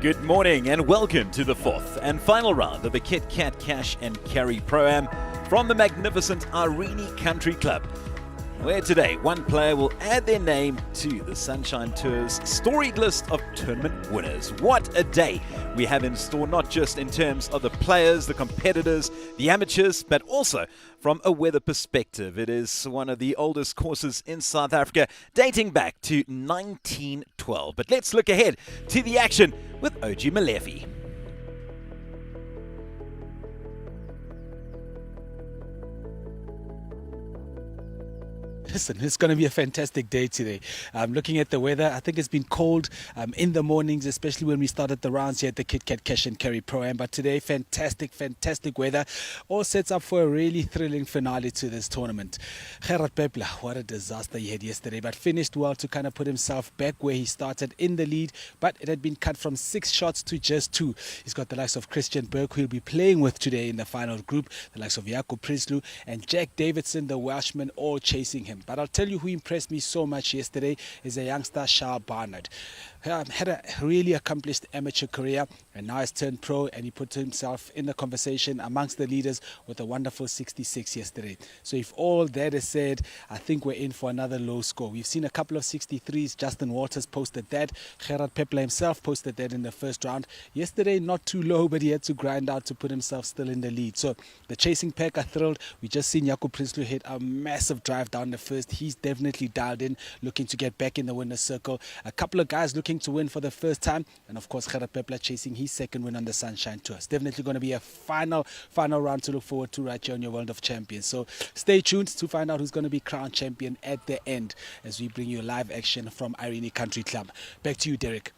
Good morning and welcome to the fourth and final round of the Kit Kat Cash and Carry Pro-Am from the magnificent Irene Country Club, where today one player will add their name to the Sunshine Tour's storied list of tournament winners. What a day we have in store, not just in terms of the players, the competitors, the amateurs, but also from a weather perspective. It is one of the oldest courses in South Africa, dating back to 1912. But let's look ahead to the action with OG Malefi. Listen, it's going to be a fantastic day today. Looking at the weather, I think it's been cold in the mornings, especially when we started the rounds here at the Kit Kat Cash and Carry Pro-Am. But today, fantastic weather. All sets up for a really thrilling finale to this tournament. Gerard Pepler, what a disaster he had yesterday, but finished well to kind of put himself back where he started in the lead. But it had been cut from 6 shots to just 2. He's got the likes of Christian Burke, who he'll be playing with today in the final group, the likes of Jaco Prinsloo and Jack Davidson, the Welshman, all chasing him. But I'll tell you who impressed me so much yesterday is a youngster, Shah Barnard. Had a really accomplished amateur career and now has turned pro, and he put himself in the conversation amongst the leaders with a wonderful 66 yesterday. So if all that is said, I think we're in for another low score. We've seen a couple of 63s. Justin Waters posted that. Gerard Pepler himself posted that in the first round. Yesterday, not too low, but he had to grind out to put himself still in the lead. So the chasing pack are thrilled. We just seen Jaco Prinsloo hit a massive drive down the first. He's definitely dialed in, looking to get back in the winner's circle. A couple of guys looking to win for the first time, and of course Gerard Pepler chasing his second win on the Sunshine Tour. It's definitely going to be a final round to look forward to right here on your World of Champions. So stay tuned to find out who's going to be crowned champion at the end as we bring you live action from Irene Country Club. Back to you, Derek.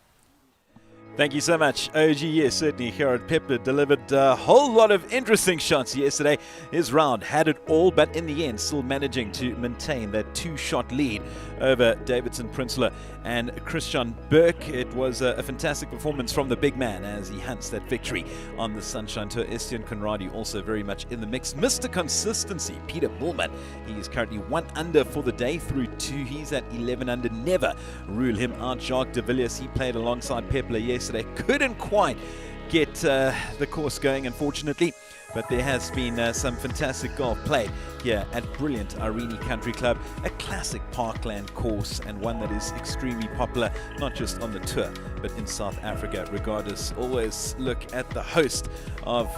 Thank you so much, OG. Yes, certainly Gerard Pepler delivered a whole lot of interesting shots yesterday. His round had it all, but in the end still managing to maintain that 2-shot lead over Davidson Prinsloo and Christian Burke. It was a fantastic performance from the big man as he hunts that victory on the Sunshine Tour. Estienne Conradi also very much in the mix. Mr. Consistency, Peter Bullman, he is currently 1 under for the day through 2. He's at 11 under. Never rule him out. Jacques de Villiers, he played alongside Pepler yesterday. Couldn't quite get the course going, unfortunately, but there has been some fantastic golf played here at brilliant Irene Country Club, a classic parkland course and one that is extremely popular, not just on the tour, but in South Africa. Regardless, always look at the host of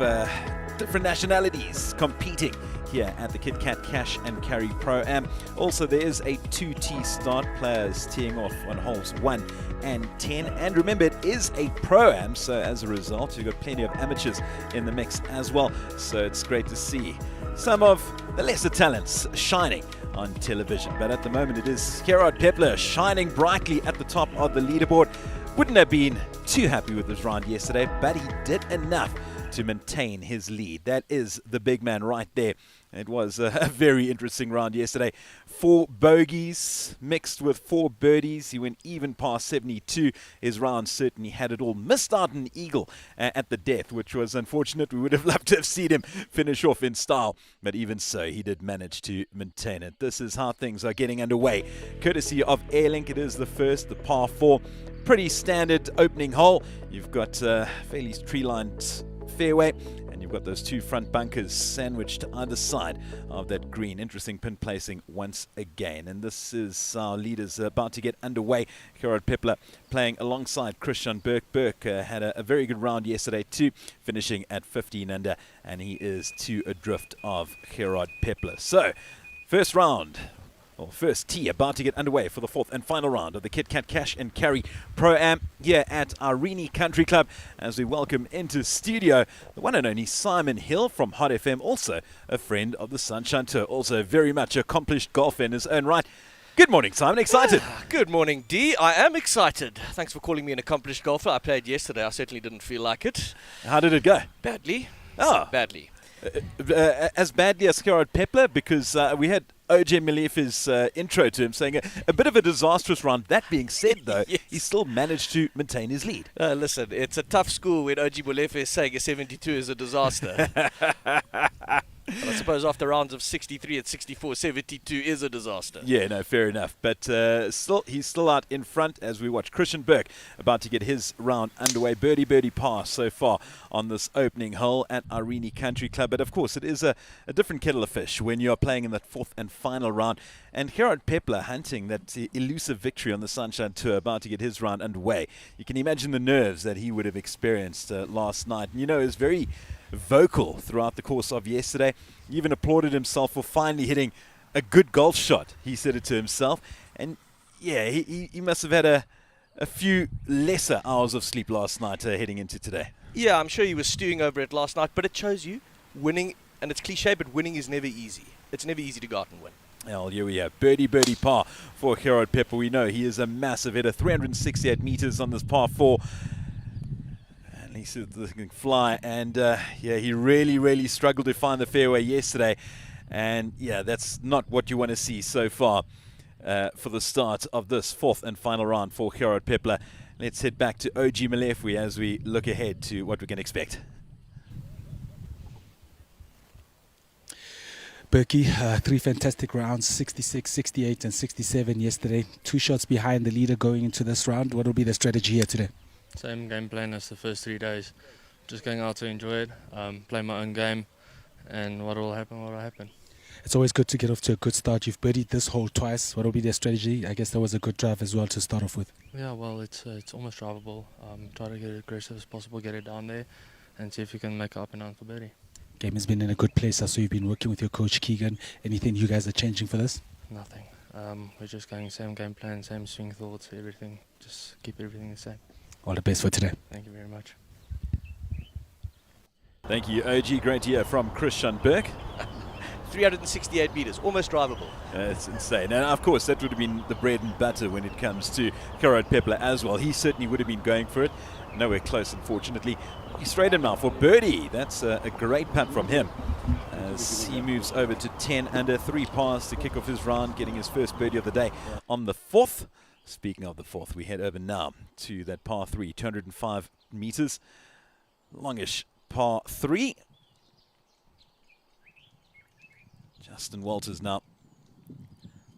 different nationalities competing here at the Kit Kat Cash and Carry Pro-Am. Also, there is a 2T start, players teeing off on holes 1 and 10. And remember, it is a Pro-Am, so as a result, you've got plenty of amateurs in the mix as well. So it's great to see some of the lesser talents shining on television. But at the moment, it is Gerard Pepler shining brightly at the top of the leaderboard. Wouldn't have been too happy with his round yesterday, but he did enough to maintain his lead. That is the big man right there. It was a very interesting round yesterday. 4 bogeys mixed with 4 birdies. He went even past 72. His round certainly had it all. Missed out an eagle at the death, which was unfortunate. We would have loved to have seen him finish off in style. But even so, he did manage to maintain it. This is how things are getting underway. Courtesy of Airlink, it is the first, the par 4. Pretty standard opening hole. You've got fairly tree-lined fairway, and you've got those 2 front bunkers sandwiched to either side of that green. Interesting pin placing once again, and this is our leaders about to get underway. Gerard Pepler playing alongside Christian Burke. Burke had a very good round yesterday too, finishing at 15 under, and he is 2 adrift of Gerard Pepler. So first round, or first tee, about to get underway for the fourth and final round of the Kit Kat Cash and Carry Pro-Am here at Irene Country Club, as we welcome into studio the one and only Simon Hill from Hot FM, also a friend of the Sunshine Tour, also very much accomplished golfer in his own right. Good morning, Simon. Excited? Good morning, D. I am excited. Thanks for calling me an accomplished golfer. I played yesterday. I certainly didn't feel like it. How did it go? Badly. Oh. Badly. As badly as Gerard Pepler, because we had OJ Malefi's intro to him saying a bit of a disastrous round. That being said, though, yes, he still managed to maintain his lead. Listen, it's a tough school when OJ Malefi is saying a 72 is a disaster. But I suppose after rounds of 63 at 64, 72 is a disaster. Yeah, no, fair enough. But he's still out in front as we watch Christian Burke about to get his round underway. Birdie par so far on this opening hole at Irene Country Club. But of course, it is a different kettle of fish when you're playing in that fourth and final round. And Gerard Pepler hunting that elusive victory on the Sunshine Tour, about to get his round underway. You can imagine the nerves that he would have experienced last night. And, you know, it was very vocal throughout the course of yesterday. He even applauded himself for finally hitting a good golf shot. He said it to himself. And yeah, he must have had a few lesser hours of sleep last night heading into today. Yeah, I'm sure he was stewing over it last night, but it shows you winning, and it's cliche, but winning is never easy. It's never easy to go out and win. Well, here we have birdie par for Gerard Pepler. We know he is a massive hitter, 368 meters on this par 4. He said this can fly, and yeah, he really struggled to find the fairway yesterday, and yeah, that's not what you want to see so far for the start of this fourth and final round for Gerard Pepler. Let's head back to OG Malefwe as we look ahead to what we can expect. Berkey, 3 fantastic rounds, 66, 68 and 67 yesterday. 2 shots behind the leader going into this round. What will be the strategy here today? Same game plan as the first 3 days. Just going out to enjoy it, play my own game, and what will happen. It's always good to get off to a good start. You've birdied this hole twice. What will be their strategy? I guess that was a good drive as well to start off with. Yeah, well, it's almost drivable. Try to get it aggressive as possible, get it down there, and see if you can make it up and down for birdie. Game has been in a good place. I saw you've been working with your coach Keegan. Anything you guys are changing for this? Nothing. We're just going same game plan, same swing thoughts, everything. Just keep everything the same. All the best for today. Thank you very much. Thank you, OG. Great to hear from Christian Burke. 368 meters, almost drivable. It's insane. And of course, that would have been the bread and butter when it comes to Gerard Pepler as well. He certainly would have been going for it. Nowhere close, unfortunately. He's straight in now for birdie. That's a great putt from him as he moves over to 10 under, 3 pars to kick off his round, getting his first birdie of the day on the fourth. Speaking of the fourth, we head over now to that par 3, 205 meters. Longish par 3. Justin Walters now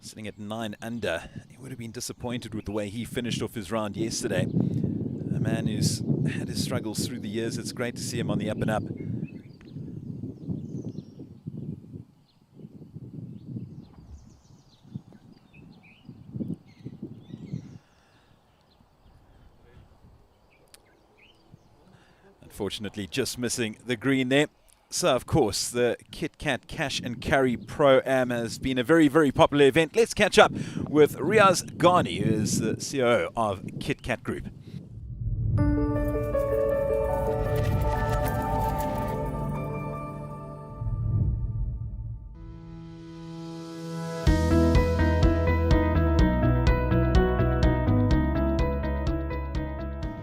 sitting at 9 under. He would have been disappointed with the way he finished off his round yesterday. A man who's had his struggles through the years. It's great to see him on the up and up. Unfortunately, just missing the green there. So, of course, the Kit Kat Cash and Carry Pro-Am has been a very popular event. Let's catch up with Riaz Ghani, who is the COO of Kit Kat Group.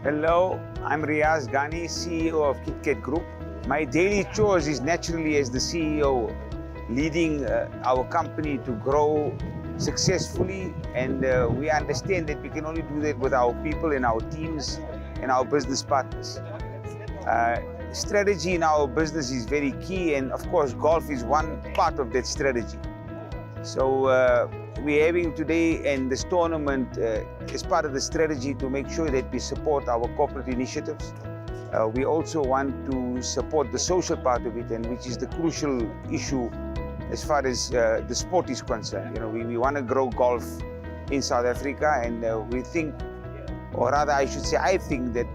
Hello, I'm Riaz Ghani, CEO of Kit Kat Group. My daily chores is naturally as the CEO, leading our company to grow successfully, and we understand that we can only do that with our people and our teams and our business partners. Strategy in our business is very key, and of course golf is one part of that strategy. So we're having today and this tournament as part of the strategy to make sure that we support our corporate initiatives. We also want to support the social part of it, and which is the crucial issue as far as the sport is concerned. You know, we want to grow golf in South Africa, and we think, or rather I should say, I think that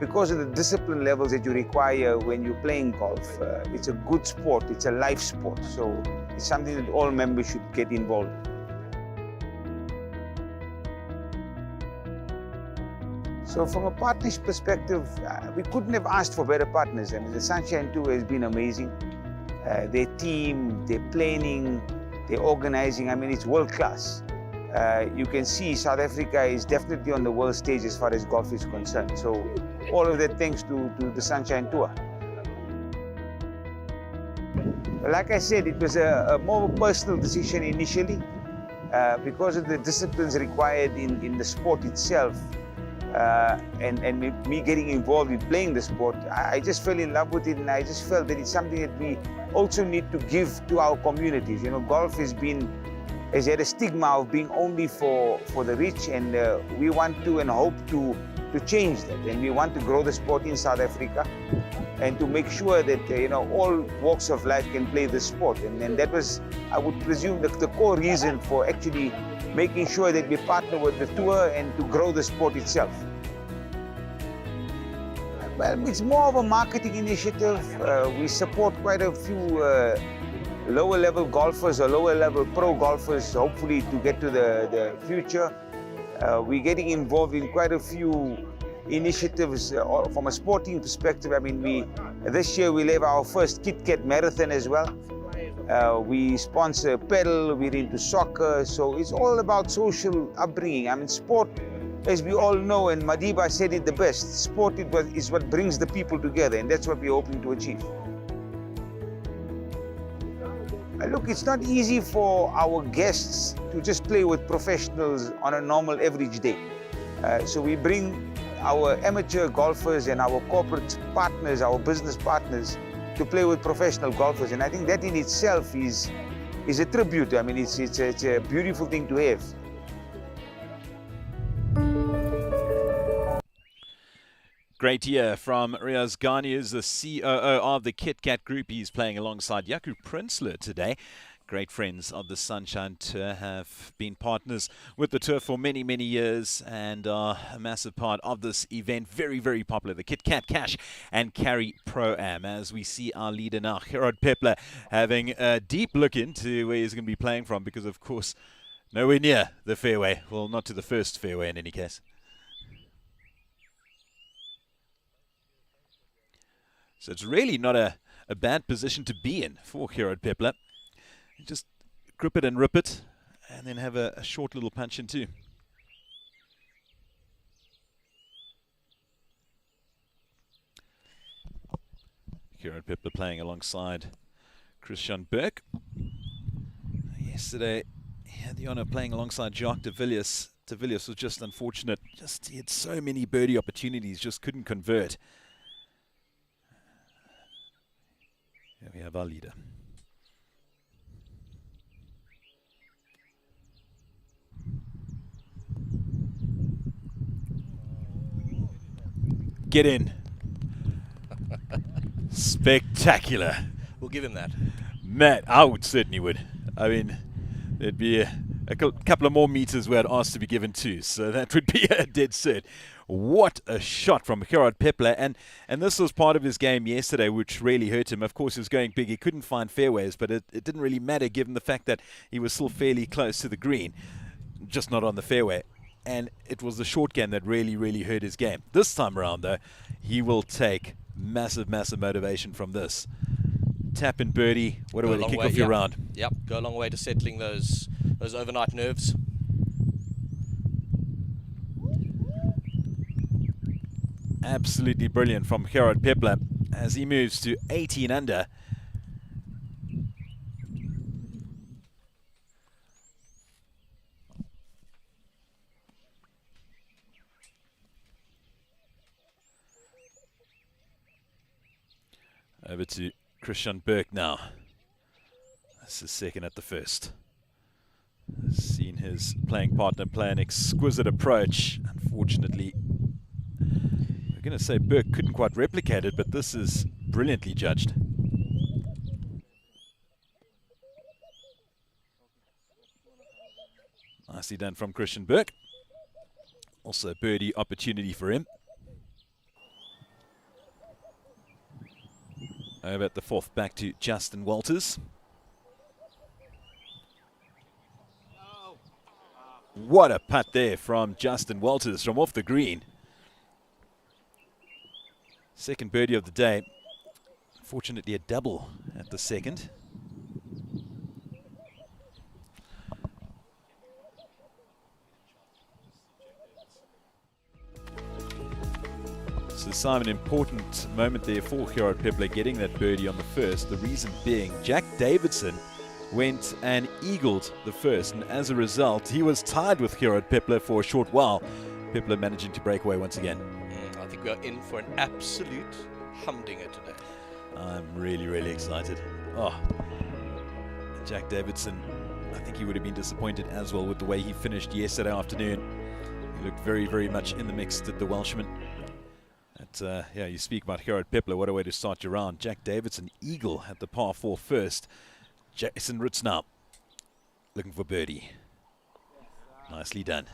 because of the discipline levels that you require when you're playing golf, it's a good sport, it's a life sport. So it's something that all members should get involved in. So from a partnership perspective, we couldn't have asked for better partners. I mean, the Sunshine Tour has been amazing. Their team, their planning, their organizing, I mean, it's world class. You can see South Africa is definitely on the world stage as far as golf is concerned. So all of that thanks to the Sunshine Tour. Like I said, it was a more of a personal decision initially because of the disciplines required in the sport itself. and me getting involved in playing the sport, I just fell in love with it, and I just felt that it's something that we also need to give to our communities. You know, golf has had a stigma of being only for the rich, and we want to and hope to change that, and we want to grow the sport in South Africa and to make sure that all walks of life can play the sport, and that was, I would presume, the core reason for actually making sure that we partner with the tour and to grow the sport itself. Well, it's more of a marketing initiative. We support quite a few lower level golfers or lower level pro golfers, hopefully to get to the future. We're getting involved in quite a few initiatives from a sporting perspective. I mean, this year we'll have our first Kit Kat marathon as well. We sponsor pedal, we're into soccer, so it's all about social upbringing. I mean, sport, as we all know, and Madiba said it the best, sport is what brings the people together, and that's what we're hoping to achieve. Look, it's not easy for our guests to just play with professionals on a normal average day. So we bring our amateur golfers and our corporate partners, our business partners, to play with professional golfers, and I think that in itself is a tribute. I mean, it's a beautiful thing to have. Great year from Riaz Ghani, who's the COO of the Kit Kat Group. He's playing alongside Jaco Prinsloo today. Great friends of the Sunshine Tour, have been partners with the tour for many, many years, and are a massive part of this event. Very, very popular, the Kit Kat Cash and Carry Pro-Am. As we see our leader now, Gerard Pepler, having a deep look into where he's going to be playing from, because, of course, nowhere near the fairway. Well, not to the first fairway in any case. So it's really not a bad position to be in for Gerard Pepler. Just grip it and rip it, and then have a short little punch in too. Gerard Pepler playing alongside Christian Burke. Yesterday, he had the honour of playing alongside Jacques de Villiers. De Villiers was just unfortunate. He had so many birdie opportunities, just couldn't convert. Here we have our leader. Get in. Spectacular. We'll give him that. Matt, I certainly would. I mean, there'd be a couple of more meters where I'd ask to be given to, so that would be a dead cert. What a shot from Gerard Pepler, and this was part of his game yesterday, which really hurt him. Of course, he was going big. He couldn't find fairways, but it didn't really matter given the fact that he was still fairly close to the green, just not on the fairway. And it was the short game that really, really hurt his game. This time around, though, he will take massive, massive motivation from this. Tap and birdie. What a way to kick off your round. Yep, go a long way to settling those overnight nerves. Absolutely brilliant from Gerard Pepler as he moves to 18 under. Over to Christian Burke now. This is second at the first. Seen his playing partner play an exquisite approach. Unfortunately, we're going to say Burke couldn't quite replicate it, but this is brilliantly judged. Nicely done from Christian Burke. Also a birdie opportunity for him. Over at the fourth, back to Justin Walters. What a putt there from Justin Walters from off the green. Second birdie of the day. Fortunately, a double at the second. So Simon, important moment there for Gerard Pepler getting that birdie on the first. The reason being, Jack Davidson went and eagled the first, and as a result, he was tied with Gerard Pepler for a short while. Pepler managing to break away once again. I think we are in for an absolute humdinger today. I'm really, really excited. Oh, Jack Davidson, I think he would have been disappointed as well with the way he finished yesterday afternoon. He looked very, very much in the mix, did the Welshman. Yeah, you speak about Gerard Pepler, what a way to start your round. Jack Davidson, eagle at the par 4 first. Jason Ritz now looking for birdie. Nicely done.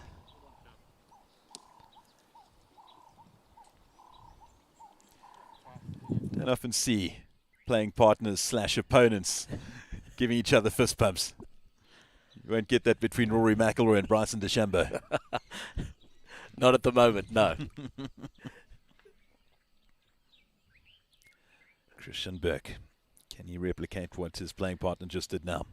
Don't often see playing partners / opponents giving each other fist pumps. You won't get that between Rory McIlroy and Bryson DeChambeau. Not at the moment, no. Christian Burke, can he replicate what his playing partner just did now?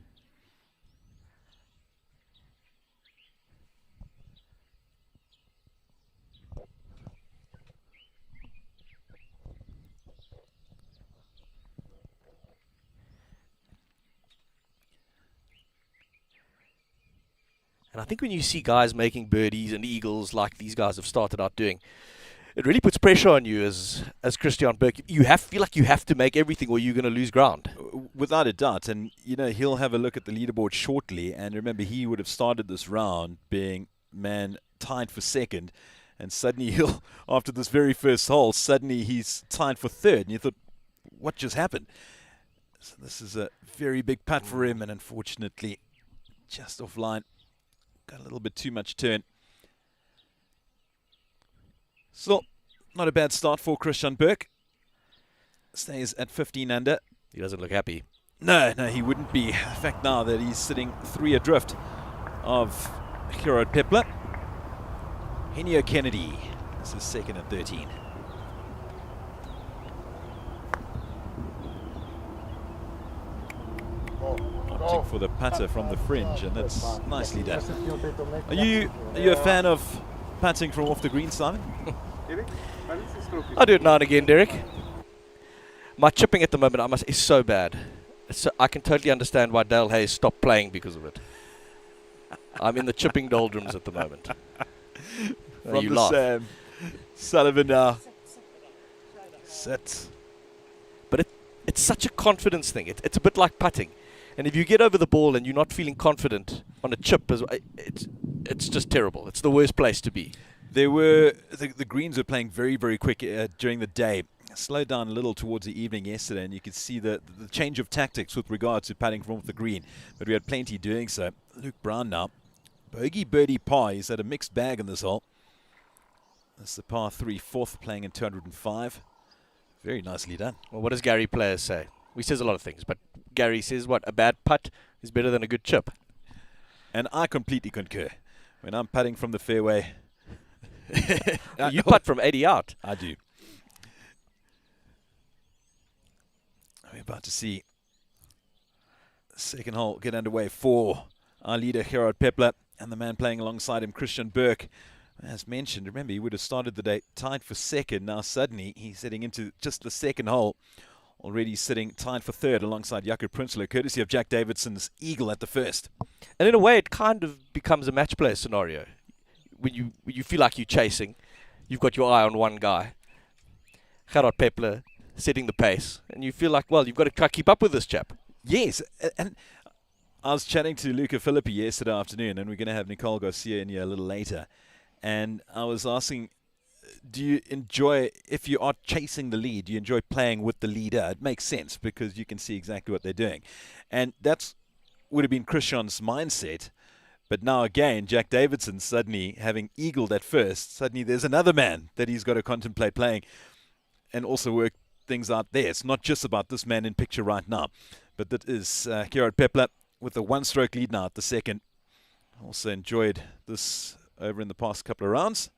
And I think when you see guys making birdies and eagles like these guys have started out doing, it really puts pressure on you as Christian Burke. You feel like you have to make everything or you're going to lose ground. Without a doubt. And, you know, he'll have a look at the leaderboard shortly. And remember, he would have started this round being, tied for second. And suddenly he'll, after this very first hole, suddenly he's tied for third. And you thought, what just happened? So this is a very big putt for him. And unfortunately, just offline. Got a little bit too much turn. So, not a bad start for Christian Burke. Stays at 15 under. He doesn't look happy. No, he wouldn't be. The fact now that he's sitting 3 adrift of Gerard Pepler. Henio Kennedy. This is second at 13. Opting for the putter from the fringe, and that's nicely done. Are you a fan of putting from off the green, Simon? I do it now and again, Derek. My chipping at the moment, is so bad. I can totally understand why Dale Hayes stopped playing because of it. I'm in the chipping doldrums at the moment. From you the laugh. Sam. Sullivan now. Sit. But it's such a confidence thing. It's a bit like putting. And if you get over the ball and you're not feeling confident on a chip, it's just terrible. It's the worst place to be. There were the greens were playing very, very quick during the day. Slowed down a little towards the evening yesterday, and you could see the change of tactics with regard to putting from the green. But we had plenty doing so. Luke Brown now. Bogey, birdie, par. He's had a mixed bag in this hole. That's the par 3 fourth, playing in 205. Very nicely done. Well, what does Gary Players say? He says a lot of things, but Gary says what? A bad putt is better than a good chip. And I completely concur. When I'm putting from the fairway... You putt from 80 out. I do. We're about to see the second hole get underway for our leader, Gerard Pepler, and the man playing alongside him, Christian Burke. As mentioned, remember, he would have started the day tied for second. Now suddenly he's heading into just the second hole. Already sitting tied for third alongside Jaco Prinsloo, courtesy of Jack Davidson's eagle at the first. And in a way, it kind of becomes a match play scenario. When you feel like you're chasing, you've got your eye on one guy, Gerard Pepler, setting the pace, and you feel like, well, you've got to try keep up with this chap. Yes, and I was chatting to Luca Filippi yesterday afternoon, and we're going to have Nicole Garcia in here a little later, and I was asking, do you enjoy, if you are chasing the lead, do you enjoy playing with the leader? It makes sense because you can see exactly what they're doing. And that's would have been Christian's mindset. But now again, Jack Davidson suddenly having eagled at first, suddenly there's another man that he's got to contemplate playing and also work things out there. It's not just about this man in picture right now. But that is Gerard Pepler with a one-stroke lead now at the second. Also enjoyed this over in the past couple of rounds.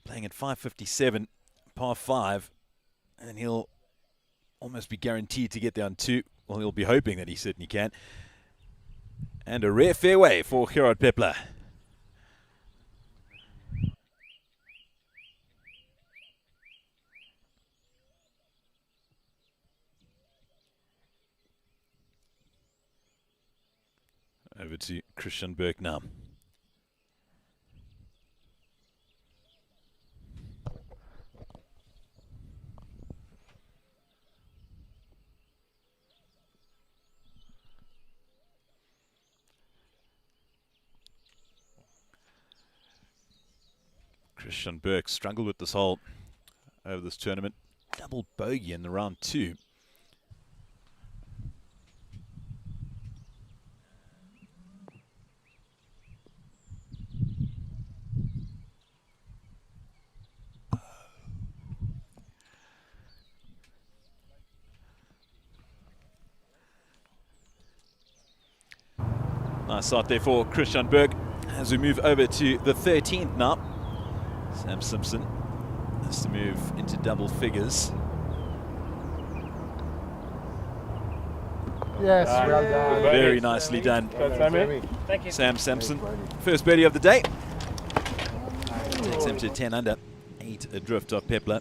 Playing at 557, par 5, and he'll almost be guaranteed to get down 2. Well, he'll be hoping that he certainly can. And a rare fairway for Gerard Pepler. Over to Christian Burke now. Christian Burke struggled with this hole over this tournament. Double bogey in the round 2. Nice start there for Christian Burke as we move over to the 13th now. Sam Simpson has to move into double figures. Yes, well done. Very nicely done. Thank you. Sam Simpson, first birdie of the day. Takes him to 10 under, 8 adrift of Pepler.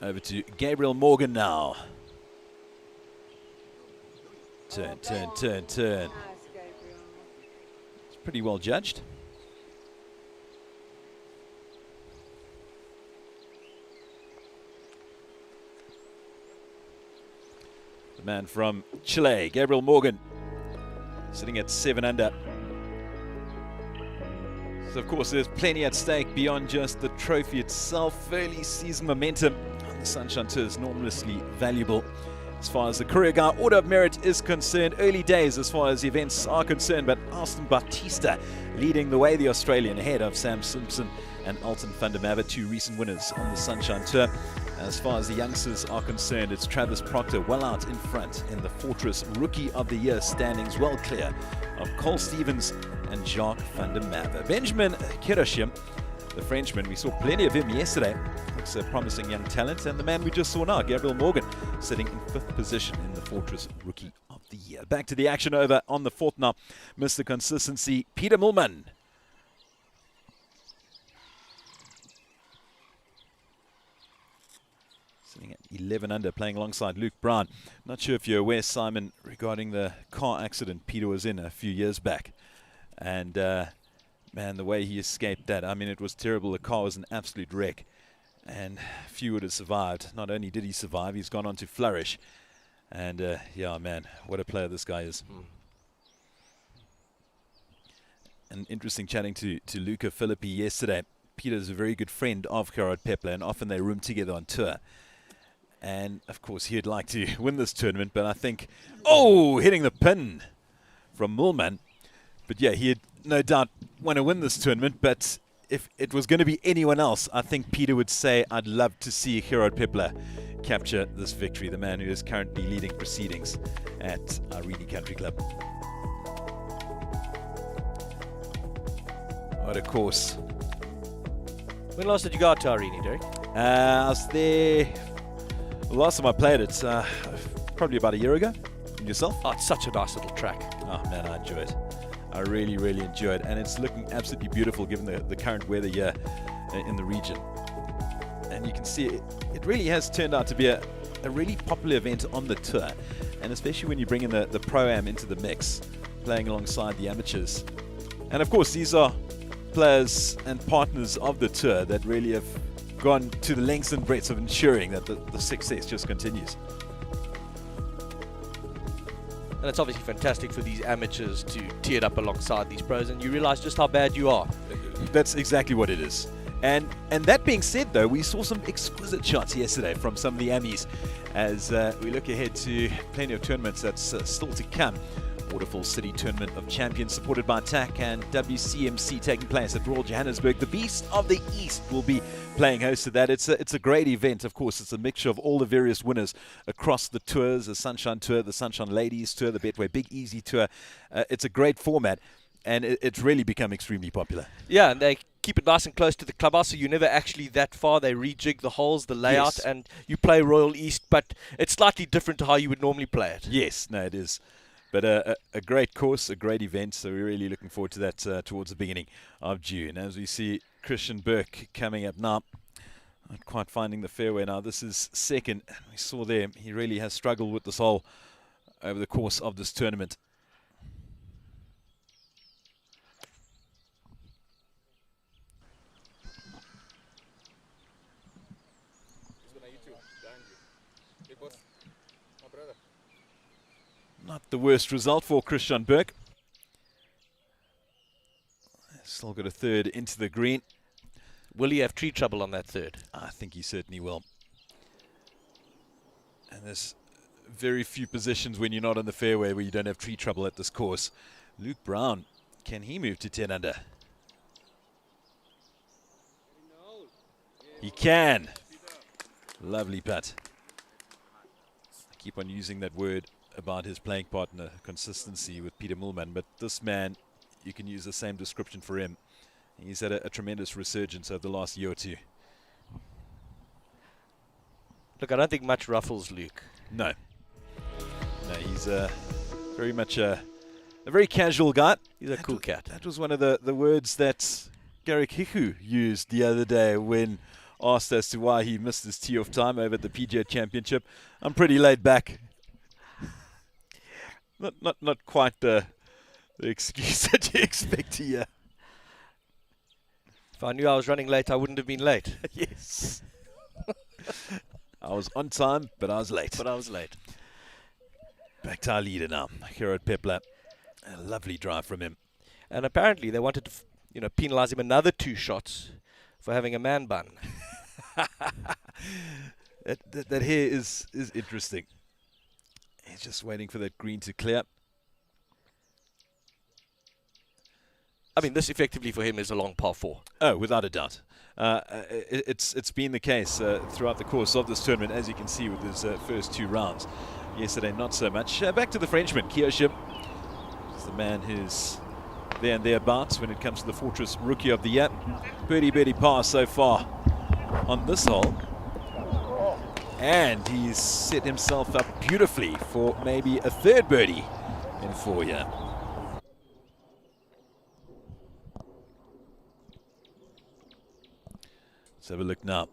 Over to Gabriel Morgan now. Turn, turn, turn, turn. It's pretty well judged. The man from Chile, Gabriel Morgan, sitting at 7 under. So of course there's plenty at stake beyond just the trophy itself. Early season momentum on the Sunshine Tour is enormously valuable. As far as the Career Guy Order of Merit is concerned, early days as far as events are concerned, but Aston Batista leading the way, the Australian, ahead of Sam Simpson and Alton van der Merwe, 2 recent winners on the Sunshine Tour. As far as the youngsters are concerned, it's Travis Proctor well out in front in the Fortress Rookie of the Year standings, well clear of Cole Stevens and Jacques van der Merwe. Benjamin Kiroshim, the Frenchman, we saw plenty of him yesterday. Looks a promising young talent. And the man we just saw now, Gabriel Morgan, sitting in 5th position in the Fortress Rookie of the Year. Back to the action over on the 4th now. Mr. Consistency, Peter Mulman. Sitting at 11 under, playing alongside Luke Brown. Not sure if you're aware, Simon, regarding the car accident Peter was in a few years back. And man, the way he escaped that, I mean, it was terrible. The car was an absolute wreck, and few would have survived. Not only did he survive, he's gone on to flourish. And yeah, man, what a player this guy is. And interesting chatting to Luca Philippi yesterday. Peter's a very good friend of Gerard Pepler, and often they room together on tour. And of course, he'd like to win this tournament, but I think, oh, hitting the pin from Mulman. But yeah, he had no doubt want to win this tournament, but if it was going to be anyone else, I think Peter would say, I'd love to see Gerard Pepler capture this victory, the man who is currently leading proceedings at Irene Country Club. What a course. When last did you go out to Irene, Derek? I was there, the last time I played it, probably about a year ago. And yourself? Oh, it's such a nice little track. Oh man, I enjoy it. I really, really enjoy it, and it's looking absolutely beautiful given the current weather here in the region. And you can see it really has turned out to be a really popular event on the tour, and especially when you bring in the Pro-Am into the mix, playing alongside the amateurs. And of course, these are players and partners of the tour that really have gone to the lengths and breadths of ensuring that the success just continues. And it's obviously fantastic for these amateurs to tee it up alongside these pros, and you realize just how bad you are. That's exactly what it is. And that being said, though, we saw some exquisite shots yesterday from some of the Amis as we look ahead to plenty of tournaments that's still to come. Waterfall City Tournament of Champions supported by TAC and WCMC taking place at Royal Johannesburg. The Beast of the East will be playing host to that. It's a great event. Of course, it's a mixture of all the various winners across the tours, the Sunshine Tour, the Sunshine Ladies Tour, the Betway Big Easy Tour. It's a great format, and it's really become extremely popular. Yeah, and they keep it nice and close to the clubhouse, so you're never actually that far. They rejig the holes, the layout, Yes. and you play Royal East, but it's slightly different to how you would normally play it. Yes, no, it is. But a great course, a great event, so we're really looking forward to that towards the beginning of June. As we see Christian Burke coming up now, not quite finding the fairway now. This is second. We saw there, he really has struggled with this hole over the course of this tournament. Not the worst result for Christian Burke. Still got a third into the green. Will he have tree trouble on that third? I think he certainly will. And there's very few positions when you're not on the fairway where you don't have tree trouble at this course. Luke Brown, can he move to 10 under? He can. Lovely putt. I keep on using that word about his playing partner, consistency with Peter Millman, but this man, you can use the same description for him. He's had a tremendous resurgence over the last year or two. Look, I don't think much ruffles Luke. No. No, he's very much a very casual guy. He's a cool cat. That was one of the words that Garrick Hiku used the other day when asked as to why he missed his tee off time over at the PGA Championship. I'm pretty laid back. Not quite the excuse that you expect here. If I knew I was running late, I wouldn't have been late. Yes. I was on time, but I was late. Back to our leader now, Gerard Pepler. A lovely drive from him. And apparently they wanted to, penalise him another 2 shots for having a man bun. that hair is interesting. He's just waiting for that green to clear. I mean, this effectively for him is a long par 4. Oh, without a doubt. It's been the case throughout the course of this tournament, as you can see with his first 2 rounds. Yesterday, not so much. Back to the Frenchman, Kyoshim. He's the man who's there and thereabouts when it comes to the Fortress Rookie of the Year. Birdie par so far on this hole. And he's set himself up beautifully for maybe a 3rd birdie in 4 here. Let's have a look now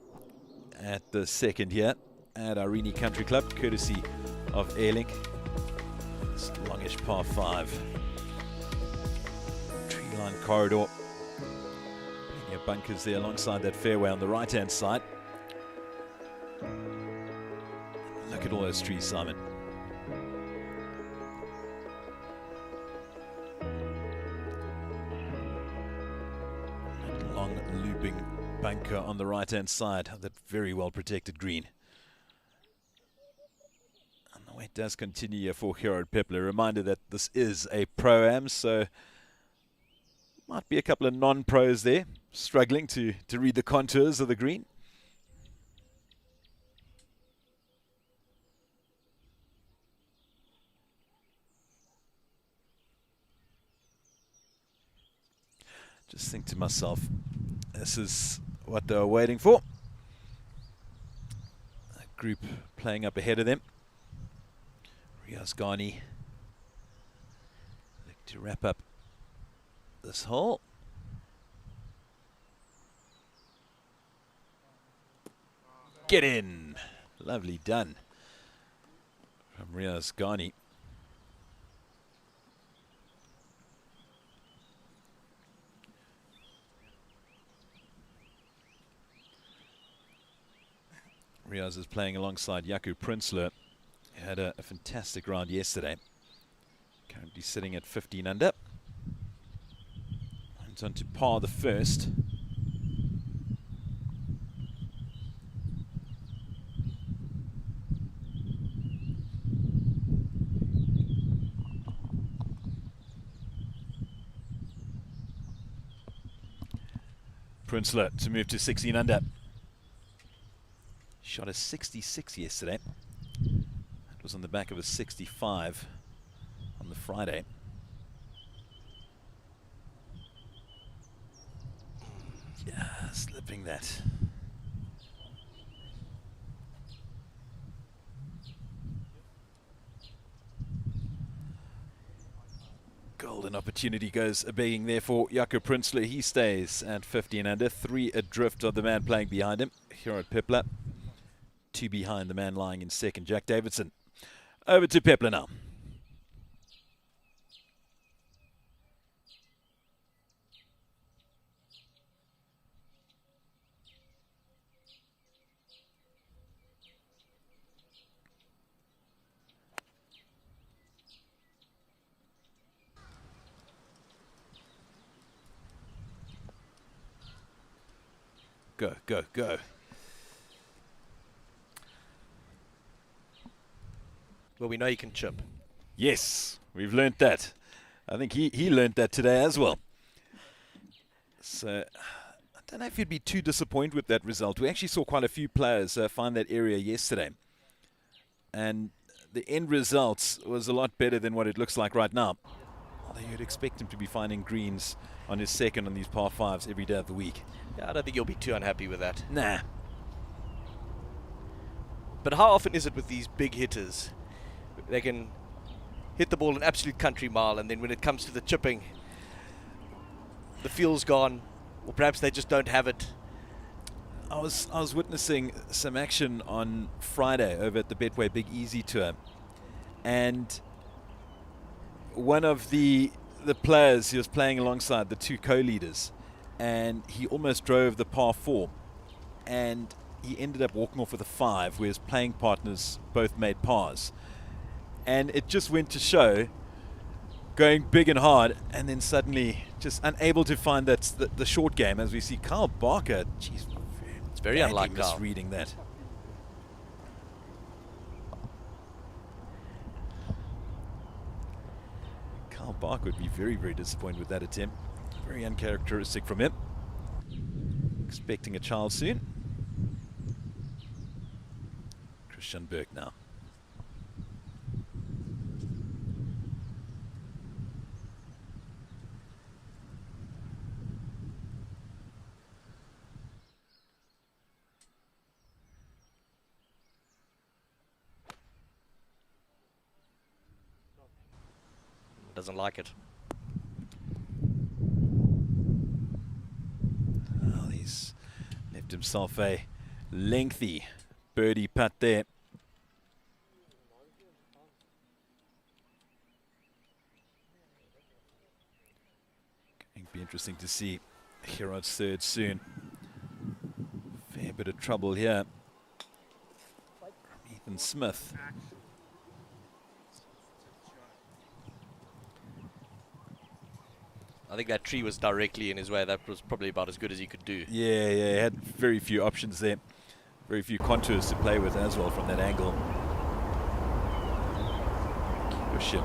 at the 2nd here at Irene Country Club, courtesy of Airlink. It's longish par 5. Tree line corridor. Plenty of bunkers there alongside that fairway on the right-hand side. Look at all those trees, Simon. Long looping bunker on the right-hand side of that very well-protected green. And the wait does continue here for Gerard Pepler. Reminder that this is a Pro-Am, so might be a couple of non-pros there struggling to read the contours of the green. Just think to myself, this is what they were waiting for. A group playing up ahead of them. Riaz Ghani look to wrap up this hole. Get in. Lovely done from Riaz Ghani. Riaz is playing alongside Jaco Prinsloo. He had a fantastic round yesterday. Currently sitting at 15 under. Went on to par the first. Prinsloo to move to 16 under. Shot a 66 yesterday. It was on the back of a 65 on the Friday. Yeah, slipping that. Golden opportunity goes a-begging there for Jaco Prinsloo. He stays at 15 under, 3 adrift of the man playing behind him, Gerard Pepler. 2 behind the man lying in second, Jack Davidson. Over to Pepler now. Go, go, go. Well, we know you can chip. Yes, we've learnt that. I think he learnt that today as well. So I don't know if you'd be too disappointed with that result. We actually saw quite a few players find that area yesterday. And the end result was a lot better than what it looks like right now. Although you'd expect him to be finding greens on his second on these par fives every day of the week. Yeah, I don't think you'll be too unhappy with that. Nah. But how often is it with these big hitters? They can hit the ball an absolute country mile, and then when it comes to the chipping, the feel's gone, or perhaps they just don't have it. I was witnessing some action on Friday over at the Betway Big Easy Tour, and one of the players, he was playing alongside the two co-leaders, and he almost drove the par 4, and he ended up walking off with a 5, where his playing partners both made pars. And it just went to show, going big and hard, and then suddenly just unable to find the short game, as we see Kyle Barker. Geez, It's very unlike Kyle. Misreading that. Kyle Barker would be very, very disappointed with that attempt. Very uncharacteristic from him. Expecting a child soon. Christian Burke now. Doesn't like it. Well, he's left himself a lengthy birdie putt there. Going to be interesting to see Gerard's third soon. Fair bit of trouble here. Ethan Smith. I think that tree was directly in his way. That was probably about as good as he could do. Yeah, he had very few options there. Very few contours to play with as well from that angle. Push him.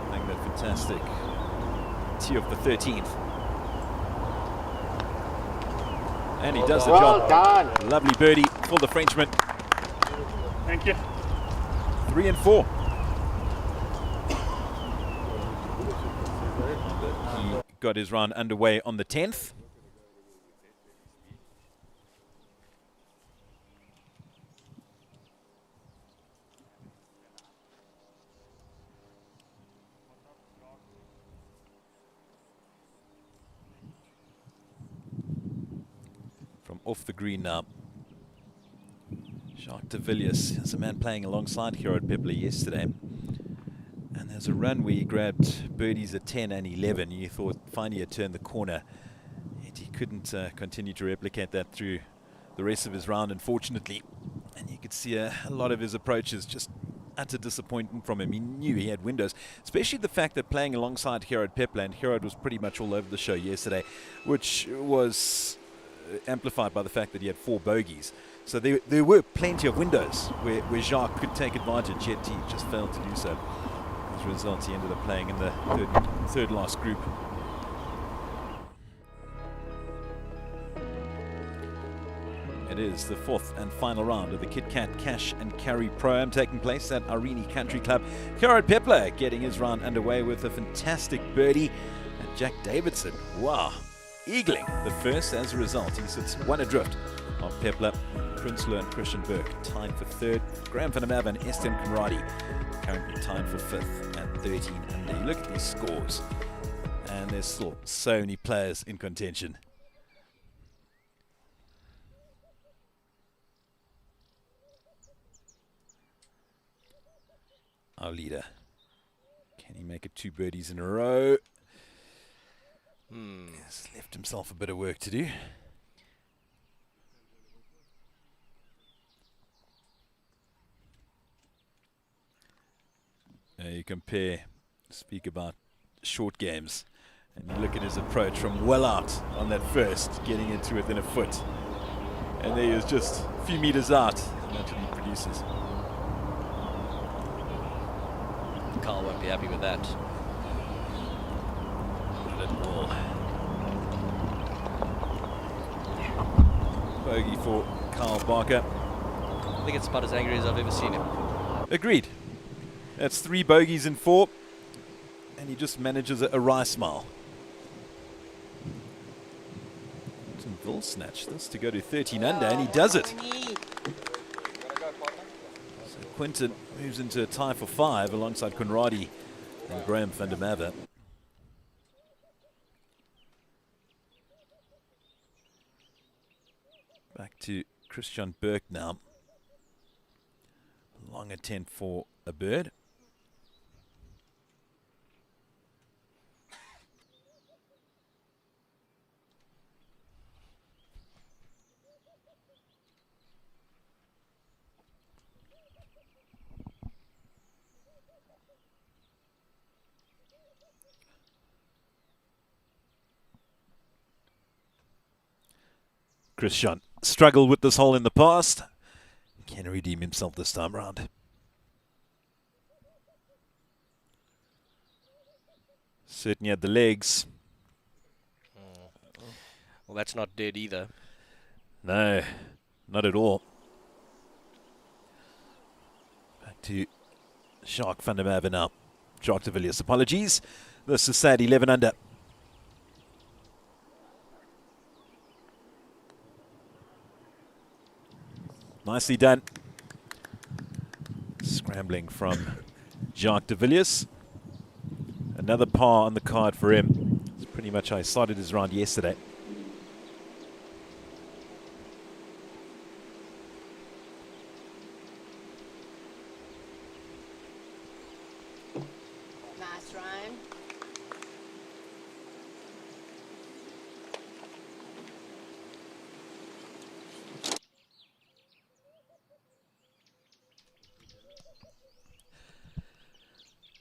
Playing that fantastic tee of the 13th. And he does the job. Done. Lovely birdie for the Frenchman. Thank you. 3 and 4. He got his round underway on the 10th. From off the green now. Jacques de Villiers is a man playing alongside Gerard Pepler yesterday. And there's a run where he grabbed birdies at 10 and 11. You thought finally he'd turned the corner. Yet he couldn't continue to replicate that through the rest of his round, unfortunately. And you could see a lot of his approaches just utter disappointment from him. He knew he had windows, especially the fact that playing alongside Gerard Pepler, and Gerard was pretty much all over the show yesterday, which was amplified by the fact that he had 4 bogeys. So there were plenty of windows where Jacques could take advantage, yet he just failed to do so. As a result, he ended up playing in the third last group. It is the 4th and final round of the Kit Kat Cash and Carry Pro-Am taking place at Irene Country Club. Gerard Pepler getting his round underway with a fantastic birdie. And Jack Davidson, wow, eagling the first. As a result, he sits 1 adrift of Pepler. Prinsloo and Christian Burke tied for 3rd. Graham van der Merwe and Estienne Conradi currently tied for 5th at 13 under. You look at these scores, and there's still so many players in contention. Our leader, can he make it 2 birdies in a row? He's left himself a bit of work to do. You speak about short games, And you look at his approach from well out on that first, getting into within a foot. And there he is, just a few meters out, and that's what he produces. Carl won't be happy with that. Not at all. Bogey for Carl Barker. I think it's about as angry as I've ever seen him. Agreed. That's 3 bogeys in 4. And he just manages a wry smile. Will snatch this to go to 13 under, and he does it. So Quinton moves into a tie for 5 alongside Conradi and Graham van der Merwe. Back to Christian Burke now. Long attempt for a bird. Christian struggled with this hole in the past. Can redeem himself this time round. Certainly had the legs. Well, that's not dead either. No, not at all. Back to Jacques van der Merwe now. Jacques de Villiers, apologies. This is sad, 11 under. Nicely done. Scrambling from Jacques de Villiers. Another par on the card for him. It's pretty much how he started his round yesterday. Nice, Ryan.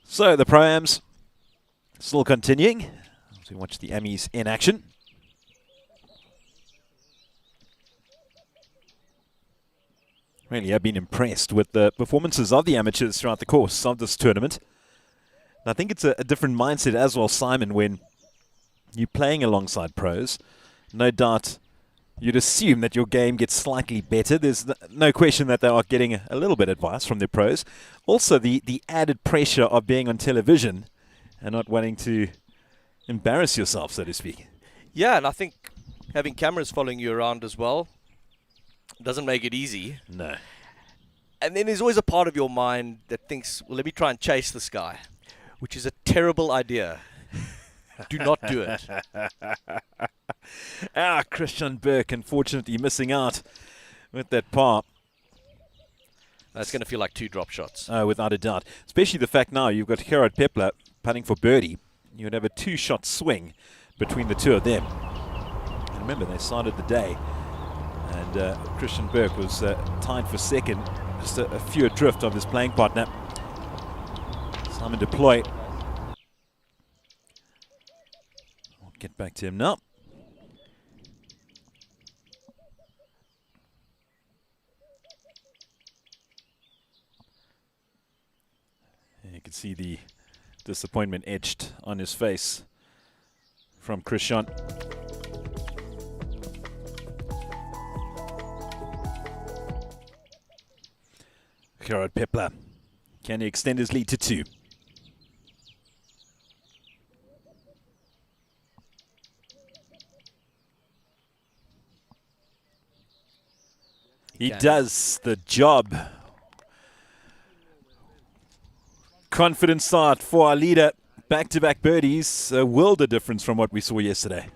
So the Pro-Ams still continuing as we watch the Amis in action. Really, I've been impressed with the performances of the amateurs throughout the course of this tournament. And I think it's a different mindset as well, Simon, when you're playing alongside pros. No doubt you'd assume that your game gets slightly better. There's no question that they are getting a little bit of advice from their pros. Also, the added pressure of being on television and not wanting to embarrass yourself, so to speak. Yeah, and I think having cameras following you around as well doesn't make it easy. No. And then there's always a part of your mind that thinks, well, let me try and chase this guy, which is a terrible idea. Do not do it. Christian Burke, unfortunately, missing out with that par. That's going to feel like 2 drop shots. Without a doubt. Especially the fact now you've got Gerard Pepler putting for birdie. You would have a 2-shot swing between the two of them. And remember, they started the day. And Christian Burke was tied for second. Just a few adrift of his playing partner. Simon Deploy. I'll get back to him now. You can see the disappointment etched on his face from Christian. Gerard Pepler. Can he extend his lead to 2? He does the job. Confident start for our leader. Back-to-back birdies. A world of difference from what we saw yesterday.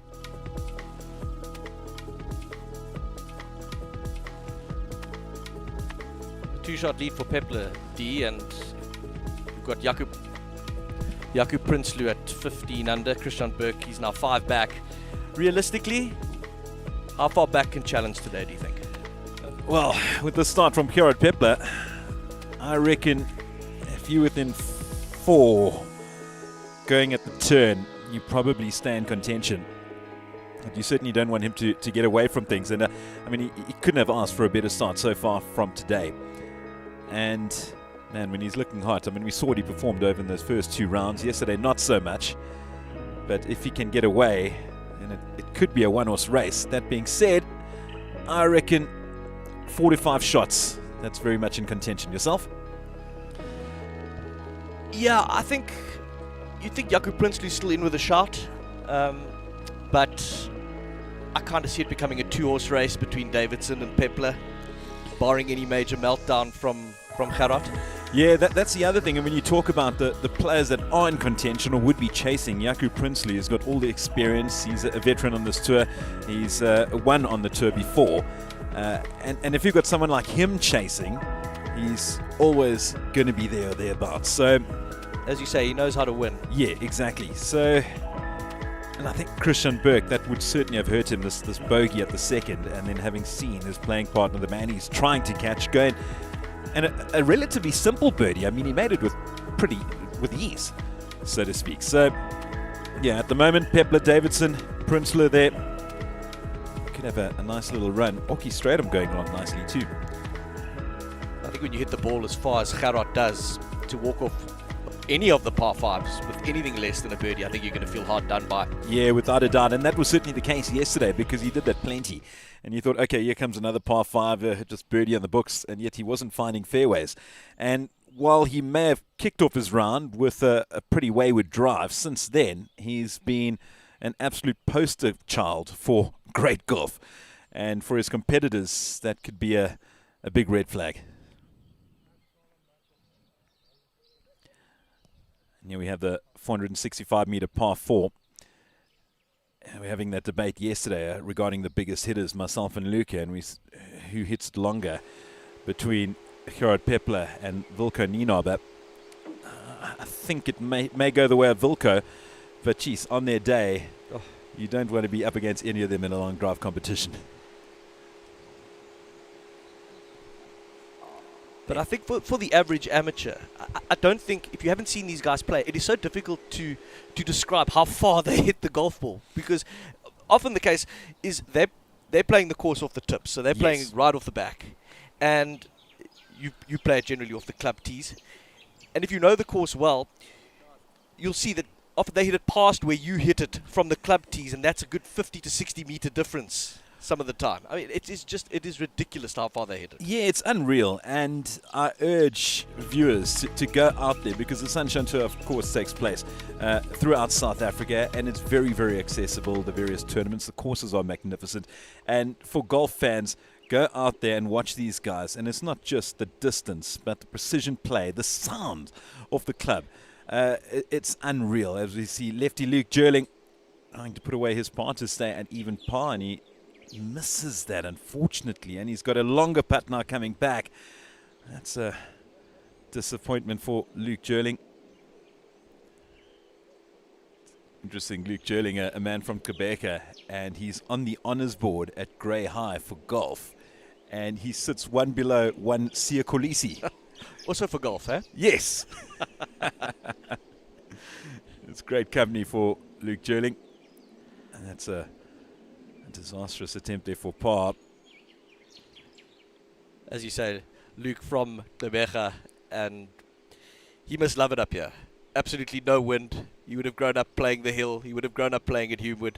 A 2-shot lead for Pepler, D, and we've got Jakub Prinsloo at 15 under. Christian Burke, he's now 5 back. Realistically, how far back can challenge today, do you think? Well, with the start from Gerard Pepler, I reckon if you're within 4 going at the turn, you probably stay in contention. But you certainly don't want him to get away from things. And I mean, he couldn't have asked for a better start so far from today. And man, when he's looking hot, I mean, we saw what he performed over in those first 2 rounds. Yesterday, not so much. But if he can get away, then it could be a one-horse race. That being said, I reckon 4 to 5 shots. That's very much in contention. Yourself? Yeah, I think you think Jaco Prinsley's still in with a shot, but I kind of see it becoming a 2-horse race between Davidson and Pepler, barring any major meltdown from Gerard. Yeah, that's the other thing. And when you talk about the players that are in contention or would be chasing, Jaco Prinsley has got all the experience. He's a veteran on this tour. He's won on the tour before. And if you've got someone like him chasing, he's always going to be there or thereabouts. So, as you say, he knows how to win. Yeah, exactly. So, and I think Christian Burke, that would certainly have hurt him, this bogey at the second, and then having seen his playing partner, the man he's trying to catch, going, and a relatively simple birdie. I mean, he made it with ease, so to speak. So, yeah, at the moment, Pepler, Davidson, Prinsley there. Could have a nice little run. Oki Stratum going on nicely too. I think when you hit the ball as far as Gerard does, to walk off any of the par 5s with anything less than a birdie, I think you're going to feel hard done by. Yeah, without a doubt. And that was certainly the case yesterday, because he did that plenty. And you thought, okay, here comes another par 5, just birdie on the books, and yet he wasn't finding fairways. And while he may have kicked off his round with a pretty wayward drive, since then he's been an absolute poster child for great golf. And for his competitors, that could be a big red flag. And here we have the 465-meter par 4. And we're having that debate yesterday regarding the biggest hitters, myself and Luca, and who hits it longer between Gerard Pepler and Wilco Nienaber. I think it may go the way of Wilco, but geez, on their day, you don't want to be up against any of them in a long drive competition. But I think for the average amateur, I don't think, if you haven't seen these guys play, it is so difficult to describe how far they hit the golf ball. Because often the case is they're playing the course off the tips, so they're playing right off the back. And you play it generally off the club tees. And if you know the course well, you'll see that often they hit it past where you hit it from the club tees, and that's a good 50 to 60 meter difference some of the time. I mean, it is ridiculous how far they hit it. Yeah, it's unreal, and I urge viewers to go out there, because the Sunshine Tour, of course, takes place throughout South Africa, and it's very, very accessible, the various tournaments. The courses are magnificent, and for golf fans, go out there and watch these guys, and it's not just the distance, but the precision play, the sound of the club. It's unreal, as we see lefty Luke Jerling trying to put away his par to stay at even par, and he misses that, unfortunately, and he's got a longer putt now coming back. That's a disappointment for Luke Jerling. Interesting, Luke Jerling, a man from Quebec, and he's on the honours board at Grey High for golf, and he sits one below one Sia Kolisi. Also for golf, eh? Yes. It's great company for Luke Jerling, and that's a disastrous attempt there for par. As you say, Luke from Quebec, and he must love it up here. Absolutely no wind. He would have grown up playing the hill. He would have grown up playing at Humewood.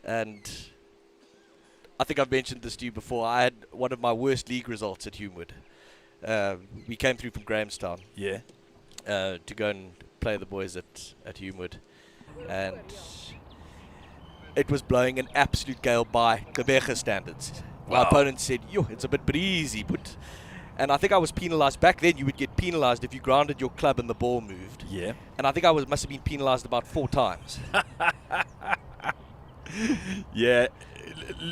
And I think I've mentioned this to you before. I had one of my worst league results at Humewood. We came through from Grahamstown. Yeah. To go and play the boys at Humewood. And it was blowing an absolute gale by Quebec standards. Wow. My opponent said, yo, it's a bit breezy, but... And I think I was penalised. Back then, you would get penalised if you grounded your club and the ball moved. Yeah. And I think I must have been penalised about 4 times. Yeah.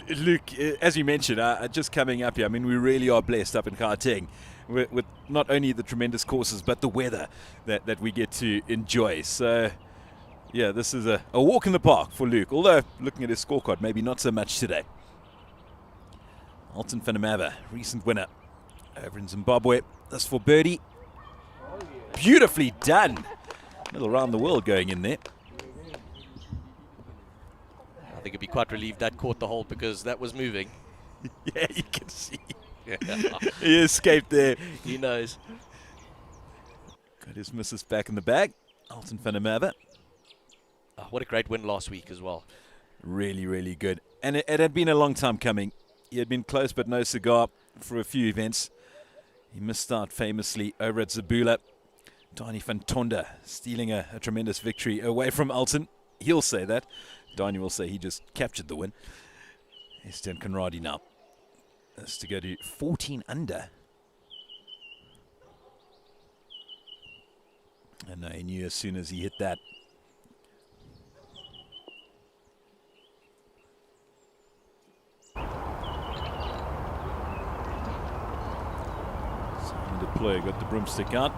Luke, as you mentioned, just coming up here, I mean, we really are blessed up in Gauteng with not only the tremendous courses, but the weather that we get to enjoy. So... yeah, this is a walk in the park for Luke, although looking at his scorecard, maybe not so much today. Alton Fanamava, recent winner over in Zimbabwe. That's for birdie. Beautifully done. Little round the world going in there. think he'd be quite relieved that caught the hole because that was moving. Yeah, you can see. He escaped there. He knows. Got his missus back in the bag. Alton van der Merwe. Oh, what a great win last week as well. Really, really good. And it had been a long time coming. He had been close but no cigar for a few events. He missed out famously over at Zabula. Donnie van Tonda stealing a tremendous victory away from Alton. He'll say that. Donnie will say he just captured the win. Estienne Conradi now. That's to go to 14 under. And he knew as soon as he hit that. Simon Deploy got the broomstick out.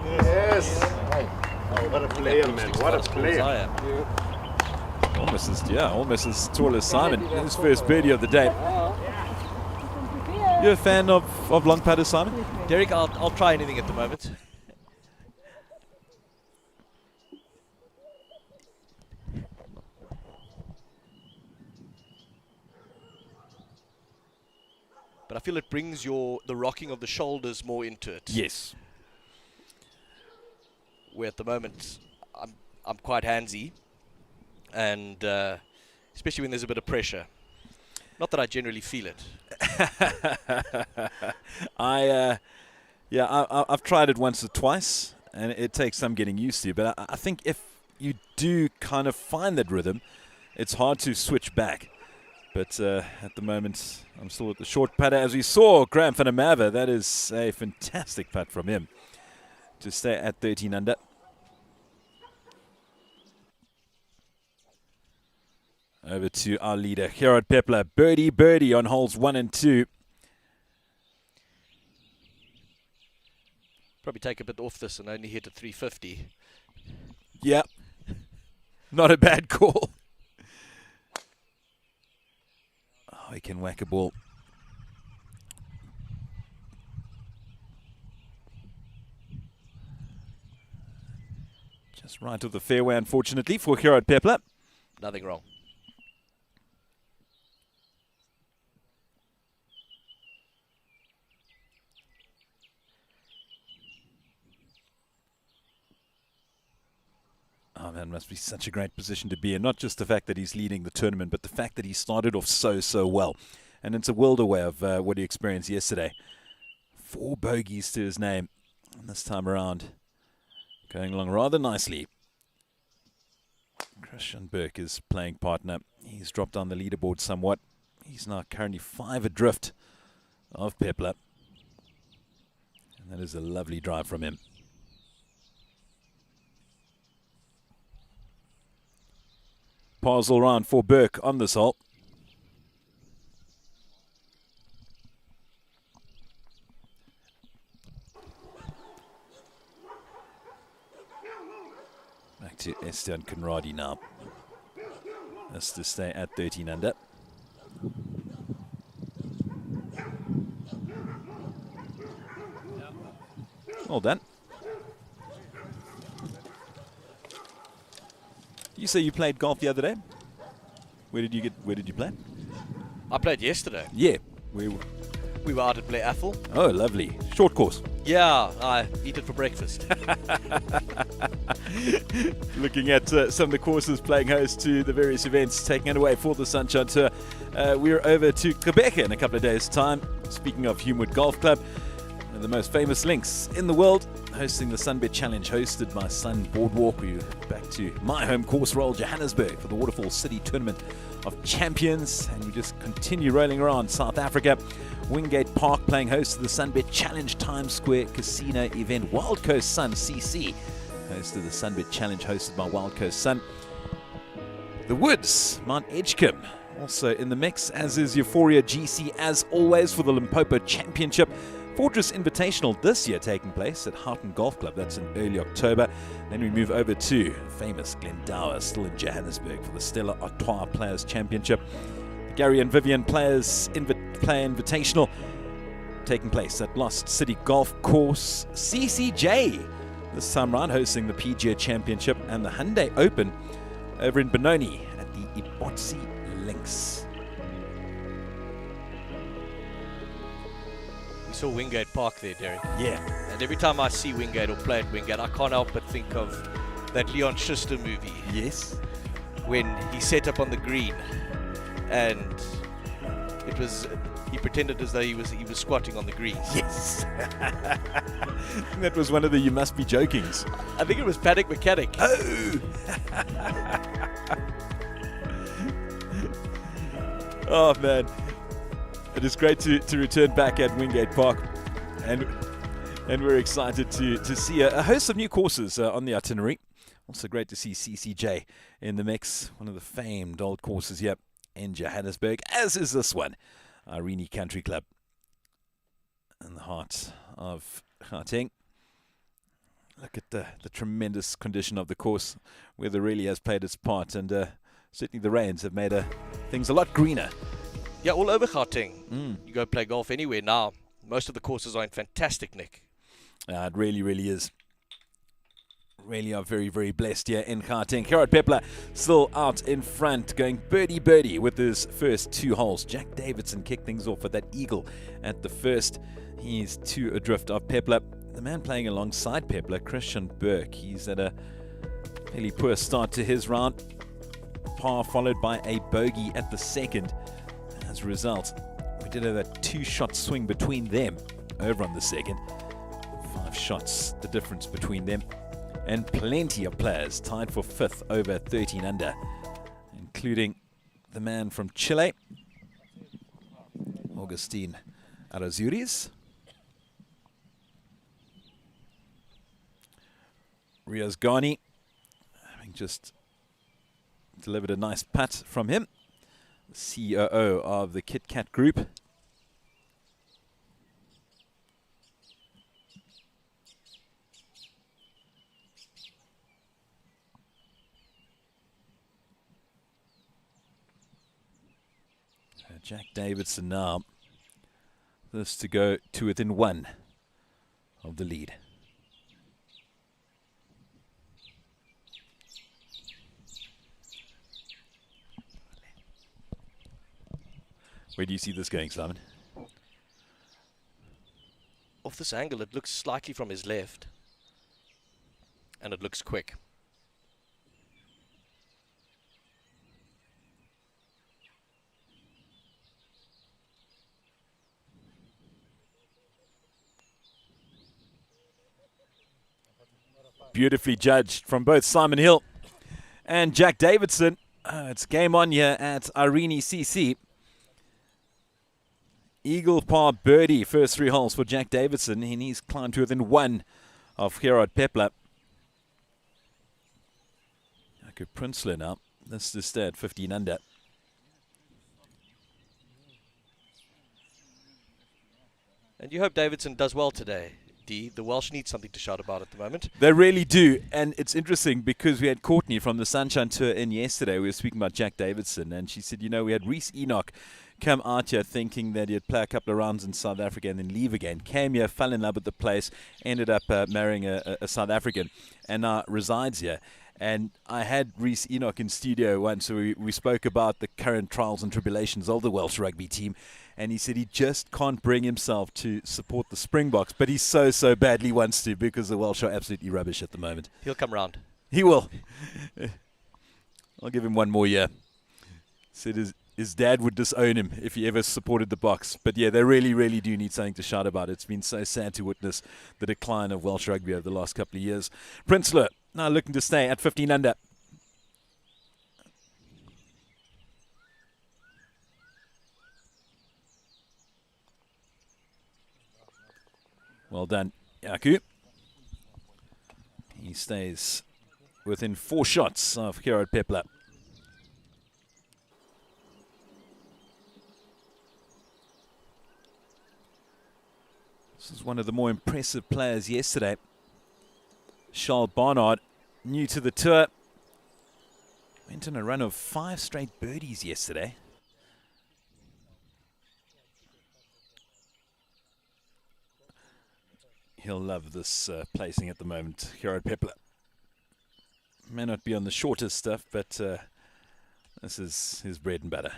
Yes. Oh, what a player, man. What a player. Almost as tall as Simon. His first birdie of the day. You're a fan of long putters, Simon? Derek, I'll try anything at the moment. But I feel it brings the rocking of the shoulders more into it. Yes. Where at the moment I'm quite handsy, and especially when there's a bit of pressure. Not that I generally feel it. I've tried it once or twice, and it takes some getting used to. But I think if you do kind of find that rhythm, it's hard to switch back. But at the moment, I'm still at the short putter. As we saw, Graham van der Merwe, that is a fantastic putt from him to stay at 13 under. Over to our leader, Gerard Pepler. Birdie on holes 1 and 2. Probably take a bit off this and only hit at 350. Yeah, not a bad call. Oh, he can whack a ball. Just right of the fairway, unfortunately, for Gerard Pepler. Nothing wrong. Oh man, must be such a great position to be in. Not just the fact that he's leading the tournament, but the fact that he started off so well. And it's a world away of what he experienced yesterday. 4 bogeys to his name. And this time around, going along rather nicely. Christian Burke is playing partner. He's dropped down the leaderboard somewhat. He's now currently 5 adrift of Pepler. And that is a lovely drive from him. Pars all round for Burke on this hole. Back to Estienne Conradi now. That's to stay at 13 under. Well done. You say you played golf the other day? Where did you play? I played yesterday. Yeah. We were out at Blair Athol. Oh, lovely. Short course. Yeah, I eat it for breakfast. Looking at some of the courses playing host to the various events taking it away for the Sunshine Tour. We're over to Quebec in a couple of days' time. Speaking of Humewood Golf Club, one of the most famous links in the world, hosting the Sunbet Challenge hosted by Sun Boardwalk. We're back to my home course, Royal Johannesburg, for the Waterfall City Tournament of Champions. And we just continue rolling around South Africa. Wingate Park playing host to the Sunbet Challenge Times Square Casino event. Wild Coast Sun CC host to the Sunbet Challenge hosted by Wild Coast Sun. The Woods, Mount Edgecombe, also in the mix, as is Euphoria GC as always for the Limpopo Championship. Fortress Invitational this year taking place at Houghton Golf Club. That's in early October. Then we move over to famous Glendower, still in Johannesburg, for the Stella Artois Players Championship. The Gary and Vivian Players Player Invitational taking place at Lost City Golf Course. CCJ this time round hosting the PGA Championship, and the Hyundai Open over in Benoni at the Ibotsi Links. We saw Wingate Park there, Derek. Yeah. And every time I see Wingate or play at Wingate, I can't help but think of that Leon Schuster movie. Yes. When he set up on the green and it was, he pretended as though he was squatting on the green. Yes. That was one of the You Must Be Jokings. I think it was Paddock Mechanic. Oh! Oh, man. It is great to return back at Wingate Park. And we're excited to see a host of new courses on the itinerary. Also great to see CCJ in the mix, one of the famed old courses here in Johannesburg, as is this one, Irene Country Club, in the heart of Gauteng. Look at the tremendous condition of the course. Weather really has played its part, and certainly the rains have made things a lot greener. Yeah, all over Gauteng. You go play golf anywhere now. Most of the courses are in fantastic nick. It really, really is. Really are very, very blessed here in Gauteng. Gerard Pepler still out in front, going birdie with his first 2 holes. Jack Davidson kicked things off with that eagle at the first. He's 2 adrift of Pepler. The man playing alongside Pepler, Christian Burke, he's at a fairly poor start to his round. Par followed by a bogey at the second. As a result, we did have a 2-shot swing between them over on the second. 5 shots, the difference between them. And plenty of players tied for 5th over 13 under, including the man from Chile, Augustine Arazuris. Rios Ghani, having just delivered a nice putt from him, the COO of the Kit Kat Group. Jack Davidson now, this to go to within 1 of the lead. Where do you see this going, Simon? Off this angle, it looks slightly from his left. And it looks quick. Beautifully judged from both Simon Hill and Jack Davidson. It's game on here at Irene CC. Eagle par birdie, first 3 holes for Jack Davidson, and he's climbed to within 1 of Gerard Pepler. Okay, Prinsloo now. This is stay at 15 under. And you hope Davidson does well today. The Welsh need something to shout about at the moment. They really do, and it's interesting because we had Courtney from the Sunshine Tour in yesterday. We were speaking about Jack Davidson, and she said, you know, we had Reece Enoch come out here thinking that he'd play a couple of rounds in South Africa and then leave again. Came here, fell in love with the place, ended up marrying a South African, and now resides here. And I had Reece Enoch in studio once, so we spoke about the current trials and tribulations of the Welsh rugby team. And he said he just can't bring himself to support the Springboks, but he so badly wants to because the Welsh are absolutely rubbish at the moment. He'll come round. He will. I'll give him 1 more year. Said his dad would disown him if he ever supported the Boks. But yeah, they really do need something to shout about. It's been so sad to witness the decline of Welsh rugby over the last couple of years. Prinsloo now looking to stay at 15 under. Well done, Yaku. He stays within 4 shots of Gerard Pepler. This is one of the more impressive players yesterday. Charles Barnard, new to the tour. Went on a run of 5 straight birdies yesterday. He'll love this placing at the moment, Gerard Pepler. May not be on the shortest stuff, but this is his bread and butter.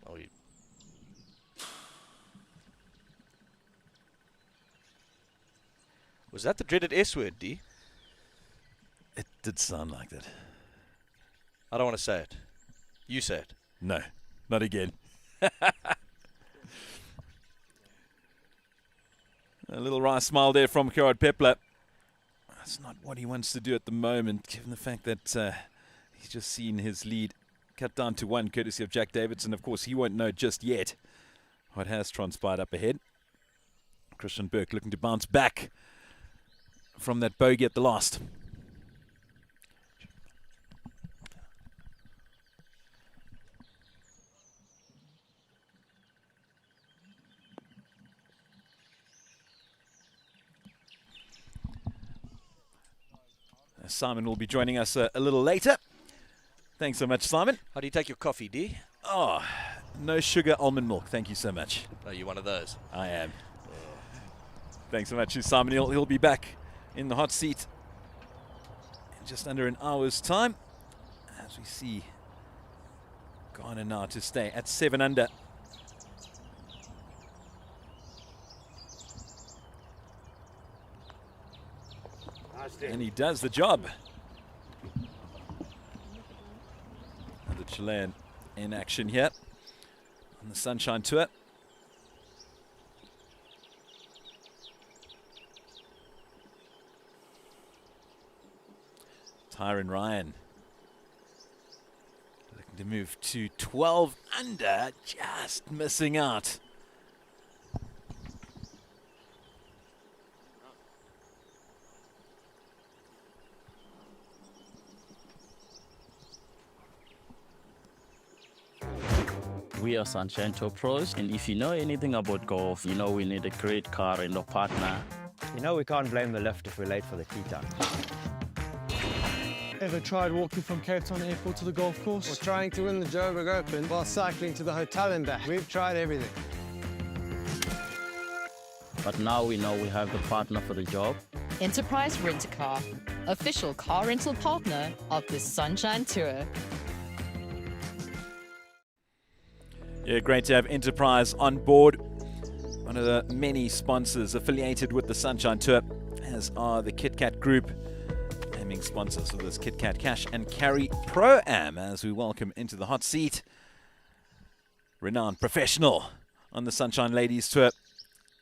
Oh, was that the dreaded S word, D? It did sound like that. I don't want to say it. You say it. No, not again. A little wry smile there from Gerard Pepler. That's not what he wants to do at the moment, given the fact that he's just seen his lead cut down to 1, courtesy of Jack Davidson. Of course, he won't know just yet what has transpired up ahead. Christian Burke looking to bounce back from that bogey at the last. Simon will be joining us a little later. Thanks so much, Simon. How do you take your coffee, D? Oh, no sugar almond milk. Thank you so much. Are you one of those? I am. Thanks so much, Simon. He'll be back in the hot seat in just under an hour's time, as we see Garner now to stay at 7 under. And he does the job. The Chilean in action here on the Sunshine Tour. Tyron Ryan looking to move to 12 under, just missing out. We are Sunshine Tour Pros, and if you know anything about golf, you know we need a great car and a partner. You know we can't blame the lift if we're late for the tee time. Ever tried walking from Cape Town Airport to the golf course? Or trying to win the Joburg Open while cycling to the hotel and back. We've tried everything. But now we know we have the partner for the job. Enterprise Rent-A-Car, official car rental partner of the Sunshine Tour. Yeah, great to have Enterprise on board. One of the many sponsors affiliated with the Sunshine Tour, as are the KitKat Group, naming sponsors of this KitKat Cash and Carry Pro-Am, as we welcome into the hot seat renowned professional on the Sunshine Ladies Tour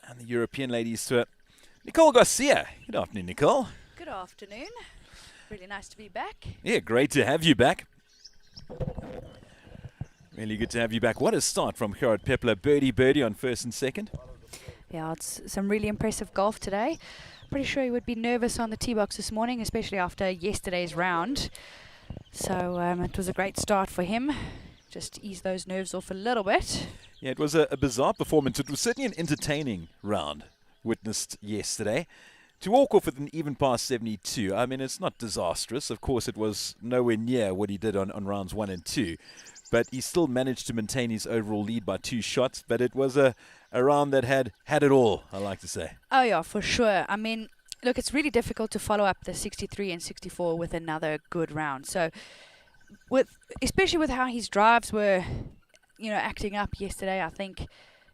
and the European Ladies Tour, Nicole Garcia. Good afternoon, Nicole. Good afternoon. Really nice to be back. Yeah, great to have you back. Really good to have you back. What a start from Gerard Pepler. Birdie on first and second. Yeah, it's some really impressive golf today. Pretty sure he would be nervous on the tee box this morning, especially after yesterday's round. So it was a great start for him. Just ease those nerves off a little bit. Yeah, it was a bizarre performance. It was certainly an entertaining round witnessed yesterday. To walk off with an even past 72, I mean, it's not disastrous. Of course, it was nowhere near what he did on rounds 1 and 2. But he still managed to maintain his overall lead by 2 shots. But it was a round that had it all, I like to say. Oh, yeah, for sure. I mean, look, it's really difficult to follow up the 63 and 64 with another good round. So, especially with how his drives were, acting up yesterday, I think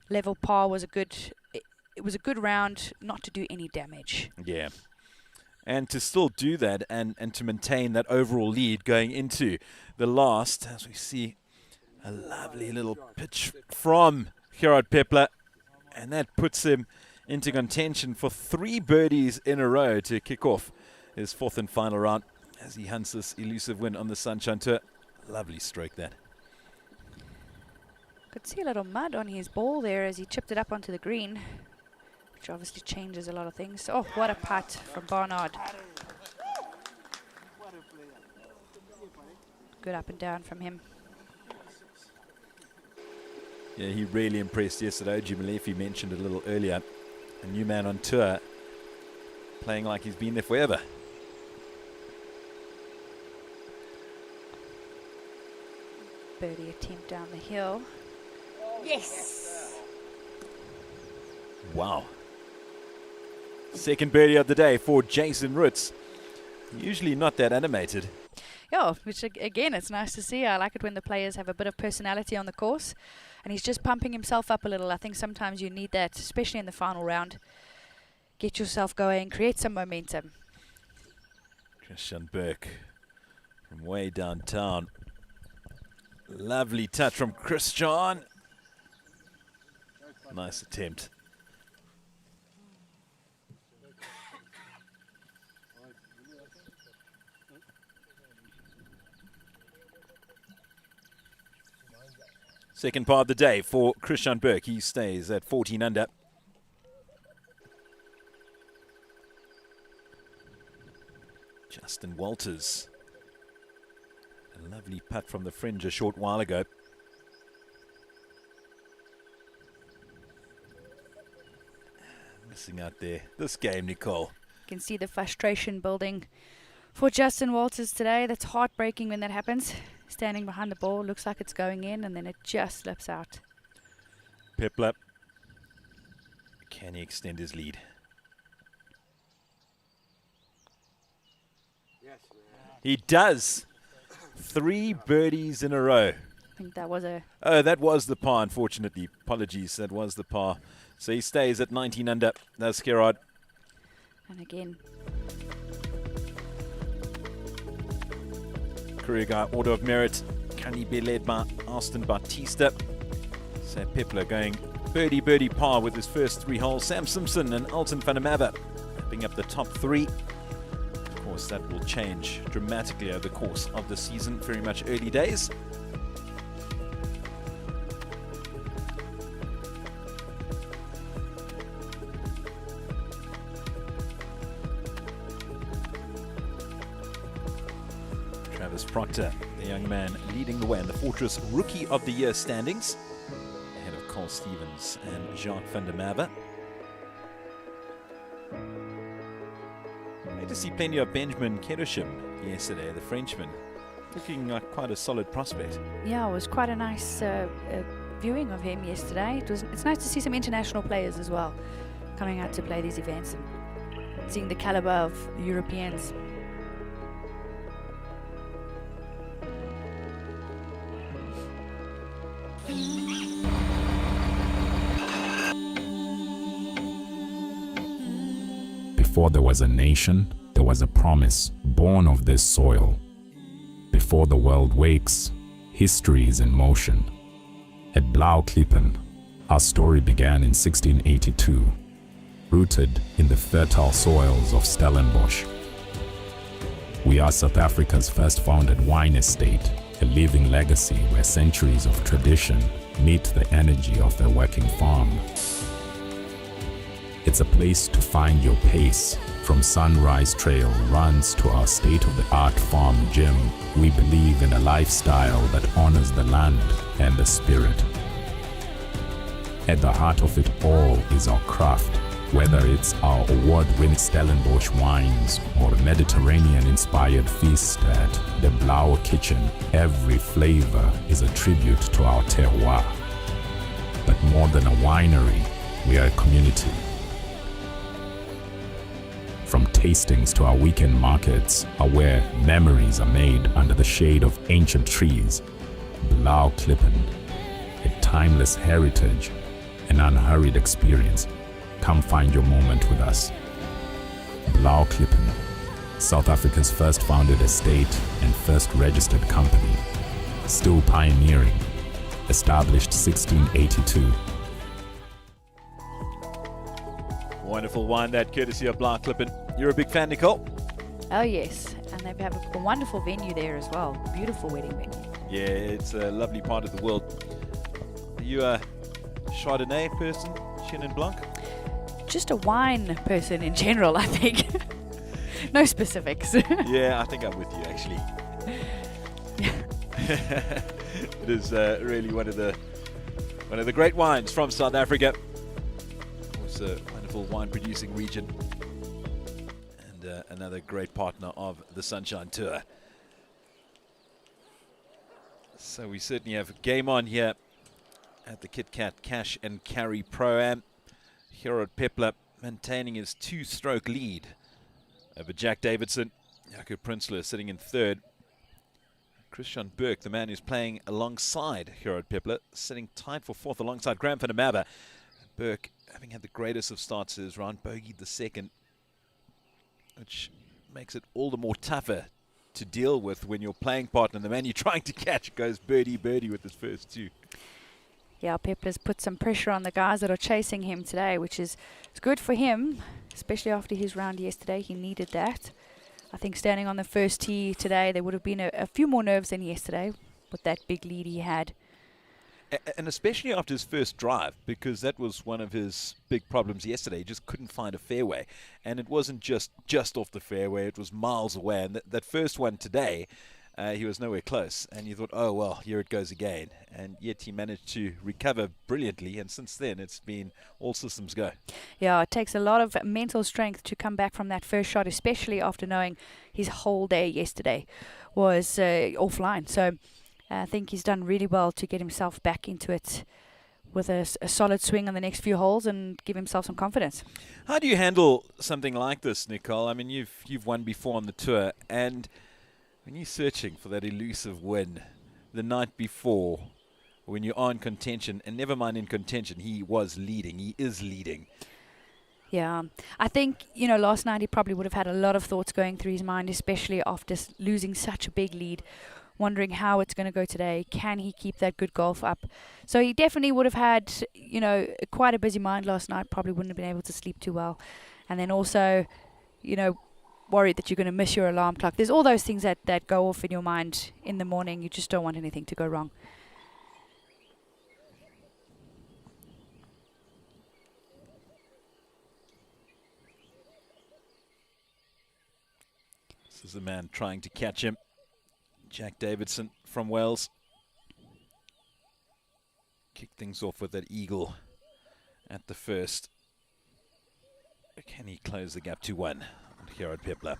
level par was it was a good round not to do any damage. Yeah. And to still do that and to maintain that overall lead going into the last, as we see a lovely little pitch from Gerard Pepler, and that puts him into contention for 3 birdies in a row to kick off his 4th and final round as he hunts this elusive win on the Sunshine Tour. Lovely stroke that. Could see a little mud on his ball there as he chipped it up onto the green, which obviously changes a lot of things. Oh, what a putt from Barnard. Good up and down from him. Yeah, he really impressed yesterday. Oji Malefi mentioned it a little earlier. A new man on tour, playing like he's been there forever. Birdie attempt down the hill. Yes! Wow. Second birdie of the day for Jason Ritz. Usually not that animated. Yeah, which again, it's nice to see. I like it when the players have a bit of personality on the course. And he's just pumping himself up a little. I think sometimes you need that, especially in the final round. Get yourself going, create some momentum. Christian Burke from way downtown. Lovely touch from Christian. Nice attempt. Second par of the day for Christian Burke. He stays at 14 under. Justin Walters. A lovely putt from the fringe a short while ago. Missing out there. This game, Nicole. You can see the frustration building for Justin Walters today. That's heartbreaking when that happens. Standing behind the ball, looks like it's going in, and then it just slips out. Pepler. Can he extend his lead? He does. 3 birdies in a row. I think that was a... Oh, that was the par, unfortunately. Apologies, that was the par. So he stays at 19 under. That's Gerard. And again... Career Guy Order of Merit. Can he be led by Austin Batista? Sam Pepler going birdie par with his first 3 holes. Sam Simpson and Alton van der Merwe wrapping up the top 3. Of course, that will change dramatically over the course of the season. Very much early days. Travis Proctor, the young man leading the way in the Fortress Rookie of the Year standings, ahead of Cole Stevens and Jacques van der Merwe. Great to see plenty of Benjamin Kedoshim yesterday, the Frenchman, looking like quite a solid prospect. Yeah, it was quite a nice viewing of him yesterday. It's nice to see some international players as well coming out to play these events and seeing the caliber of Europeans. Before there was a nation, there was a promise born of this soil. Before the world wakes, history is in motion. At Blauklippen, our story began in 1682, rooted in the fertile soils of Stellenbosch. We are South Africa's first founded wine estate, a living legacy where centuries of tradition meet the energy of a working farm. It's a place to find your pace. From Sunrise Trail runs to our state-of-the-art farm gym, we believe in a lifestyle that honors the land and the spirit. At the heart of it all is our craft, whether it's our award-winning Stellenbosch wines or a Mediterranean-inspired feast at the Blauwe Kitchen. Every flavor is a tribute to our terroir. But more than a winery, we are a community. From tastings to our weekend markets are where memories are made under the shade of ancient trees. Blauklippen, a timeless heritage, an unhurried experience. Come find your moment with us. Blauklippen, South Africa's first founded estate and first registered company. Still pioneering. Established 1682. Wonderful wine, that courtesy of Blauklippen. You're a big fan, Nicole? Oh yes, and they have a wonderful venue there as well. Beautiful wedding venue. Yeah, it's a lovely part of the world. Are you a Chardonnay person, Chenin Blanc? Just a wine person in general, I think. No specifics. Yeah, I think I'm with you, actually. It is really one of the great wines from South Africa. It's a wonderful wine-producing region, and another great partner of the Sunshine Tour. So we certainly have a game on here at the KitKat Cash and Carry Pro-Am. Gerard Pepler maintaining his 2-stroke lead over Jack Davidson. Jaco Prinsloo sitting in third. Christian Burke, the man who's playing alongside Gerard Pepler, sitting tied for fourth alongside Graham van der Merwe. Burke, having had the greatest of starts to his round, bogeyed the second, which makes it all the more tougher to deal with when your playing partner, the man you're trying to catch, goes birdie with his first two. Yeah, Pepler's put some pressure on the guys that are chasing him today, which is good for him, especially after his round yesterday. He needed that. I think standing on the first tee today, there would have been a few more nerves than yesterday with that big lead he had. And especially after his first drive, because that was one of his big problems yesterday. He just couldn't find a fairway. And it wasn't just off the fairway, it was miles away. And that first one today, he was nowhere close. And you thought, oh, well, here it goes again. And yet he managed to recover brilliantly. And since then, it's been all systems go. Yeah, it takes a lot of mental strength to come back from that first shot, especially after knowing his whole day yesterday was offline. So I think he's done really well to get himself back into it with a solid swing on the next few holes and give himself some confidence. How do you handle something like this, Nicole? I mean, you've won before on the tour, and when you're searching for that elusive win the night before, when you are in contention, and never mind in contention, he is leading. Yeah, I think, last night he probably would have had a lot of thoughts going through his mind, especially after losing such a big lead, wondering how it's going to go today. Can he keep that good golf up? So he definitely would have had, quite a busy mind last night, probably wouldn't have been able to sleep too well. And then also, worried that you're going to miss your alarm clock. There's all those things that go off in your mind in the morning. You just don't want anything to go wrong. This is the man trying to catch him. Jack Davidson from Wales. Kicked things off with that eagle at the first. Can he close the gap to 1 on Gerard Pepler?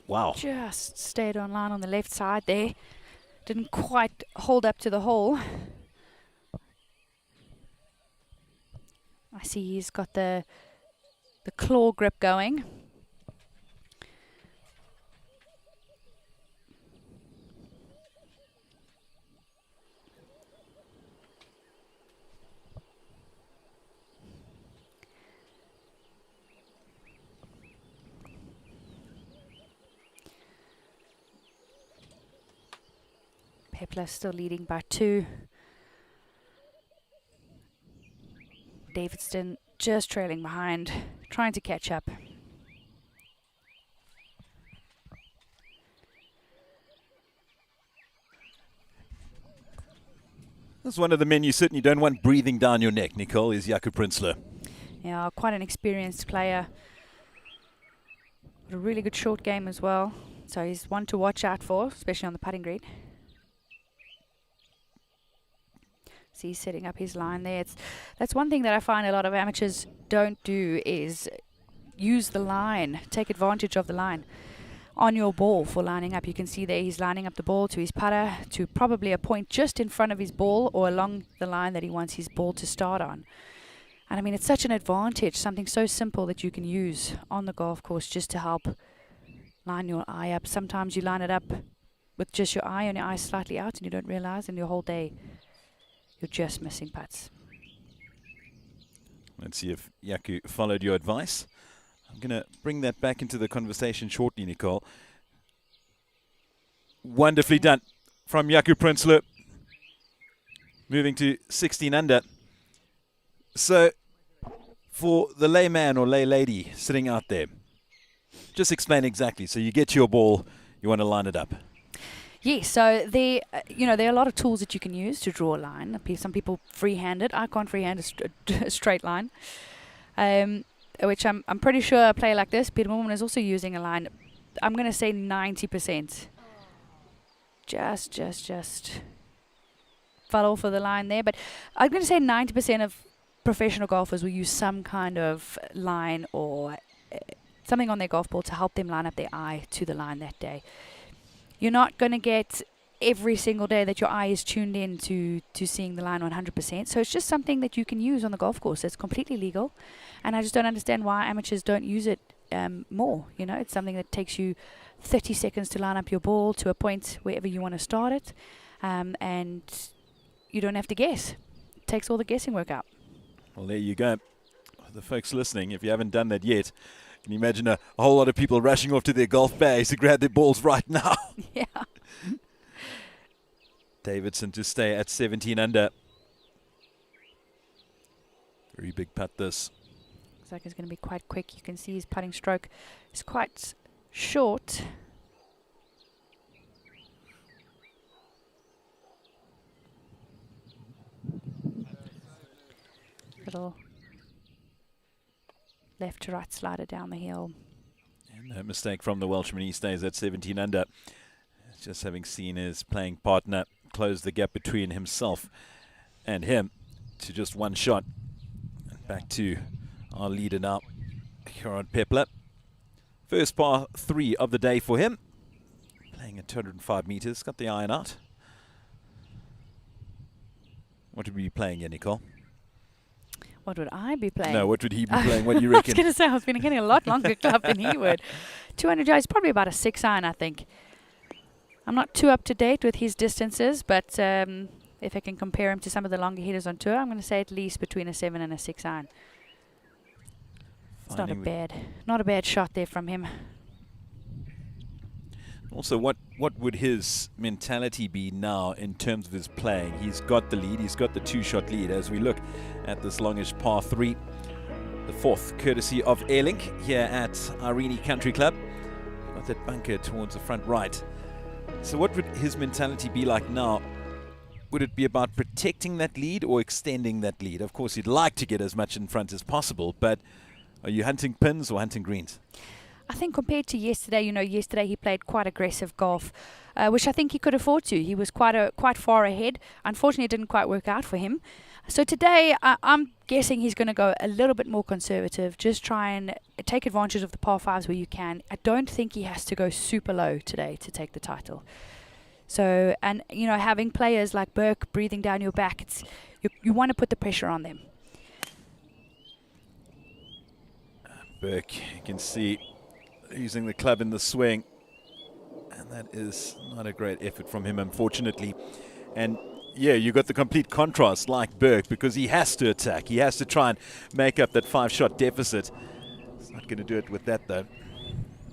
Wow. Just stayed on line on the left side there. Didn't quite hold up to the hole. I see he's got the claw grip going. Pepler still leading by 2. Davidson just trailing behind, trying to catch up. That's one of the men you certainly don't want breathing down your neck, Nicole, is Jaco Prinsloo. Yeah, quite an experienced player. A really good short game as well. So he's one to watch out for, especially on the putting green. See, he's setting up his line there. That's one thing that I find a lot of amateurs don't do is use the line, take advantage of the line on your ball for lining up. You can see there he's lining up the ball to his putter, to probably a point just in front of his ball or along the line that he wants his ball to start on. And I mean, it's such an advantage, something so simple that you can use on the golf course just to help line your eye up. Sometimes you line it up with just your eye and your eye slightly out and you don't realize, and your whole day you're just missing putts. Let's see if Jaco followed your advice. I'm going to bring that back into the conversation shortly, Nicole. Wonderfully done from Jaco Prinsloo. Moving to 16 under. So, for the layman or lay lady sitting out there, just explain exactly. So you get your ball, you want to line it up. Yes, so there are a lot of tools that you can use to draw a line. Some people freehand it. I can't freehand a straight line, which I'm pretty sure a player like this, Peter Moorman, is also using a line. I'm going to say 90%. Just fell off of the line there. But I'm going to say 90% of professional golfers will use some kind of line or something on their golf ball to help them line up their eye to the line that day. You're not going to get every single day that your eye is tuned in to seeing the line 100%. So it's just something that you can use on the golf course. It's completely legal. And I just don't understand why amateurs don't use it more. You know, it's something that takes you 30 seconds to line up your ball to a point wherever you want to start it. And you don't have to guess. It takes all the guessing work out. Well, there you go. The folks listening, if you haven't done that yet, can you imagine a whole lot of people rushing off to their golf bags to grab their balls right now? Yeah. Davidson to stay at 17 under. Very big putt this. Looks like it's going to be quite quick. You can see his putting stroke is quite short. Little left to right slider down the hill. And no mistake from the Welshman. He stays at 17 under. Just having seen his playing partner close the gap between himself and him to just one shot. And back to our leader now, Gerard Pepler. First par 3 of the day for him. Playing at 205 meters. Got the iron out. What would we be playing here, Nicole? What would I be playing? No, what would he be playing? What do you reckon? I was going to say, I was been getting a lot longer club than he would. 200 yards, probably about a 6-iron, I think. I'm not too up to date with his distances, but if I can compare him to some of the longer hitters on tour, I'm going to say at least between a 7 and a 6-iron. It's not a bad shot there from him. Also, what would his mentality be now in terms of his playing? He's got the lead. He's got the 2-shot lead as we look at this longish par 3. The 4th, courtesy of Airlink here at Irene Country Club. Got that bunker towards the front right. So what would his mentality be like now? Would it be about protecting that lead or extending that lead? Of course, he'd like to get as much in front as possible, but are you hunting pins or hunting greens? I think compared to yesterday, yesterday he played quite aggressive golf, which I think he could afford to. He was quite far ahead. Unfortunately, it didn't quite work out for him. So today, I'm guessing he's going to go a little bit more conservative. Just try and take advantage of the par 5s where you can. I don't think he has to go super low today to take the title. So, and having players like Burke breathing down your back, you want to put the pressure on them. Burke, you can see using the club in the swing, and that is not a great effort from him, unfortunately. And yeah, you got the complete contrast like Burke, because he has to attack. He has to try and make up that 5-shot deficit. He's not going to do it with that, though.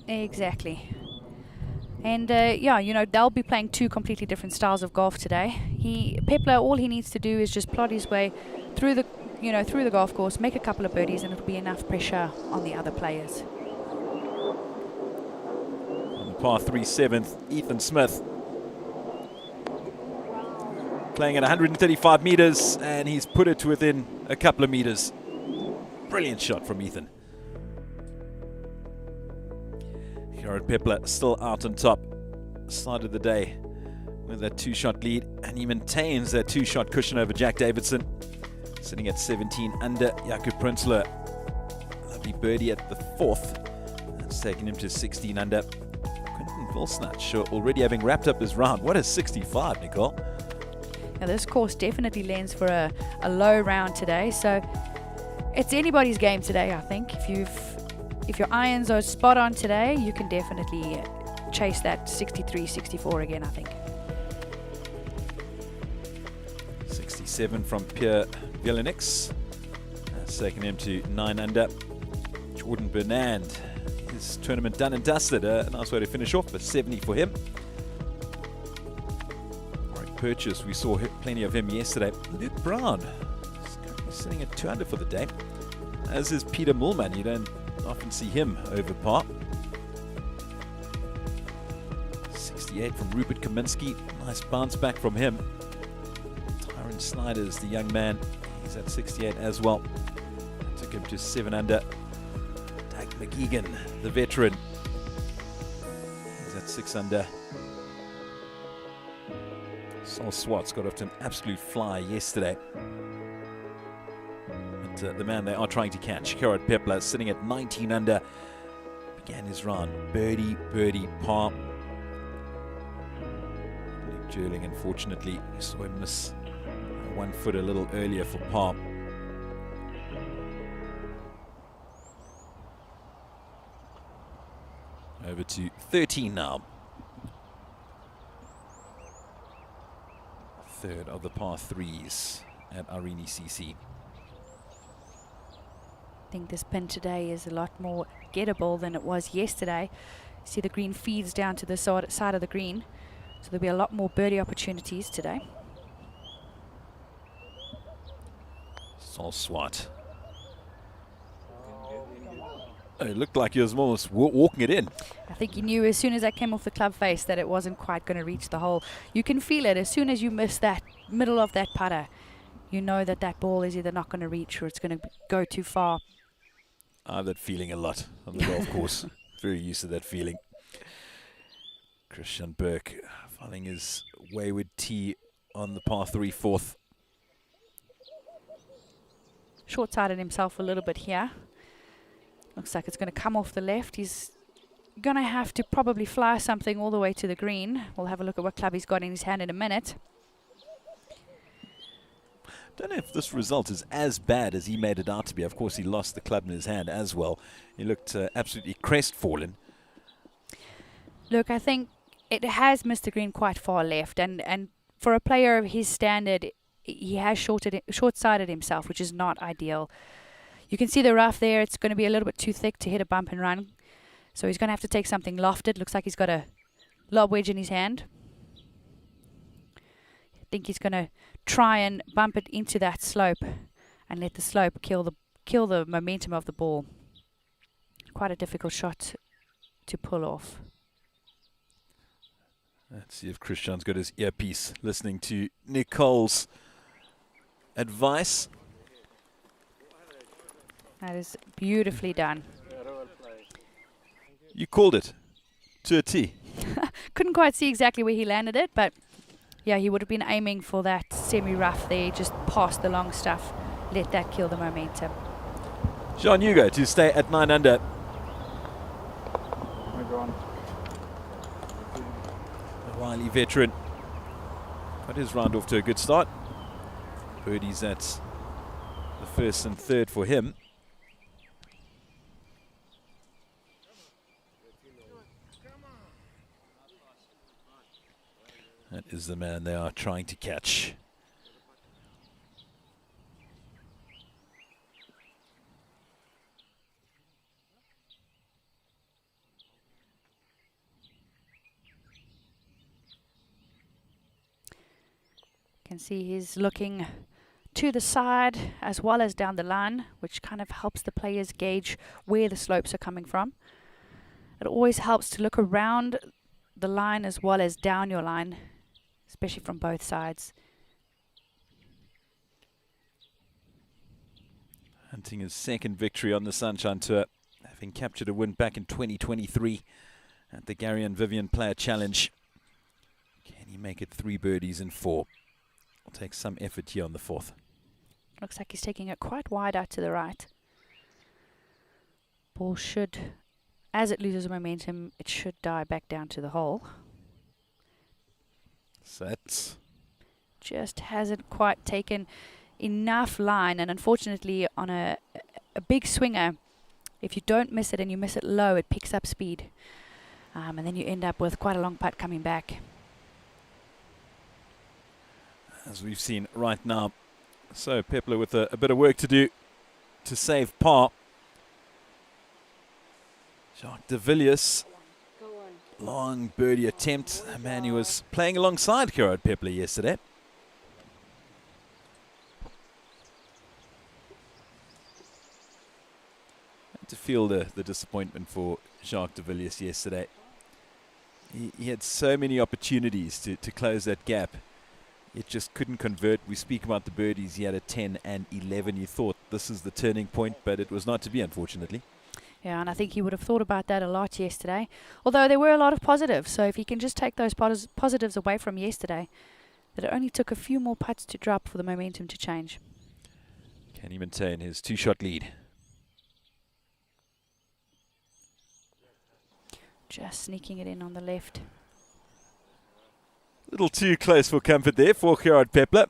Exactly. And they'll be playing 2 completely different styles of golf today. Pepler, all he needs to do is just plod his way through the golf course, make a couple of birdies, and it'll be enough pressure on the other players. Par 3 7th, Ethan Smith. Playing at 135 meters, and he's put it to within a couple of meters. Brilliant shot from Ethan. Gerard Pepler still out on top. Start of the day with that 2-shot lead, and he maintains that 2-shot cushion over Jack Davidson. Sitting at 17 under. Jakob Prinsloo. Lovely birdie at the 4th. That's taken him to 16 under. Quentin Vilsnatch already having wrapped up his round. What a 65, Nicole. Now this course definitely lends for a low round today, so it's anybody's game today, I think. If your irons are spot on today, you can definitely chase that 63, 64 again, I think. 67 from Pierre Vilanix. That's taken him to 9 under. Jordan Bernand, his tournament done and dusted. A nice way to finish off, a 70 for him. Right, Purchase, we saw plenty of him yesterday. Luke Brown is currently sitting at 2 under for the day, as is Peter Mullman. You don't often see him over par. 68 from Rupert Kaminsky. Nice bounce back from him. Tyron Sliders, the young man, he's at 68 as well. Took him to 7 under. Doug McGeegan, the veteran, he's at 6 under. Sol Swartz got off to an absolute fly yesterday. But the man they are trying to catch, Gerard Pepler, sitting at 19 under, began his round. Birdie, birdie, par. Luke Jerling, unfortunately, saw him miss 1 foot a little earlier for par. Over to 13 now. Third of the par threes at Irene CC. I think this pin today is a lot more gettable than it was yesterday. See the green feeds down to the side of the green, so there'll be a lot more birdie opportunities today. Sol Swart. Oh, it looked like he was almost walking it in. I think he knew as soon as that came off the club face that it wasn't quite going to reach the hole. You can feel it as soon as you miss that middle of that putter. You know that that ball is either not going to reach or it's going to go too far. I have that feeling a lot on the golf course. Very used to that feeling. Christian Burke finding his wayward tee on the par 3 fourth. Short-sighted himself a little bit here. Looks like it's going to come off the left. He's going to have to probably fly something all the way to the green. We'll have a look at what club he's got in his hand in a minute. Don't know if this result is as bad as he made it out to be. Of course, he lost the club in his hand as well. He looked absolutely crestfallen. Look, I think it has missed the green quite far left. And for a player of his standard, he has short-sighted himself, which is not ideal. You can see the rough there. It's going to be a little bit too thick to hit a bump and run. So he's going to have to take something lofted. Looks like he's got a lob wedge in his hand. I think he's going to try and bump it into that slope and let the slope kill the momentum of the ball. Quite a difficult shot to pull off. Let's see if Christian's got his earpiece listening to Nicole's advice. That is beautifully done. You called it to a tee. Couldn't quite see exactly where he landed it, but yeah, he would have been aiming for that semi-rough there, just past the long stuff. Let that kill the momentum. Jean Hugo to stay at 9 under. The wily veteran got his round off to a good start. Birdies at the first and third for him. That is the man they are trying to catch. Can see he's looking to the side as well as down the line, which kind of helps the players gauge where the slopes are coming from. It always helps to look around the line as well as down your line, especially from both sides. Hunting his second victory on the Sunshine Tour, having captured a win back in 2023 at the Gary and Vivian Player Challenge. Can he make it 3 birdies in 4? Will take some effort here on the fourth. Looks like he's taking it quite wide out to the right. Ball should, as it loses momentum, it should die back down to the hole. Set. Just hasn't quite taken enough line, and unfortunately on a big swinger, if you don't miss it and you miss it low, it picks up speed. And then you end up with quite a long putt coming back. As we've seen right now. So Pepler with a bit of work to do to save par. Jacques de Villiers, long birdie attempt. A man who was playing alongside Gerard Pepler yesterday. Had to feel the disappointment for Jacques de Villiers yesterday. He had so many opportunities to close that gap. It just couldn't convert. We speak about the birdies. He had a 10 and 11. You thought this is the turning point, but it was not to be, unfortunately. Yeah, and I think he would have thought about that a lot yesterday. Although there were a lot of positives. So if he can just take those positives away from yesterday, that it only took a few more putts to drop for the momentum to change. Can he maintain his 2-shot lead? Just sneaking it in on the left. Little too close for comfort there for Gerard Pepler.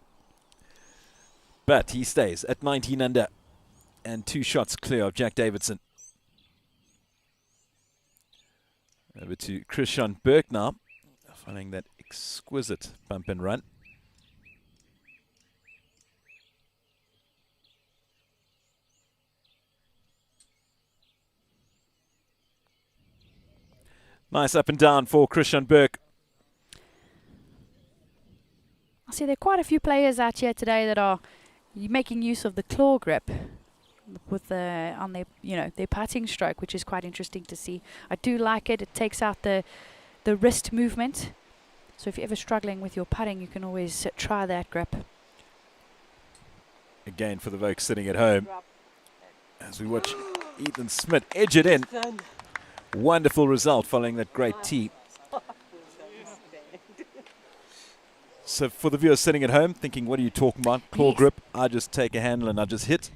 But he stays at 19 under and 2 shots clear of Jack Davidson. Over to Christian Burke now, following that exquisite bump and run. Nice up and down for Christian Burke. I see there are quite a few players out here today that are making use of the claw grip with on their their putting stroke, which is quite interesting to see. I do like it. It takes out the wrist movement. So if you're ever struggling with your putting, you can always try that grip. Again for the folks sitting at home, as we watch Ethan Smith edge it in. Wonderful result following that great tee. So for the viewers sitting at home thinking, what are you talking about? Claw grip. I just take a handle and I just hit.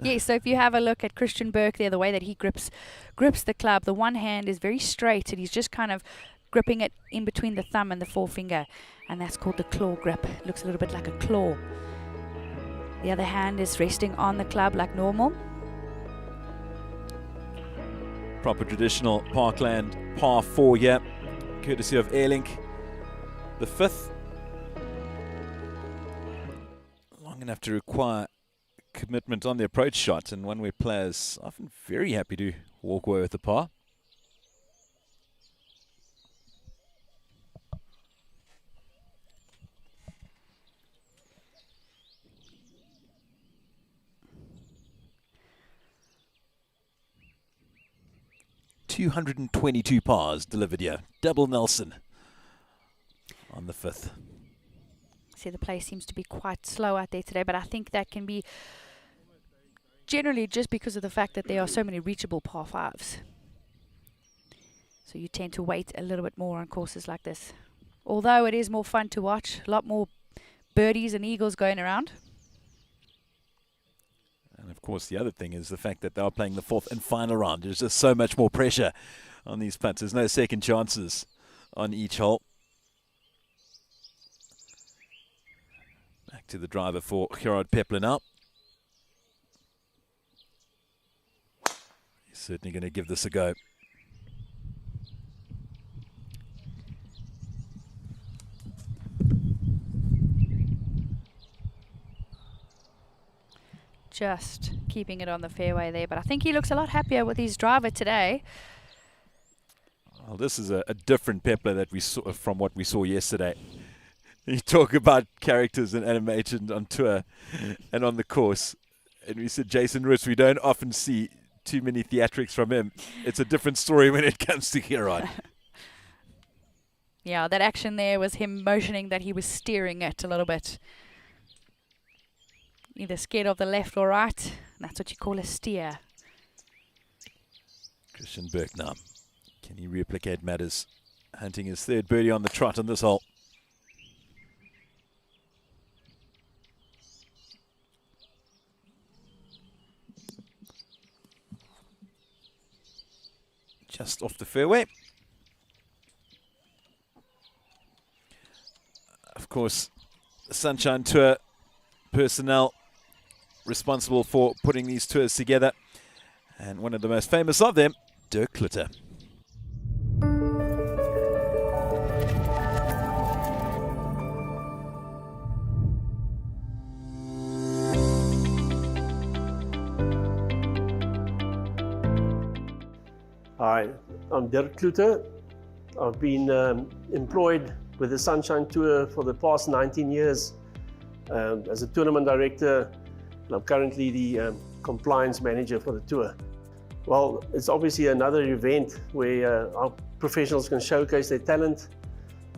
Yes, so if you have a look at Christian Burke there, the way that he grips the club, the one hand is very straight and he's just kind of gripping it in between the thumb and the forefinger, and that's called the claw grip. It looks a little bit like a claw. The other hand is resting on the club like normal. Proper traditional Parkland par 4 here, courtesy of Airlink. The 5th. Long enough to require commitment on the approach shot, and one where players are often very happy to walk away with the par. .222 pars delivered here. Double Nelson on the 5th. See, the play seems to be quite slow out there today, but I think that can be generally just because of the fact that there are so many reachable par 5s. So you tend to wait a little bit more on courses like this. Although it is more fun to watch, a lot more birdies and eagles going around. And of course, the other thing is the fact that they are playing the 4th and final round. There's just so much more pressure on these putts. There's no second chances on each hole. Back to the driver for Gerard Pepler now. He's certainly going to give this a go. Just keeping it on the fairway there, but I think he looks a lot happier with his driver today. Well, this is a different Pepler that we saw from what we saw yesterday. You talk about characters and animation on tour and on the course, and we said Jason Roots, we don't often see too many theatrics from him. It's a different story when it comes to Gerard. Yeah, that action there was him motioning that he was steering it a little bit. Either scared of the left or right. That's what you call a steer. Christian Burke now. Can he replicate matters? Hunting his 3rd birdie on the trot on this hole. Just off the fairway. Of course, the Sunshine Tour personnel responsible for putting these tours together, and one of the most famous of them, Dirk Klutter. Hi, I'm Dirk Klutter. I've been employed with the Sunshine Tour for the past 19 years as a tournament director. I'm currently the compliance manager for the tour. Well, it's obviously another event where our professionals can showcase their talent.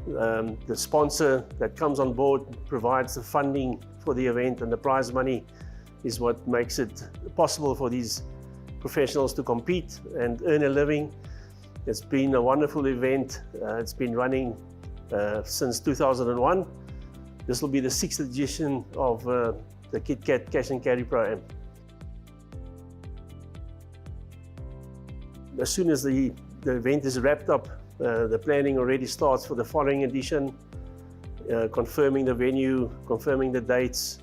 The sponsor that comes on board provides the funding for the event, and the prize money is what makes it possible for these professionals to compete and earn a living. It's been a wonderful event. It's been running since 2001. This will be the 6th edition of the Kit Kat Cash and Carry Pro-Am. As soon as the event is wrapped up, the planning already starts for the following edition, confirming the venue, confirming the dates.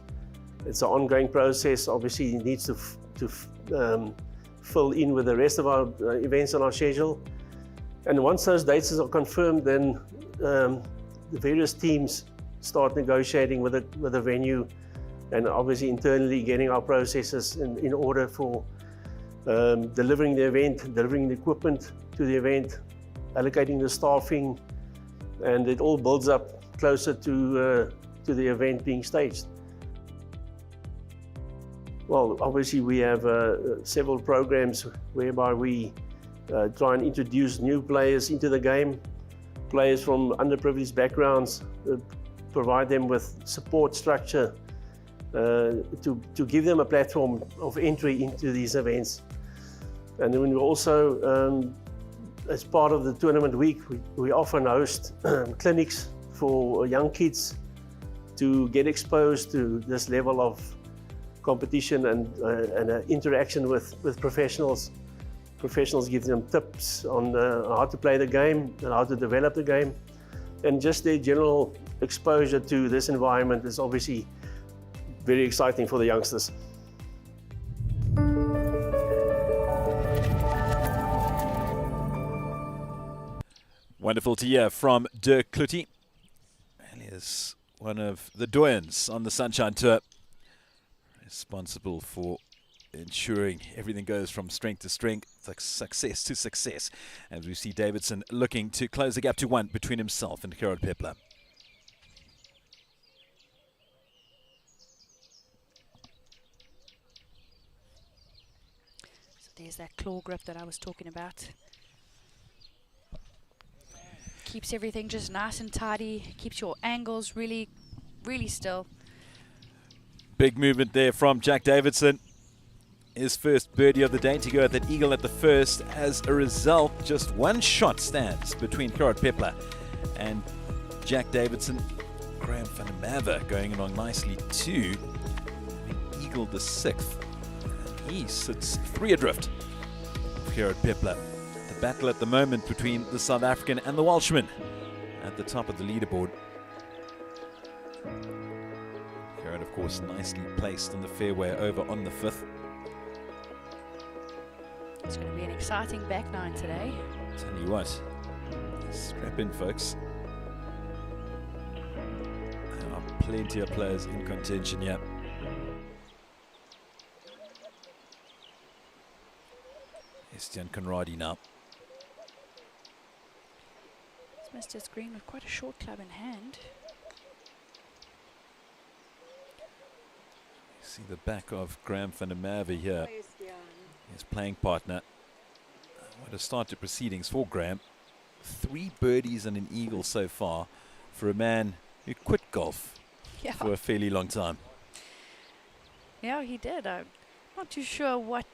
It's an ongoing process. Obviously, it needs to fill in with the rest of our events on our schedule. And once those dates are confirmed, then the various teams start negotiating with the venue, and obviously internally getting our processes in order for delivering the event, delivering the equipment to the event, allocating the staffing, and it all builds up closer to the event being staged. Well, obviously we have several programs whereby we try and introduce new players into the game, players from underprivileged backgrounds, provide them with support structure to give them a platform of entry into these events. And then we also, as part of the tournament week, we often host clinics for young kids to get exposed to this level of competition and interaction with professionals. Professionals give them tips on how to play the game and how to develop the game. And just their general exposure to this environment is obviously very exciting for the youngsters. Wonderful to hear from Dirk Klutti. And he is one of the doyens on the Sunshine Tour, responsible for ensuring everything goes from strength to strength, success to success. As we see Davidson looking to close the gap to 1 between himself and Gerard Pepler. So there's that claw grip that I was talking about. Keeps everything just nice and tidy, keeps your angles really, really still. Big movement there from Jack Davidson. His first birdie of the day to go at that eagle at the first. As a result, just one shot stands between Gerard Pepler and Jack Davidson. Graham van der Merwe going along nicely too. Eagle the 6th. And he sits 3 adrift of Gerard Pepler. The battle at the moment between the South African and the Welshman at the top of the leaderboard. Gerard, of course, nicely placed on the fairway over on the 5th. It's going to be an exciting back nine today. Tell you what, strap in, folks. There are plenty of players in contention here. Estienne Conradi now. It's Mr. Green with quite a short club in hand. See the back of Graham van der Merwe here. His playing partner. What a start to proceedings for Graham. 3 birdies and an eagle so far for a man who quit golf for a fairly long time. Yeah, he did. I'm not too sure what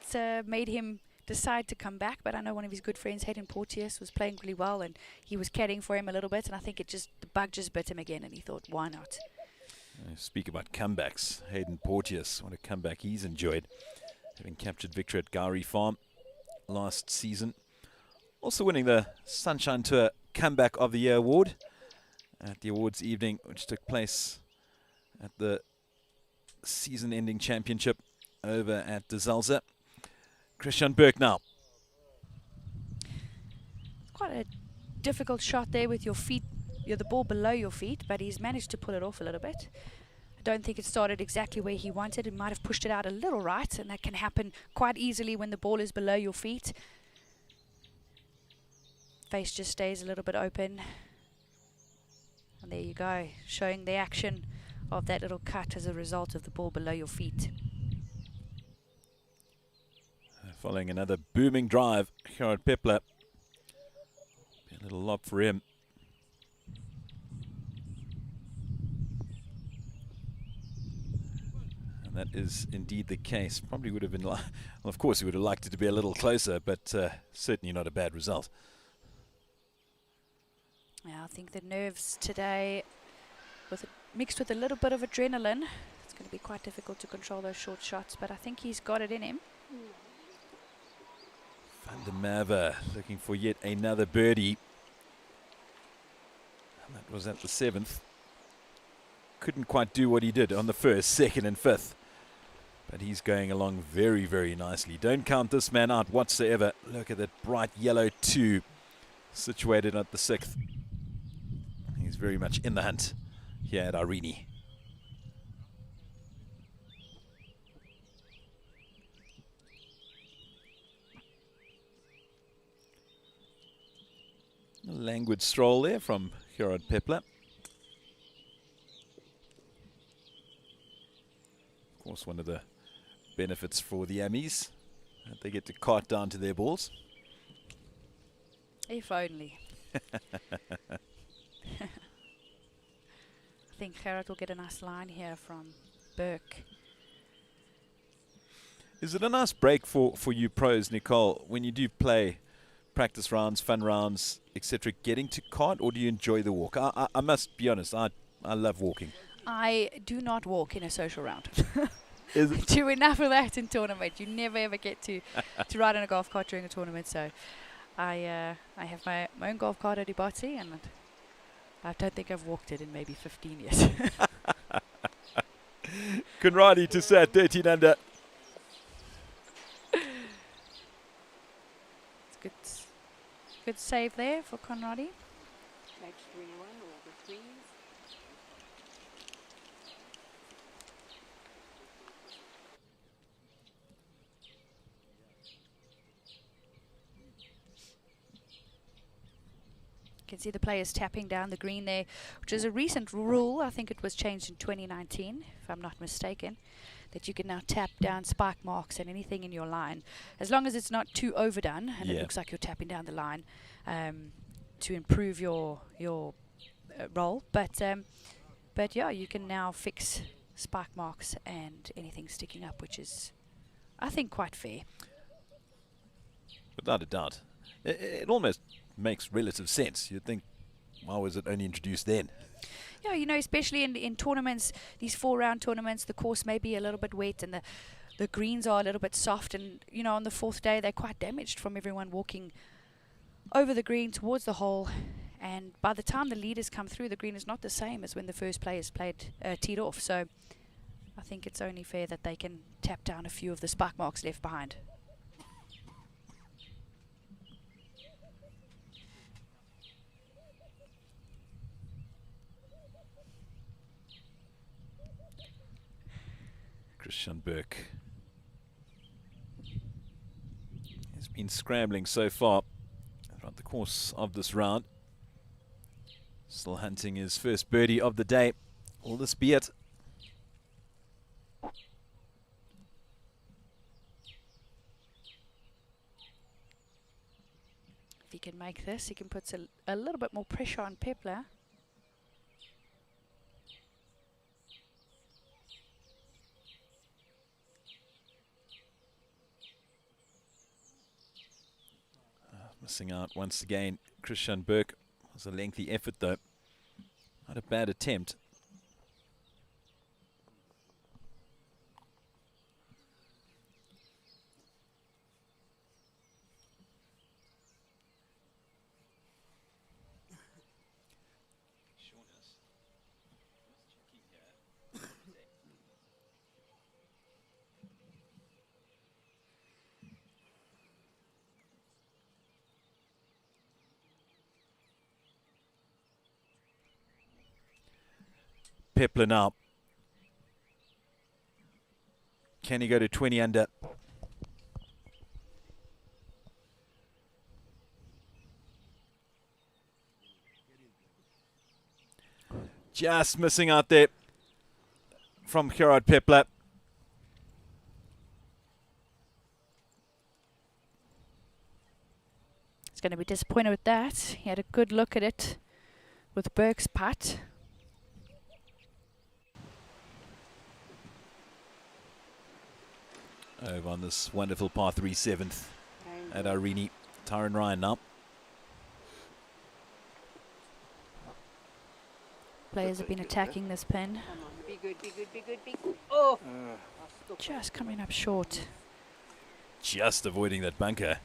made him decide to come back, but I know one of his good friends, Hayden Porteous, was playing really well and he was caddying for him a little bit, and I think the bug just bit him again and he thought, why not? Speak about comebacks. Hayden Porteous, what a comeback he's enjoyed, having captured victory at Gowrie Farm last season. Also winning the Sunshine Tour Comeback of the Year award at the awards evening, which took place at the season-ending championship over at De Zalze. Christian Burke now. Quite a difficult shot there with your feet, the ball below your feet, but he's managed to pull it off a little bit. I don't think it started exactly where he wanted. It might have pushed it out a little right, and that can happen quite easily when the ball is below your feet. Face just stays a little bit open. And there you go, showing the action of that little cut as a result of the ball below your feet. Following another booming drive, Gerard Pepler. Be a little lob for him. And that is indeed the case. Probably would have been, well, of course he would have liked it to be a little closer, but certainly not a bad result. Yeah, I think the nerves today, with mixed with a little bit of adrenaline. It's going to be quite difficult to control those short shots, but I think he's got it in him. Van der Merwe looking for yet another birdie. And that was at the 7th. Couldn't quite do what he did on the 1st, 2nd and 5th. But he's going along very, very nicely. Don't count this man out whatsoever. Look at that bright yellow 2 situated at the 6th. He's very much in the hunt here at Irene. A languid stroll there from Gerard Pepler. Of course, one of the benefits for the Ammies that they get to cart down to their balls. If only. I think Gerard will get a nice line here from Burke. Is it a nice break for you pros, Nicole, when you do play practice rounds, fun rounds, etc., getting to cart, or do you enjoy the walk? I must be honest, I love walking. I do not walk in a social round. Is Do enough of that in tournament. You never ever get to ride in a golf cart during a tournament. So I have my own golf cart at Ibati, and I don't think I've walked it in maybe 15 years. Conradi to set 13 under. It's good save there for Conradi. Match 21 over the threes. You can see the players tapping down the green there, which is a recent rule. I think it was changed in 2019, if I'm not mistaken, that you can now tap down spike marks and anything in your line, as long as it's not too overdone and it looks like you're tapping down the line, to improve your roll. But yeah, you can now fix spike marks and anything sticking up, which is, I think, quite fair. Without a doubt. It almost makes relative sense. You'd think, why was it only introduced then? Yeah, you know, especially in tournaments, these 4-round tournaments, the course may be a little bit wet and the greens are a little bit soft, and you know, on the 4th day they're quite damaged from everyone walking over the green towards the hole, and by the time the leaders come through, the green is not the same as when the first players teed off. So I think it's only fair that they can tap down a few of the spark marks left behind. Christian Burke has been scrambling so far throughout the course of this round. Still hunting his first birdie of the day. Will this be it? If he can make this, he can put a little bit more pressure on Pepler. Missing out once again. Christian Burke. It was a lengthy effort though. Not a bad attempt. Pepler now. Can he go to 20 under? Just missing out there from Gerard Pepler. He's going to be disappointed with that. He had a good look at it with Burke's putt. Over on this wonderful par 3 7th at Irene. Tyron Ryan now. Players have been attacking this pin. Be good, be good, be good, be good. Oh! Just coming up short. Just avoiding that bunker.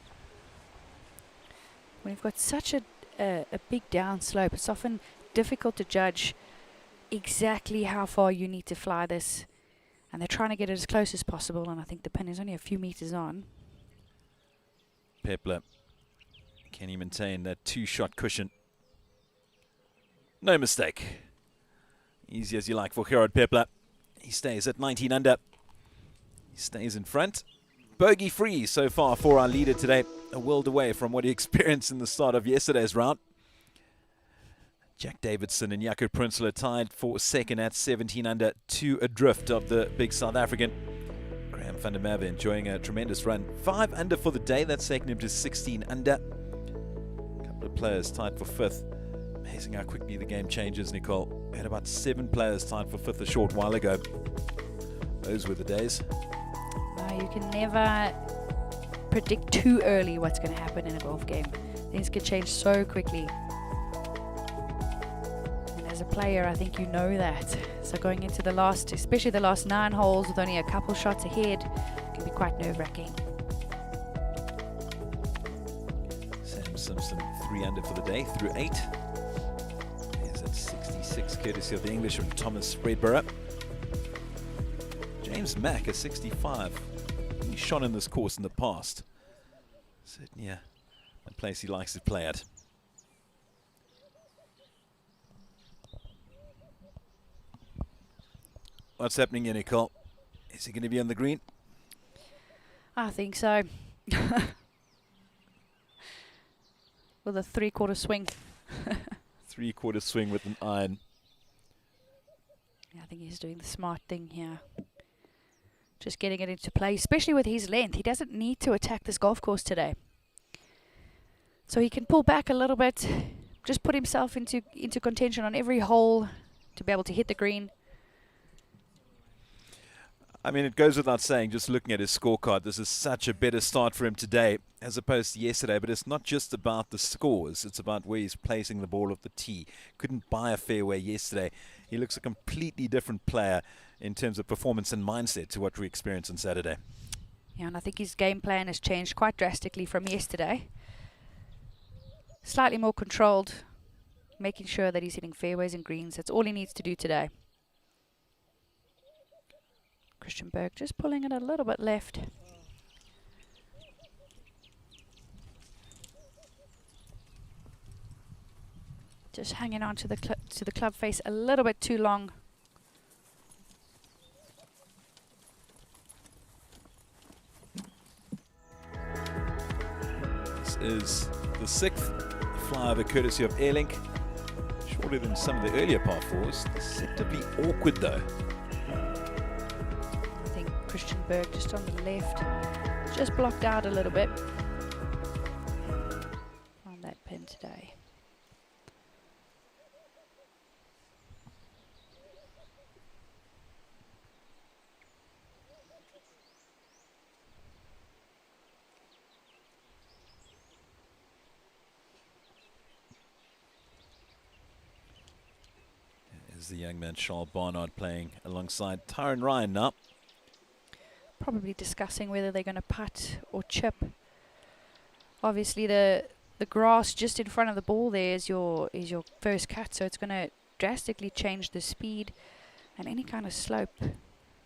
When you've got such a big down slope, it's often difficult to judge exactly how far you need to fly this. And they're trying to get it as close as possible, and I think the pin is only a few meters on. Pepler, can he maintain that 2-shot cushion? No mistake. Easy as you like for Gerard Pepler. He stays at 19 under. He stays in front. Bogey free so far for our leader today. A world away from what he experienced in the start of yesterday's round. Jack Davidson and Jaco Prinsloo tied for second at 17 under, 2 adrift of the big South African. Graham van der Merwe enjoying a tremendous run. 5 under for the day. That's taken him to 16 under. A couple of players tied for 5th. Amazing how quickly the game changes, Nicole. We had about 7 players tied for 5th a short while ago. Those were the days. You can never predict too early what's going to happen in a golf game. Things can change so quickly. And as a player, I think you know that. So going into the last, especially the last 9 holes with only a couple shots ahead, can be quite nerve-wracking. Sam Simpson 3 under for the day through 8. He's at 66, courtesy of the Englishman Thomas Redborough. James Mack at 65. He's shone in this course in the past. Certainly, yeah, a place he likes to play at. What's happening here, Nicole? Is he going to be on the green? I think so. With a 3/4 swing. 3/4 swing with an iron. Yeah, I think he's doing the smart thing here. Just getting it into play, especially with his length. He doesn't need to attack this golf course today. So he can pull back a little bit, just put himself into contention on every hole to be able to hit the green. I mean, it goes without saying, just looking at his scorecard, this is such a better start for him today as opposed to yesterday. But it's not just about the scores. It's about where he's placing the ball off the tee. Couldn't buy a fairway yesterday. He looks a completely different player in terms of performance and mindset to what we experienced on Saturday. Yeah, and I think his game plan has changed quite drastically from yesterday. Slightly more controlled, making sure that he's hitting fairways and greens. That's all he needs to do today. Christian Berg just pulling it a little bit left. Just hanging on to the club face a little bit too long. This is the 6th flyover courtesy of Airlink. Shorter than some of the earlier par 4s. Deceptively awkward though. I think Christian Berg just on the left, just blocked out a little bit on that pin today. Is the young man Charles Barnard playing alongside Tyron Ryan now. Probably discussing whether they're going to putt or chip. Obviously the grass just in front of the ball there is your first cut, so it's going to drastically change the speed, and any kind of slope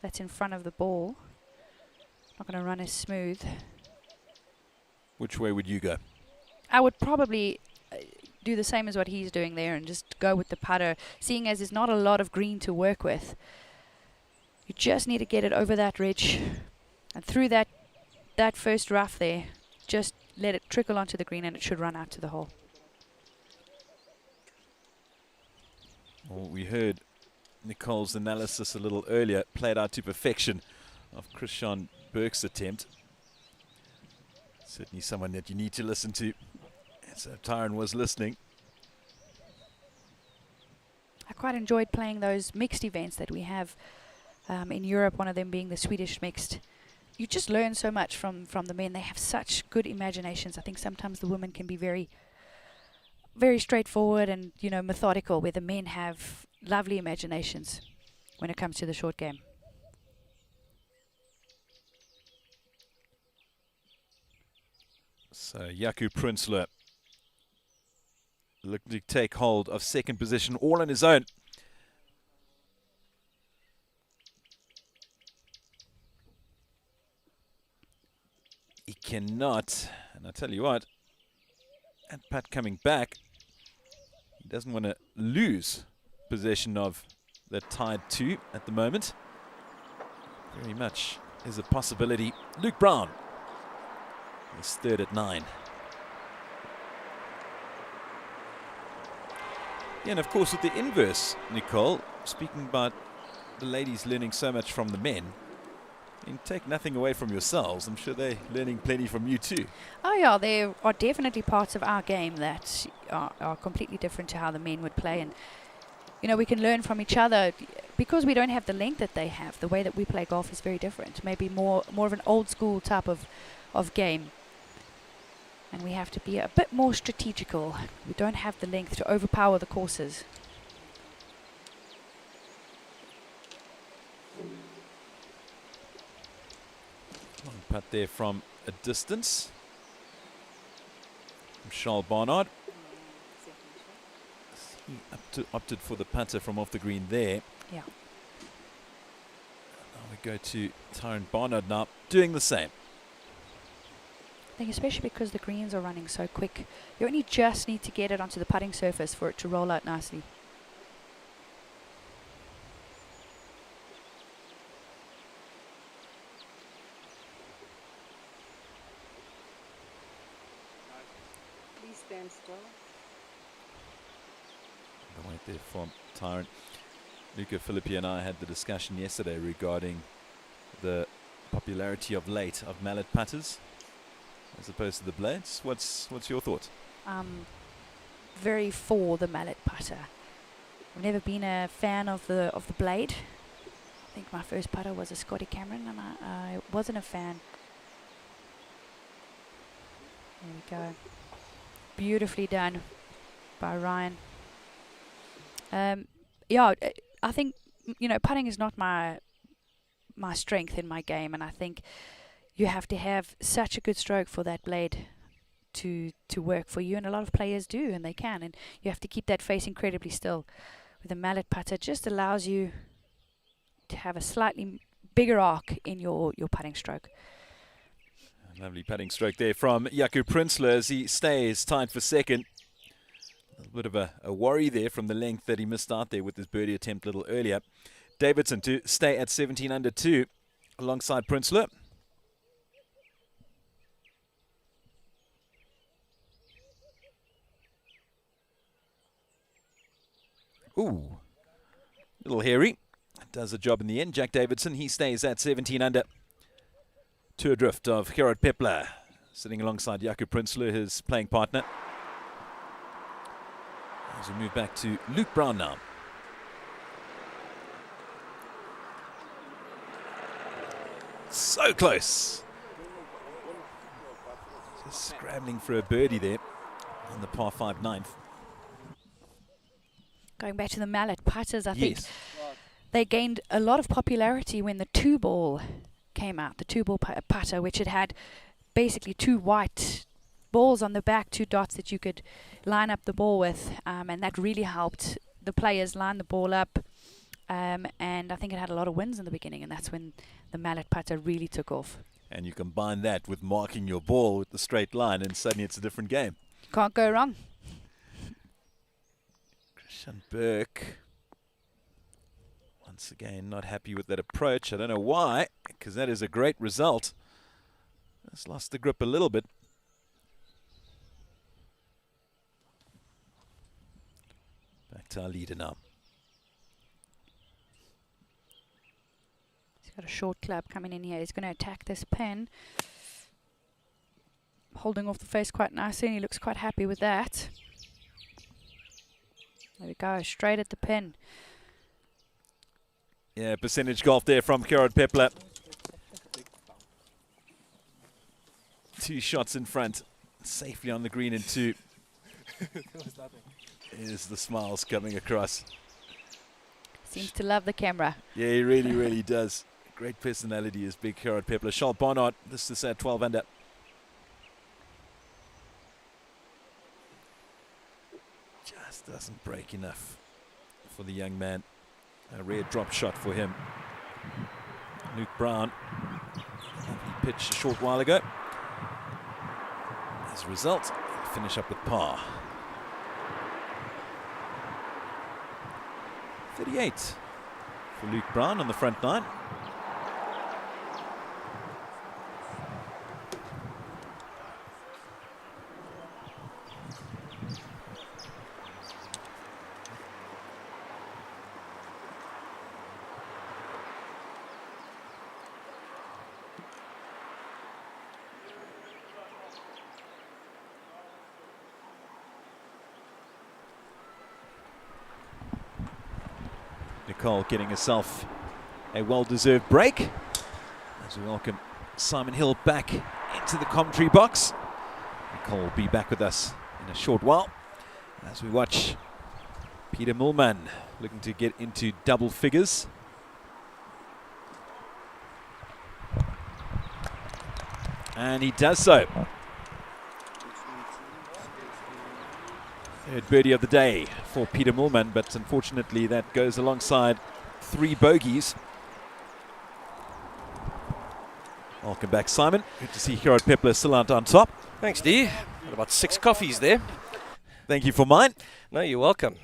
that's in front of the ball not going to run as smooth. Which way would you go? I would probably do the same as what he's doing there and just go with the putter, seeing as there's not a lot of green to work with. You just need to get it over that ridge and through that first rough there. Just let it trickle onto the green and it should run out to the hole. Well, we heard Nicole's analysis a little earlier, played out to perfection of Christian Berg's attempt. Certainly someone that you need to listen to. So Tyron was listening. I quite enjoyed playing those mixed events that we have in Europe, one of them being the Swedish mixed. You just learn so much from the men. They have such good imaginations. I think sometimes the women can be very, very straightforward and, you know, methodical, where the men have lovely imaginations when it comes to the short game. So Jaco Prinsloo looking to take hold of second position all on his own. He cannot, and I tell you what, and Pat coming back, he doesn't want to lose possession of the tied 2 at the moment. Very much is a possibility. Luke Brown is third at 9. Yeah, and of course with the inverse, Nicole, speaking about the ladies learning so much from the men, and take nothing away from yourselves, I'm sure they're learning plenty from you too. Oh yeah, there are definitely parts of our game that are completely different to how the men would play, and you know, we can learn from each other because we don't have the length that they have. The way that we play golf is very different, maybe more of an old school type of game, and we have to be a bit more strategical. We don't have the length to overpower the courses. Long putt there from a distance from Charles Barnard. He opted for the putter from off the green there. Yeah. Now we go to Tyrone Barnard now, doing the same. I think especially because the greens are running so quick, you only just need to get it onto the putting surface for it to roll out nicely. Please stand still. The wait there from Tyrone. Luca Filippi and I had the discussion yesterday regarding the popularity of late of mallet putters as opposed to the blades. What's your thought? Very for the mallet putter. I've never been a fan of the blade. I think my first putter was a Scotty Cameron, and I wasn't a fan. There we go. Beautifully done by Ryan. Yeah, I think, you know, putting is not my strength in my game, and I think you have to have such a good stroke for that blade to work for you, and a lot of players do, and they can, and you have to keep that face incredibly still. With a mallet putter, just allows you to have a slightly bigger arc in your putting stroke. Lovely putting stroke there from Jaco Prinsloo as he stays tied for second. A little bit of a worry there from the length that he missed out there with his birdie attempt a little earlier. Davidson to stay at 17 under 2 alongside Prinsloo. Ooh, little hairy. Does the job in the end. Jack Davidson, he stays at 17 under. To adrift of Gerard Pepler, sitting alongside Jaco Prinsloo, his playing partner. As we move back to Luke Brown now. So close. Just scrambling for a birdie there on the par 5 ninth. Going back to the mallet putters, I think Yes. they gained a lot of popularity when the 2-ball came out, the 2-ball putter, which had basically 2 white balls on the back, 2 dots that you could line up the ball with, and that really helped the players line the ball up, and I think it had a lot of wins in the beginning, and that's when the mallet putter really took off. And you combine that with marking your ball with the straight line, and suddenly it's a different game. Can't go wrong. Christian Burke, once again, not happy with that approach. I don't know why, because that is a great result. Just lost the grip a little bit. Back to our leader now. He's got a short club coming in here. He's going to attack this pin. Holding off the face quite nicely, and he looks quite happy with that. There we go, straight at the pin. Yeah, percentage golf there from Gerard Pepler. 2 shots in front, safely on the green in 2. Here's the smiles coming across. Seems to love the camera. Yeah, he really, really does. Great personality is big Gerard Pepler. Charles Barnard, this is at 12 under. Just doesn't break enough for the young man. A rare drop shot for him. Luke Brown, he pitched a short while ago. As a result, finish up with par. 38 for Luke Brown on the front nine. Nicole getting herself a well-deserved break as we welcome Simon Hill back into the commentary box. Nicole will be back with us in a short while as we watch Peter Mulman looking to get into double figures. And he does so. Third birdie of the day for Peter Mulman, but unfortunately that goes alongside 3 bogeys. Welcome back, Simon. Good to see Gerard Pepler still out on top. Thanks, D. Got about 6 coffees there. Thank you for mine. No, you're welcome.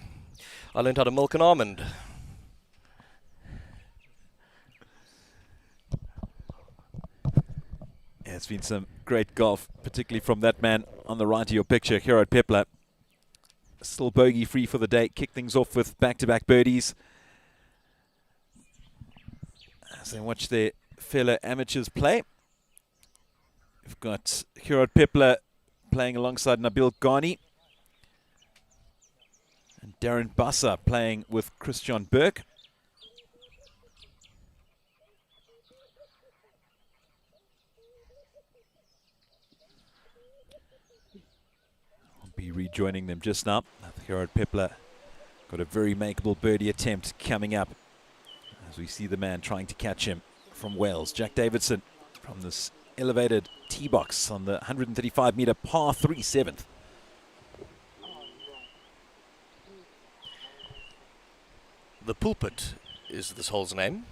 I learned how to milk an almond. Yeah, it's been some great golf, particularly from that man on the right of your picture, Gerard Pepler. Still bogey free for the day. Kick things off with back-to-back birdies. As they watch their fellow amateurs play. We've got Gerard Pepler playing alongside Nabil Ghani. And Darren Bassa playing with Christian Burke. Be rejoining them just now. Gerard Pepler got a very makeable birdie attempt coming up as we see the man trying to catch him from Wales. Jack Davidson from this elevated tee box on the 135-meter par 3 7th. The Pulpit is this hole's name.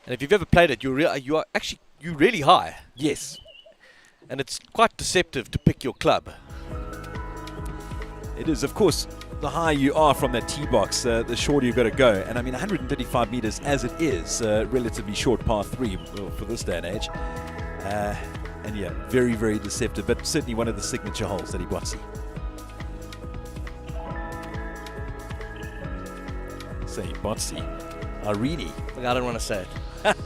And if you've ever played it, you're really high. Yes. And it's quite deceptive to pick your club. It is, of course, the higher you are from that tee box, the shorter you've got to go. And I mean, 135 meters as it is, relatively short par 3 for this day and age. And yeah, very, very deceptive, but certainly one of the signature holes that he Botsy. Say Botsy. Irene. Look, I don't want to say it.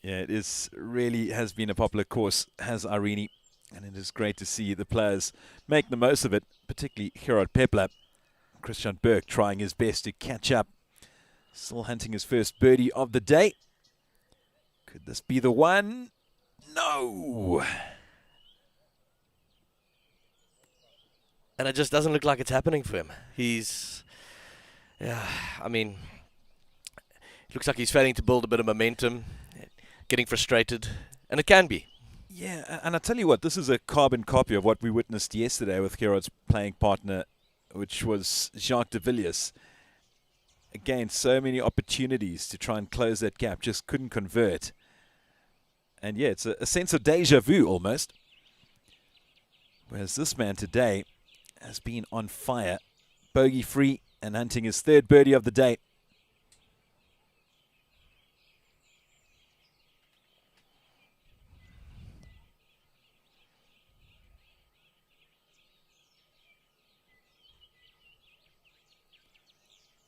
Yeah, it is really has been a popular course, has Irene, and it is great to see the players make the most of it, particularly Gerard Pepler. Christian Burke trying his best to catch up, still hunting his first birdie of the day. Could this be the one? No! And it just doesn't look like it's happening for him. He's, yeah, I mean, it looks like he's failing to build a bit of momentum. Getting frustrated, and it can be. Yeah, and I tell you what, this is a carbon copy of what we witnessed yesterday with Gerard's playing partner, which was Jacques de Villiers. Again, so many opportunities to try and close that gap, just couldn't convert. And yeah, it's a sense of deja vu almost. Whereas this man today has been on fire, bogey free and hunting his third birdie of the day.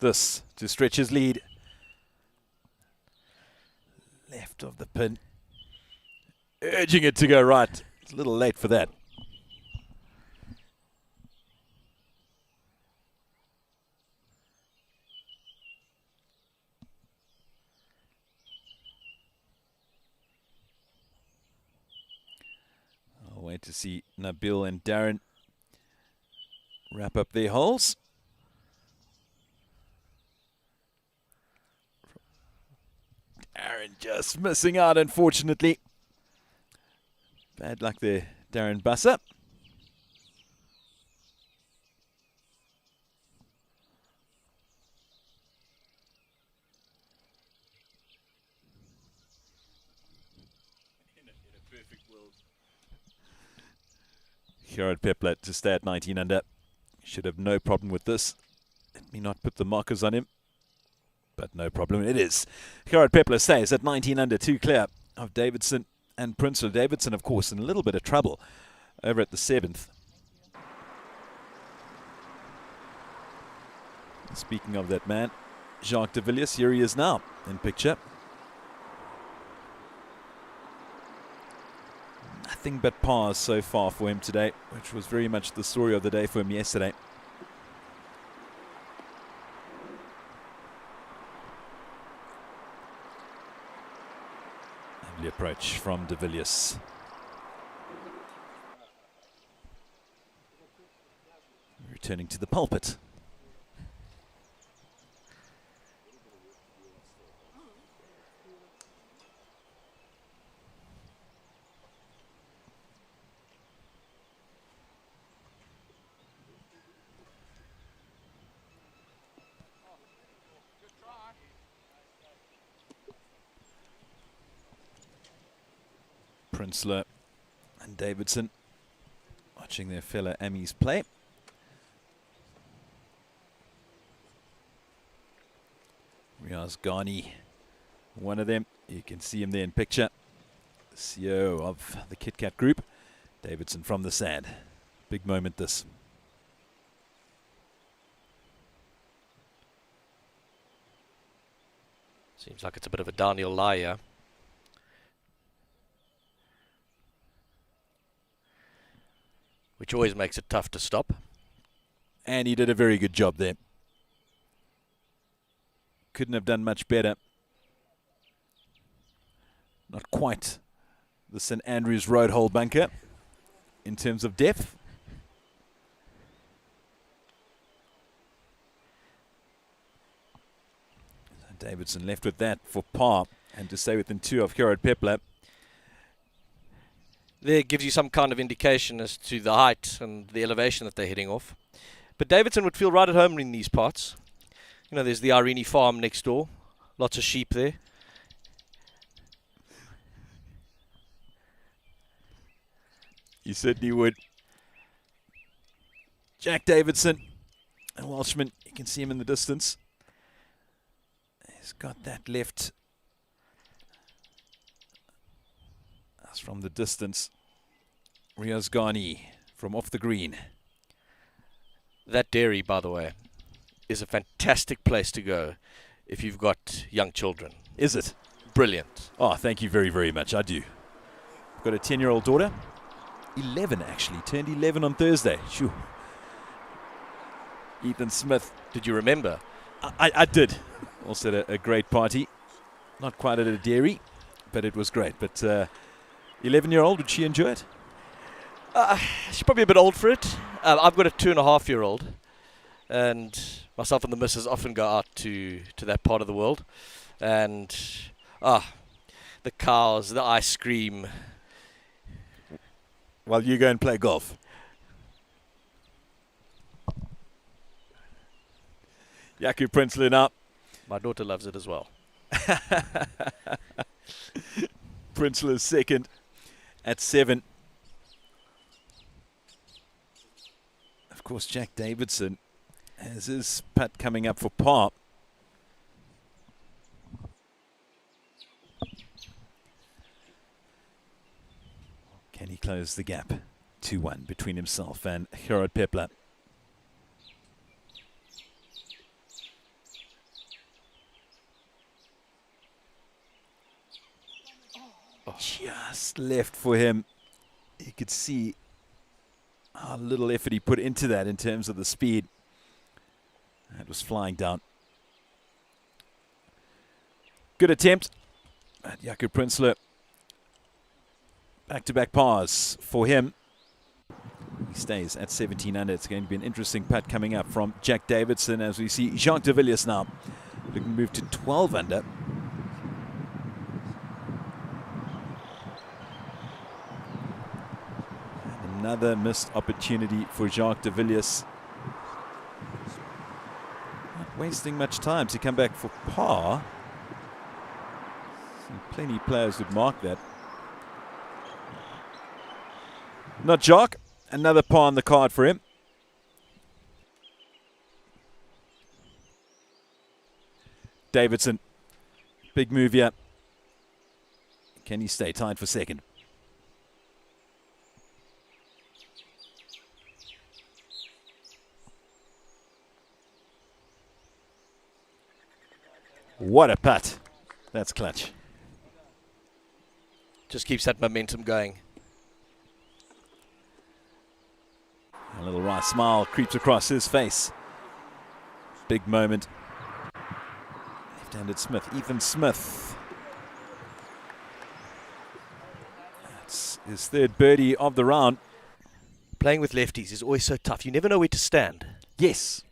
This to stretch his lead. Left of the pin. Urging it to go right. It's a little late for that. I'll wait to see Nabil and Darren wrap up their holes. Darren just missing out, unfortunately. Bad luck there, Darren Busser. Gerard Pepler to stay at 19 under. Should have no problem with this. Let me not put the markers on him. But no problem, it is. Gerard Pepler stays at 19 under, 2 clear of Davidson and Prinsloo. Davidson, of course, in a little bit of trouble over at the 7th. Speaking of that man, Jacques de Villiers, here he is now in picture. Nothing but pars so far for him today, which was very much the story of the day for him yesterday. Lovely approach from de Villiers. Returning to the pulpit. Prinsloo and Davidson watching their fellow Amis play. Riaz Ghani, one of them. You can see him there in picture. The CEO of the Kit Kat Group. Davidson from the sand. Big moment this. Seems like it's a bit of a downhill lie here. Which always makes it tough to stop. And he did a very good job there. Couldn't have done much better. Not quite the St Andrews Road hole bunker in terms of depth. So Davidson left with that for par and to stay within 2 of Gerard Pepler. There gives you some kind of indication as to the height and the elevation that they're hitting off. But Davidson would feel right at home in these parts. You know, there's the Irene farm next door. Lots of sheep there. You certainly would. Jack Davidson, a Welshman. You can see him in the distance. He's got that left. That's from the distance. Riaz Ghani from off the green. That dairy, by the way, is a fantastic place to go if you've got young children. Is it? Brilliant. Oh, thank you very, very much. I do. I've got a 10-year-old daughter. 11, actually. Turned 11 on Thursday. Shoo. Ethan Smith. Did you remember? I did. Also at a great party. Not quite at a dairy, but it was great. But 11-year-old, would she enjoy it? She's probably a bit old for it. I've got a 2.5-year-old, and myself and the missus often go out to that part of the world, and the cows, the ice cream. While you go and play golf. Jaco Prinsloo now. My daughter loves it as well. Prinsloo second at 7. Of course, Jack Davidson has his putt coming up for par. Can he close the gap? 2-1 between himself and Gerard Pepler. Just left for him. You could see how little effort he put into that in terms of the speed. That was flying down. Good attempt at Jaco Prinsloo. Back-to-back pars for him. He stays at 17 under. It's going to be an interesting putt coming up from Jack Davidson as we see Jacques de Villiers now looking to move to 12 under. And another missed opportunity for Jacques de Villiers. Not wasting much time to come back for par. Plenty of players would mark that. Not Jacques. Another par on the card for him. Davidson. Big move here. Can he stay tied for second? What a putt. That's clutch. Just keeps that momentum going. A little wry smile creeps across his face. Big moment. Left-handed Smith, Ethan Smith. That's his third birdie of the round. Playing with lefties is always so tough. You never know where to stand. Yes.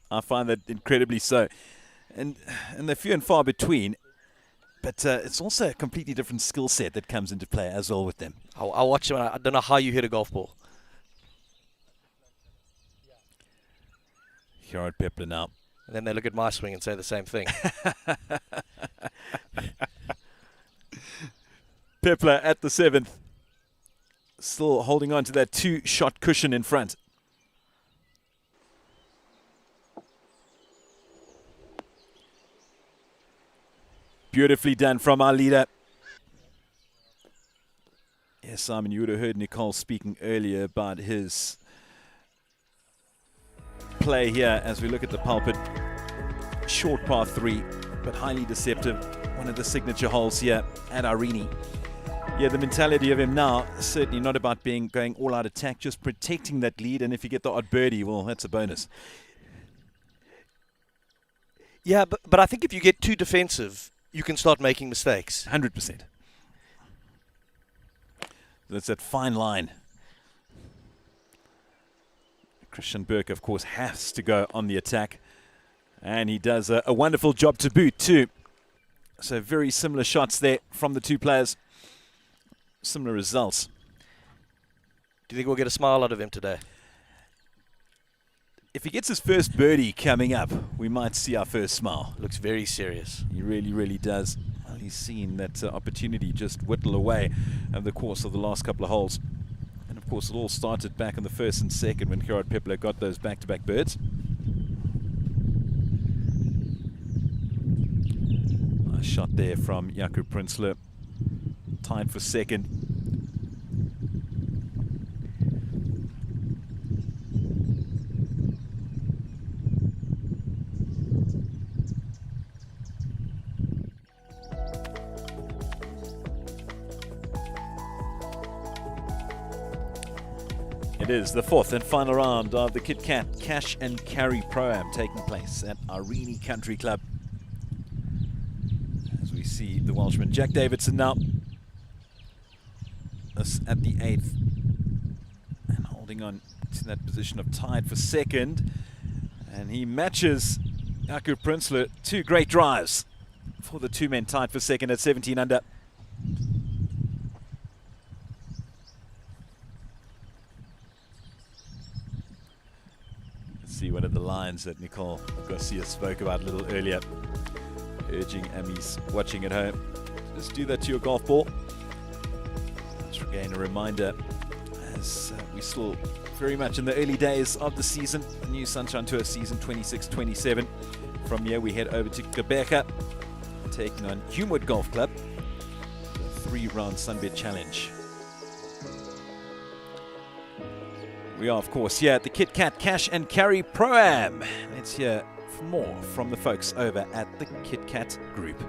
I find that incredibly so. And they're few and far between. But it's also a completely different skill set that comes into play as well with them. I'll watch them. I don't know how you hit a golf ball. Gerard Pepler now. And then they look at my swing and say the same thing. Pepler at the 7th. Still holding on to that 2-shot cushion in front. Beautifully done from our leader. Yes, Simon, you would have heard Nicole speaking earlier about his play here as we look at the pulpit. Short par 3, but highly deceptive. One of the signature holes here at Irene. Yeah, the mentality of him now, certainly not about going all-out attack, just protecting that lead, and if you get the odd birdie, well, that's a bonus. Yeah, but I think if you get too defensive, you can start making mistakes. 100%. That's that fine line. Christian Burke, of course, has to go on the attack. And he does a wonderful job to boot, too. So very similar shots there from the two players. Similar results. Do you think we'll get a smile out of him today? If he gets his first birdie coming up, we might see our first smile. Looks very serious. He really, really does. Well, he's seen that opportunity just whittle away over the course of the last couple of holes. And of course, it all started back on the first and second when Gerard Pepler got those back-to-back birds. Nice shot there from Jaco Prinsloo. Tied for second. It is the fourth and final round of the Kit Kat Cash and Carry Pro-Am taking place at Irene Country Club. As we see the Welshman Jack Davidson now. This at the 8th. And holding on to that position of tied for second. And he matches Jaco Prinsloo. 2 great drives for the two men tied for second at 17 under. See one of the lines that Nicole Garcia spoke about a little earlier, urging Amis watching at home, just do that to your golf ball. Once again, a reminder, as we're still very much in the early days of the season, the new Sunshine Tour season 26-27. From here we head over to Gqeberha, taking on Humewood Golf Club, the 3-round Sunbet Challenge. We are, of course, here at the Kit Kat Cash and Carry Pro-Am. Let's hear more from the folks over at the Kit Kat Group.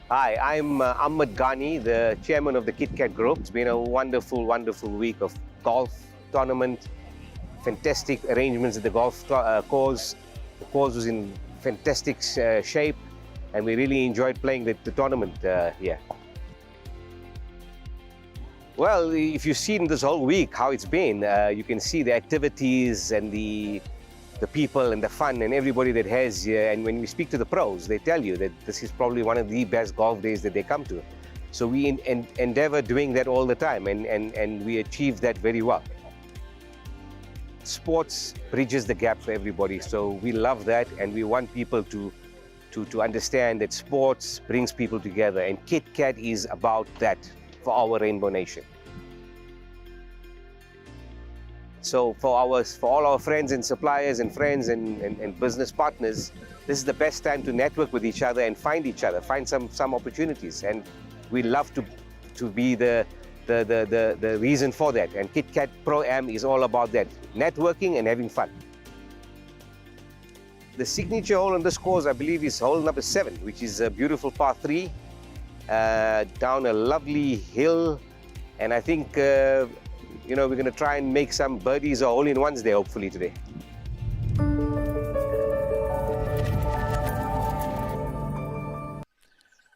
Hi, I'm Ahmed Ghani, the chairman of the Kit Kat Group. It's been a wonderful, wonderful week of golf, tournament. Fantastic arrangements at the golf course. The course was in fantastic shape, and we really enjoyed playing the tournament here. Well, if you've seen this whole week how it's been, you can see the activities and the people and the fun and everybody that has here. And when we speak to the pros, they tell you that this is probably one of the best golf days that they come to. So we endeavor doing that all the time, and we achieve that very well. Sports bridges the gap for everybody, so we love that, and we want people to understand that sports brings people together, and Kit Kat is about that for our Rainbow Nation. So for all our friends and suppliers and friends and business partners, this is the best time to network with each other and find each other, find some opportunities, and we love to be the reason for that. And Kit Kat Pro-Am is all about that, networking and having fun. The signature hole on this course, I believe, is hole number 7, which is a beautiful par 3 down a lovely hill, and I think you know, we're going to try and make some birdies or hole-in-ones there hopefully today.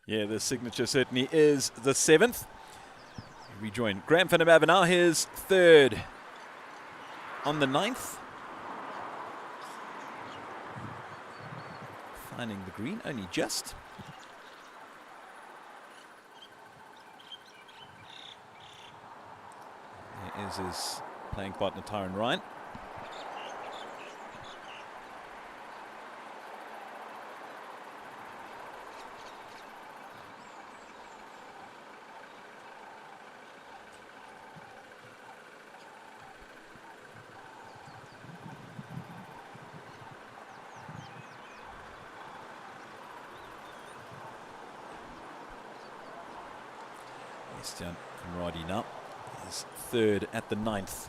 Yeah, the signature certainly is the 7th. We join Graham van der Merwe now, his 3rd on the 9th. Finding the green, only just. There is his playing partner, Tyron Ryan. Estian Conradi now is 3rd at the 9th.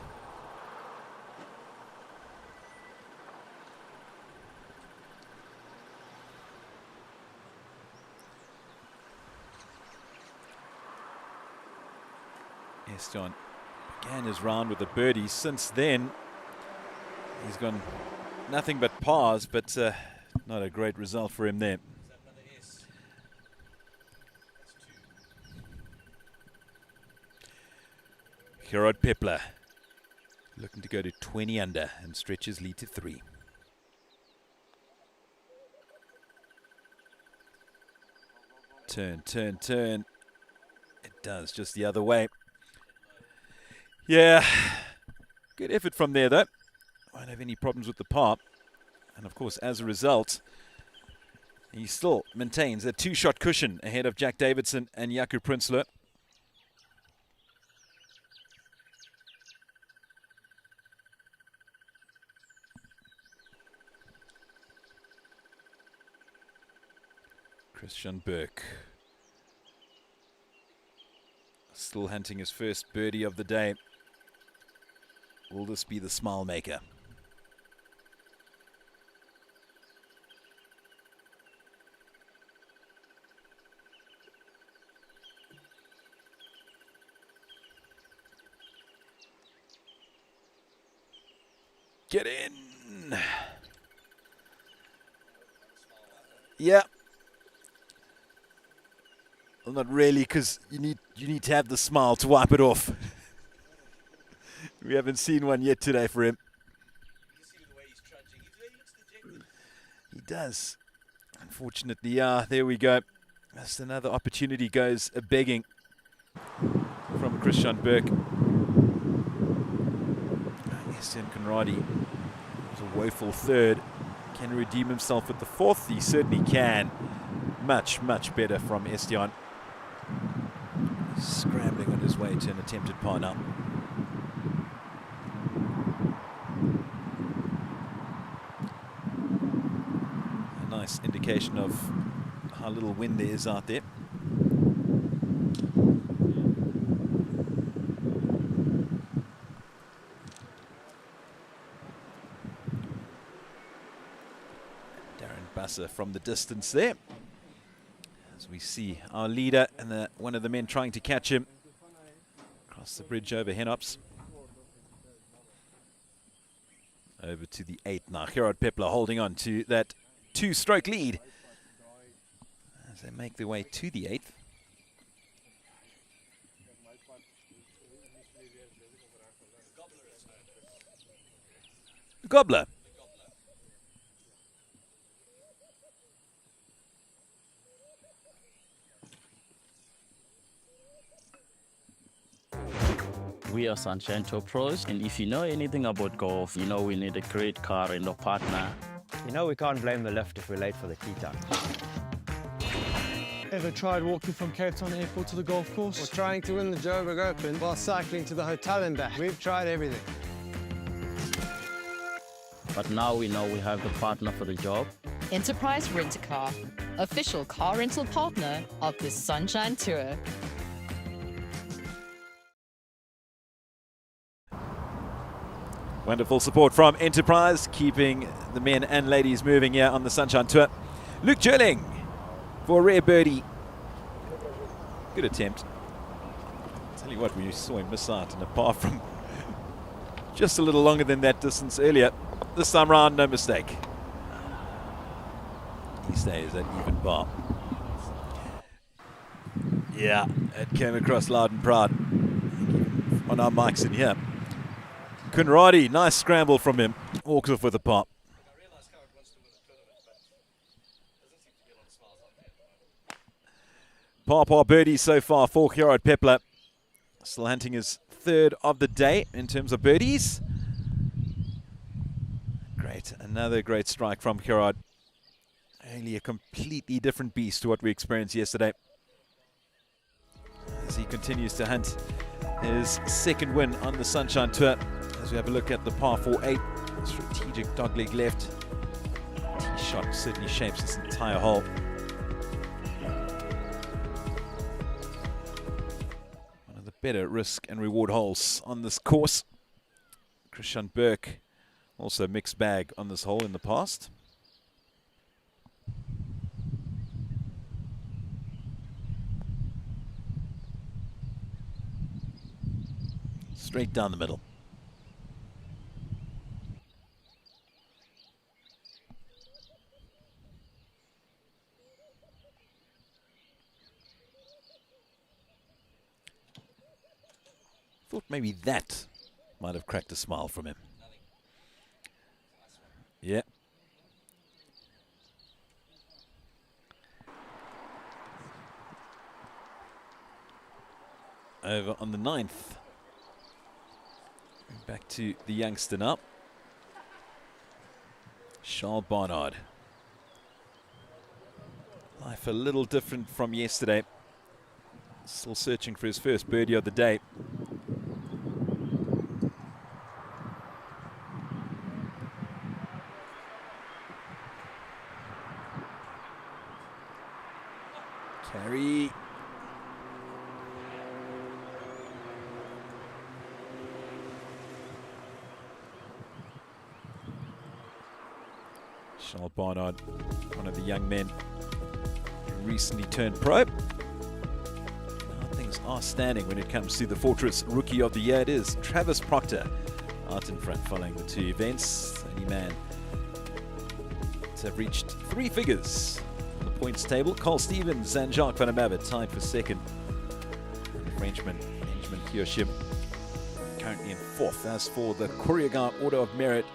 Estian began his round with a birdie. Since then, he's gone nothing but pars, but not a great result for him there. Gerard Pepler looking to go to 20 under and stretch his lead to 3. Turn, turn, turn. It does, just the other way. Yeah, good effort from there though. Won't have any problems with the par. And of course, as a result, he still maintains a 2-shot cushion ahead of Jack Davidson and Jaco Prinsloo. Christian Burke still hunting his first birdie of the day. Will this be the smile maker? Get in. Yeah. Well, not really, because you need to have the smile to wipe it off. We haven't seen one yet today for him. He does. Unfortunately, there we go. That's another opportunity goes begging from Christian Burke. Estian Conradi was a woeful 3rd. Can he redeem himself with the 4th? He certainly can. Much, much better from Estian. Scrambling on his way to an attempted par now. A nice indication of how little wind there is out there. Darren Basser from the distance there. As we see our leader and one of the men trying to catch him across the bridge over Henops. Over to the 8th now. Gerard Pepler holding on to that 2-stroke lead as they make their way to the 8th. Gobbler. We are Sunshine Tour Pros, and if you know anything about golf, you know we need a great car and a partner. You know we can't blame the lift if we're late for the tee time. Ever tried walking from Cape Town Airport to the golf course? Or trying to win the Joburg Open while cycling to the hotel and back. We've tried everything. But now we know we have the partner for the job. Enterprise Rent-A-Car, official car rental partner of the Sunshine Tour. Wonderful support from Enterprise, keeping the men and ladies moving here on the Sunshine Tour. Luke Jerling for a rare birdie. Good attempt. Tell you what, we saw him miss out, and apart from just a little longer than that distance earlier, this time round, no mistake. He stays at even par. Yeah, it came across loud and proud on our mics in here. Kunradi, nice scramble from him. Walks off with a par. Par birdie so far for Gerard Pepler. Still hunting his 3rd of the day in terms of birdies. Great, another great strike from Gerard. Only a completely different beast to what we experienced yesterday. As he continues to hunt his 2nd win on the Sunshine Tour. As we have a look at the par 4-8, strategic dogleg left. Tee shot certainly shapes this entire hole. One of the better risk and reward holes on this course. Christian Burke, also mixed bag on this hole in the past. Straight down the middle. Thought maybe that might have cracked a smile from him. Yeah. Over on the 9th. Back to the youngster now. Charles Barnard. Life a little different from yesterday. Still searching for his first birdie of the day. Carry. Charles Barnard, one of the young men who recently turned pro. Now things are standing when it comes to the Fortress Rookie of the Year. It is Travis Proctor out in front following the 2 events. Only man to have reached 3 figures on the points table. Cole Stevens and Jacques Van der Merwe tied for 2nd. And the Frenchman Benjamin Kioshim currently in 4th. As for the Courier Order of Merit,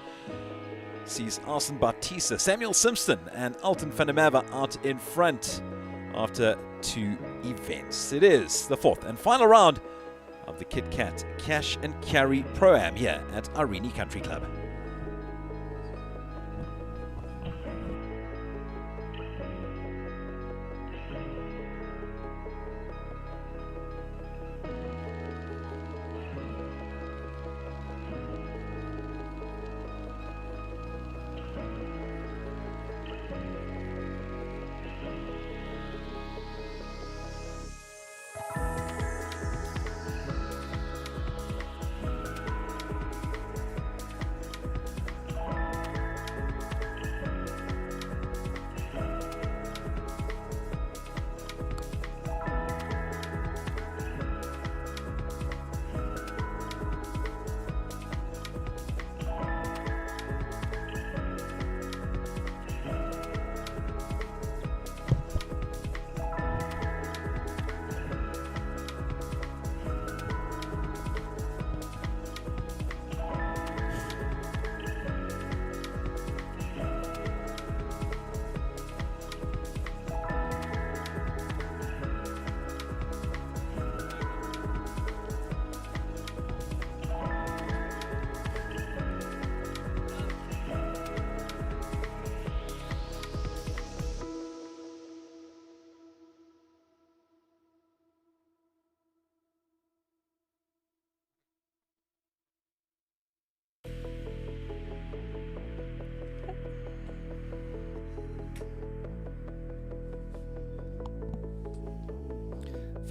sees Arsene Batista, Samuel Simpson and Alton van der Merwe out in front after 2 events. It is the 4th and final round of the Kit Kat Cash and Carry Pro-Am here at Irene Country Club.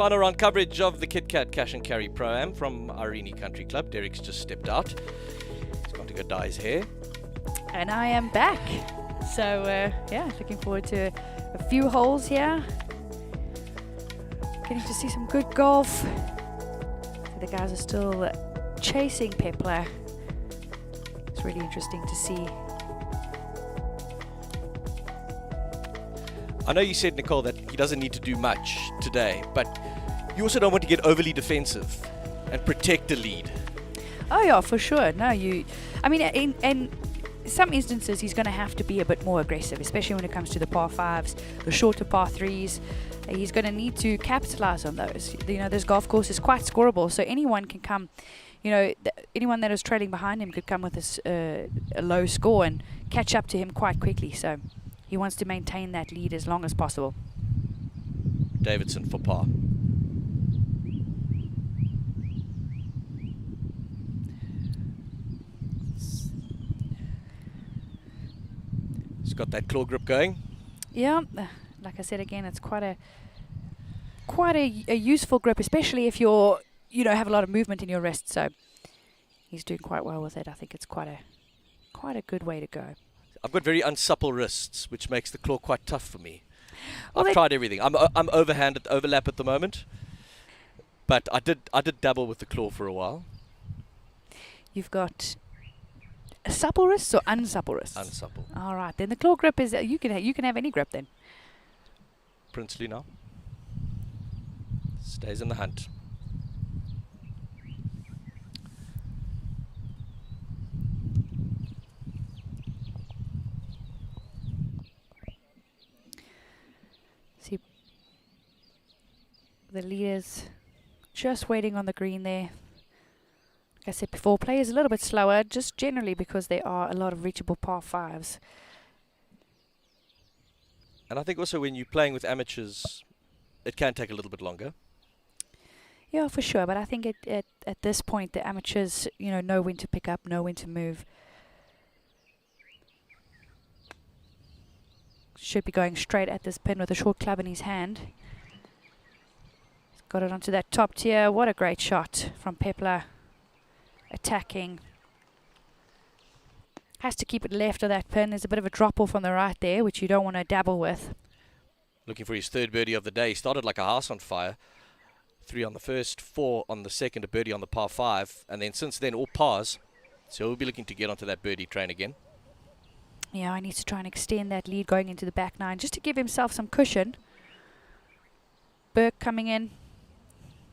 Final round coverage of the Kit Kat Cash and Carry Pro-Am from Irene Country Club. Derek's just stepped out. He's gone to go dye his hair. And I am back. So, yeah, looking forward to a few holes here. Getting to see some good golf. The guys are still chasing Pepler. It's really interesting to see. I know you said, Nicole, that he doesn't need to do much today, but you also don't want to get overly defensive and protect the lead. Oh yeah, for sure. No, I mean, in some instances, he's going to have to be a bit more aggressive, especially when it comes to the par 5s, the shorter par 3s. He's going to need to capitalize on those. You know, this golf course is quite scoreable, so anyone can come. You know, anyone that is trailing behind him could come with a low score and catch up to him quite quickly. So he wants to maintain that lead as long as possible. Davidson for par. He's got that claw grip going. Yeah, like I said again, it's quite a useful grip, especially if you have a lot of movement in your wrist. So he's doing quite well with it. I think it's quite a good way to go. I've got very unsupple wrists, which makes the claw quite tough for me. Well, I've tried everything. I'm overhand at overlap at the moment, but I did dabble with the claw for a while. You've got supple wrists or unsupple wrists? Unsupple. All right, then the claw grip is you can have any grip then. Princely now. Stays in the hunt. See, the leaders just waiting on the green there. Like I said before, play is a little bit slower, just generally because there are a lot of reachable par 5s. And I think also when you're playing with amateurs, it can take a little bit longer. Yeah, for sure. But I think at this point, the amateurs, know when to pick up, know when to move. Should be going straight at this pin with a short club in his hand. He's got it onto that top tier. What a great shot from Pepler. Attacking. Has to keep it left of that pin. There's a bit of a drop off on the right there, which you don't want to dabble with. Looking for his third birdie of the day. He started like a house on fire. 3 on the first, 4 on the second, a birdie on the par 5. And then since then, all pars. So he'll be looking to get onto that birdie train again. Yeah, I need to try and extend that lead going into the back 9 just to give himself some cushion. Burke coming in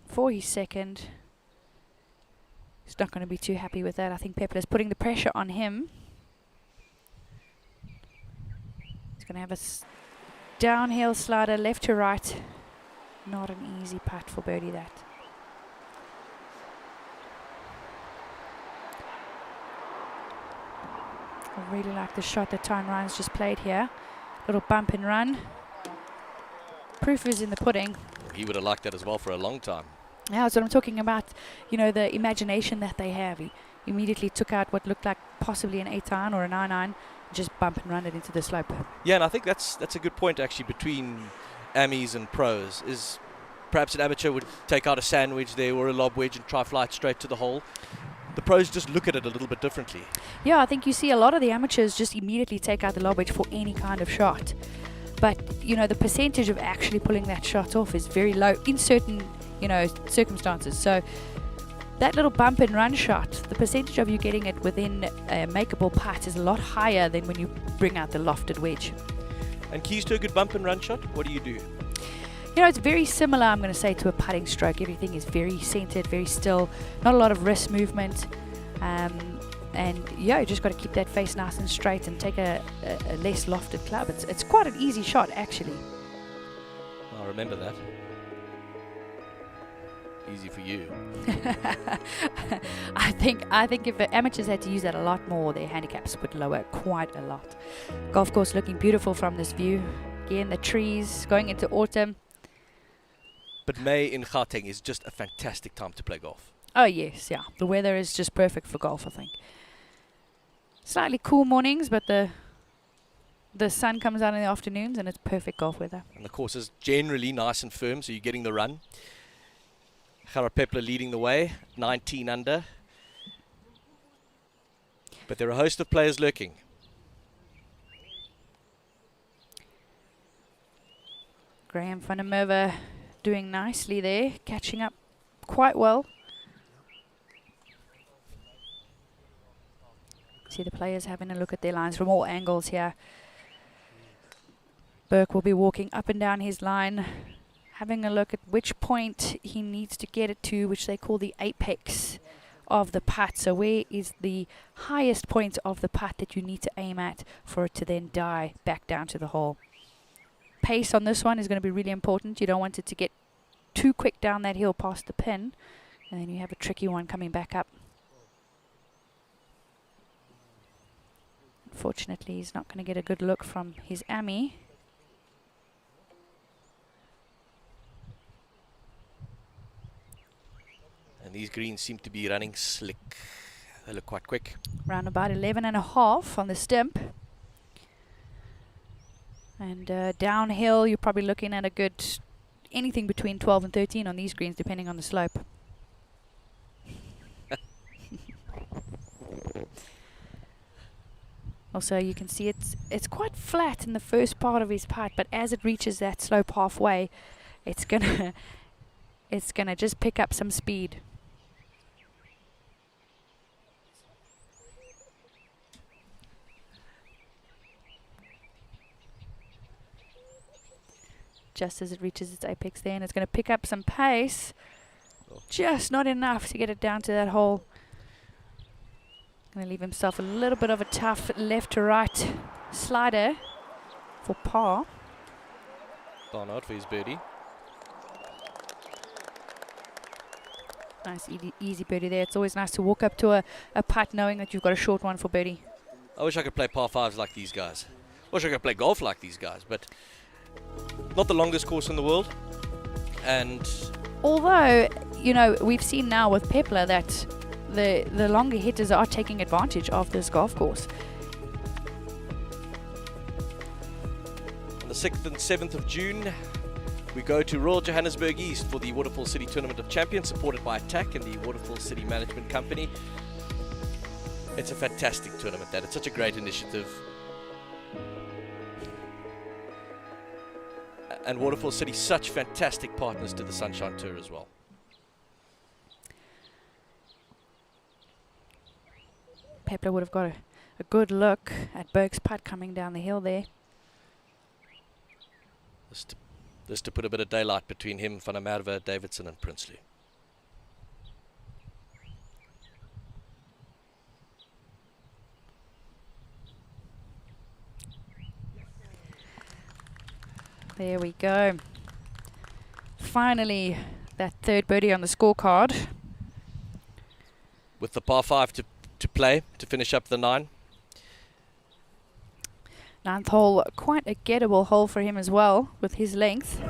for his second. He's not going to be too happy with that. I think Pepler's putting the pressure on him. He's going to have a downhill slider left to right. Not an easy putt for birdie that. I really like the shot that Tyne Ryan's just played here. Little bump and run. Proof is in the pudding. He would have liked that as well for a long time. Yeah, that's what I'm talking about. The imagination that they have. He immediately took out what looked like possibly an 8-iron or a 9-iron, just bump and run it into the slope. Yeah, and I think that's a good point actually between amis and pros. Is perhaps an amateur would take out a sandwich there or a lob wedge and try fly it straight to the hole. The pros just look at it a little bit differently. Yeah, I think you see a lot of the amateurs just immediately take out the lob wedge for any kind of shot. But, the percentage of actually pulling that shot off is very low in certain circumstances. So that little bump and run shot, the percentage of you getting it within a makeable putt is a lot higher than when you bring out the lofted wedge. And keys to a good bump and run shot, what do you do? It's very similar, I'm going to say, to a putting stroke. Everything is very centered, very still, not a lot of wrist movement. And yeah, you just got to keep that face nice and straight and take a less lofted club. It's quite an easy shot, actually. I'll remember that. Easy for you. I think if the amateurs had to use that a lot more, their handicaps would lower quite a lot. Golf course looking beautiful from this view. Again, the trees going into autumn. But May in Gauteng is just a fantastic time to play golf. Oh yes, yeah. The weather is just perfect for golf, I think. Slightly cool mornings, but the sun comes out in the afternoons and it's perfect golf weather. And the course is generally nice and firm, so you're getting the run. Gerard Pepler leading the way, 19 under. But there are a host of players lurking. Graham van der Merwe doing nicely there, catching up quite well. See the players having a look at their lines from all angles here. Burke will be walking up and down his line, having a look at which point he needs to get it to, which they call the apex of the putt. So where is the highest point of the putt that you need to aim at for it to then die back down to the hole. Pace on this one is going to be really important. You don't want it to get too quick down that hill past the pin, and then you have a tricky one coming back up. Unfortunately, he's not going to get a good look from his Ami. And these greens seem to be running slick. They look quite quick. Round about 11.5 on the stimp. And downhill, you're probably looking at a good anything between 12 and 13 on these greens, depending on the slope. Also, you can see it's quite flat in the first part of his putt, but as it reaches that slope halfway, it's gonna just pick up some speed. Just as it reaches its apex there, and it's going to pick up some pace. Just not enough to get it down to that hole. Going to leave himself a little bit of a tough left to right slider for par. Barnard for his birdie. Nice easy birdie there. It's always nice to walk up to a putt knowing that you've got a short one for birdie. I wish I could play par fives like these guys. I wish I could play golf like these guys, but not the longest course in the world. And although, you know, we've seen now with Pepler that the longer hitters are taking advantage of this golf course. On the 6th and 7th of June, we go to Royal Johannesburg East for the Waterfall City Tournament of Champions, supported by Attack and the Waterfall City Management Company. It's a fantastic tournament, that. It's such a great initiative. And Waterfall City, such fantastic partners to the Sunshine Tour as well. Pepler would have got a good look at Burke's putt coming down the hill there. Just to put a bit of daylight between him, Van der Merwe, Davidson and Princely. There we go. Finally, that third birdie on the scorecard. With the par 5 to play to finish up the 9. Ninth hole, quite a gettable hole for him as well, with his length.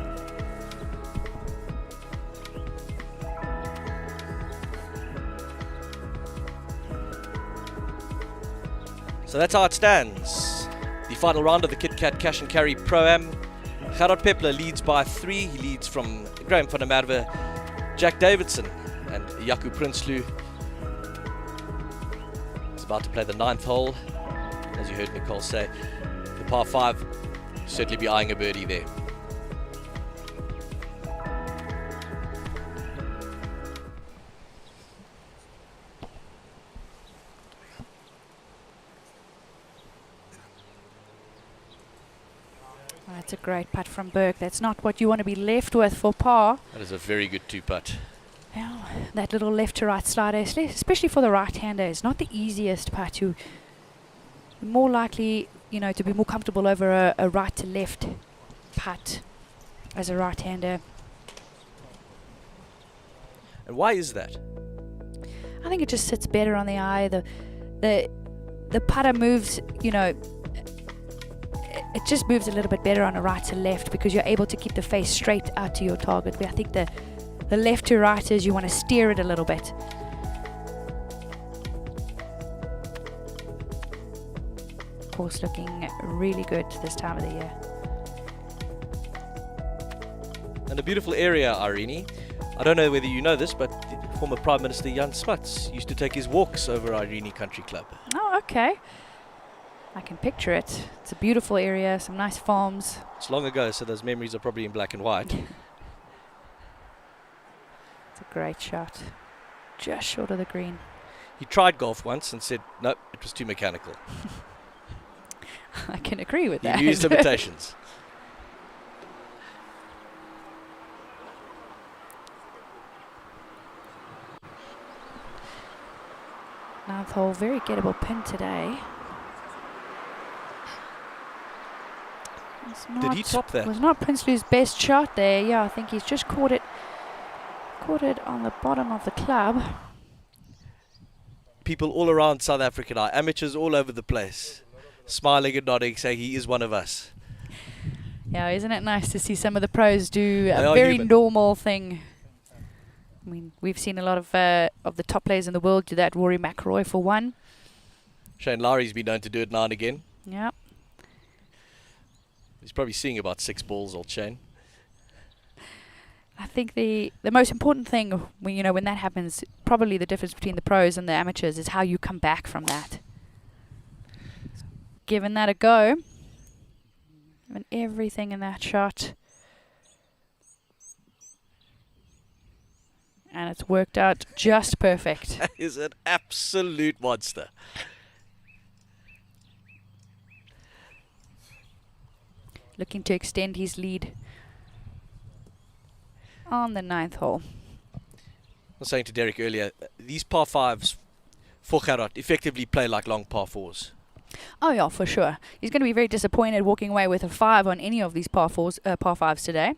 So that's how it stands. The final round of the Kit Kat Cash and Carry Pro-Am. Gerard Pepler leads by 3. He leads from Graham van der Merwe, Jack Davidson and Jaco Prinsloo. He's about to play the 9th hole. As you heard Nicole say, the par 5, certainly be eyeing a birdie there. That's a great putt from Burke. That's not what you want to be left with for par. That is a very good 2-putt. Well, that little left to right slider, especially for the right-hander, is not the easiest putt. You're more likely, you know, to be more comfortable over a right to left putt as a right-hander. And why is that? I think it just sits better on the eye. The putter moves, you know, it just moves a little bit better on a right to left because you're able to keep the face straight out to your target. Where I think the left to right is you want to steer it a little bit. Course looking really good this time of the year. And a beautiful area, Irene. I don't know whether you know this, but the former Prime Minister Jan Smuts used to take his walks over Irene Country Club. Oh, okay. I can picture it. It's a beautiful area, some nice farms. It's long ago, so those memories are probably in black and white. It's a great shot. Just short of the green. He tried golf once and said, no, it was too mechanical. I can agree with that. He knew his limitations. Ninth hole, very gettable pin today. Did he top that? Was not Prinsloo's best shot there. Yeah, I think he's just caught it on the bottom of the club. People all around South Africa now, amateurs all over the place, smiling and nodding, saying he is one of us. Yeah, isn't it nice to see some of the pros do They a are very human. normal thing? I mean, we've seen a lot of the top players in the world do that. Rory McIlroy for one. Shane Lowry's been known to do it now and again. Yeah. He's probably seeing about 6 balls, old Shane. I think the most important thing when that happens, probably the difference between the pros and the amateurs, is how you come back from that. Giving that a go, and everything in that shot, and it's worked out just perfect. That is an absolute monster. Looking to extend his lead on the 9th hole. I was saying to Derek earlier, these par 5s for Gerard effectively play like long par 4s. Oh yeah, for sure. He's going to be very disappointed walking away with a 5 on any of these par 5s today.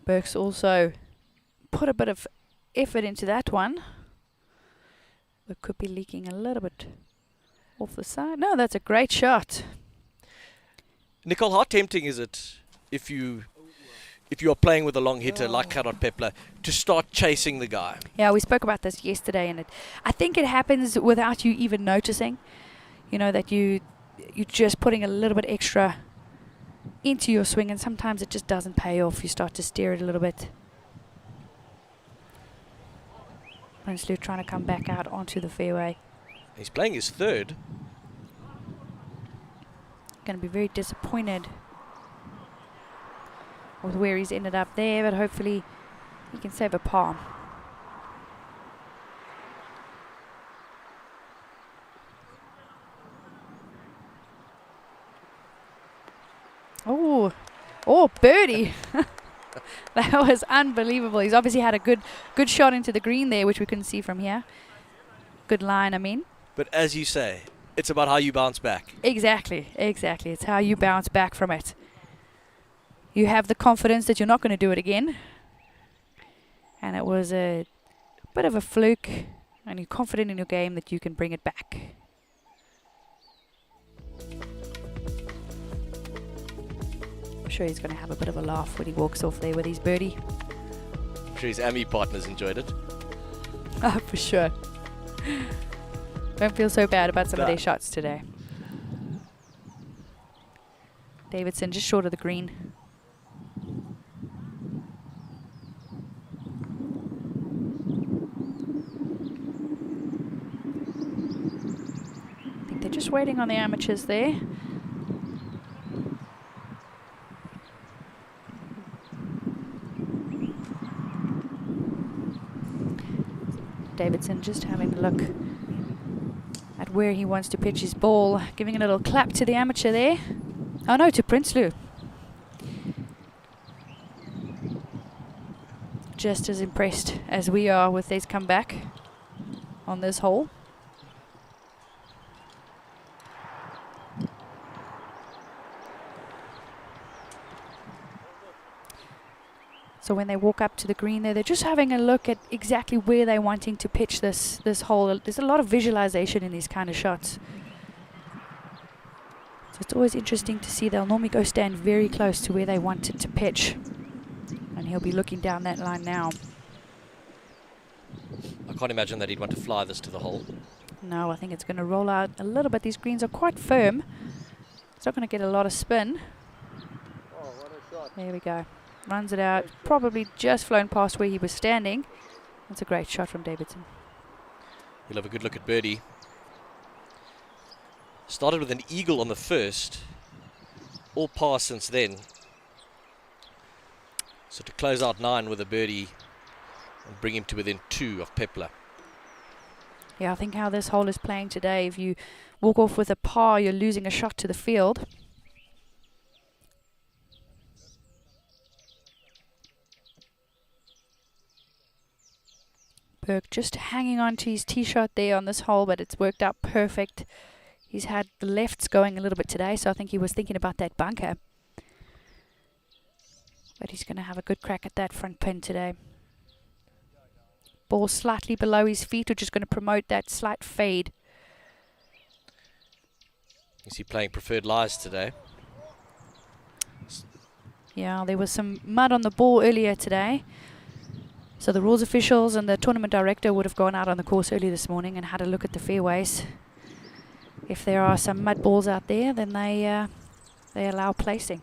Burke's also put a bit of effort into that one. It could be leaking a little bit off the side. No, that's a great shot. Nicole, how tempting is it if you are playing with a long hitter like Gerard Pepler to start chasing the guy? Yeah, we spoke about this yesterday, and I think it happens without you even noticing. You know, that you're just putting a little bit extra into your swing, and sometimes it just doesn't pay off. You start to steer it a little bit. Prinsloo trying to come back out onto the fairway. He's playing his 3rd. Going to be very disappointed with where he's ended up there, but hopefully he can save a par. Oh, birdie. That was unbelievable. He's obviously had a good shot into the green there, which we couldn't see from here. Good line, I mean. But as you say, it's about how you bounce back. Exactly. It's how you bounce back from it. You have the confidence that you're not going to do it again. And it was a bit of a fluke. And you're confident in your game that you can bring it back. I'm sure he's going to have a bit of a laugh when he walks off there with his birdie. I'm sure his AMI partners enjoyed it. Oh, for sure. Don't feel so bad about some of their shots today. Davidson just short of the green. I think they're just waiting on the amateurs there. Davidson just having a look at where he wants to pitch his ball, giving a little clap to the amateur there. Oh no, to Prinsloo. Just as impressed as we are with his comeback on this hole. So when they walk up to the green there, they're just having a look at exactly where they're wanting to pitch this hole. There's a lot of visualization in these kind of shots. So it's always interesting to see. They'll normally go stand very close to where they want it to pitch. And he'll be looking down that line now. I can't imagine that he'd want to fly this to the hole. No, I think it's going to roll out a little bit. These greens are quite firm. It's not going to get a lot of spin. Oh, what a shot. There we go. Runs it out. Probably just flown past where he was standing. That's a great shot from Davidson. He'll have a good look at birdie. Started with an eagle on the first. All par since then. So to close out 9 with a birdie and bring him to within 2 of Pepler. Yeah, I think how this hole is playing today, if you walk off with a par, you're losing a shot to the field. Burke just hanging on to his tee shot there on this hole, but it's worked out perfect. He's had the lefts going a little bit today, so I think he was thinking about that bunker. But he's going to have a good crack at that front pin today. Ball slightly below his feet, which is going to promote that slight fade. Is he playing preferred lies today? Yeah, there was some mud on the ball earlier today. So the rules officials and the tournament director would have gone out on the course early this morning and had a look at the fairways. If there are some mud balls out there, then they allow placing.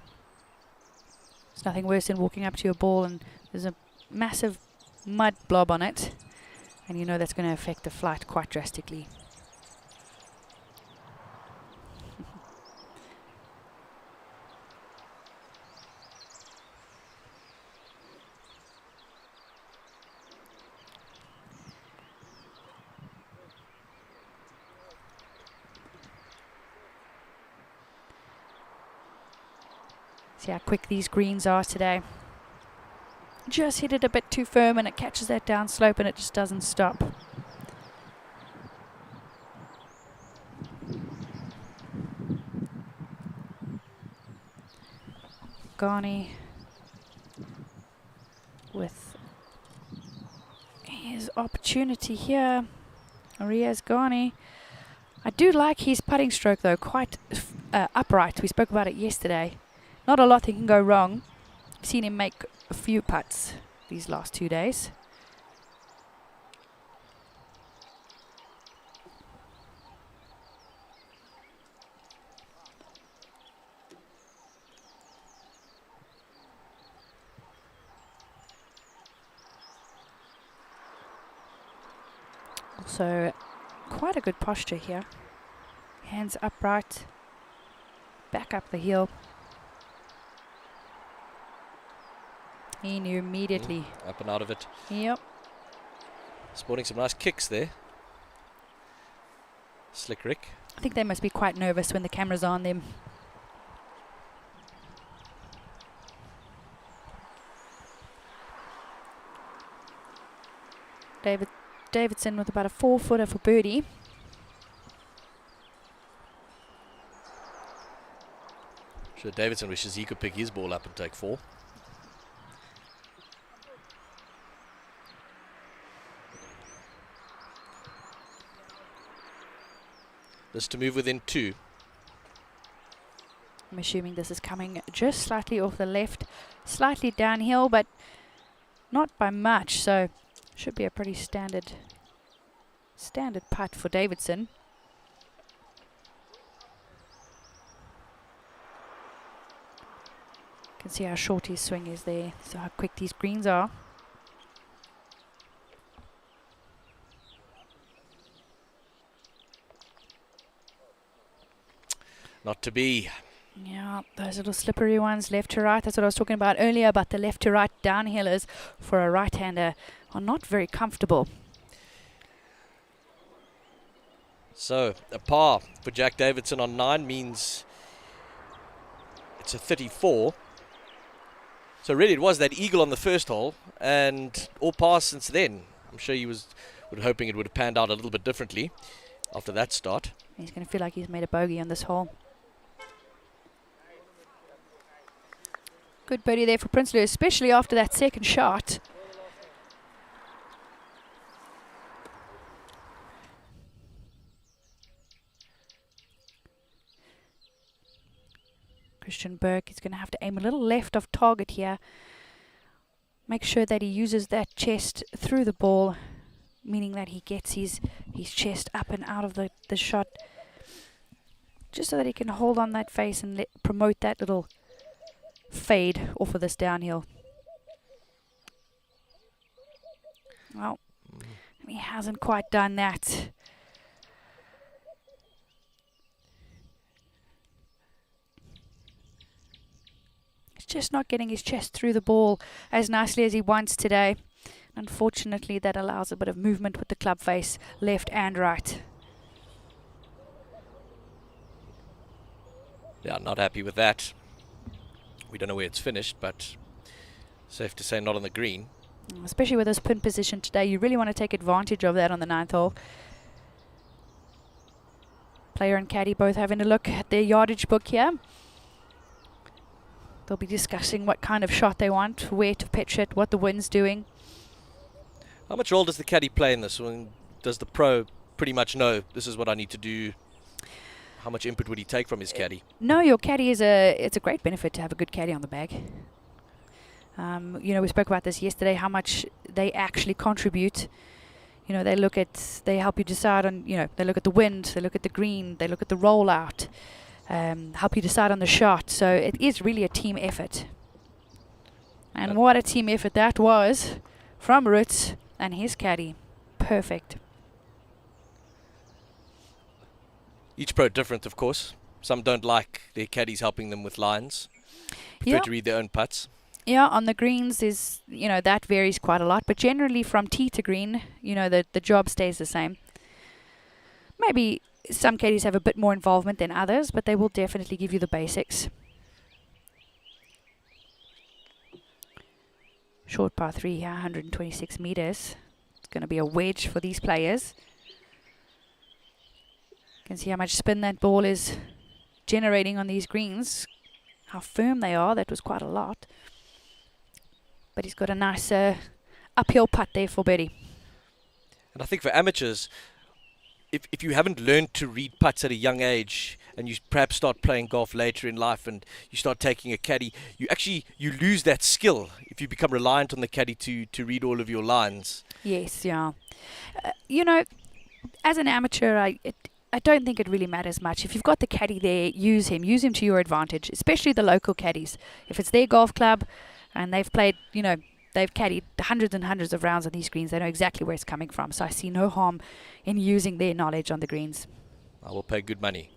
There's nothing worse than walking up to your ball and there's a massive mud blob on it, and you know that's going to affect the flight quite drastically. See how quick these greens are today. Just hit it a bit too firm and it catches that down slope and it just doesn't stop. Garni with his opportunity here. Arias Garni. I do like his putting stroke though, quite upright. We spoke about it yesterday. Not a lot that can go wrong. I've seen him make a few putts these last 2 days. Also, quite a good posture here. Hands upright, back up the heel. He knew immediately. Up and out of it. Yep. Sporting some nice kicks there. Slick Rick. I think they must be quite nervous when the camera's on them. Davidson with about a 4-footer for birdie. Sure, Davidson wishes he could pick his ball up and take 4. This to move within 2. I'm assuming this is coming just slightly off the left, slightly downhill, but not by much, so should be a pretty standard putt for Davidson. You can see how short his swing is there, so how quick these greens are. Not to be. Yeah, those little slippery ones, left to right. That's what I was talking about earlier, about the left to right downhillers for a right-hander are not very comfortable. So, a par for Jack Davidson on 9 means it's a 34. So really it was that eagle on the first hole and all pars since then. I'm sure he was hoping it would have panned out a little bit differently after that start. He's going to feel like he's made a bogey on this hole. Good birdie there for Prinsloo, especially after that second shot. Christian Burke is going to have to aim a little left of target here. Make sure that he uses that chest through the ball, meaning that he gets his chest up and out of the shot, just so that he can hold on that face and promote that little fade off of this downhill. Well, he hasn't quite done that. He's just not getting his chest through the ball as nicely as he wants today. Unfortunately, that allows a bit of movement with the club face, left and right. Yeah, not happy with that. We don't know where it's finished, but safe to say not on the green. Especially with this pin position today, you really want to take advantage of that on the 9th hole. Player and caddy both having a look at their yardage book here. They'll be discussing what kind of shot they want, where to pitch it, what the wind's doing. How much role does the caddy play in this? Does the pro pretty much know this is what I need to do? How much input would he take from his caddy? No, your caddy it's a great benefit to have a good caddy on the bag. You know, we spoke about this yesterday, how much they actually contribute. You know, they help you decide on, you know, they look at the wind, they look at the green, they look at the rollout, help you decide on the shot. So it is really a team effort. And what a team effort that was from Roots and his caddy. Perfect. Each pro different, of course. Some don't like their caddies helping them with lines. Prefer to read their own putts. Yeah, on the greens is, you know, that varies quite a lot. But generally from tee to green, you know, the job stays the same. Maybe some caddies have a bit more involvement than others, but they will definitely give you the basics. Short par 3 here, 126 meters. It's going to be a wedge for these players. You can see how much spin that ball is generating on these greens. How firm they are. That was quite a lot. But he's got a nice uphill putt there for birdie. And I think for amateurs, if you haven't learned to read putts at a young age, and you perhaps start playing golf later in life and you start taking a caddy, you lose that skill if you become reliant on the caddy to read all of your lines. Yes, yeah. You know, as an amateur, I don't think it really matters much. If you've got the caddy there, use him to your advantage, especially the local caddies. If it's their golf club and they've played, you know, they've caddied hundreds and hundreds of rounds on these greens, they know exactly where it's coming from. So I see no harm in using their knowledge on the greens. I will pay good money.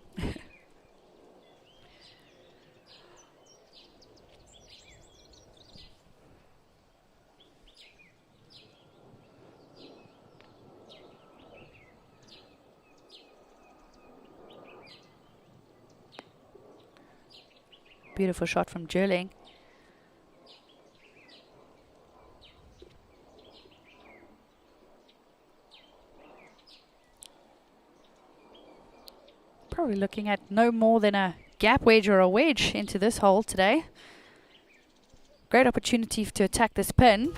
Beautiful shot from Jerling. Probably looking at no more than a gap wedge or a wedge into this hole today. Great opportunity to attack this pin.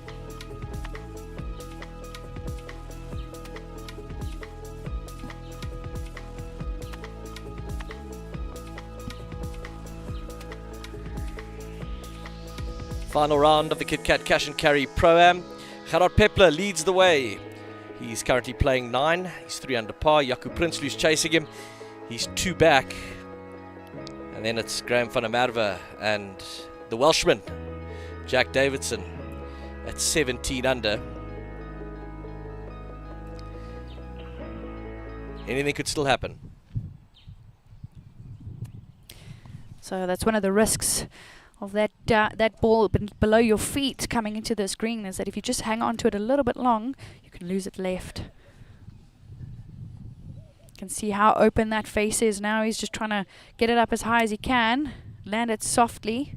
Final round of the Kit Kat Cash and Carry Pro-Am. Gerard Pepler leads the way. He's currently playing 9. He's 3 under par. Jaco Prinsloo's chasing him. He's 2 back. And then it's Graham van der Merwe and the Welshman, Jack Davidson, at 17 under. Anything could still happen. So that's one of the risks of that ball below your feet coming into this green, is that if you just hang on to it a little bit long, you can lose it left. You can see how open that face is now. He's just trying to get it up as high as he can, land it softly.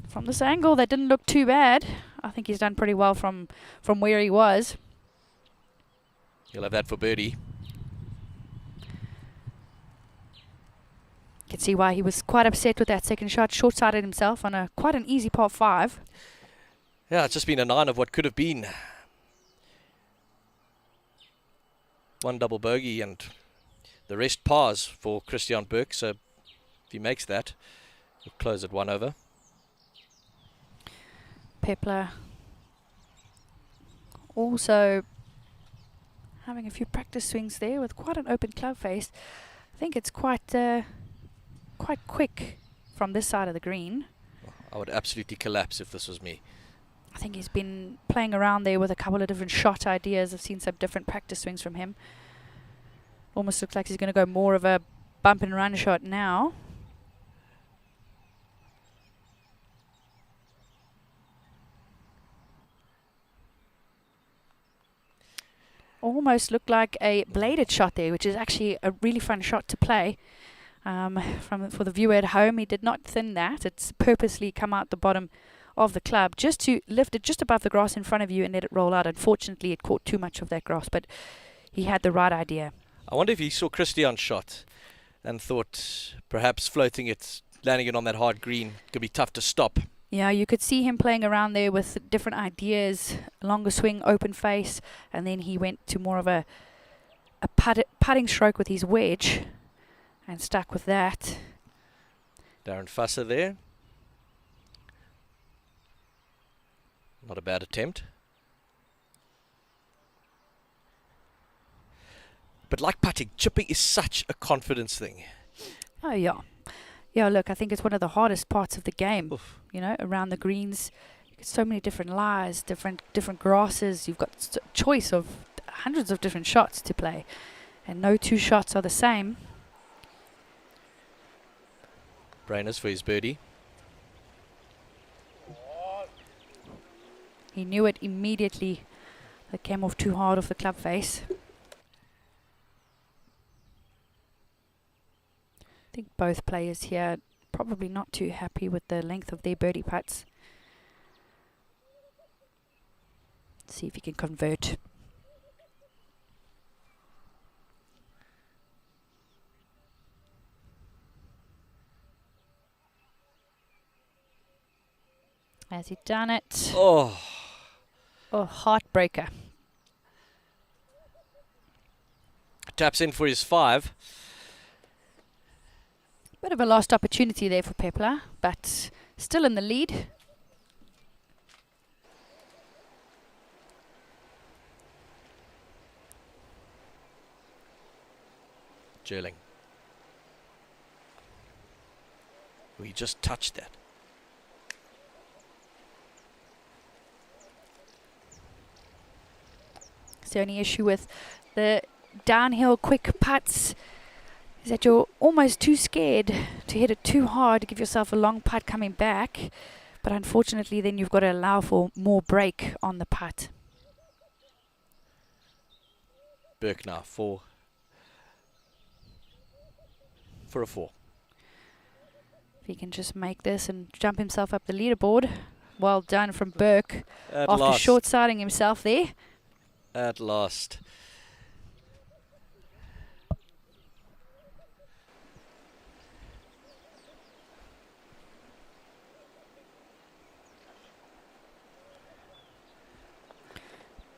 From this angle, that didn't look too bad. I think he's done pretty well from where he was. He'll have that for birdie. You can see why he was quite upset with that second shot. Short-sighted himself on quite an easy par 5. Yeah, it's just been a 9 of what could have been. 1 double bogey and the rest pars for Christian Burke. So if he makes that, he'll close at 1 over. Pepler also having a few practice swings there with quite an open club face. I think it's quite quick from this side of the green. I would absolutely collapse if this was me. I think he's been playing around there with a couple of different shot ideas. I've seen some different practice swings from him. Almost looks like he's going to go more of a bump and run shot now. Almost looked like a bladed shot there, which is actually a really fun shot to play. For the viewer at home, he did not thin that. It's purposely come out the bottom of the club just to lift it just above the grass in front of you and let it roll out. Unfortunately, it caught too much of that grass, but he had the right idea. I wonder if he saw Christian's shot and thought perhaps floating it, landing it on that hard green could be tough to stop. Yeah, you could see him playing around there with different ideas, longer swing, open face, and then he went to more of a putting stroke with his wedge and stuck with that. Darren Fusser there. Not a bad attempt. But like putting, chipping is such a confidence thing. Oh, yeah. Yeah, look, I think it's one of the hardest parts of the game. Oof. You know, around the greens. You get so many different lies, different grasses. You've got a choice of hundreds of different shots to play. And no two shots are the same. Brainers for his birdie. He knew it immediately. It came off too hard off the club face. I think both players here probably not too happy with the length of their birdie putts. Let's see if he can convert. Has he done it? Oh, heartbreaker. Taps in for his 5. Bit of a lost opportunity there for Pepler, but still in the lead. Jerling. We just touched that. It's the only issue with the downhill quick putts is that you're almost too scared to hit it too hard to give yourself a long putt coming back. But unfortunately, then you've got to allow for more break on the putt. Burke now for a 4. If he can just make this and jump himself up the leaderboard. Well done from Burke after last. short-siding himself there. At last.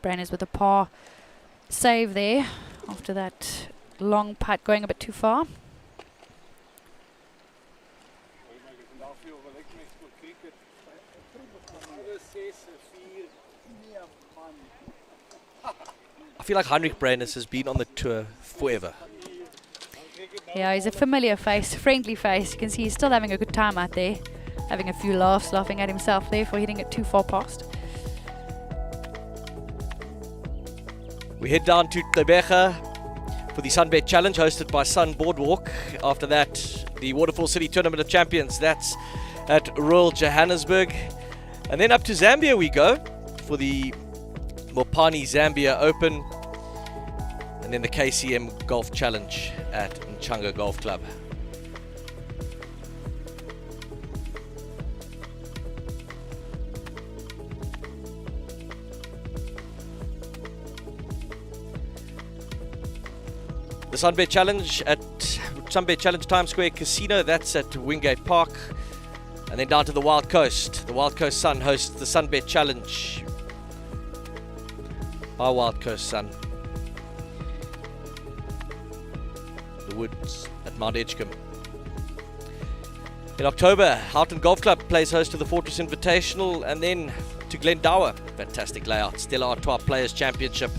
Branners with a par save there after that long putt going a bit too far. I feel like Heinrich Brandis has been on the tour forever. Yeah, he's a familiar face, friendly face. You can see he's still having a good time out there, having a few laughs, laughing at himself there for hitting it too far past. We head down to Tebega for the Sunbet Challenge hosted by Sun Boardwalk. After that, the Waterfall City Tournament of Champions. That's at Royal Johannesburg. And then up to Zambia we go for the Mopani Zambia Open. And then the KCM Golf Challenge at Mchanga Golf Club. The Sunbet Challenge at Sunbet Challenge Times Square Casino, that's at Wingate Park. And then down to the Wild Coast. The Wild Coast Sun hosts the Sunbet Challenge. Our Wild Coast Sun. The Woods at Mount Edgecombe. In October, Houghton Golf Club plays host to the Fortress Invitational, and then to Glendower. Fantastic layout. Stella Artois Players Championship.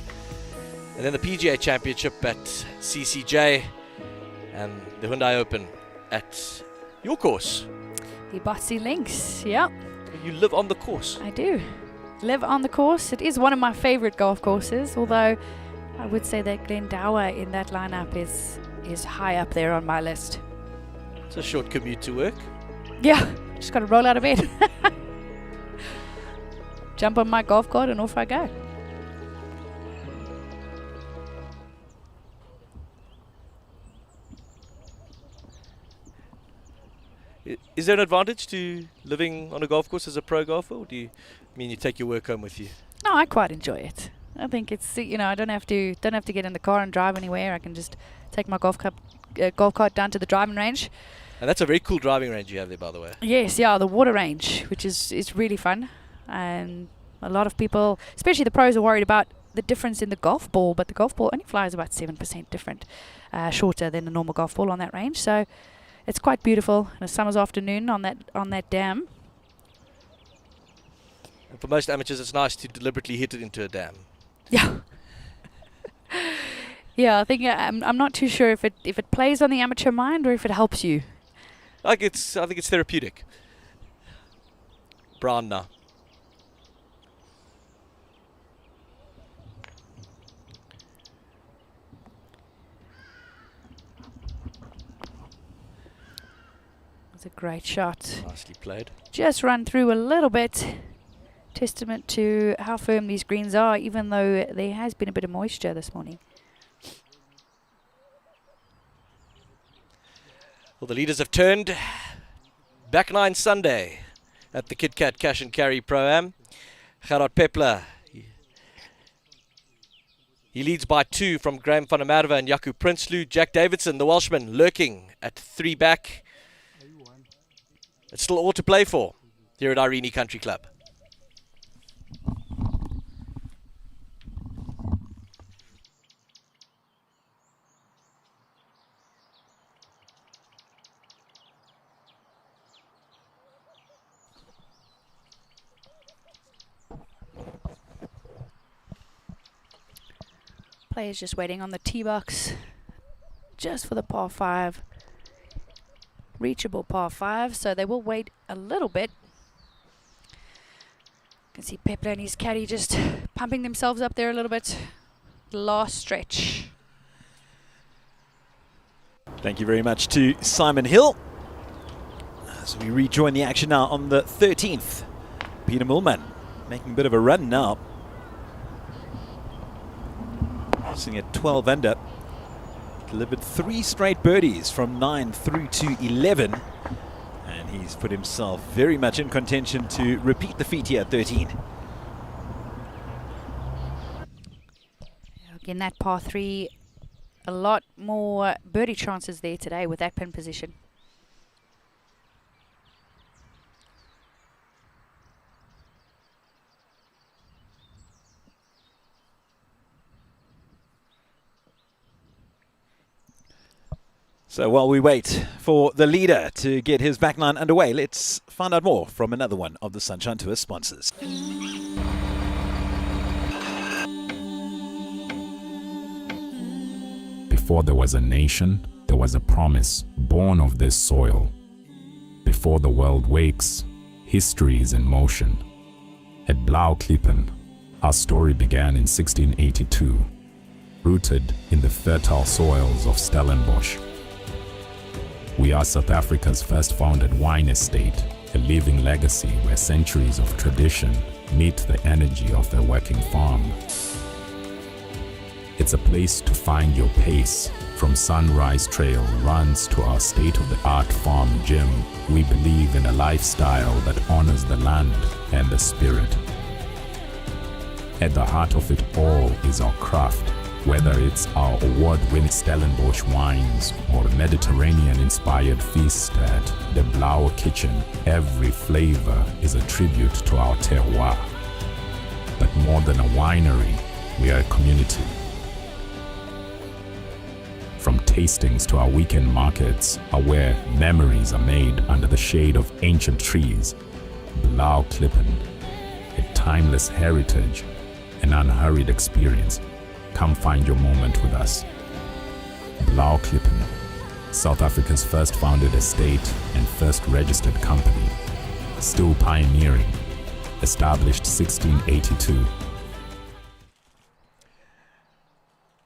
And then the PGA Championship at CCJ, and the Hyundai Open at your course. The Botsy Links, yeah. You live on the course. I do. live on the course. It is one of my favorite golf courses, although I would say that Glendower in that lineup is high up there on my list. It's a short commute to work. Yeah, just got to roll out of bed. Jump on my golf cart and off I go. Is there an advantage to living on a golf course as a pro golfer, or do you mean you take your work home with you? No, I quite enjoy it. I think it's, I don't have to get in the car and drive anywhere. I can just take my golf cart down to the driving range. And that's a very cool driving range you have there, by the way. Yes, yeah, the water range, which is really fun. And a lot of people, especially the pros, are worried about the difference in the golf ball, but the golf ball only flies about 7% different, shorter than a normal golf ball on that range. So it's quite beautiful on a summer's afternoon on that dam. And for most amateurs, it's nice to deliberately hit it into a dam. Yeah. Yeah, I think I'm not too sure if it plays on the amateur mind or if it helps you. I think it's therapeutic. Brown now. It's a great shot. Nicely played. Just run through a little bit. Testament to how firm these greens are, even though there has been a bit of moisture this morning. Well, the leaders have turned. Back nine Sunday at the Kit Kat Cash and Carry Pro-Am. Gerard Pepler. He leads by 2 from Graham van der Merwe and Jaco Prinsloo. Jack Davidson, the Welshman, lurking at 3 back. It's still all to play for here at Irene Country Club. Players just waiting on the tee box just for the par 5. Reachable par 5, so they will wait a little bit. You can see Pepler and his caddy just pumping themselves up there a little bit. Last stretch. Thank you very much to Simon Hill. As we rejoin the action now on the 13th. Peter Millman making a bit of a run now. Sitting at 12 under. Delivered 3 straight birdies from 9 through to 11. And he's put himself very much in contention to repeat the feat here at 13. Again, that par 3, a lot more birdie chances there today with that pin position. So while we wait for the leader to get his back nine underway, let's find out more from another one of the Sunshine Tour sponsors. Before there was a nation, there was a promise born of this soil. Before the world wakes, history is in motion. At Blauklippen, our story began in 1682, rooted in the fertile soils of Stellenbosch. We are South Africa's first founded wine estate, a living legacy where centuries of tradition meet the energy of a working farm. It's a place to find your pace. From Sunrise Trail runs to our state-of-the-art farm gym, we believe in a lifestyle that honors the land and the spirit. At the heart of it all is our craft. Whether it's our award-winning Stellenbosch wines or a Mediterranean-inspired feast at the Blauwe Kitchen, every flavor is a tribute to our terroir. But more than a winery, we are a community. From tastings to our weekend markets are where memories are made under the shade of ancient trees. Blauklippen, a timeless heritage, an unhurried experience. Come find your moment with us. Blauklippen, South Africa's first founded estate and first registered company. Still pioneering, established 1682.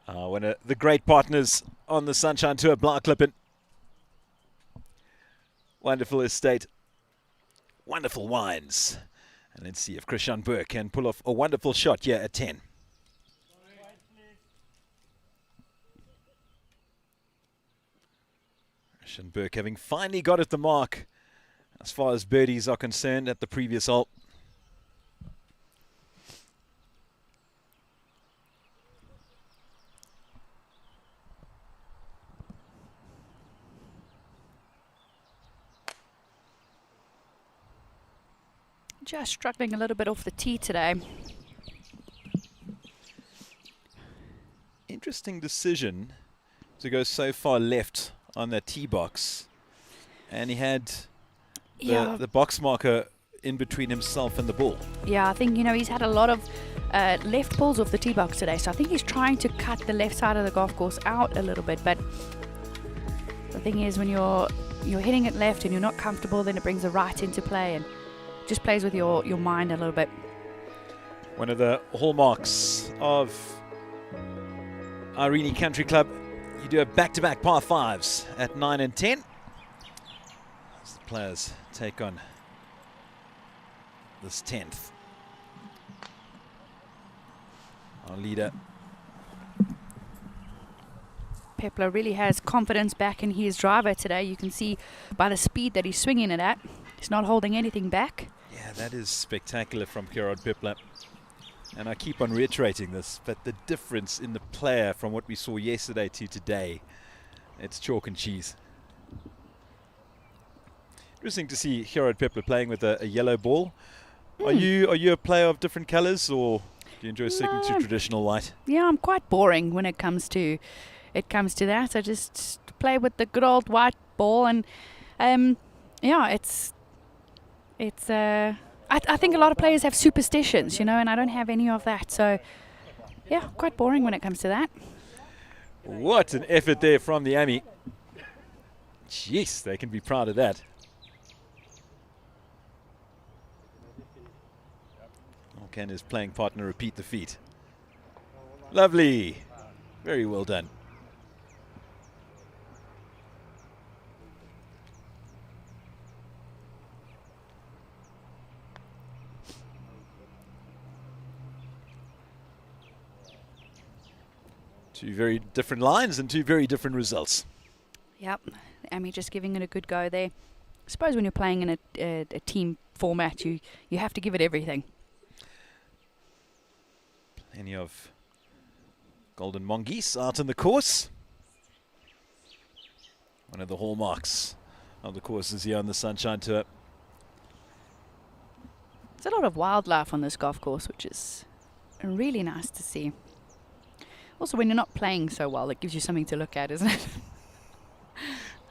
One of the great partners on the Sunshine Tour, Blaarklippen. Wonderful estate, wonderful wines. And let's see if Christian Burke can pull off a wonderful shot here at 10. Christian Burke having finally got at the mark as far as birdies are concerned at the previous hole. Just struggling a little bit off the tee today. Interesting decision to go so far left on that tee box. And he had the box marker in between himself and the ball. Yeah, I think, he's had a lot of left balls off the tee box today. So I think he's trying to cut the left side of the golf course out a little bit. But the thing is, when you're hitting it left and you're not comfortable, then it brings the right into play and just plays with your mind a little bit. One of the hallmarks of Irene Country Club, you do a back-to-back par 5s at 9 and 10. As the players take on this 10th. Our leader. Pepler really has confidence back in his driver today. You can see by the speed that he's swinging it at. He's not holding anything back. Yeah, that is spectacular from Gerard Pepler. And I keep on reiterating this, but the difference in the player from what we saw yesterday to today, it's chalk and cheese. Interesting to see Gerard Pepler playing with a yellow ball. Are you a player of different colors, or do you enjoy sticking to traditional white? Yeah, I'm quite boring when it comes to that. I just play with the good old white ball, and yeah, I think a lot of players have superstitions, and I don't have any of that. So, yeah, quite boring when it comes to that. What an effort there from the Ami. Jeez, they can be proud of that. Can his playing partner repeat the feat? Lovely. Very well done. Two very different lines and two very different results. Yep, Amy just giving it a good go there. I suppose when you're playing in a team format, you have to give it everything. Plenty of golden mongoose out on the course. One of the hallmarks of the courses here on the Sunshine Tour. There's a lot of wildlife on this golf course, which is really nice to see. Also, when you're not playing so well, it gives you something to look at, isn't it?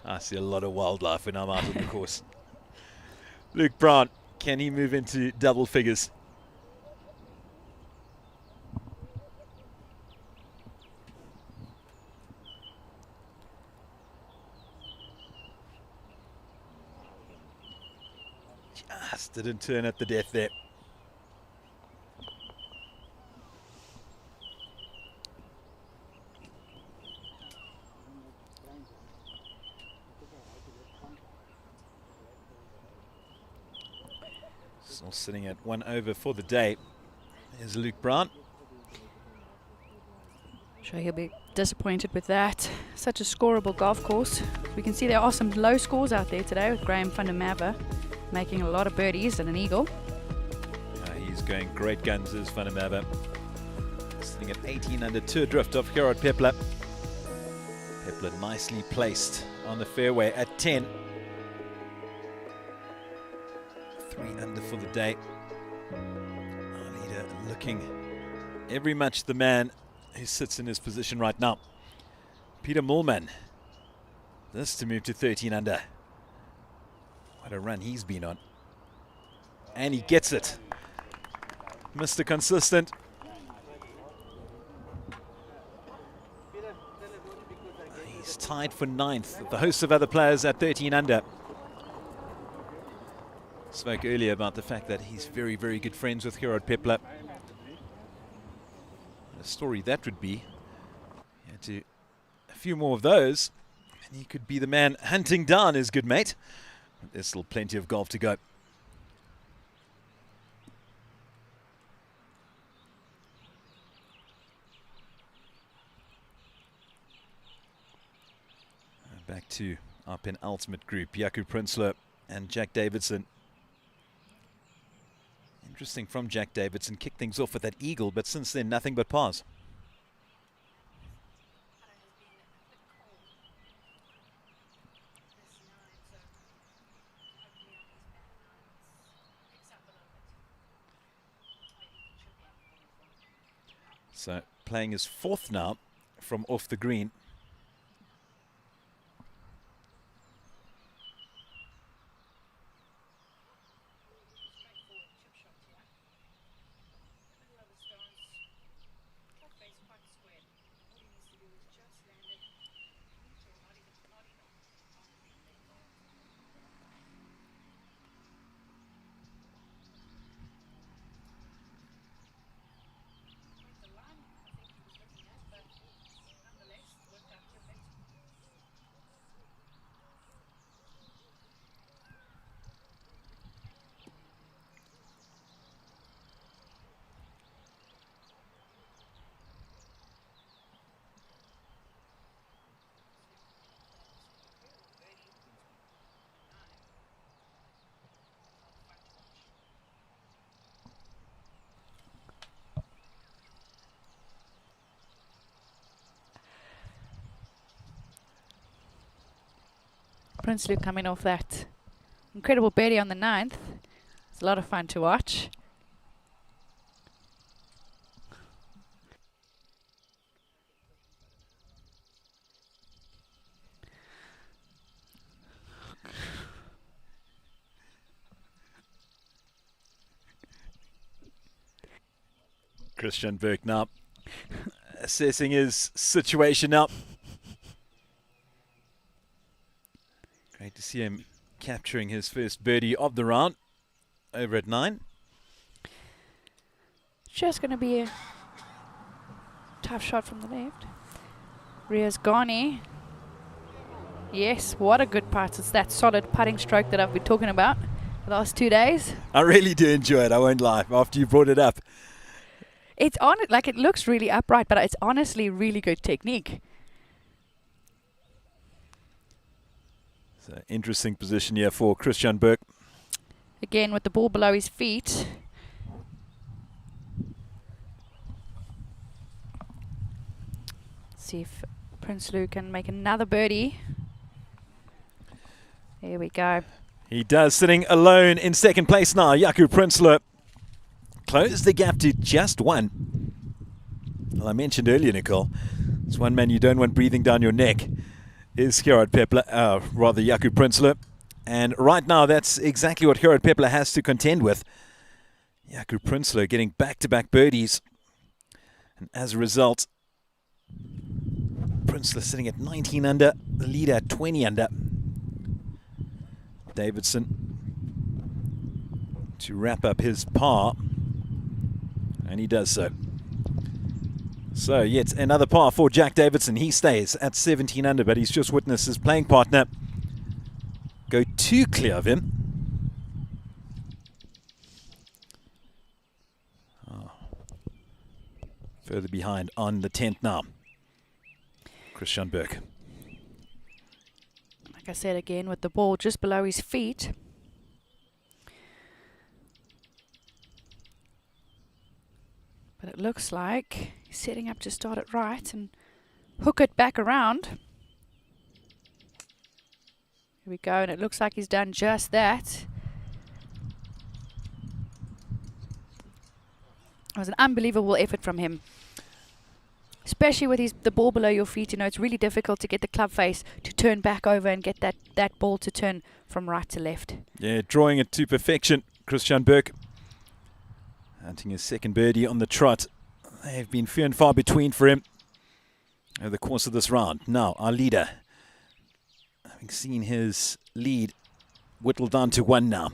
I see a lot of wildlife when I'm out on the course. Luke Brown, can he move into double figures? Just didn't turn at the death there. Still sitting at 1 over for the day. There's Luke Brown. Sure, he'll be disappointed with that. Such a scoreable golf course. We can see there are some low scores out there today with Graham van der Merwe making a lot of birdies and an eagle. He's going great guns as van der Merwe. Sitting at 18 under 2 adrift of Gerard Pepler. Pepler nicely placed on the fairway at 10. 3 under for the day. Our leader looking every much the man who sits in his position right now. Peter Moolman. This to move to 13 under. What a run he's been on. And he gets it. Mr. Consistent. He's tied for 9th with the host of other players at 13 under. Spoke earlier about the fact that he's very, very good friends with Gerard Pepler. What a story that would be. To a few more of those, and he could be the man hunting down his good mate. But there's still plenty of golf to go. Back to our penultimate group, Jaco Prinsloo and Jack Davidson. Interesting from Jack Davidson, kicked things off with that eagle, but since then nothing but pars. So playing his fourth now from off the green. Prinsloo coming off that incredible birdie on the 9th. It's a lot of fun to watch. Christian Berg now assessing his situation now. Great to see him capturing his first birdie of the round over at 9. Just going to be a tough shot from the left. Ria's Ghani. Yes, what a good putt. It's that solid putting stroke that I've been talking about the last 2 days. I really do enjoy it, I won't lie, after you brought it up. It's on it, like it looks really upright, but it's honestly really good technique. So interesting position here for Christian Berg. Again with the ball below his feet. See if Prinsloo can make another birdie. There we go. He does, sitting alone in second place now. Jaco Prinsloo closed the gap to just one. Well, I mentioned earlier, Nicole, it's one man you don't want breathing down your neck is Gerard Pepler, rather Jaco Prinsloo. And right now, that's exactly what Gerard Pepler has to contend with. Jaco Prinsloo getting back-to-back birdies. And as a result, Prinsloo sitting at 19 under, the leader at 20 under. Davidson to wrap up his par, and he does so. So yet another par for Jack Davidson. He stays at 17 under, but he's just witnessed his playing partner go too clear of him. Oh. Further behind on the 10th now. Christian Berg. Like I said again, with the ball just below his feet. But it looks like he's setting up to start it right and hook it back around. Here we go, and it looks like he's done just that. It was an unbelievable effort from him. Especially with the ball below your feet, you know, it's really difficult to get the club face to turn back over and get that ball to turn from right to left. Yeah, drawing it to perfection, Christian Berg. Hunting his second birdie on the trot. They've been few and far between for him over the course of this round. Now, our leader, having seen his lead whittled down to one now.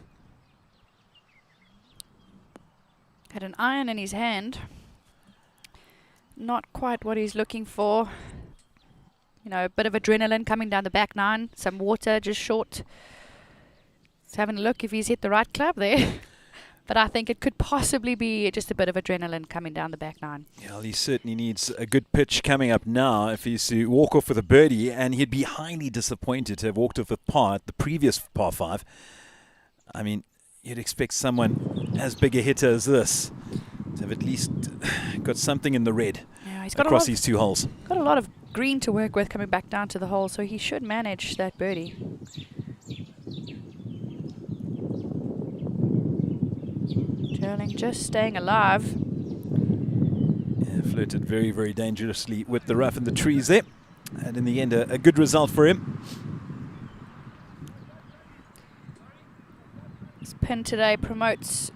Had an iron in his hand. Not quite what he's looking for. You know, a bit of adrenaline coming down the back nine. Some water just short. Just having a look if he's hit the right club there. But I think it could possibly be just a bit of adrenaline coming down the back nine. Yeah, well, he certainly needs a good pitch coming up now if he's to walk off with a birdie, and he'd be highly disappointed to have walked off with par at the previous par 5. I mean, you'd expect someone as big a hitter as this to have at least got something in the red He's got across these 2 holes. Got a lot of green to work with coming back down to the hole, so he should manage that birdie. Sterling just staying alive. Yeah, flirted very, very dangerously with the rough and the trees there. And in the end, a good result for him. This pin today promotes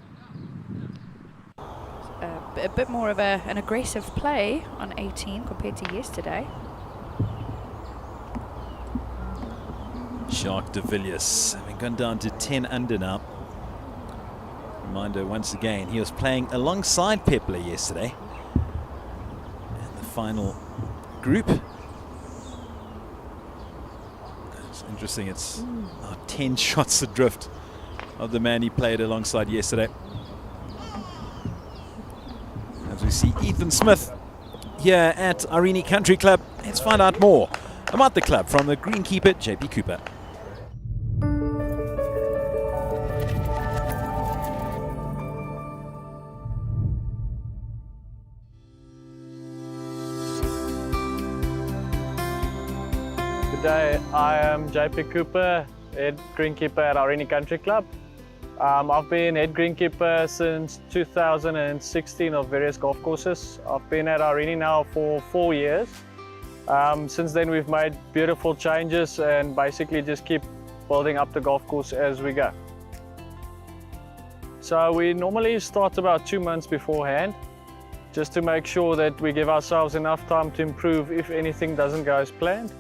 a bit more of an aggressive play on 18 compared to yesterday. Jacques de Villiers having gone down to 10 under now. Reminder once again, he was playing alongside Pepler yesterday in the final group. It's interesting, it's 10 shots adrift of the man he played alongside yesterday. As we see Ethan Smith here at Irene Country Club. Let's find out more about the club from the greenkeeper, JP Cooper. Good day, I am JP Cooper, head greenkeeper at Irene Country Club. I've been head greenkeeper since 2016 of various golf courses. I've been at Irene now for 4 years. Since then we've made beautiful changes and basically just keep building up the golf course as we go. So we normally start about 2 months beforehand, just to make sure that we give ourselves enough time to improve if anything doesn't go as planned.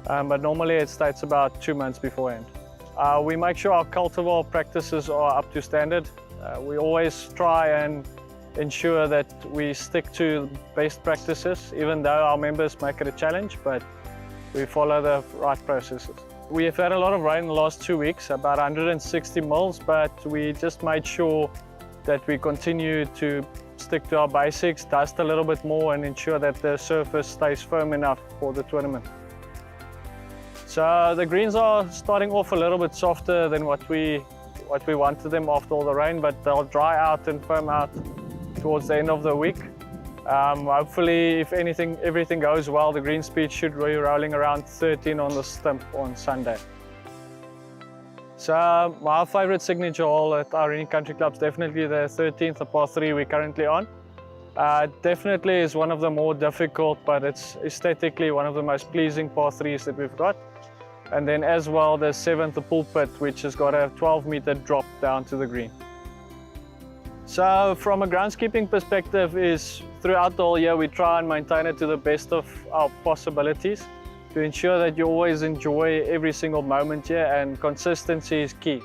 But normally it starts about 2 months beforehand. We make sure our cultivar practices are up to standard. We always try and ensure that we stick to best practices, even though our members make it a challenge, but we follow the right processes. We have had a lot of rain in the last 2 weeks, about 160 mils, but we just made sure that we continue to stick to our basics, dust a little bit more and ensure that the surface stays firm enough for the tournament. So the greens are starting off a little bit softer than what we wanted them after all the rain, but they'll dry out and firm out towards the end of the week. Hopefully, if everything goes well, the green speed should be rolling around 13 on the stump on Sunday. So my favorite signature hole at Irene Country Club is definitely the 13th, the par 3 we're currently on. Definitely is one of the more difficult, but it's aesthetically one of the most pleasing par 3s that we've got. And then as well the 7th, the pulpit, which has got a 12-meter drop down to the green. So from a groundskeeping perspective is throughout the whole year we try and maintain it to the best of our possibilities to ensure that you always enjoy every single moment here, and consistency is key.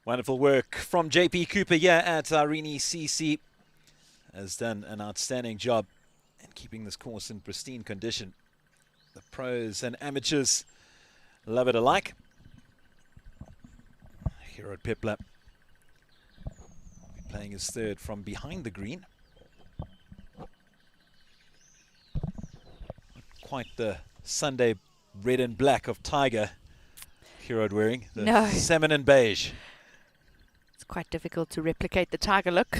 Wonderful work from JP Cooper here at Irene CC. Has done an outstanding job in keeping this course in pristine condition. The pros and amateurs love it alike. Gerard Pepler playing his third from behind the green. Quite the Sunday red and black of Tiger Gerard wearing. The salmon and beige. It's quite difficult to replicate the Tiger look.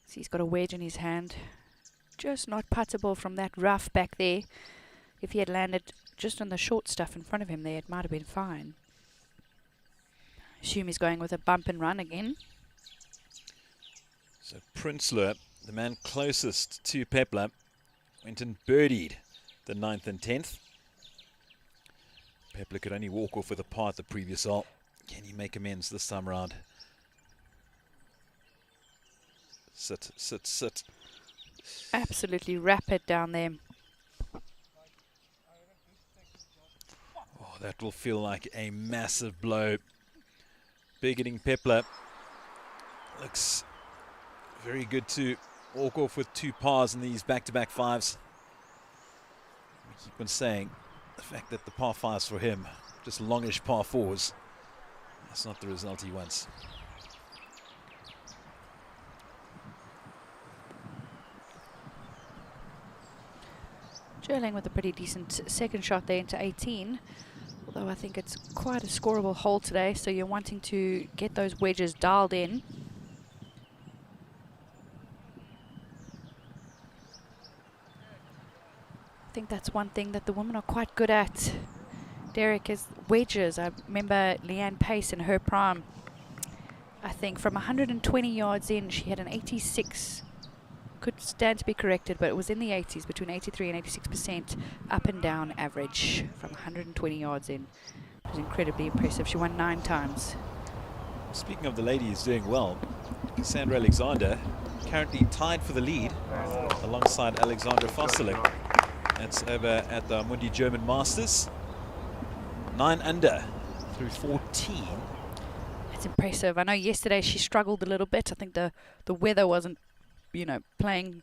See, he's got a wedge in his hand. Just not puttable from that rough back there. If he had landed just on the short stuff in front of him there, it might have been fine. Assume he's going with a bump and run again. So Prinsloo, the man closest to Pepler, went and birdied the 9th and 10th. Pepler could only walk off with a par at the previous hole. Can he make amends this time around? Sit, sit, sit. Absolutely rapid down there. that will feel like a massive blow. Big hitting Pepler. Looks very good to walk off with 2 pars in these back-to-back fives. We keep on saying the fact that the par fives for him, just longish par fours, that's not the result he wants. Jerling with a pretty decent second shot there into 18. Although I think it's quite a scoreable hole today, so you're wanting to get those wedges dialed in. I think that's one thing that the women are quite good at, Derek, is wedges. I remember Leanne Pace in her prime. I think from 120 yards in, she had an 86. Could stand to be corrected, but it was in the 80s, between 83 and 86% up and down average from 120 yards in. It was incredibly impressive. She won 9 times. Speaking of the ladies doing well, Sandra Alexander currently tied for the lead alongside Alexandra Fosterling. That's over at the Mundi German Masters. 9 under through 14. It's impressive. I know yesterday she struggled a little bit. I think the weather wasn't, you know, playing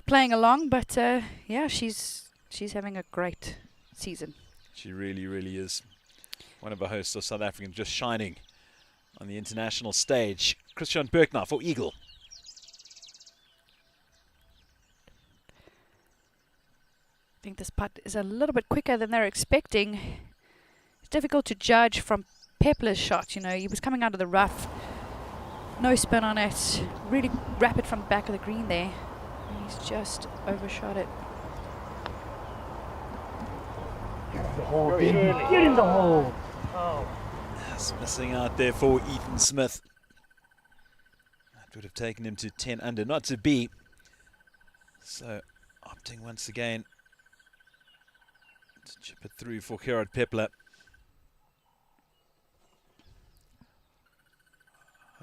along, but yeah, she's having a great season. She really, really is. One of our hosts of South African just shining on the international stage. Christian Berkner for Eagle. I think this putt is a little bit quicker than they're expecting. It's difficult to judge from Pepler's shot. You know, he was coming out of the rough. No spin on it. Really rapid from the back of the green there. And he's just overshot it. Get in the hole. That's missing out there for Ethan Smith. That would have taken him to 10 under, not to be. So opting once again to chip it through for Gerard Pepler.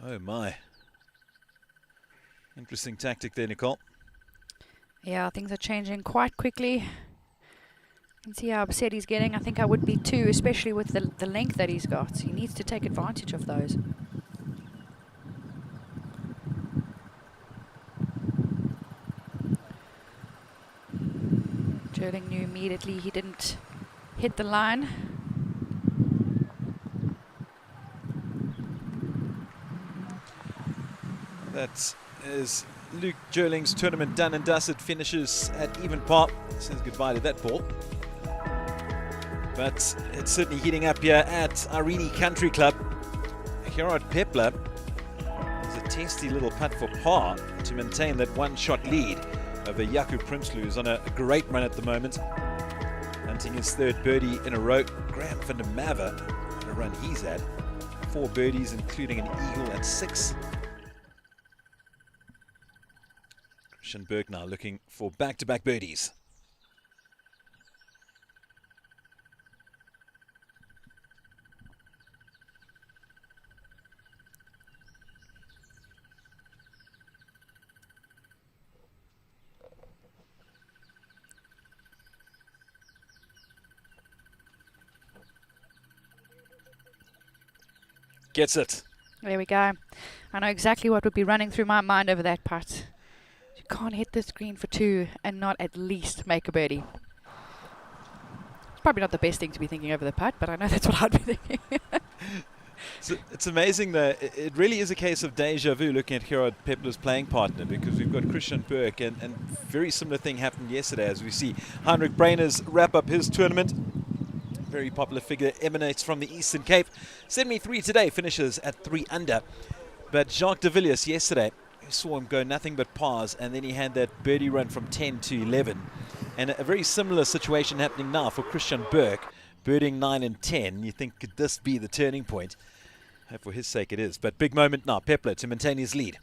Oh my. Interesting tactic there, Nicole. Yeah, things are changing quite quickly. You can see how upset he's getting. I think I would be too, especially with the length that he's got. He needs to take advantage of those. Jerling knew immediately he didn't hit the line. That is Luke Jerling's tournament done and dusted. Finishes at even par. Says goodbye to that ball. But it's certainly heating up here at Irene Country Club. Gerard Pepler is a tasty little putt for par to maintain that 1-shot lead over Jaco Prinsloo, who's on a great run at the moment. Hunting his 3rd birdie in a row. Graham van der Merwe, what a run he's had. 4 birdies, including an eagle at 6. Christian Berkner looking for back-to-back birdies. Gets it. There we go. I know exactly what would be running through my mind over that putt. You can't hit this green for 2 and not at least make a birdie. It's probably not the best thing to be thinking over the putt, but I know that's what I'd be thinking. So it's amazing that it really is a case of deja vu looking at Gerard Pepler's playing partner, because we've got Christian Burke and very similar thing happened yesterday as we see Heinrich Brainers wrap up his tournament. Very popular figure, emanates from the Eastern Cape. 73 today, finishes at 3 under. But Jacques de Villiers yesterday, we saw him go nothing but pars, and then he had that birdie run from 10 to 11. And a very similar situation happening now for Christian Burke, birding 9 and 10. You think, could this be the turning point? Hope for his sake it is. But big moment now, Pepler to maintain his lead.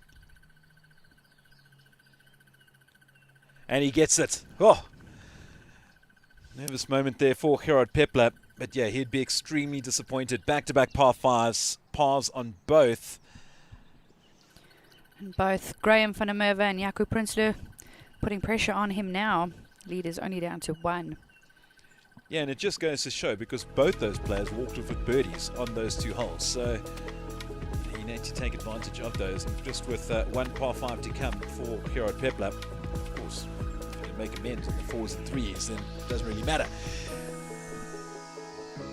And he gets it. Oh! Nervous moment there for Gerard Pepler. But yeah, he'd be extremely disappointed. Back-to-back par 5s, pars on both. And both Graham van der Merwe and Jaco Prinsloo putting pressure on him now. Lead is only down to 1. Yeah, and it just goes to show, because both those players walked off with birdies on those 2 holes. So you need to take advantage of those. And just with one par 5 to come for Gerard Pepler, of course, to make amends on the 4s and 3s, then it doesn't really matter.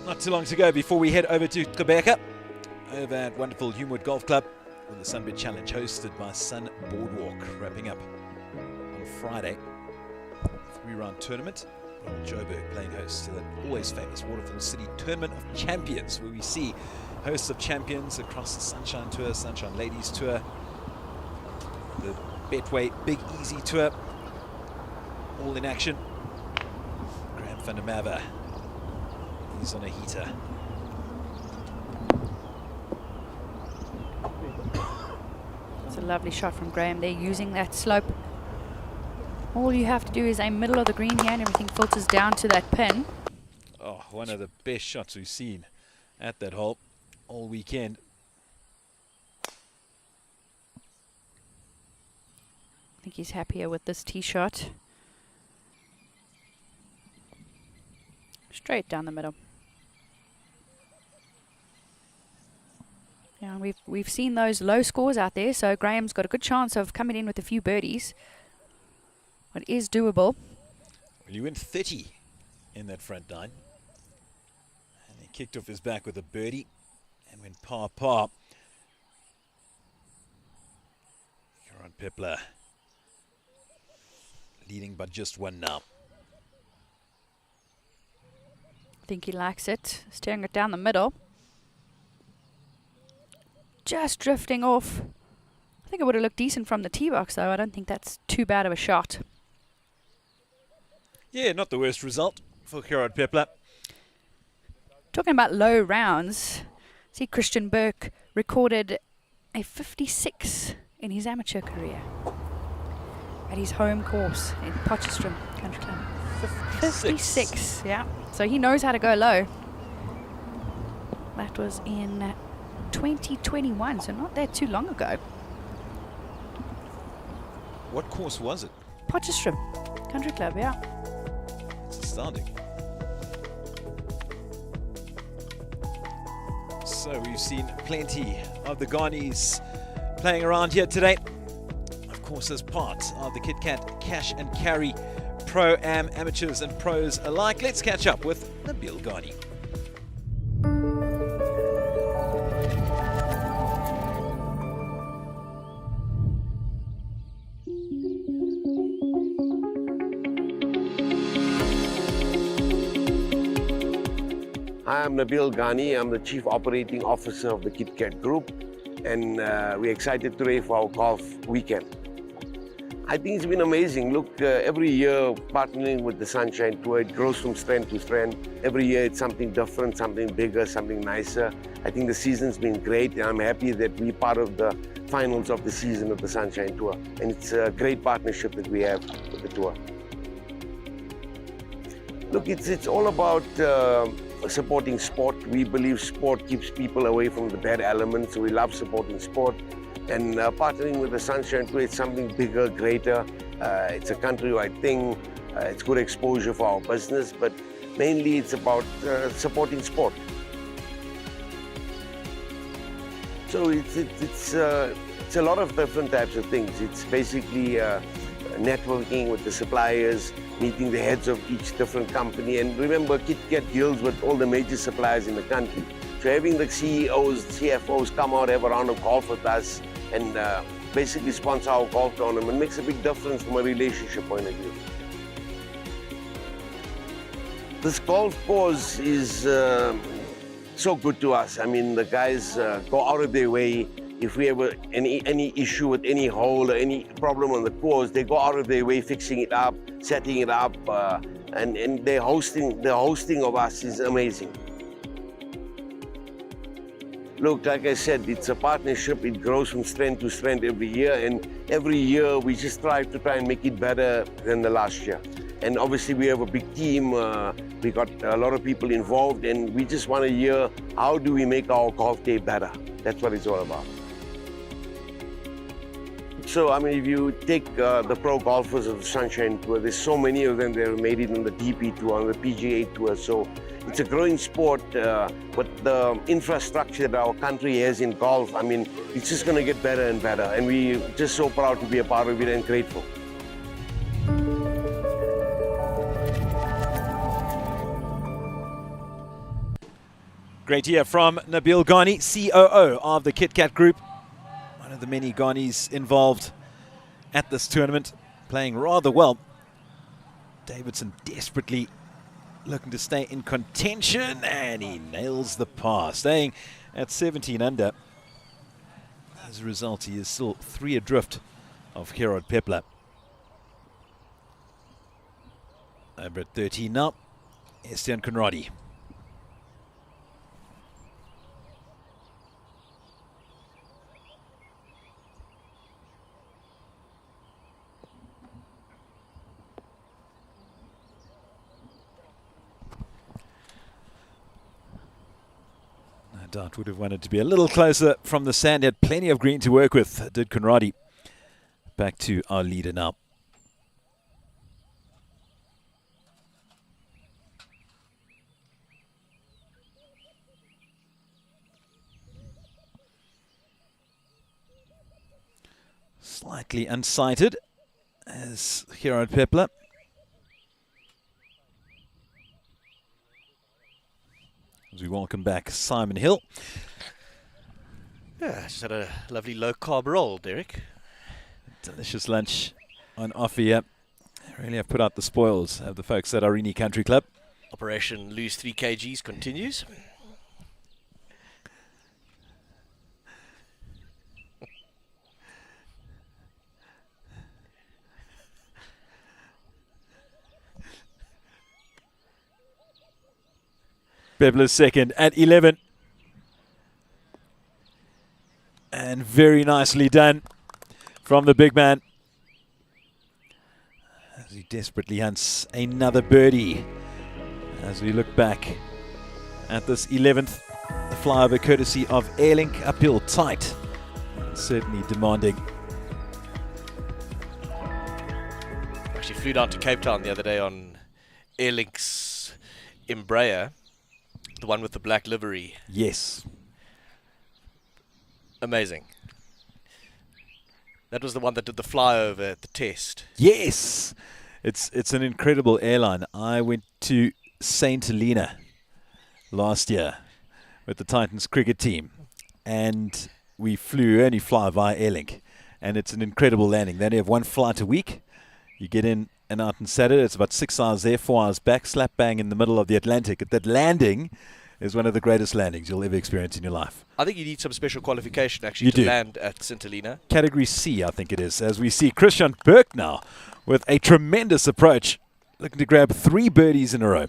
Not too long to go before we head over to Quebec, over at wonderful Humewood Golf Club, with the Sunbed Challenge hosted by Sun Boardwalk, wrapping up on Friday. 3-round tournament. Joburg playing host to that always famous Waterfall City Tournament of Champions, where we see hosts of champions across the Sunshine Tour, Sunshine Ladies Tour, the Betway Big Easy Tour, all in action. Graham van der Merwe, he's on a heater. It's a lovely shot from Graham there, using that slope. All you have to do is aim middle of the green here and everything filters down to that pin. Oh, one of the best shots we've seen at that hole all weekend. I think he's happier with this tee shot. Straight down the middle. Yeah, we've seen those low scores out there, so Graham's got a good chance of coming in with a few birdies. It is doable. Well, he went 30 in that front 9. And he kicked off his back with a birdie and went par. Gerard Pepler leading by just 1 now. I think he likes it. Steering it down the middle. Just drifting off. I think it would have looked decent from the tee box, though. I don't think that's too bad of a shot. Yeah, not the worst result for Gerard Pepler. Talking about low rounds, see Christian Burke recorded a 56 in his amateur career at his home course in Potchefstroom Country Club. 56, yeah. So he knows how to go low. That was in 2021, so not that too long ago. What course was it? Potchefstroom Country Club, yeah. It's astounding. So we've seen plenty of the Ghanis playing around here today. Of course, as part of the Kit Kat Cash and Carry Pro-Am, amateurs and pros alike. Let's catch up with Nabil Ghani. Hi, I'm Nabil Ghani. I'm the Chief Operating Officer of the Kit Kat Group, and we're excited today for our golf weekend. I think it's been amazing. Look, every year partnering with the Sunshine Tour, it grows from strength to strength. Every year it's something different, something bigger, something nicer. I think the season's been great, and I'm happy that we're part of the finals of the season of the Sunshine Tour. And it's a great partnership that we have with the tour. Look, it's all about supporting sport. We believe sport keeps people away from the bad elements, so we love supporting sport. And partnering with the Sunshine Tour, it's something bigger, greater. It's a countrywide thing. It's good exposure for our business, but mainly it's about supporting sport. So it's a lot of different types of things. It's basically networking with the suppliers, meeting the heads of each different company. And remember, Kit Kat deals with all the major suppliers in the country. So having the CEOs, CFOs come out, have a round of golf with us, and basically sponsor our golf tournament makes a big difference from a relationship point of view. This golf course is so good to us. I mean, the guys go out of their way. If we have any issue with any hole or any problem on the course, they go out of their way fixing it up, setting it up, and the hosting of us is amazing. Look, like I said, it's a partnership. It grows from strength to strength every year, and every year we just strive to try and make it better than the last year. And obviously we have a big team. We got a lot of people involved, and we just want to hear, how do we make our golf day better? That's what it's all about. So, I mean, if you take the pro golfers of the Sunshine Tour, there's so many of them that have made it on the DP Tour, on the PGA Tour. So it's a growing sport, but the infrastructure that our country has in golf, I mean, it's just going to get better and better. And we're just so proud to be a part of it and grateful. Great to hear from Nabil Ghani, COO of the Kit Kat Group. One of the many Ghanis involved at this tournament, playing rather well. Davidson desperately looking to stay in contention, and he nails the par, staying at 17 under. As a result, he is still 3 adrift of Gerard Pepler. Over at 13 now, Estienne Conradi. Would have wanted to be a little closer from the sand. He had plenty of green to work with, did Conradi. Back to our leader now. Slightly unsighted as Gerard Pepler. As we welcome back Simon Hill. Yeah, just had a lovely low-carb roll, Derek. Delicious lunch on offer here. Really have put out the spoils of the folks at Irene Country Club. Operation Lose 3 kgs continues. Pepler's second at 11. And very nicely done from the big man. As he desperately hunts another birdie. As we look back at this 11th, the flyover courtesy of Airlink, uphill tight. Certainly demanding. Actually flew down to Cape Town the other day on Airlink's Embraer. The one with the black livery. Yes. Amazing. That was the one that did the flyover at the test. Yes. It's an incredible airline. I went to St. Helena last year with the Titans cricket team, and we only fly via Airlink, and it's an incredible landing. They only have one flight a week. You get in and out on Saturday. It's about 6 hours there, 4 hours back, slap bang in the middle of the Atlantic. That landing is one of the greatest landings you'll ever experience in your life. I think you need some special qualification actually to land at St. Helena. Category C, I think it is, as we see Christian Burke now with a tremendous approach, looking to grab 3 birdies in a row.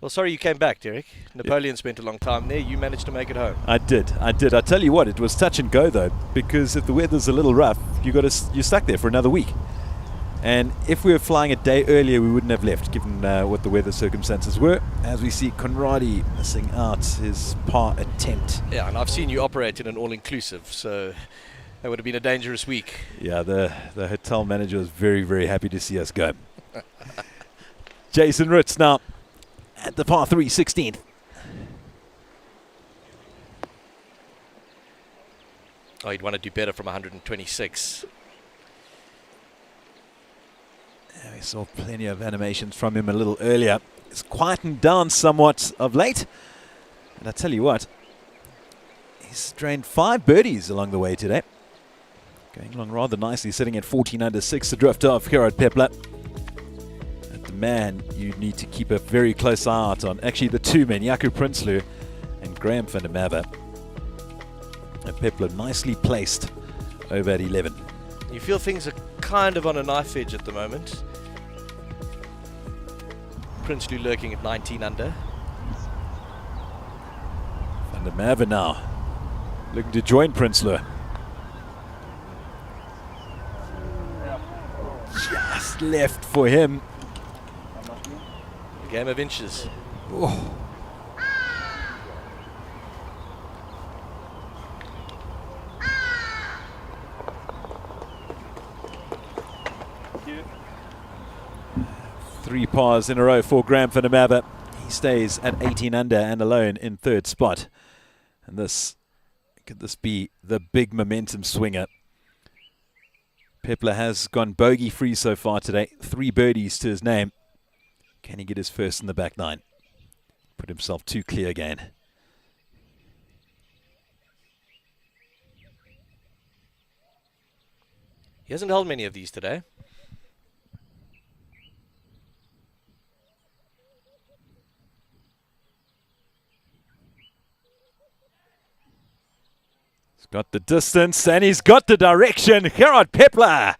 Well, sorry you came back, Derek. Napoleon spent a long time there. You managed to make it home. I did. I tell you what, it was touch and go though, because if the weather's a little rough, you're stuck there for another week. And if we were flying a day earlier, we wouldn't have left, given what the weather circumstances were. As we see Conradi missing out his par attempt. Yeah, and I've seen you operate in an all-inclusive, so that would have been a dangerous week. Yeah, the hotel manager was very, very happy to see us go. Jason Ritz now at the par 3, 16th. Oh, you'd want to do better from 126. Yeah, we saw plenty of animations from him a little earlier. It's quietened down somewhat of late. And I tell you what, he's drained 5 birdies along the way today. Going along rather nicely, sitting at 14 under 6 to drift off Gerard Pepler. And the man you need to keep a very close eye out on. Actually, the 2 men, Jaco Prinsloo and Graham van der Merwe. And Pepler nicely placed over at 11. You feel things are kind of on a knife edge at the moment. Prinsloo lurking at 19 under. Van der Merwe now looking to join Prinsloo. Just left for him. A game of inches. Oh. 3 pars in a row for Graham van der Merwe. He stays at 18 under and alone in 3rd spot. And could this be the big momentum swinger? Pepler has gone bogey-free so far today. 3 birdies to his name. Can he get his first in the back 9? Put himself too clear again. He hasn't held many of these today. He's got the distance and he's got the direction. Gerard Pepler.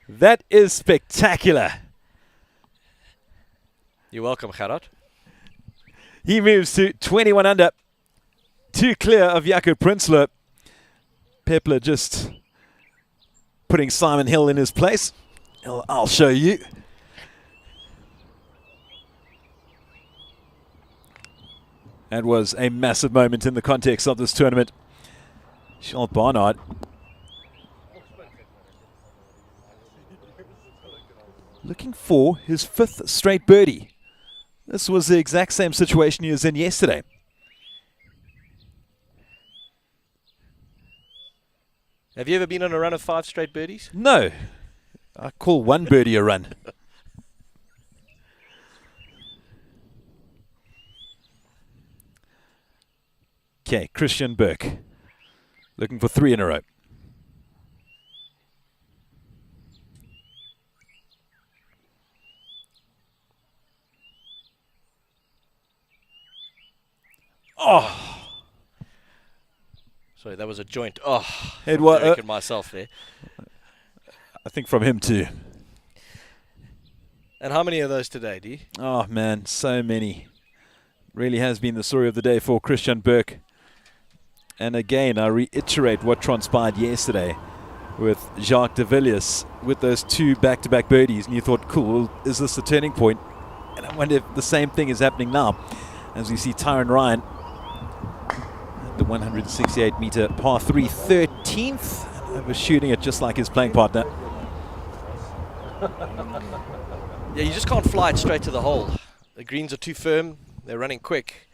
That is spectacular. You're welcome, Gerard. He moves to 21 under. 2 clear of Jaco Prinsloo. Pepler just putting Simon Hill in his place. I'll show you. That was a massive moment in the context of this tournament. Charles Barnard looking for his 5th straight birdie. This was the exact same situation he was in yesterday. Have you ever been on a run of 5 straight birdies? No. I call 1 birdie a run. Okay, Christian Burke looking for 3 in a row. Oh! Sorry, that was a joint. Oh, it was myself there. I think from him too. And how many of those today, D? Oh man, so many. Really has been the story of the day for Christian Burke. And again, I reiterate what transpired yesterday with Jacques de Villiers with those 2 back-to-back birdies. And you thought, cool, is this the turning point? And I wonder if the same thing is happening now as we see Tyron Ryan the 168-meter par 3 13th, overshooting it just like his playing partner. Yeah, you just can't fly it straight to the hole. The greens are too firm. They're running quick.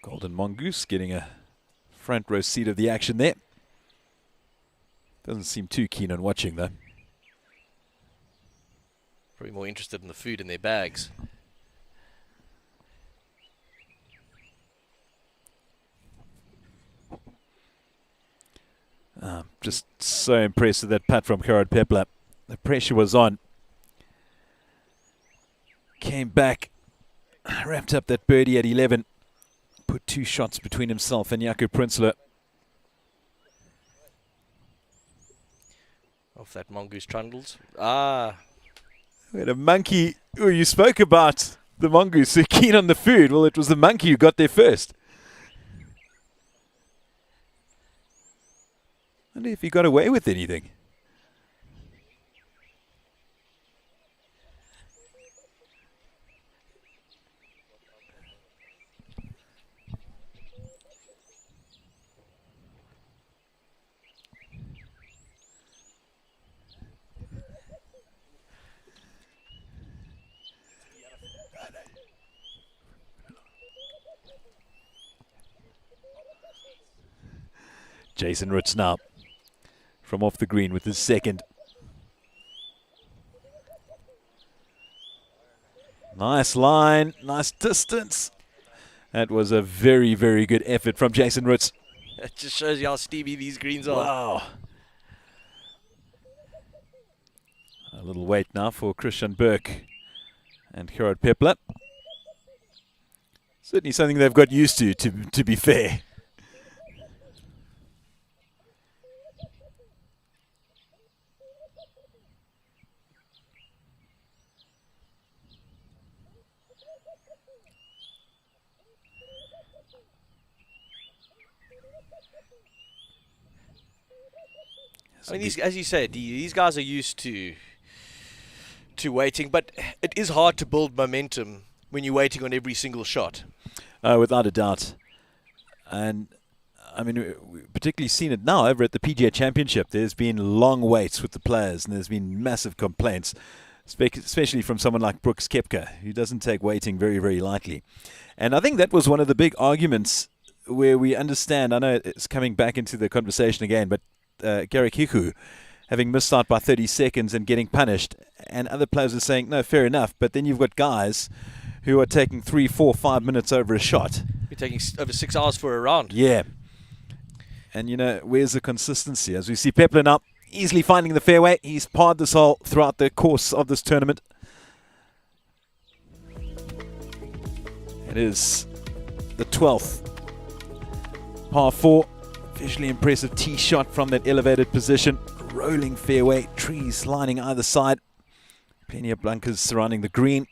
Golden Mongoose getting a front row seat of the action there. Doesn't seem too keen on watching though. Probably more interested in the food in their bags. Just so impressed with that putt from Gerard Pepler. The pressure was on. Came back, wrapped up that birdie at 11. Put 2 shots between himself and Jaco Prinsloo. Off that mongoose trundles. Ah. We had a monkey. Oh, you spoke about the mongoose so keen on the food. Well, it was the monkey who got there first. I wonder if he got away with anything. Jason Ritz now from off the green with his 2nd. Nice line, nice distance. That was a very, very good effort from Jason Ritz. It just shows you how steamy these greens are. Wow. A little wait now for Christian Burke and Gerard Pepler. Certainly something they've got used to be fair. I mean, as you said, these guys are used to waiting, but it is hard to build momentum when you're waiting on every single shot. Without a doubt. And I mean, we've particularly seen it now over at the PGA Championship. There's been long waits with the players, and there's been massive complaints, especially from someone like Brooks Koepka, who doesn't take waiting very, very lightly. And I think that was one of the big arguments where we understand, I know it's coming back into the conversation again, but Garrick Hiku having missed out by 30 seconds and getting punished, and other players are saying, no, fair enough, but then you've got guys who are taking 3, 4, 5 minutes over a shot. You're taking over 6 hours for a round. Yeah. And, where's the consistency? As we see Pepler now easily finding the fairway. He's parred this hole throughout the course of this tournament. It is the 12th. Par 4. Visually impressive tee shot from that elevated position. Rolling fairway. Trees lining either side. Plenty of bunkers surrounding the green.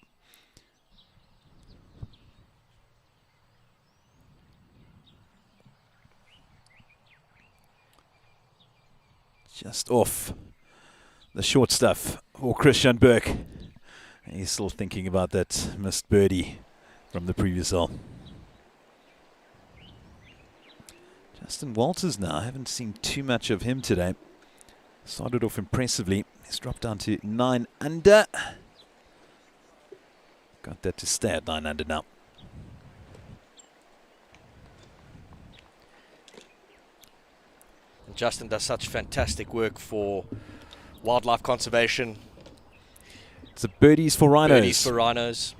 Just off the short stuff for Christian Burke. He's still thinking about that missed birdie from the previous hole. Justin Walters now, I haven't seen too much of him today. Started off impressively. He's dropped down to 9 under. Got that to stay at 9 under now. Justin does such fantastic work for wildlife conservation. It's a birdies for rhinos. Birdies for rhinos.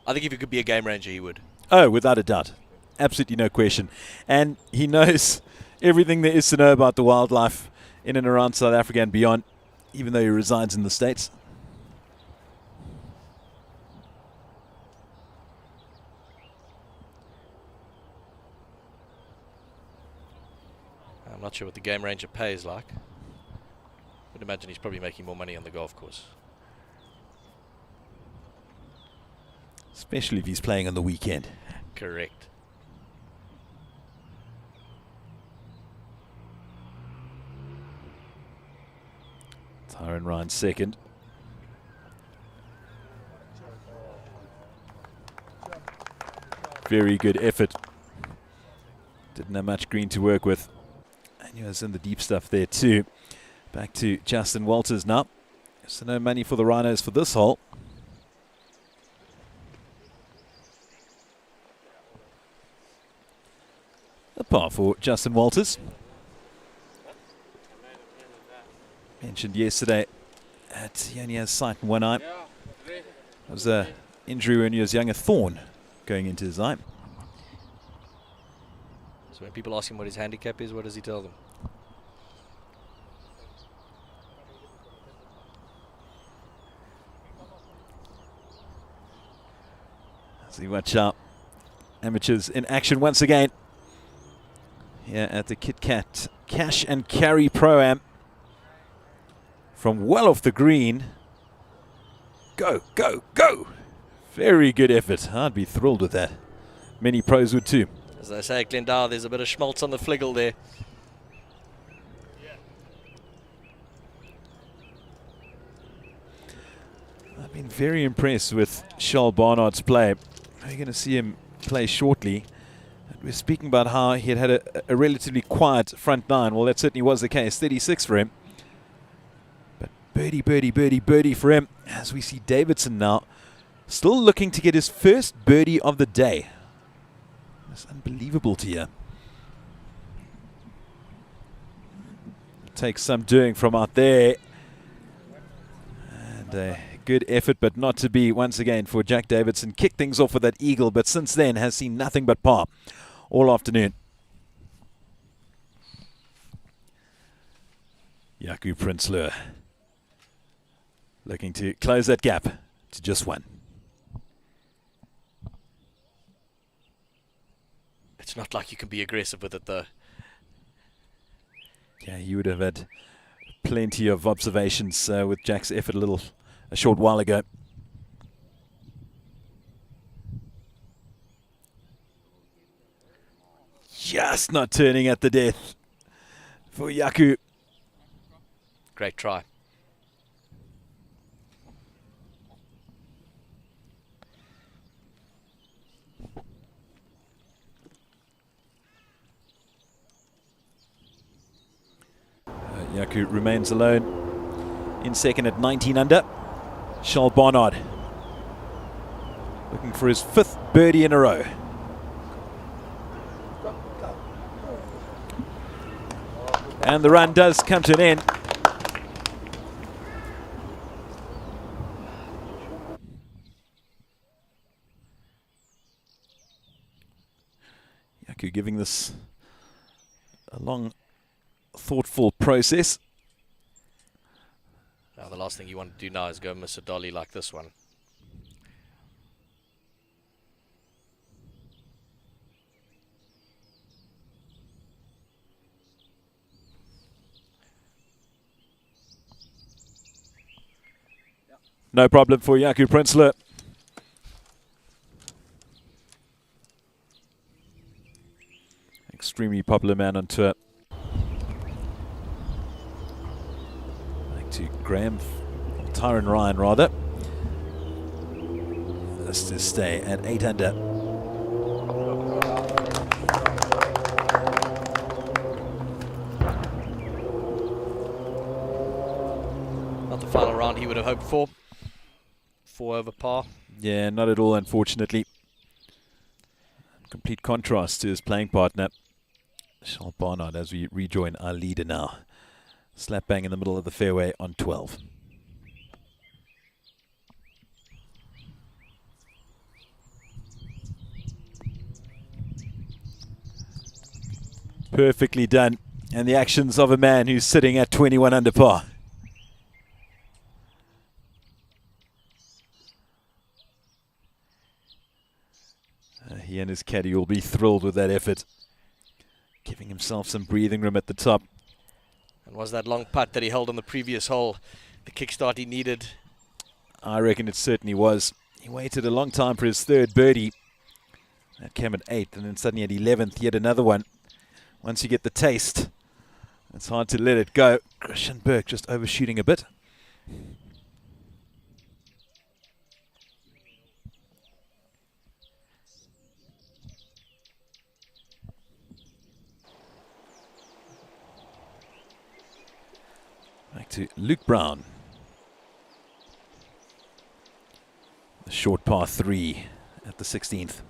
I think if he could be a game ranger, he would. Oh, without a doubt. Absolutely no question. And he knows everything there is to know about the wildlife in and around South Africa and beyond, even though he resides in the States. I'm not sure what the game ranger pay is like. I'd imagine he's probably making more money on the golf course. Especially if he's playing on the weekend. Correct. Tyron Ryan second. Very good effort. Didn't have much green to work with. And he was in the deep stuff there too. Back to Justin Walters now. So no money for the Rhinos for this hole. A par for Justin Walters. Mentioned yesterday that he only has sight in one eye. It was an injury when he was young, a thorn going into his eye. So when people ask him what his handicap is, what does he tell them? See, watch out. Amateurs in action once again. Here at the Kit Kat Cash and Carry Pro-Am. From well off the green. Go, go, go! Very good effort. I'd be thrilled with that. Many pros would too. As they say at Glendower, there's a bit of schmaltz on the fliggle there. I've been very impressed with Charles Barnard's play. We're going to see him play shortly. We're speaking about how he had a relatively quiet front nine. Well, that certainly was the case. 36 for him. But birdie, birdie, birdie, birdie for him. As we see Davidson now still looking to get his first birdie of the day. It's unbelievable to hear. Takes some doing from out there. And a good effort, but not to be once again for Jack Davidson. Kicked things off with that eagle, but since then has seen nothing but par all afternoon. Jaco Prinsloo looking to close that gap to just one. It's not like you can be aggressive with it, though. Yeah, you would have had plenty of observations with Jack's effort a short while ago. Just not turning at the death for Jaco. Great try. Yaku remains alone in second at 19 under. Charles Barnard looking for his 5th birdie in a row. And the run does come to an end. Yaku giving this a long, thoughtful process. Now the last thing you want to do now is go miss a dolly like this one. No problem for Yaku Prinsloo. Extremely popular man on tour. Back to Graham, Tyron Ryan rather. Let's just stay at 8 under. Not the final round he would have hoped for. 4 over par. Yeah, not at all, unfortunately. Complete contrast to his playing partner, Charles Barnard, as we rejoin our leader now. Slap bang in the middle of the fairway on 12. Perfectly done. And the actions of a man who's sitting at 21 under par. He and his caddy will be thrilled with that effort. Giving himself some breathing room at the top. And was that long putt that he held on the previous hole the kickstart he needed? I reckon it certainly was. He waited a long time for his 3rd birdie. That came at 8th, and then suddenly at 11th, yet another one. Once you get the taste, it's hard to let it go. Christian Burke just overshooting a bit. Back to Luke Brown. The short par 3 at the 16th.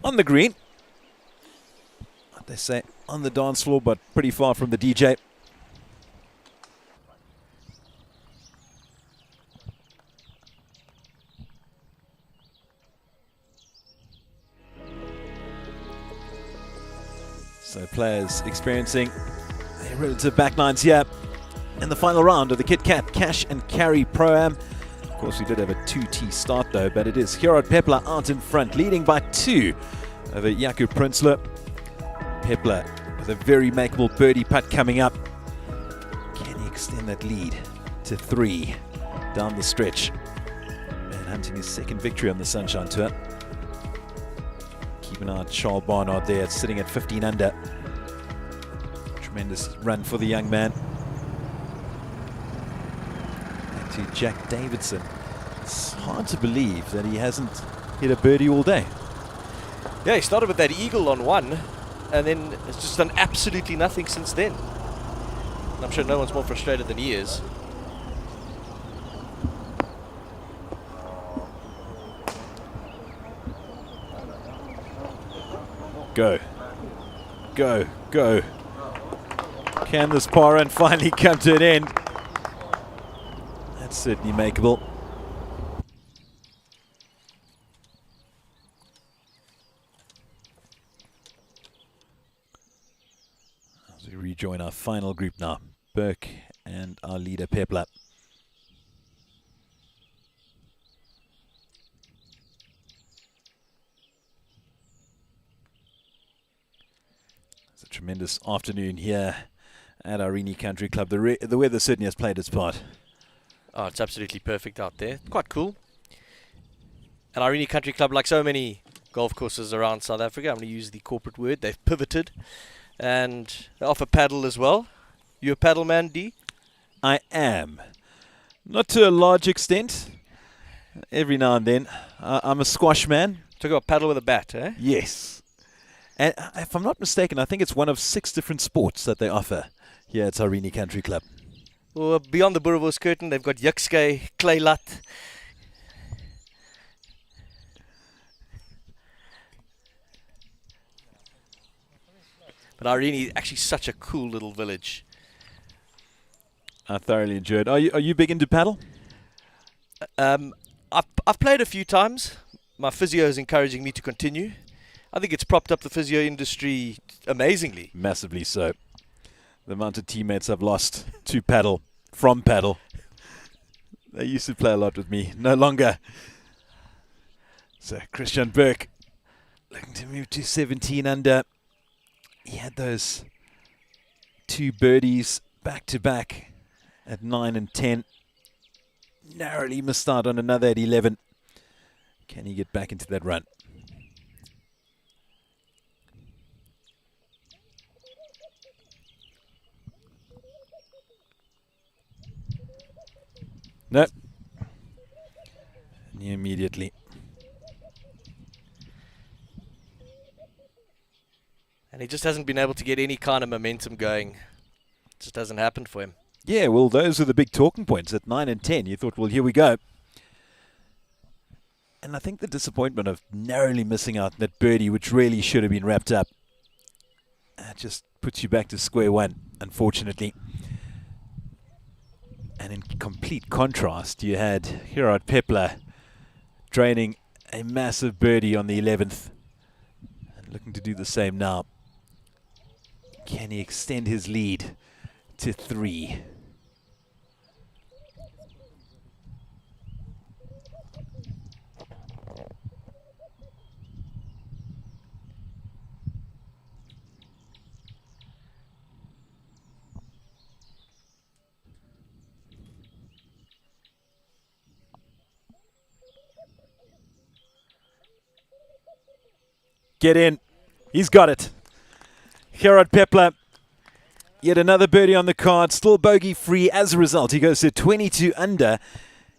On the green. What they say, on the dance floor, but pretty far from the DJ. So players experiencing a relative backlines here in the final round of the Kit Kat Cash and Carry Pro-Am. Of course, we did have a 2T start though, but it is Gerard Pepler out in front, leading by 2 over Yaku Prinsloo. Pepler with a very makeable birdie putt coming up. Can he extend that lead to 3 down the stretch? And hunting his 2nd victory on the Sunshine Tour. Keep an eye on Charles Barnard there, sitting at 15 under. Tremendous run for the young man. Back to Jack Davidson. It's hard to believe that he hasn't hit a birdie all day. Yeah, he started with that eagle on 1, and then it's just done absolutely nothing since then. And I'm sure no one's more frustrated than he is. Go. Go. Go. Can this par run finally come to an end? That's certainly makeable. As we rejoin our final group now, Burke and our leader Pepler. Tremendous afternoon here at Irene Country Club. The weather certainly has played its part. Oh, it's absolutely perfect out there. Quite cool. And Irene Country Club, like so many golf courses around South Africa, I'm going to use the corporate word, they've pivoted. And they offer paddle as well. You a paddle man, D? I am. Not to a large extent. Every now and then. I'm a squash man. Talk about paddle with a bat, eh? Yes. And if I'm not mistaken, I think it's one of 6 different sports that they offer here at Irene Country Club. Well, beyond the Boerewors curtain, they've got Yukske, Claylat. But Irene is actually such a cool little village. I thoroughly enjoyed. Are you big into paddle? I've played a few times. My physio is encouraging me to continue. I think it's propped up the physio industry amazingly. Massively so. The amount of teammates I've lost to paddle, from paddle. They used to play a lot with me. No longer. So Christian Burke looking to move to 17 under. He had those 2 birdies back-to-back at 9 and 10. Narrowly missed out on another at 11. Can he get back into that run? No. Immediately. And he just hasn't been able to get any kind of momentum going. It just hasn't happened for him. Yeah, well, those are the big talking points at 9 and 10. You thought, well, here we go. And I think the disappointment of narrowly missing out that birdie, which really should have been wrapped up, just puts you back to square one, unfortunately. And in complete contrast, you had Gerard Pepler draining a massive birdie on the 11th. And looking to do the same now. Can he extend his lead to 3? Get in. He's got it. Gerard Pepler, yet another birdie on the card, still bogey free as a result. He goes to 22 under.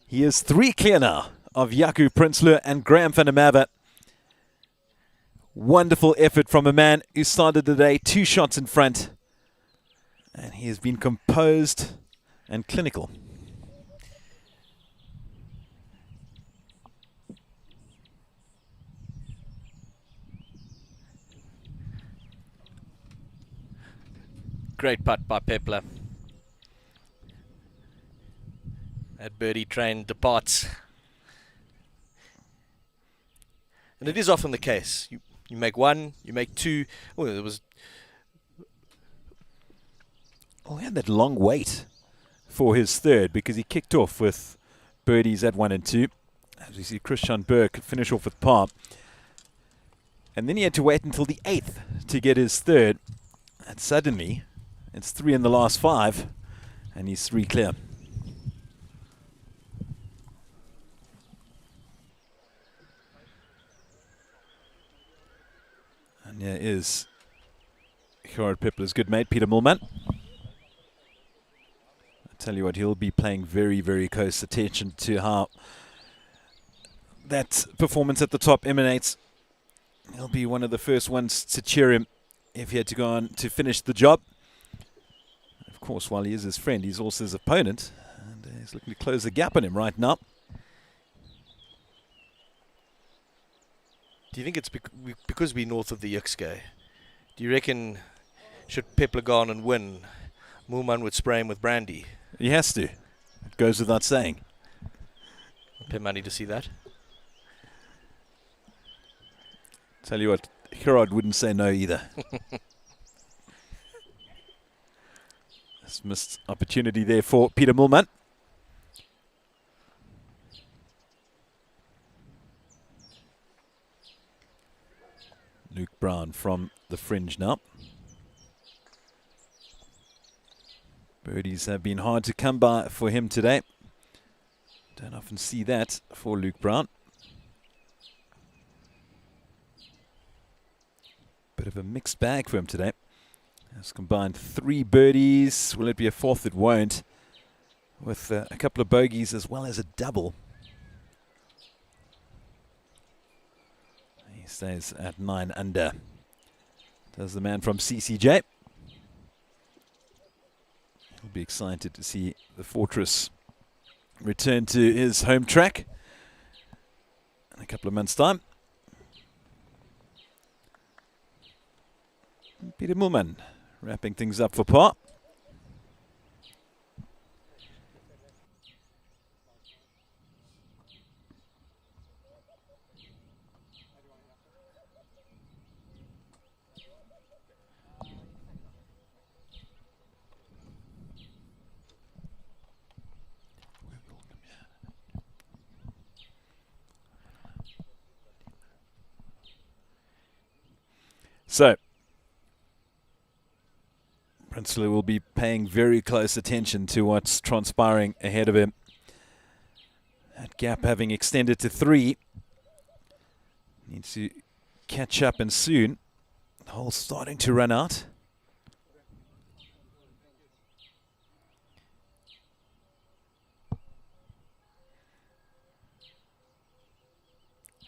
He is 3 clear now of Jaco Prinsloo and Graham van der Merwe. Wonderful effort from a man who started the day 2 shots in front. And he has been composed and clinical. Great putt by Pepler. That birdie train departs. And it is often the case. You make 1, you make 2. Oh, there was. Oh, he had that long wait for his 3rd because he kicked off with birdies at 1 and 2. As we see Christian Burke finish off with par. And then he had to wait until the 8th to get his 3rd. And suddenly, it's 3 in the last 5, and he's 3 clear. And there is Gerard Pepler's good mate, Peter Millman. I tell you what, he'll be paying very, very close attention to how that performance at the top emanates. He'll be one of the first ones to cheer him if he had to go on to finish the job. Of course, while he is his friend, he's also his opponent. And he's looking to close the gap on him right now. Do you think it's because we're north of the Yukske? Do you reckon, should Pepler go on and win, Moolman would spray him with brandy? He has to. It goes without saying. I'll pay money to see that. Tell you what, Gerard wouldn't say no either. This missed opportunity there for Peter Millman. Luke Brown from the fringe now. Birdies have been hard to come by for him today. Don't often see that for Luke Brown. Bit of a mixed bag for him today. Has combined 3 birdies. Will it be a 4th? It won't. With a couple of bogeys as well as a double. stays at 9 under. Does the man from CCJ. He'll be excited to see the Fortress return to his home track in a couple of months' time. Peter Mulman wrapping things up for par. So, Prinsloo will be paying very close attention to what's transpiring ahead of him. That gap having extended to 3. Needs to catch up, and soon the hole's starting to run out.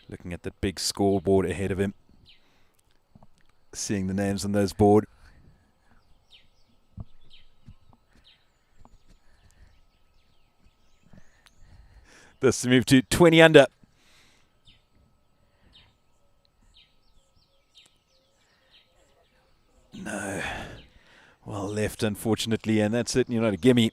Looking at the big scoreboard ahead of him. Seeing the names on those board. This to move to 20 under. No. Well left, unfortunately, and that's certainly not a gimme.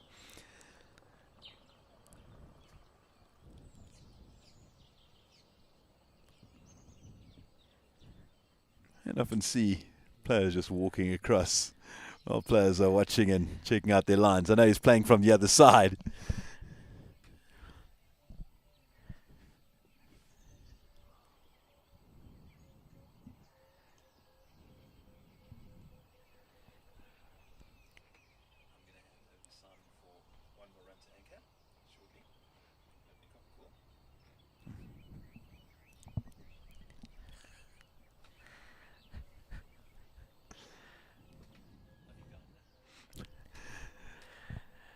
I often see players just walking across while players are watching and checking out their lines. I know he's playing from the other side.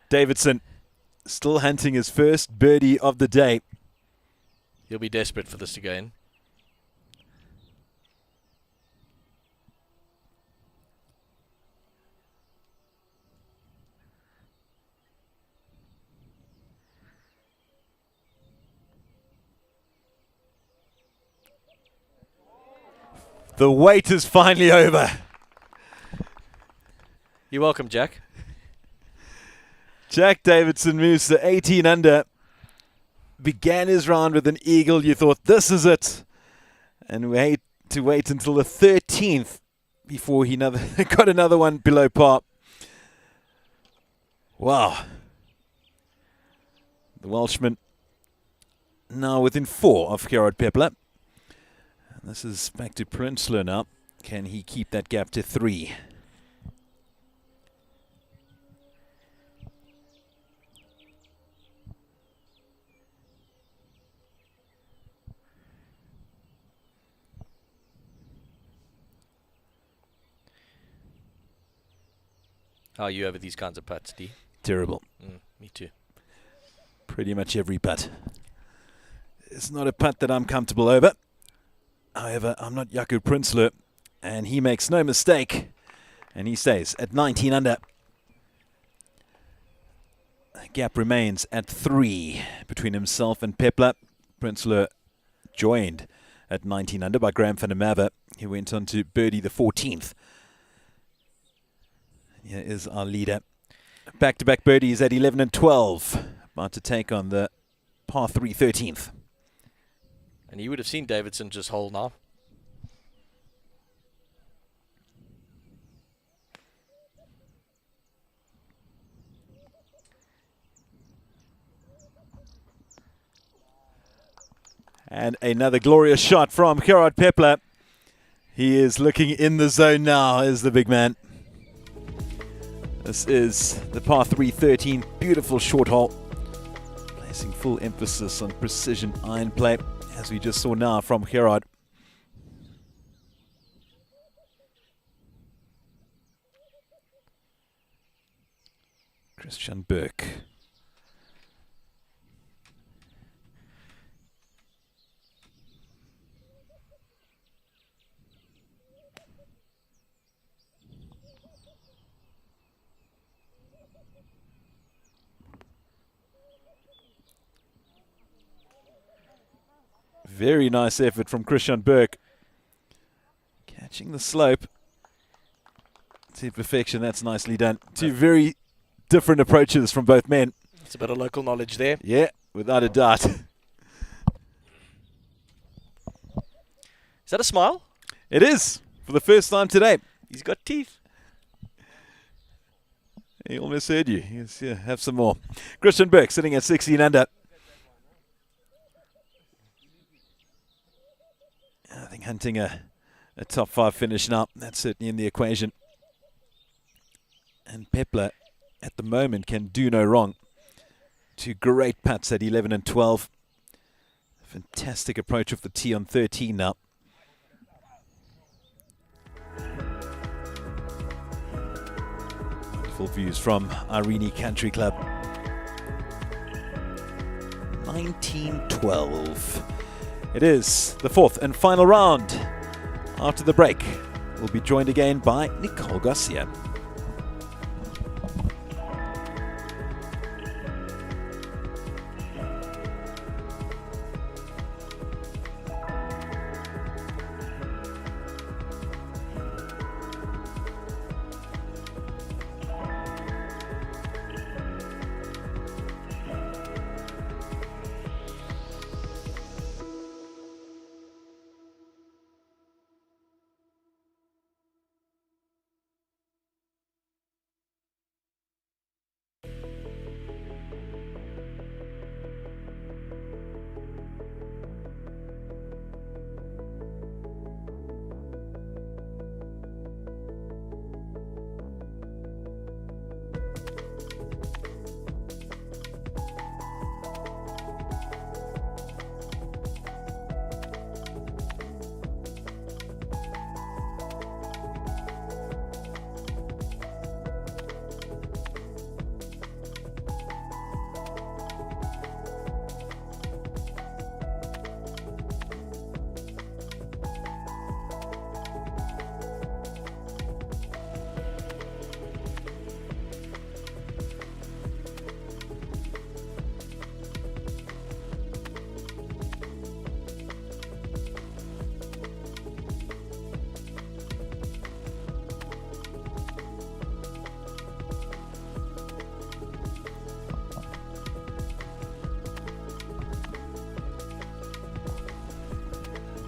Davidson still hunting his first birdie of the day. He'll be desperate for this to go in. The wait is finally over. You're welcome, Jack. Jack Davidson moves to 18 under. Began his round with an eagle. You thought, this is it. And we had to wait until the 13th before he got another one below par. Wow. The Welshman now within 4 of Gerard Pepler. And this is back to Prinsloo now. Can he keep that gap to 3? How are you over these kinds of putts, D? Terrible. Me too. Pretty much every putt. It's not a putt that I'm comfortable over. However, I'm not Jaco Prinsloo, and he makes no mistake, and he stays at 19 under. The gap remains at 3 between himself and Pepler. Prinsloo joined at 19 under by Graham van der Merwe. He went on to birdie the 14th. Here is our leader. Back-to-back birdies at 11 and 12. About to take on the par 3 13th. And you would have seen Davidson just hole now. And another glorious shot from Gerard Pepler. He is looking in the zone now as the big man. This is the par 3 13, beautiful short hole. Placing full emphasis on precision iron play, as we just saw now from Gerard. Christian Burke. Very nice effort from Christian Burke. Catching the slope to perfection. That's nicely done. Two very different approaches from both men. It's a bit of local knowledge there. Yeah, without a doubt. Is that a smile? It is, for the first time today. He's got teeth. He almost heard you. Yes, yeah, have some more. Christian Burke sitting at 16 under. I think hunting a top 5 finish now. That's certainly in the equation. And Pepler, at the moment, can do no wrong. 2 great putts at 11 and 12. Fantastic approach off the tee on 13 now. Wonderful views from Irene Country Club. 1912. It is the 4th and final round. After the break, we'll be joined again by Nicole Garcia.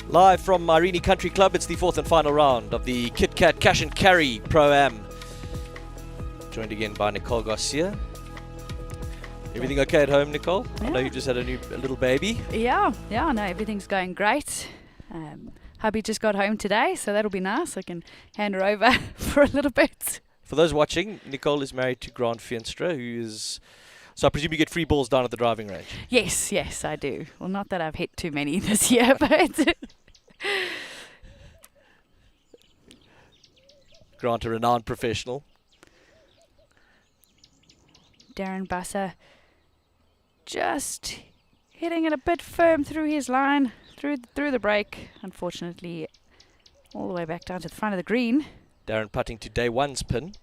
Live from Irene Country Club, it's the 4th and final round of the Kit Kat Cash and Carry Pro-Am. Joined again by Nicole Garcia. Everything okay at home, Nicole? Yeah. I know you just had a little baby. Yeah, no, everything's going great. Hubby just got home today, so that'll be nice. I can hand her over for a little bit. For those watching, Nicole is married to Grant Feenstra, who is... So I presume you get free balls down at the driving range? Yes, I do. Well, not that I've hit too many this year, but... Grant, a renowned professional. Darren Busser just hitting it a bit firm through his line, through the break. Unfortunately, all the way back down to the front of the green. Darren putting to day one's pin.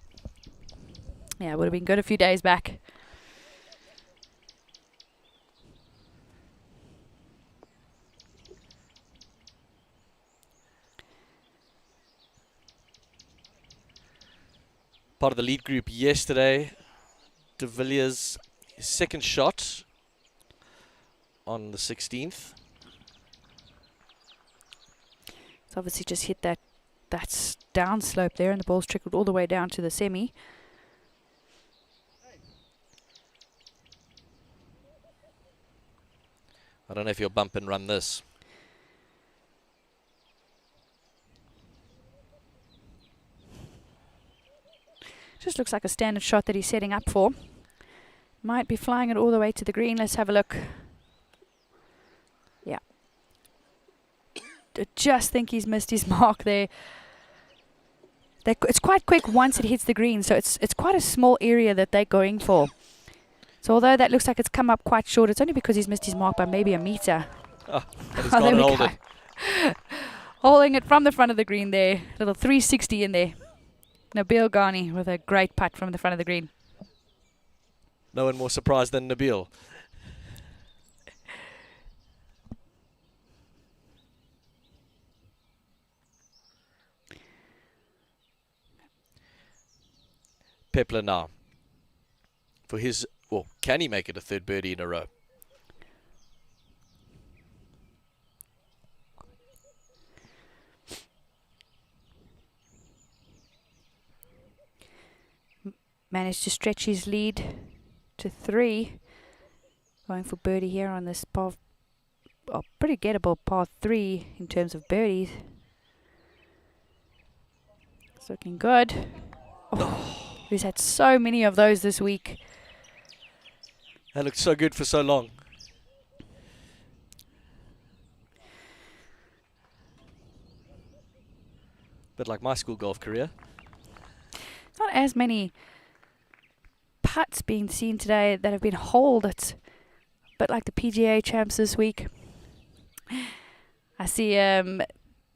Yeah, would have been good a few days back. Part of the lead group yesterday. De Villiers' second shot on the 16th. It's obviously just hit that down slope there, and the ball's trickled all the way down to the semi. I don't know if you'll bump and run this. Just looks like a standard shot that he's setting up for. Might be flying it all the way to the green. Let's have a look. Yeah. I just think he's missed his mark there. It's quite quick once it hits the green, so it's quite a small area that they're going for. So although that looks like it's come up quite short, it's only because he's missed his mark by maybe a meter. Oh, and he's Oh, gone there and we hold go. it. Holding it from the front of the green there. Little 360 in there. Nabil Ghani with a great putt from the front of the green. No one more surprised than Nabil. Pepler now. For his, well, can he make it a third birdie in a row? Managed to stretch his lead to 3. Going for birdie here on this par, pretty gettable par 3 in terms of birdies. It's looking good. Oh, he's had so many of those this week. That looked so good for so long. Bit like my school golf career. Not as many putts being seen today that have been holed. It's a bit like the PGA champs this week. I see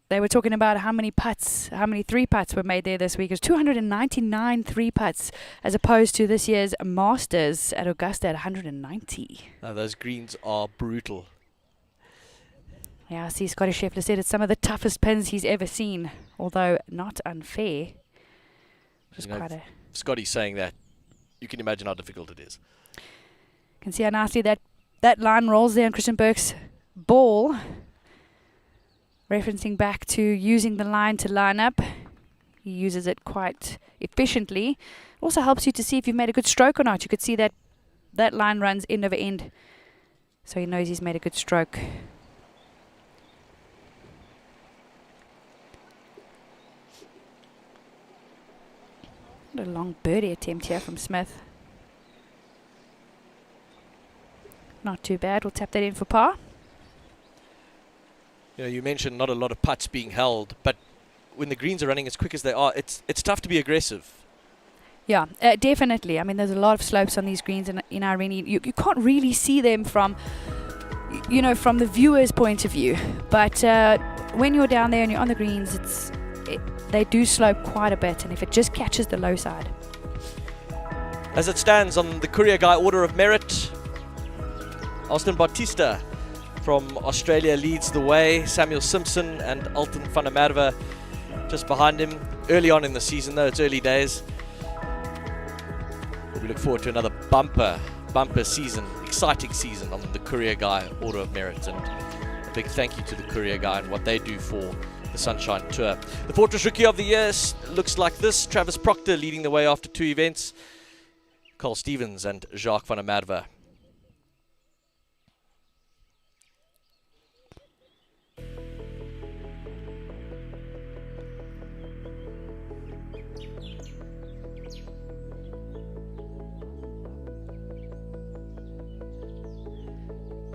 they were talking about how many 3 putts were made there this week. It was 299 3 putts as opposed to this year's Masters at Augusta at 190. Those greens are brutal. Yeah, I see Scotty Scheffler said it's some of the toughest pins he's ever seen, although not unfair. Just quite a Scotty's saying that. You can imagine how difficult it is. Can see how nicely that line rolls there on Christian Burke's ball. Referencing back to using the line to line up. He uses it quite efficiently. Also helps you to see if you've made a good stroke or not. You could see that line runs end over end. So he knows he's made a good stroke. What a long birdie attempt here from Smith. Not too bad. We'll tap that in for par. You know, you mentioned not a lot of putts being held, but when the greens are running as quick as they are, it's tough to be aggressive. Yeah, definitely. I mean, there's a lot of slopes on these greens in Irene. You can't really see them from, from the viewer's point of view. But when you're down there and you're on the greens, they do slope quite a bit, and if it just catches the low side. As it stands on the Courier Guy Order of Merit, Austin Bautista from Australia leads the way. Samuel Simpson and Alton van der Merwe just behind him. Early on in the season, though, it's early days. But we look forward to another bumper season, exciting season on the Courier Guy Order of Merit. And a big thank you to the Courier Guy and what they do for the Sunshine Tour. The Fortress Rookie of the Year looks like this. Travis Proctor leading the way after 2 events. Cole Stevens and Jacques van der Merwe.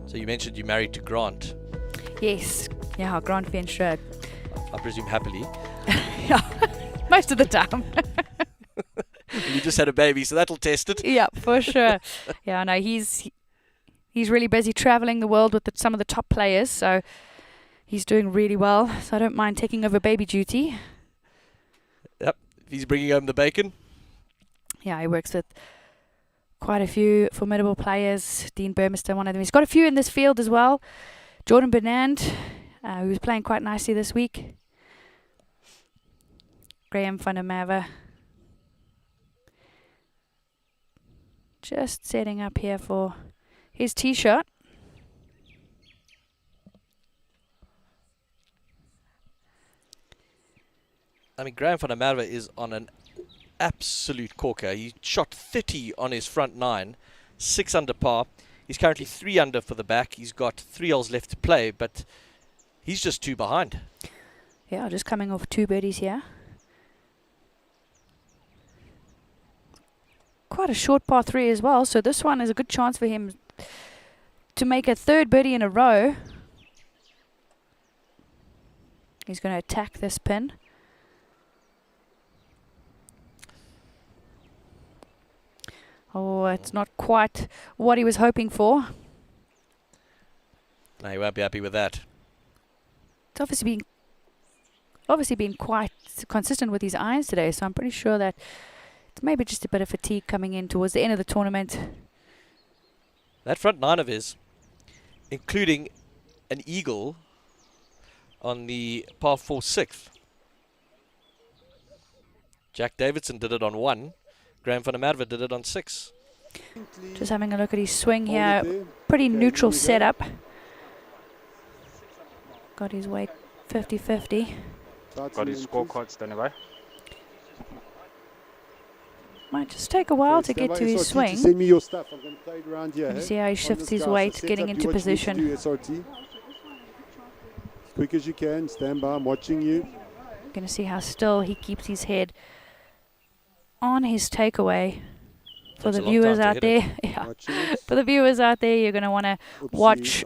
So you mentioned you married to Grant. Yes. Yeah, Grant Venstre. I presume happily. Yeah, most of the time. You just had a baby, so that'll test it. Yeah, for sure. Yeah, no, he's really busy traveling the world with some of the top players, so he's doing really well. So I don't mind taking over baby duty. Yep, he's bringing home the bacon. Yeah, he works with quite a few formidable players. Dean Burmester, one of them. He's got a few in this field as well. Jordan Bernand, who was playing quite nicely this week. Graham van der Merwe. Just setting up here for his tee shot. I mean, Graham van der Merwe is on an absolute corker. He shot 30 on his front 9, 6 under par. He's currently 3 under for the back. He's got 3 holes left to play, but he's just 2 behind. Yeah, just coming off 2 birdies here. Quite a short par 3 as well, so this one is a good chance for him to make a 3rd birdie in a row. He's going to attack this pin. Oh, it's not quite what he was hoping for. No, he won't be happy with that. It's obviously been quite consistent with his irons today, so I'm pretty sure that it's maybe just a bit of fatigue coming in towards the end of the tournament. That front 9 of his, including an eagle on the par 4 6th. Jack Davidson did it on 1. Graham van der Merwe did it on 6. Just having a look at his swing here. Pretty neutral setup. Got his weight 50-50. Got his scorecards done away. Might just take a while to get to his swing. Send me your stuff. I'm going to play it around here. You see how he shifts his weight, getting into position. As quick as you can. Stand by. I'm watching you. Going to see how still he keeps his head on his takeaway. For the viewers out there, for the viewers out there, you're going to want to watch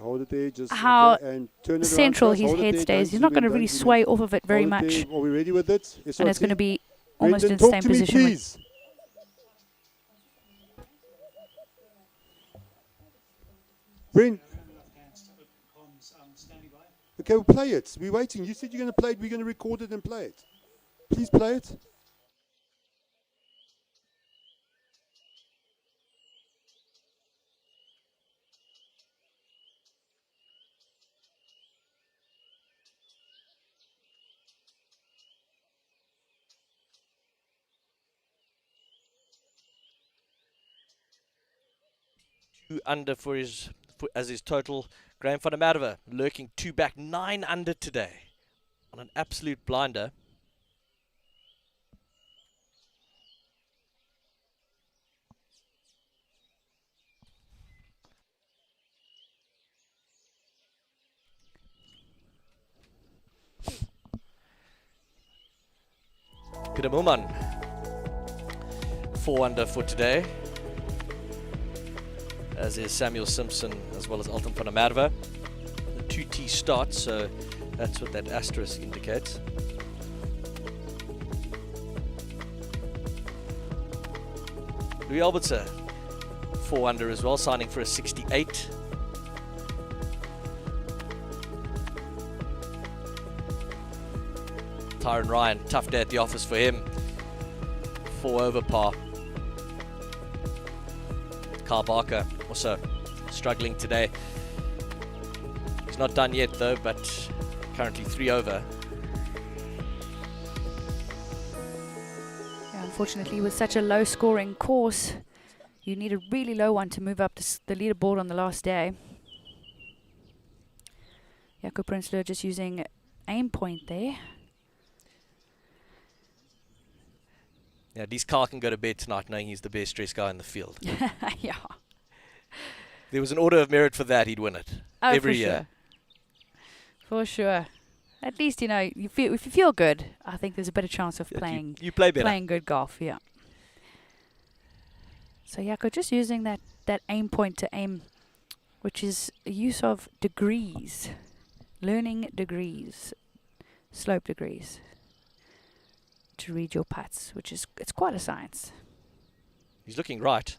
how central his head stays. He's not going to really sway off of it very much. Are we ready with it? And it's going to be almost in the same position. Bryn. Okay, we'll play it. We're waiting. You said you're going to play it. We're going to record it and play it. Please play it. Under for his as his total. Graham van der Merwe lurking 2 back, 9 under today on an absolute blinder. Kidamuman 4 under for today, as is Samuel Simpson as well as Alton van der Merwe. The 2T start, so that's what that asterisk indicates. Louis Albertse 4 under as well, signing for a 68. Tyron Ryan, tough day at the office for him. 4 over par. Carl Barker also struggling today. He's not done yet though, but currently 3 over. Yeah, unfortunately, with such a low scoring course, you need a really low one to move up the leaderboard on the last day. Jaco Prinsloo just using aim point there. Yeah, this Carl can go to bed tonight knowing he's the best stressed guy in the field. Yeah. There was an order of merit for that, he'd win it every year. For sure. At least, you know, if you feel good, I think there's a better chance of playing. You play better. Playing good golf, yeah. So Jaco just using that aim point to aim, which is a use of degrees, learning degrees, slope degrees, to read your putts, which is, it's quite a science. He's looking right.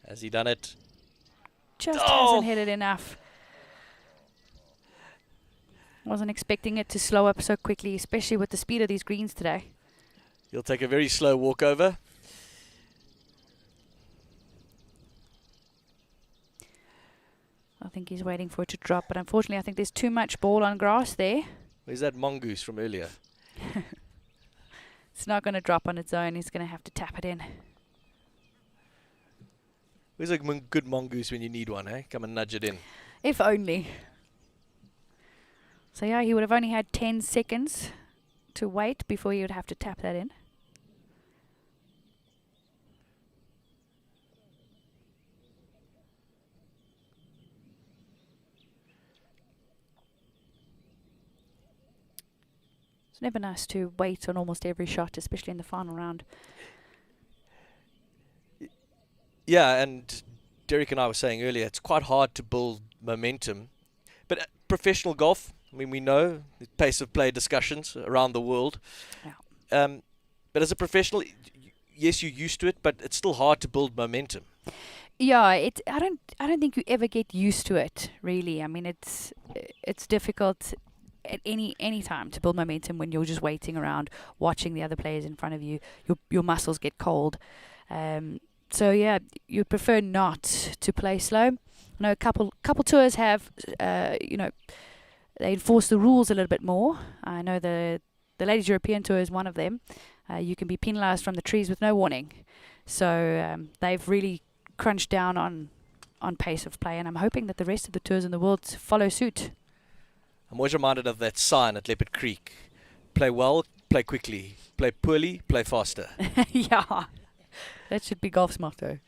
Has he done it? Just hasn't hit it enough. Wasn't expecting it to slow up so quickly, especially with the speed of these greens today. He'll take a very slow walkover. I think he's waiting for it to drop, but unfortunately I think there's too much ball on grass there. Where's that mongoose from earlier? It's not going to drop on its own. He's going to have to tap it in. Where's a good mongoose when you need one, eh? Come and nudge it in. If only. So yeah, he would have only had 10 seconds to wait before he would have to tap that in. It's never nice to wait on almost every shot, especially in the final round. Yeah, and Derek and I were saying earlier, it's quite hard to build momentum. But professional golf, I mean, we know the pace of play discussions around the world. Yeah. But as a professional, yes, you're used to it, but it's still hard to build momentum. Yeah, I don't think you ever get used to it, really. I mean, it's difficult at any time to build momentum when you're just waiting around, watching the other players in front of you. Your muscles get cold. So yeah, you'd prefer not to play slow. know a couple tours have, they enforce the rules a little bit more. I know the Ladies European Tour is one of them. You can be penalised from the trees with no warning. So they've really crunched down on pace of play, and I'm hoping that the rest of the tours in the world follow suit. I'm always reminded of that sign at Leopard Creek. Play well, play quickly. Play poorly, play faster. Yeah, that should be golf's motto.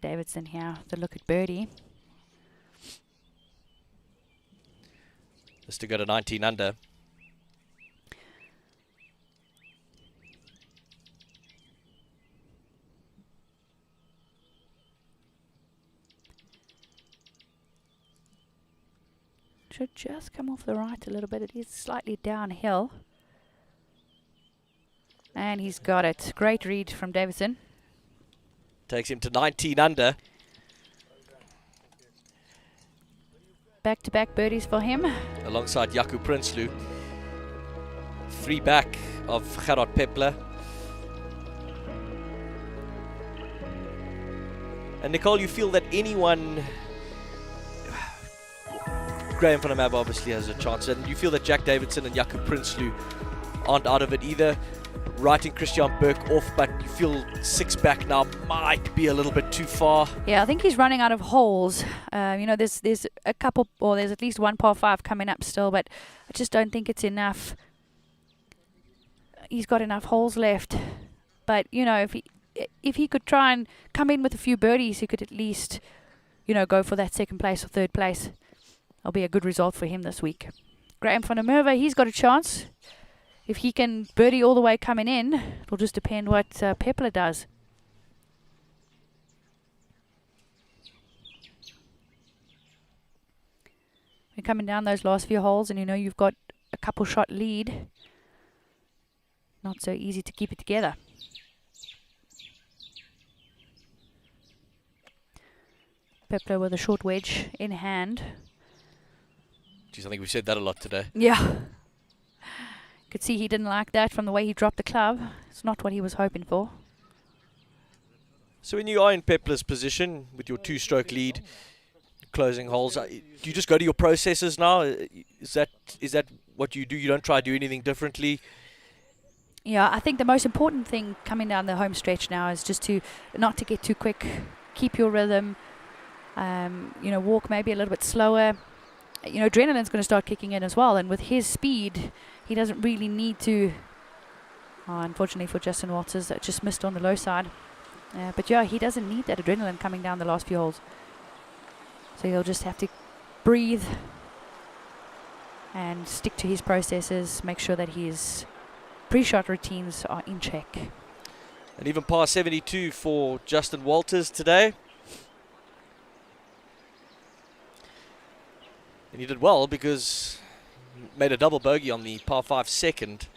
Davidson here, the look at birdie. Just to go to 19 under. Should just come off the right a little bit. It is slightly downhill. And he's got it. Great read from Davidson. Takes him to 19 under. Back-to-back birdies for him. Alongside Jaco Prinsloo. 3 back of Gerard Pepler. And Nicole, you feel that anyone... Graham van der Merwe obviously has a chance, and you feel that Jack Davidson and Jaco Prinsloo aren't out of it either. Writing Christian Burke off, but you feel 6 back now might be a little bit too far. Yeah, I think he's running out of holes. There's a couple, or there's at least one par 5 coming up still, but I just don't think it's enough. He's got enough holes left, but if he could try and come in with a few birdies, he could at least, go for that 2nd place or 3rd place. That'll be a good result for him this week. Graham van der Merwe, he's got a chance. If he can birdie all the way coming in, it'll just depend what Pepler does. We're coming down those last few holes, and you've got a couple shot lead. Not so easy to keep it together. Pepler with a short wedge in hand. Geez, I think we've said that a lot today. Yeah. Could see he didn't like that from the way he dropped the club. It's not what he was hoping for. So when you are in Pepler's position with your 2-stroke lead, closing holes, do you just go to your processes now? Is that what you do? You don't try to do anything differently? Yeah, I think the most important thing coming down the home stretch now is just not to get too quick, keep your rhythm, walk maybe a little bit slower. Adrenaline's going to start kicking in as well, and with his speed, he doesn't really need to. Unfortunately for Justin Walters, that just missed on the low side. But yeah, he doesn't need that adrenaline coming down the last few holes. So he'll just have to breathe and stick to his processes, make sure that his pre-shot routines are in check. And even par 72 for Justin Walters today. And he did well because he made a double bogey on the par 5 second.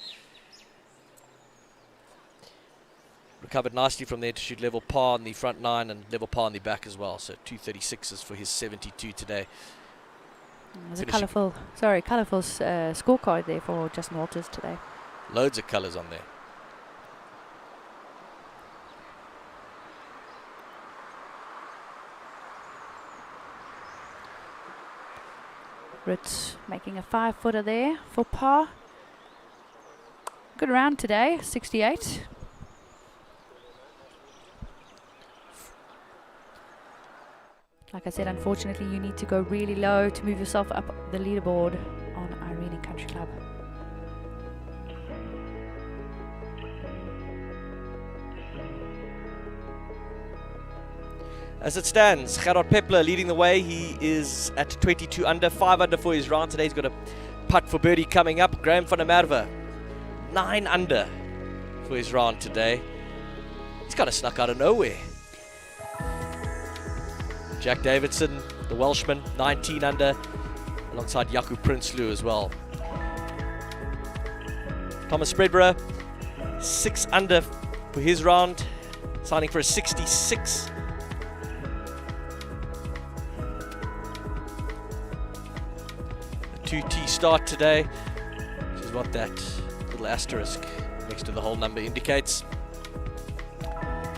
Recovered nicely from there to shoot level par on the front 9 and level par on the back as well. So 236s for his 72 today. There's a colourful scorecard there for Justin Walters today. Loads of colours on there. Ritz making a 5-footer there for par. Good round today, 68. Like I said, unfortunately, you need to go really low to move yourself up the leaderboard on Irene Country Club. As it stands, Gerard Pepler leading the way. He is at 22 under, 5 under for his round today. He's got a putt for birdie coming up. Graham van der Merwe, 9 under for his round today. He's kind of snuck out of nowhere. Jack Davidson, the Welshman, 19 under, alongside Jaco Prinsloo as well. Thomas Spreadborough, 6 under for his round, signing for a 66. A 2T start today, which is what that little asterisk next to the whole number indicates.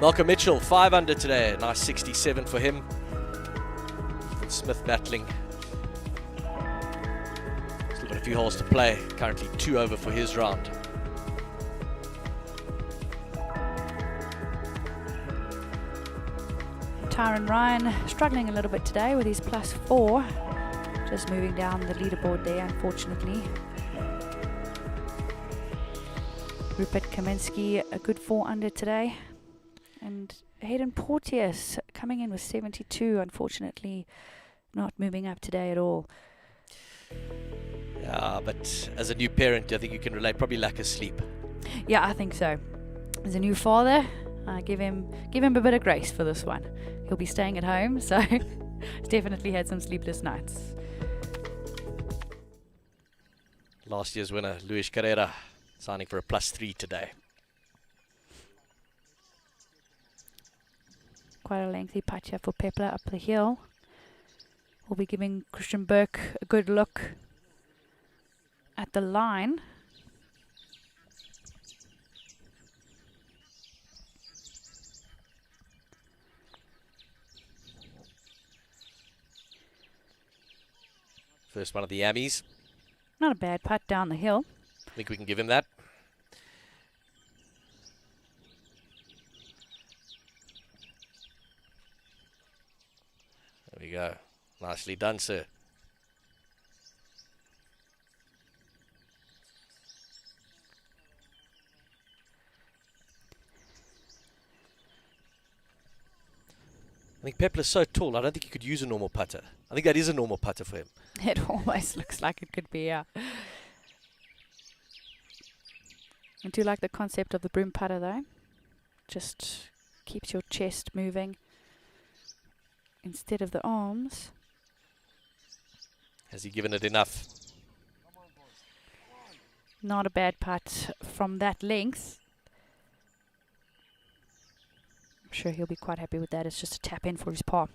Malcolm Mitchell, 5 under today. Nice 67 for him. Smith battling. Still got a few holes to play. Currently 2 over for his round. Tyron Ryan struggling a little bit today with his +4. Just moving down the leaderboard there, unfortunately. Rupert Kaminsky, a good 4 under today. And Hayden Porteous coming in with 72, unfortunately not moving up today at all. Yeah, but as a new parent, I think you can relate. Probably lack of sleep. Yeah, I think so. As a new father, I give him a bit of grace for this one. He'll be staying at home, so he's definitely had some sleepless nights. Last year's winner, Luis Carrera, signing for a +3 today. Quite a lengthy putt here for Pepler up the hill. We'll be giving Christian Burke a good look at the line. First one of the Yammies. Not a bad putt down the hill. I think we can give him that. There we go. Nicely done, sir. I think Pepler's so tall, I don't think he could use a normal putter. I think that is a normal putter for him. It almost looks like it could be, yeah. I do like the concept of the broom putter, though. Just keeps your chest moving instead of the arms. Has he given it enough? Not a bad putt from that length. I'm sure he'll be quite happy with that. It's just a tap in for his par.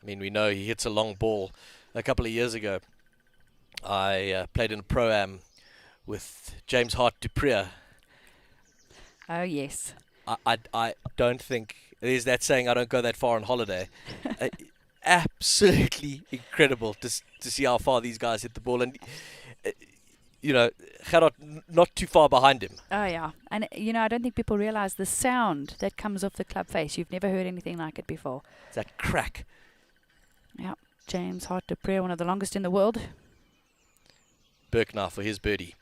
I mean, we know he hits a long ball. A couple of years ago, I played in a Pro-Am with James Hart Dupree. Oh, yes. I don't think, there's that saying, I don't go that far on holiday. Absolutely incredible to see how far these guys hit the ball. And, you know, Gerard not too far behind him. Oh, yeah. And, you know, I don't think people realize the sound that comes off the club face. You've never heard anything like it before. It's that crack. Yeah. James Hart Dupree, one of the longest in the world. Burke now for his birdie.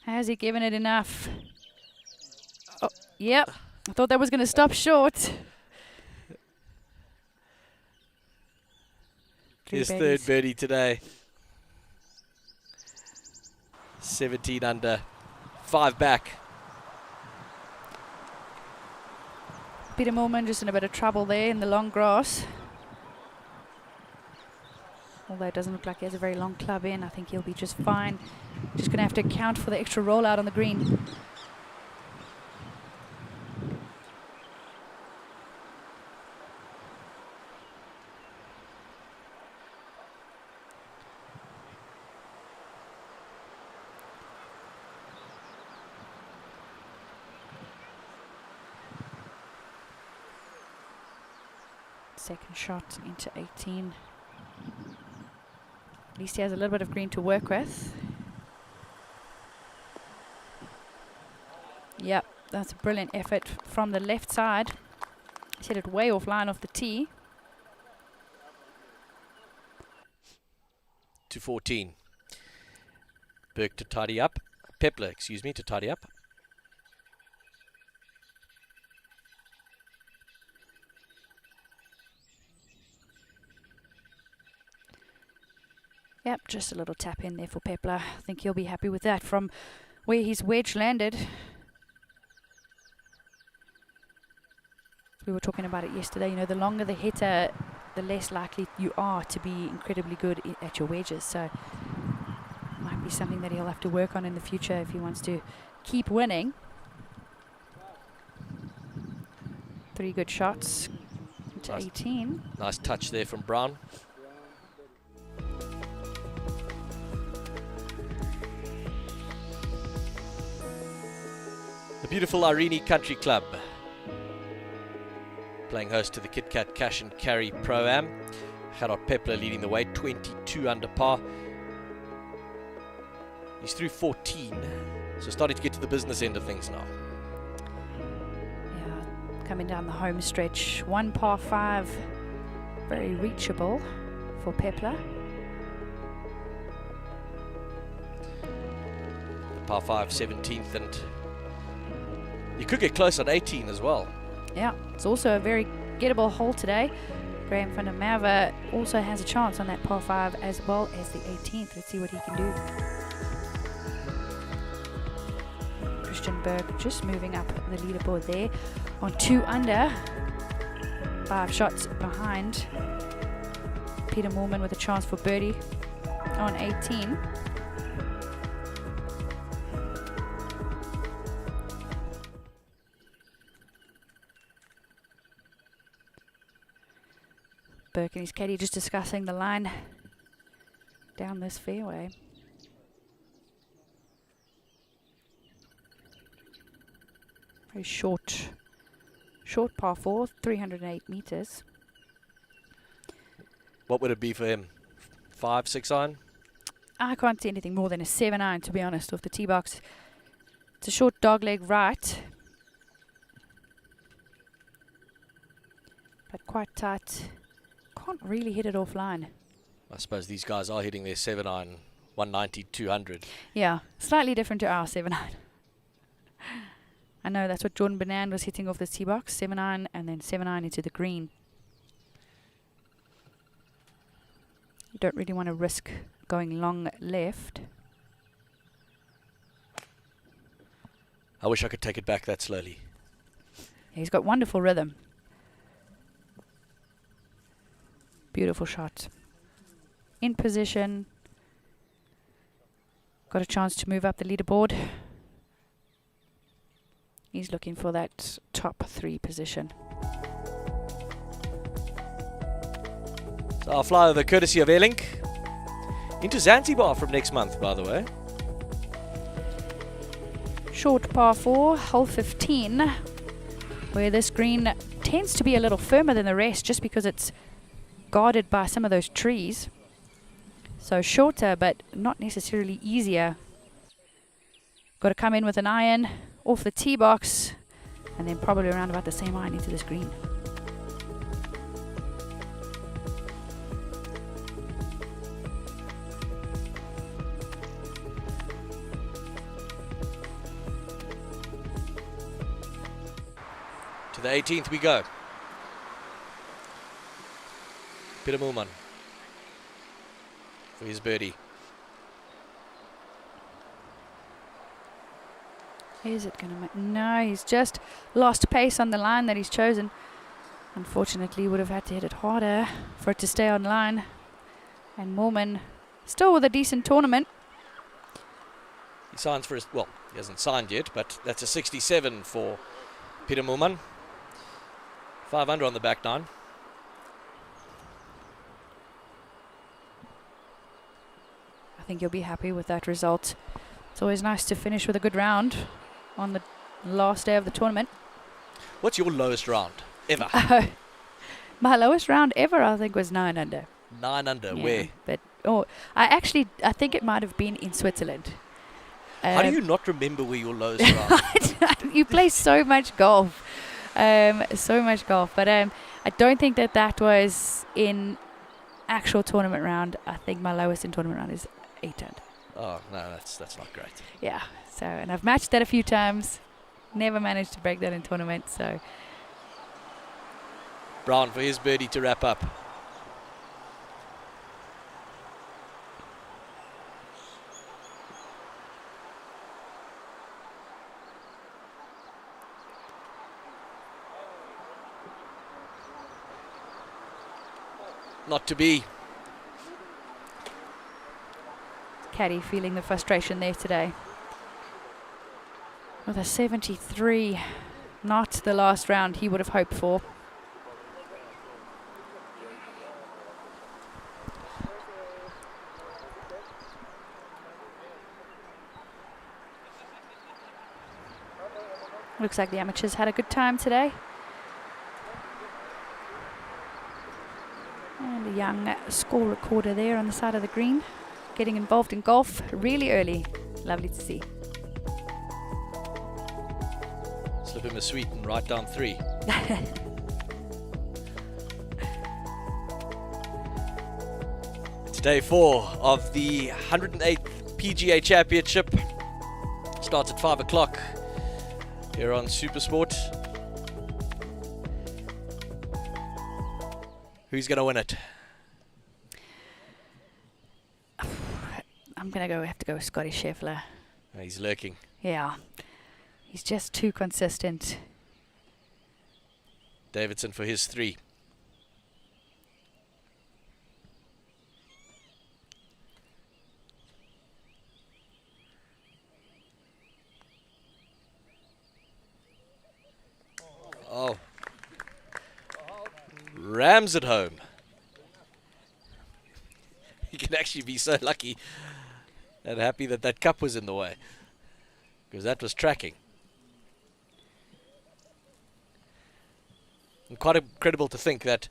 Has he given it enough? Oh, yep. I thought that was going to stop short. His third birdie today. 17 under, 5 back. Peter Moorman just in a bit of trouble there in the long grass. Although it doesn't look like he has a very long club in, I think he'll be just fine. Just going to have to account for the extra rollout on the green. Second shot into 18. At least he has a little bit of green to work with. Yep, that's a brilliant effort from the left side. He's hit it way offline off the tee. 214. Burke to tidy up. Pepler, excuse me, to tidy up. Yep, just a little tap in there for Pepler. I think he'll be happy with that from where his wedge landed. We were talking about it yesterday. You know, the longer the hitter, the less likely you are to be incredibly good at your wedges. So might be something that he'll have to work on in the future if he wants to keep winning. 3 good shots to 18. Nice touch there from Brown. The beautiful Irene Country Club playing host to the Kit Kat Cash and Carry Pro-Am. Gerard Pepler leading the way, 22 under par. He's through 14, so starting to get to the business end of things now. Yeah, coming down the home stretch, 1 par 5, very reachable for Pepler. Par 5, 17th, and you could get close on 18 as well. Yeah, it's also a very gettable hole today. Graham van der Merwe also has a chance on that par 5 as well as the 18th. Let's see what he can do. Christian Berg just moving up the leaderboard there on 2 under, 5 shots behind. Peter Moorman with a chance for birdie on 18. Burke and his caddy just discussing the line down this fairway. Very short par 4, 308 meters. What would it be for him? 5, 6 iron? I can't see anything more than a 7 iron, to be honest, off the tee box. It's a short dogleg right, but quite tight. Can't really hit it offline. I suppose these guys are hitting their 7 iron, 190, 200. Yeah, slightly different to our 7 iron. I know that's what Jordan Bernand was hitting off the tee box, 7 iron and then 7 iron into the green. You don't really want to risk going long left. I wish I could take it back that slowly. Yeah, he's got wonderful rhythm. Beautiful shot. In position. Got a chance to move up the leaderboard. He's looking for that top 3 position. So our flyover courtesy of Airlink into Zanzibar from next month, by the way. Short par 4, hole 15, where this green tends to be a little firmer than the rest just because it's guarded by some of those trees. So shorter, but not necessarily easier. Got to come in with an iron off the tee box and then probably around about the same iron into this green. To the 18th we go. Peter Moorman for his birdie. Is it going to make... No, he's just lost pace on the line that he's chosen. Unfortunately, would have had to hit it harder for it to stay on line. And Moorman still with a decent tournament. He signs for his... Well, he hasn't signed yet, but that's a 67 for Peter Moorman. 5 under on the back 9. I think you'll be happy with that result. It's always nice to finish with a good round on the last day of the tournament. What's your lowest round ever? My lowest round ever, I think, was 9 under. 9 under, Yeah, where? But I think it might have been in Switzerland. How do you not remember where your lowest round? You play so much golf, But I don't think that was in actual tournament round. I think my lowest in tournament round is 8 under. Oh no, that's not great. Yeah. So, and I've matched that a few times. Never managed to break that in tournament. So Brown for his birdie to wrap up. Not to be. caddy feeling the frustration there today. With a 73. Not the last round he would have hoped for. Looks like the amateurs had a good time today. And a young score recorder there on the side of the green, getting involved in golf really early. Lovely to see. Slip him a sweet and write down 3. It's day 4 of the 108th PGA Championship. Starts at 5 o'clock here on SuperSport. Who's going to win it? I'm going to have to go with Scotty Scheffler. He's lurking. Yeah. He's just too consistent. Davidson for his 3. Oh. Rams at home. You can actually be so lucky and happy that that cup was in the way, because that was tracking. And quite incredible to think that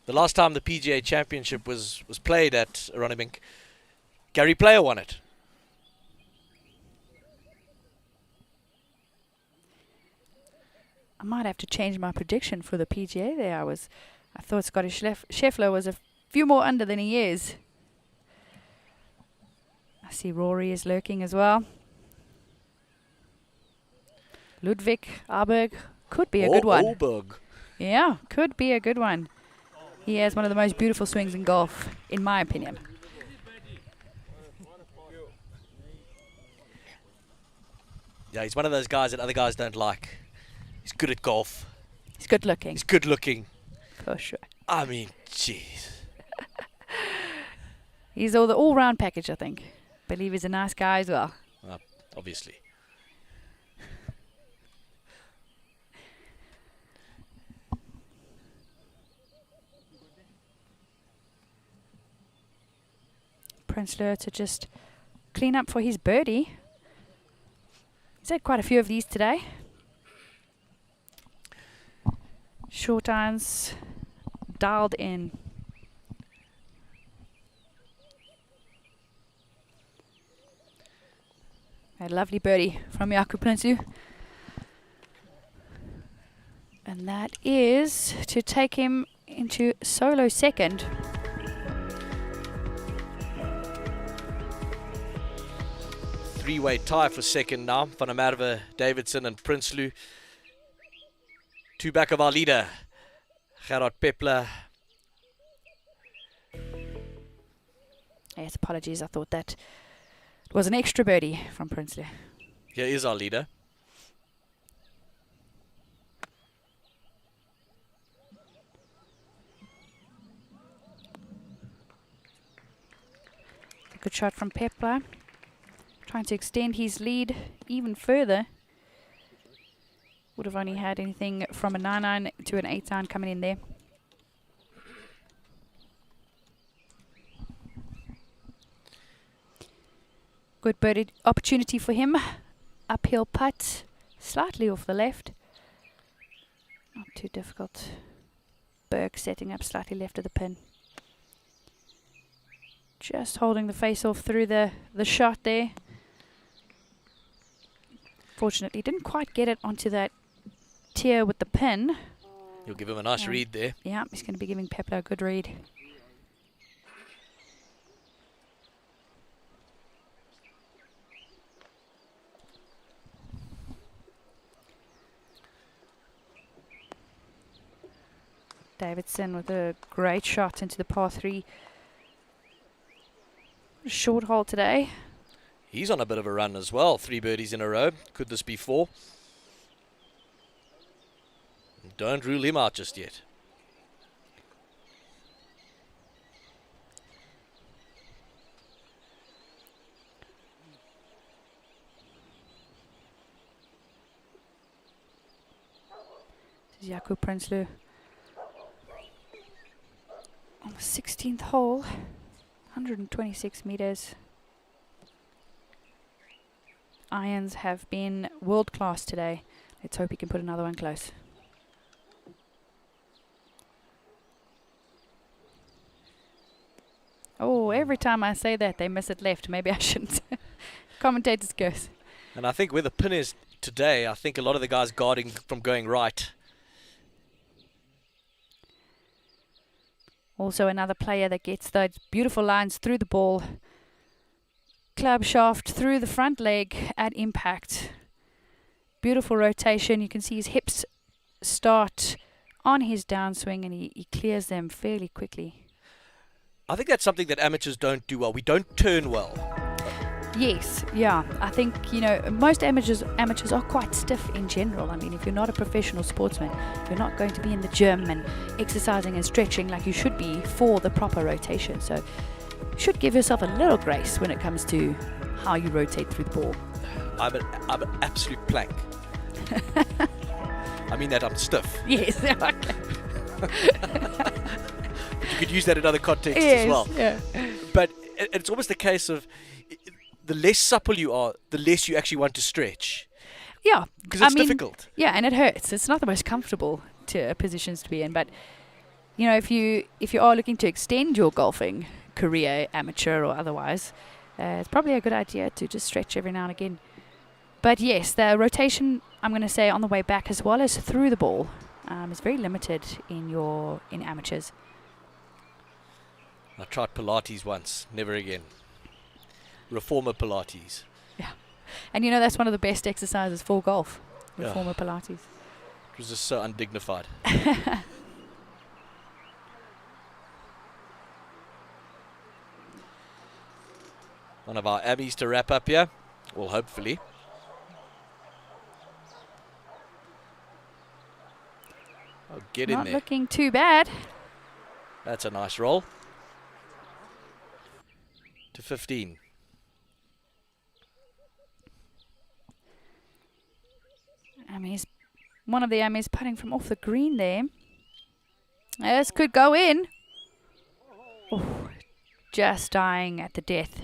the last time the PGA Championship was played at Aronimink, Gary Player won it. I might have to change my prediction for the PGA there. I thought Scotty Scheffler was a few more under than he is. I see Rory is lurking as well. Ludwig Arberg could be a good one. Arberg. Yeah, could be a good one. He has one of the most beautiful swings in golf, in my opinion. Yeah, he's one of those guys that other guys don't like. He's good at golf. He's good looking. He's good looking. For sure. I mean, jeez. He's the all-round package, I think. Believe he's a nice guy as well. Obviously. Prinsloo to just clean up for his birdie. He's had quite a few of these today. Short irons dialed in. A lovely birdie from Jaco Prinsloo. And that is to take him into solo second. Three-way tie for second now. Van der Merwe, Davidson and Prinsloo. 2 back of our leader, Gerard Pepler. Yes, apologies. I thought that it was an extra birdie from Prinsloo. Here is our leader. A good shot from Pepler. Trying to extend his lead even further. Would have only had anything from a 9-iron to an 8-iron coming in there. Good birdie opportunity for him. Uphill putt, slightly off the left. Not too difficult. Burke setting up slightly left of the pin. Just holding the face off through the shot there. Fortunately, didn't quite get it onto that tier with the pin. You'll give him a nice read there. Yeah, he's going to be giving Pepler a good read. Davidson with a great shot into the par 3. Short hole today. He's on a bit of a run as well. 3 birdies in a row. Could this be 4? Don't rule him out just yet. This is Jaco Prinsloo. On the 16th hole, 126 meters. Irons have been world class today. Let's hope he can put another one close. Oh, every time I say that, they miss it left. Maybe I shouldn't. Commentator's curse. And I think where the pin is today, I think a lot of the guys guarding from going right. Also another player that gets those beautiful lines through the ball. Club shaft through the front leg at impact. Beautiful rotation. You can see his hips start on his downswing and he clears them fairly quickly. I think that's something that amateurs don't do well. We don't turn well. Yes, yeah. I think, most amateurs are quite stiff in general. I mean, if you're not a professional sportsman, you're not going to be in the gym and exercising and stretching like you should be for the proper rotation. So you should give yourself a little grace when it comes to how you rotate through the ball. I'm an absolute plank. I mean that I'm stiff. Yes, okay. You could use that in other contexts yes, as well. Yeah. But it's almost a case of the less supple you are, the less you actually want to stretch. Yeah. Because it's difficult. Yeah, and it hurts. It's not the most comfortable positions to be in. But, if you are looking to extend your golfing career, amateur or otherwise, it's probably a good idea to just stretch every now and again. But yes, the rotation, I'm going to say, on the way back as well as through the ball is very limited in amateurs. I tried Pilates once, never again. Reformer Pilates. Yeah. And that's one of the best exercises for golf, Reformer Pilates. It was just so undignified. One of our Abbeys to wrap up here. Well, hopefully. Oh, get in Not there. looking too bad. That's a nice roll. To 15. One of the Amis putting from off the green there. This could go in. Oh, just dying at the death.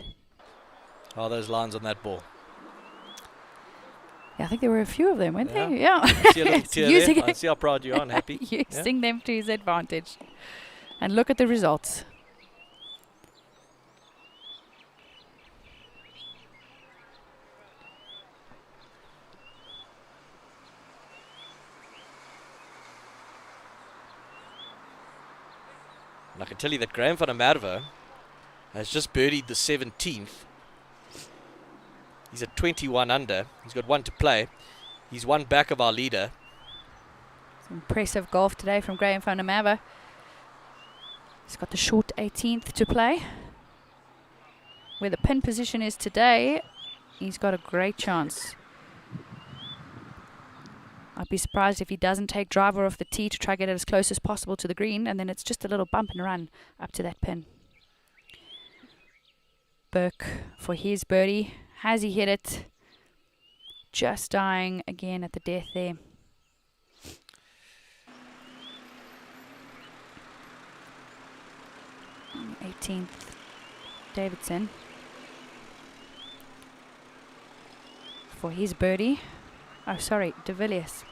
Oh, those lines on that ball. Yeah, I think there were a few of them, weren't Yeah. there? Yeah. See a little tear there? I see how proud you are and happy. Using them to his advantage. And look at the results. And I can tell you that Graham van der Merwe has just birdied the 17th. He's at 21 under. He's got one to play. He's one back of our leader. Impressive golf today from Graham van der Merwe. He's got the short 18th to play. Where the pin position is today, he's got a great chance. I'd be surprised if he doesn't take driver off the tee to try to get it as close as possible to the green, and then it's just a little bump and run up to that pin. Burke for his birdie. Has he hit it? Just dying again at the death there. On the 18th, Davidson for his birdie. Oh, sorry, De Villiers.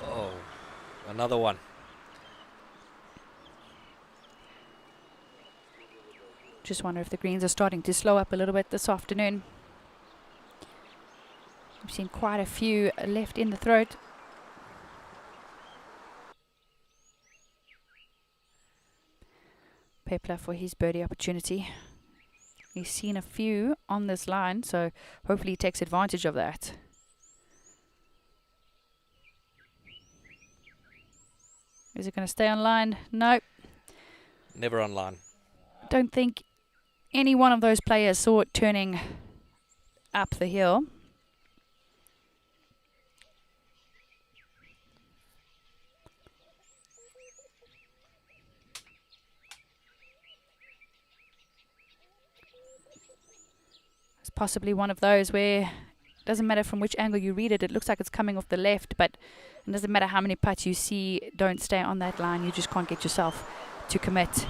Oh, another one. Just wonder if the greens are starting to slow up a little bit this afternoon. We've seen quite a few left in the throat. Pepler for his birdie opportunity. He's seen a few on this line, so hopefully he takes advantage of that. Is it going to stay on line? No. Never on line. Don't think any one of those players saw it turning up the hill. It's possibly one of those where it doesn't matter from which angle you read it, it looks like it's coming off the left, but it doesn't matter how many putts you see, don't stay on that line, you just can't get yourself to commit.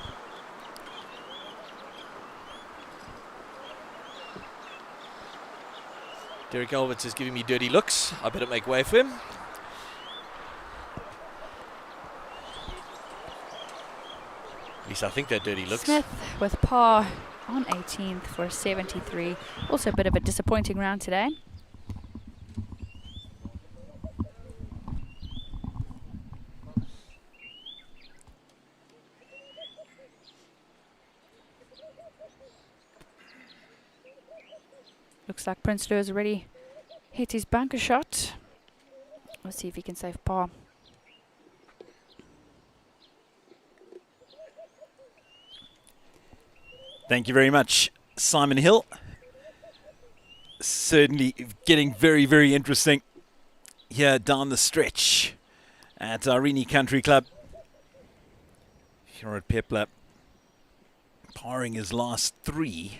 Derek Elverts is giving me dirty looks. I better make way for him. At least I think they're dirty looks. Smith with par on 18th for 73. Also a bit of a disappointing round today. Looks like Prinsloo has already hit his bunker shot. Let's see if he can save par. Thank you very much, Simon Hill. Certainly getting very, very interesting here down the stretch at Irene Country Club. Here at Pepler, parring his last 3.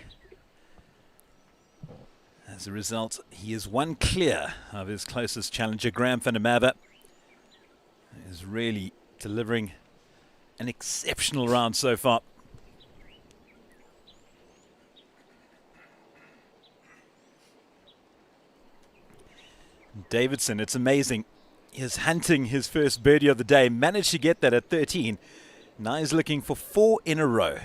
As a result, he is 1 clear of his closest challenger, Graham van der Merwe. He is really delivering an exceptional round so far. Davidson, it's amazing. He is hunting his first birdie of the day. Managed to get that at 13. Now he's looking for 4 in a row.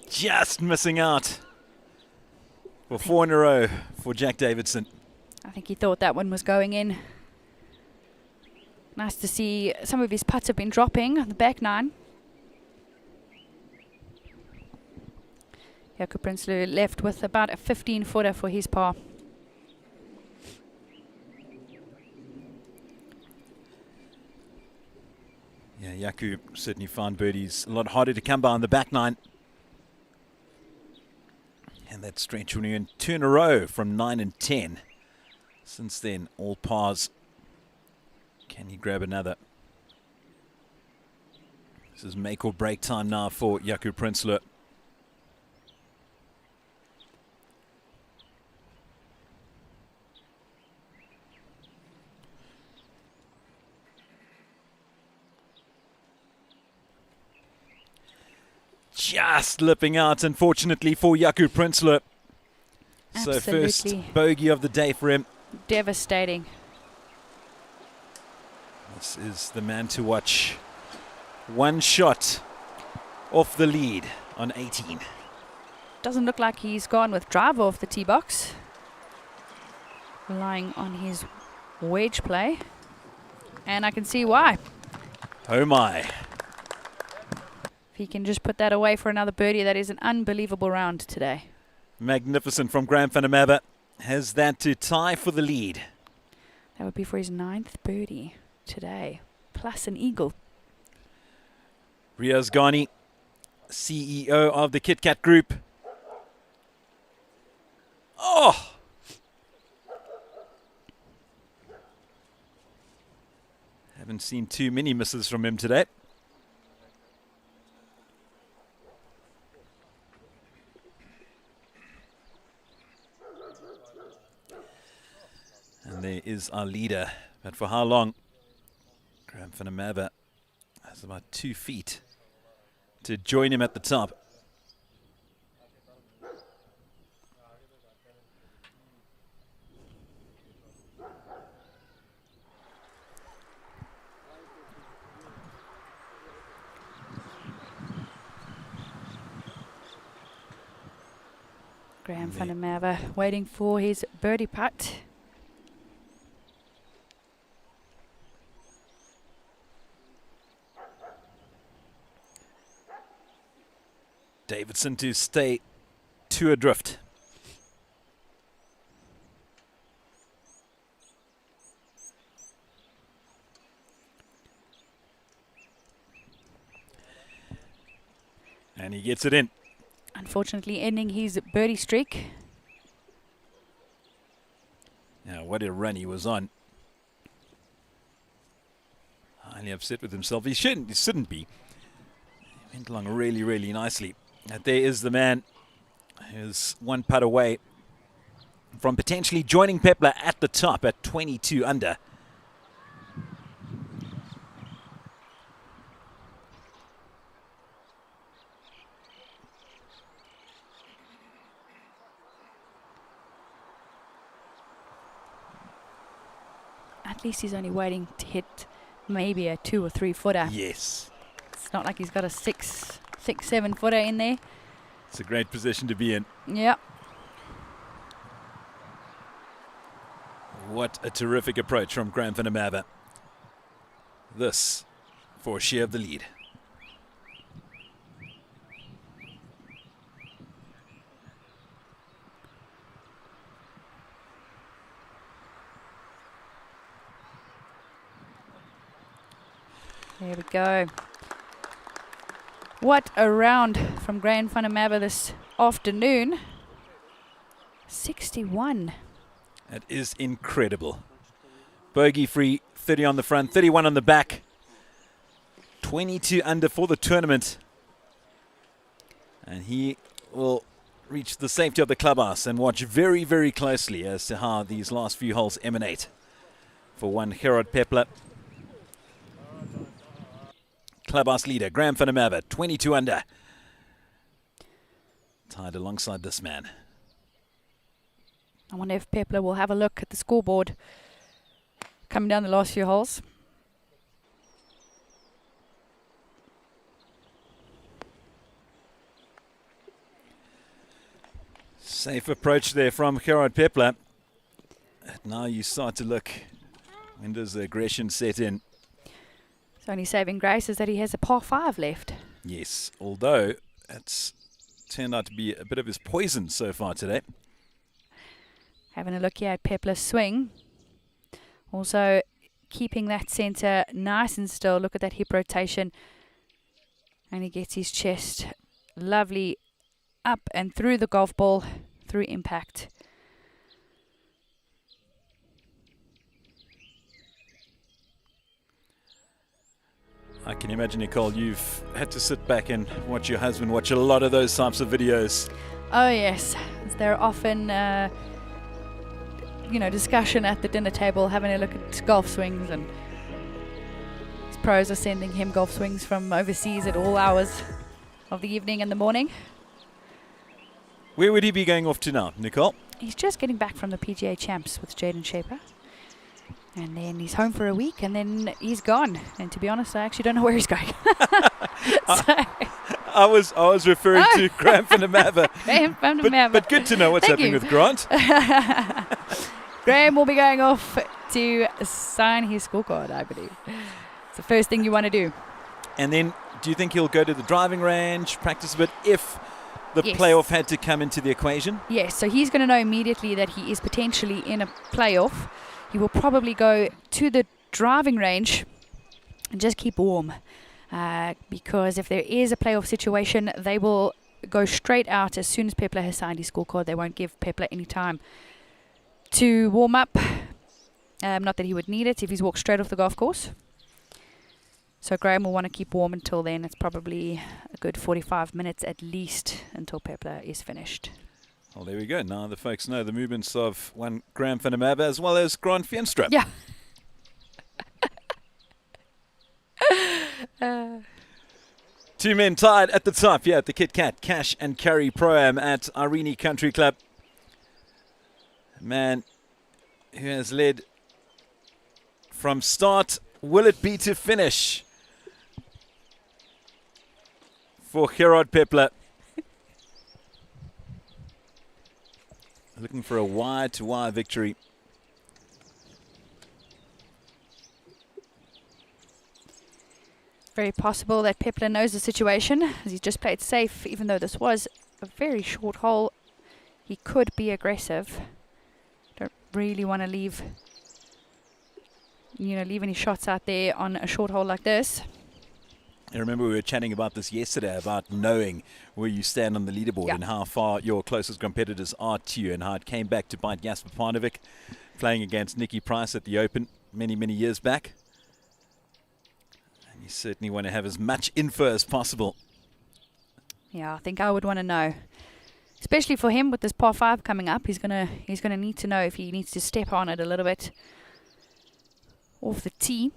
Just missing out for 4 in a row for Jack Davidson. I think he thought that one was going in. Nice to see some of his putts have been dropping on the back 9. Jaco Prinsloo left with about a 15-footer for his par. Yeah, Jaco certainly found birdies a lot harder to come by on the back 9. And that stretch will earn 2 in a row from 9 and 10. Since then, all pars. Can he grab another? This is make or break time now for Jaco Prinsloo. Just slipping out, unfortunately, for Jaco Prinsloo. So first bogey of the day for him. Devastating. This is the man to watch. 1 shot off the lead on 18. Doesn't look like he's gone with driver off the tee box. Relying on his wedge play. And I can see why. Oh my. If he can just put that away for another birdie, that is an unbelievable round today. Magnificent from Graham van der Merwe. Has that to tie for the lead. That would be for his 9th birdie today, plus an eagle. Riaz Ghani, CEO of the Kit Kat Group. Oh! Haven't seen too many misses from him today. And there is our leader. But for how long? Graham van der Merwe has about 2 feet to join him at the top. Graham van der Merwe waiting for his birdie putt. Davidson to stay 2 adrift. And he gets it in. Unfortunately, ending his birdie streak. Now, what a run he was on. Highly upset with himself. He shouldn't be. He went along really, really nicely. And there is the man who's one putt away from potentially joining Pepler at the top at 22 under. At least he's only waiting to hit maybe a 2 or 3 footer. Yes. It's not like he's got a 6, 7 footer in there. It's a great position to be in. Yep. What a terrific approach from Graham van der Merwe. This for a share of the lead. There we go. What a round from Graham van der Merwe this afternoon. 61. That is incredible. Bogey free, 30 on the front, 31 on the back. 22 under for the tournament. And he will reach the safety of the clubhouse and watch very, very closely as to how these last few holes emanate for one Gerard Pepler. Clubhouse leader, Graham van der Merwe, 22 under. Tied alongside this man. I wonder if Pepler will have a look at the scoreboard coming down the last few holes. Safe approach there from Gerard Pepler. Now you start to look, when does the aggression set in? His only saving grace is that he has a par 5 left. Yes, although it's turned out to be a bit of his poison so far today. Having a look here at Pepler's swing. Also keeping that centre nice and still. Look at that hip rotation. And he gets his chest lovely up and through the golf ball, through impact. I can imagine, Nicole, you've had to sit back and watch your husband watch a lot of those types of videos. Oh yes, they're often discussion at the dinner table, having a look at golf swings, and his pros are sending him golf swings from overseas at all hours of the evening and the morning. Where would he be going off to now, Nicole? He's just getting back from the PGA Champs with Jaden Shaper. And then he's home for a week, and then he's gone. And to be honest, I actually don't know where he's going. I was referring to Graham van der Merwe. Graham van der Merwe. But good to know what's happening with Grant. Graham will be going off to sign his scorecard, I believe. It's the first thing you want to do. And then, do you think he'll go to the driving range, practice a bit, if the playoff had to come into the equation? Yes, so he's going to know immediately that he is potentially in a playoff. He will probably go to the driving range and just keep warm. Because if there is a playoff situation, they will go straight out as soon as Pepler has signed his scorecard. They won't give Pepler any time to warm up. Not that he would need it if he's walked straight off the golf course. So Graham will want to keep warm until then. It's probably a good 45 minutes at least until Pepler is finished. Well, there we go. Now the folks know the movements of one Graham van der Merwe as well as Grant Veenstra. Yeah. Two men tied at the top here at the Kit Kat Cash and Carry Pro-Am at Irene Country Club. A man who has led from start. Will it be to finish for Gerard Pepler? Looking for a wire-to-wire victory. Very possible that Pepler knows the situation, as he's just played safe. Even though this was a very short hole, he could be aggressive. Don't really want to leave any shots out there on a short hole like this. I remember we were chatting about this yesterday, about knowing where you stand on the leaderboard and how far your closest competitors are to you, and how it came back to bite Jasper Parnevik playing against Nicky Price at the Open many, many years back. And you certainly want to have as much info as possible. Yeah, I think I would want to know, especially for him with this par 5 coming up. He's gonna need to know if he needs to step on it a little bit off the tee.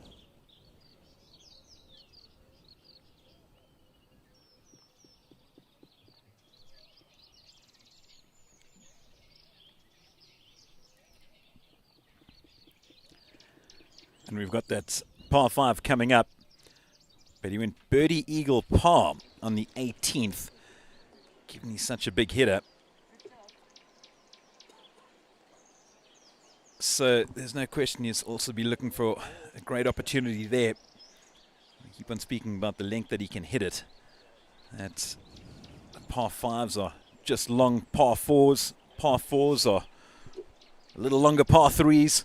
And we've got that par 5 coming up. But he went birdie eagle par on the 18th, given he's such a big hitter. So there's no question he'll also be looking for a great opportunity there. We keep on speaking about the length that he can hit it. That par 5s are just long par 4s. Par 4s are a little longer par 3s.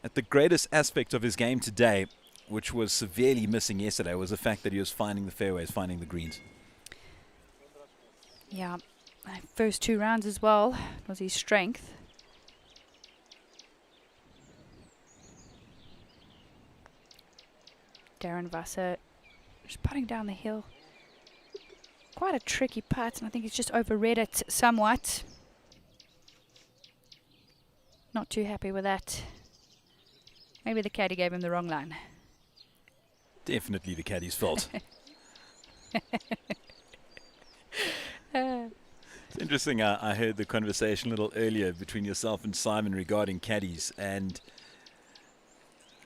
At the greatest aspect of his game today, which was severely missing yesterday, was the fact that he was finding the fairways, finding the greens. Yeah, first 2 rounds as well was his strength. Darren Vassar just putting down the hill. Quite a tricky putt, and I think he's just overread it somewhat. Not too happy with that. Maybe the caddy gave him the wrong line. Definitely the caddy's fault. It's interesting, I heard the conversation a little earlier between yourself and Simon regarding caddies and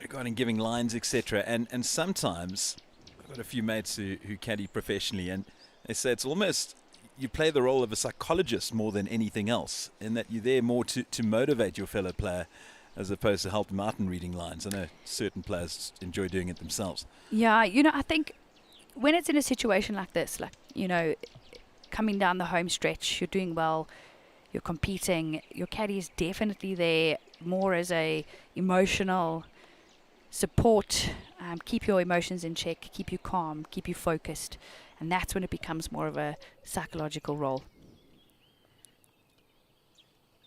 regarding giving lines, etc. And sometimes, I've got a few mates who caddy professionally, and they say it's almost, you play the role of a psychologist more than anything else, in that you're there more to motivate your fellow player as opposed to help them out in reading lines. I know certain players enjoy doing it themselves. Yeah, I think when it's in a situation like this, like, coming down the home stretch, you're doing well, you're competing, your caddy is definitely there more as a emotional support, keep your emotions in check, keep you calm, keep you focused, and that's when it becomes more of a psychological role.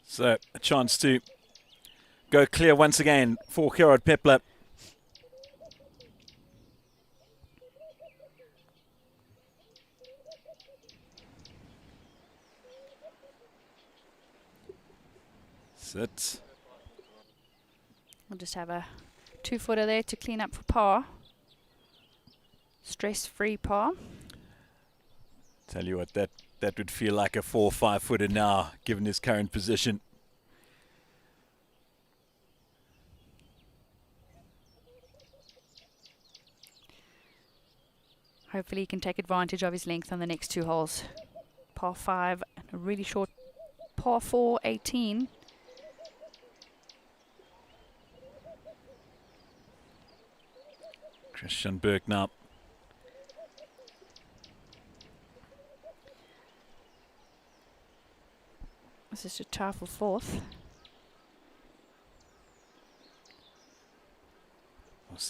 So a chance to go clear once again for Gerard Pepler. Sit. We'll just have a 2-footer there to clean up for par. Stress-free par. Tell you what, that would feel like a 4 or 5 footer now, given his current position. Hopefully he can take advantage of his length on the next 2 holes. Par 5, a really short par 4, 18. Christian Berg now. This is a tie for 4th.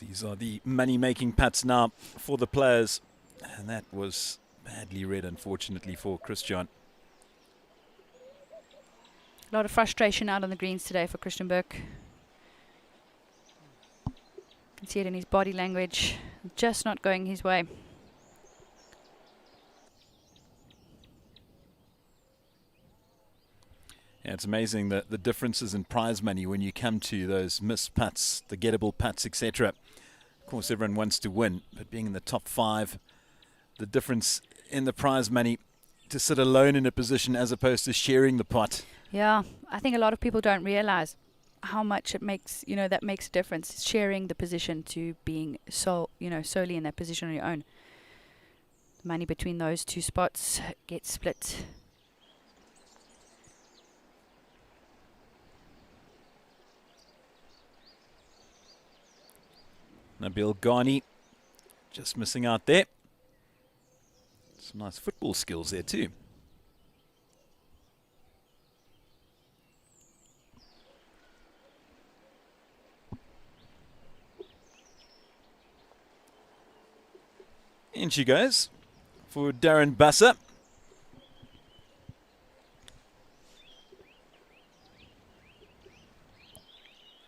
These are the money-making putts now for the players. And that was badly read, unfortunately, for Christian. A lot of frustration out on the greens today for Christian Burke. You can see it in his body language. Just not going his way. Yeah, it's amazing the differences in prize money when you come to those missed putts, the gettable putts, etc. Of course, everyone wants to win, but being in the top 5, the difference in the prize money to sit alone in a position as opposed to sharing the pot. Yeah, I think a lot of people don't realize how much it makes, that makes a difference. Sharing the position to being solely in that position on your own. The money between those 2 spots gets split. Nabil Ghani just missing out there. Some nice football skills there too. In she goes for Darren Busser.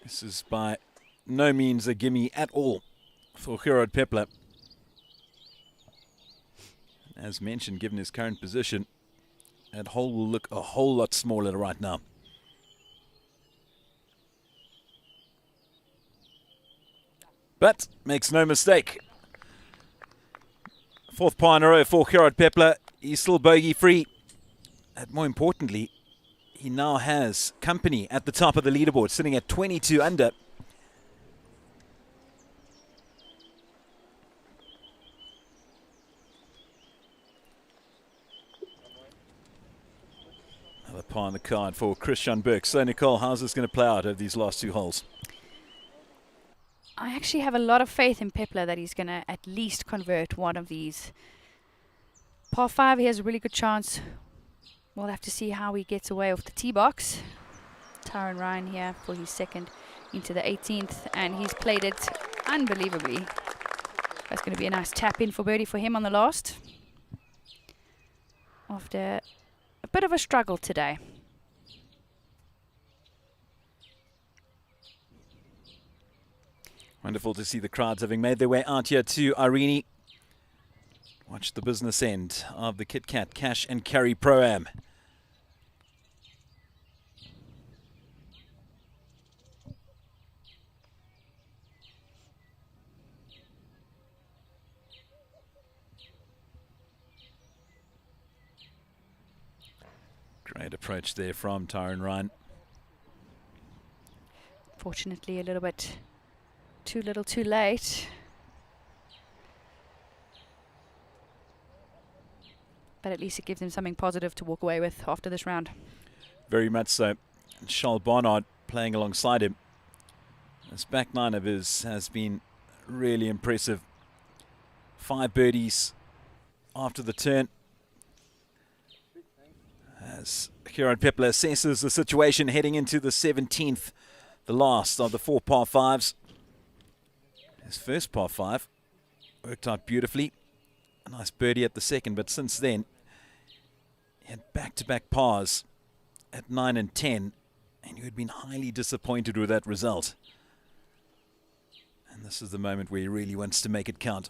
This is by no means a gimme at all for Gerard Pepler. As mentioned, given his current position, that hole will look a whole lot smaller right now. But makes no mistake. Fourth par in a row for Gerard Pepler. He's still bogey free. And more importantly, he now has company at the top of the leaderboard, sitting at 22 under. Another par on the card for Christian Burke. So, Nicole, how's this going to play out over these last two holes? I actually have a lot of faith in Pepler that he's going to at least convert one of these. Par 5, he has a really good chance. We'll have to see how he gets away off the tee box. Tyron Ryan here for his second into the 18th, and he's played it unbelievably. That's going to be a nice tap in for birdie for him on the last. After a bit of a struggle today. Wonderful to see the crowds having made their way out here to Irene. Watch the business end of the Kit Kat Cash and Carry Pro-Am. Great approach there from Tyron Ryan. Fortunately, a little bit too little too late. But at least it gives him something positive to walk away with after this round. Very much so. Charles Barnard playing alongside him. This back nine of his has been really impressive. 5 birdies after the turn. As Gerard Pepler assesses the situation heading into the 17th, the last of the 4 par 5s. His first par 5 worked out beautifully. A nice birdie at the second, but since then, he had back-to-back pars at 9 and 10, and you had been highly disappointed with that result. And this is the moment where he really wants to make it count.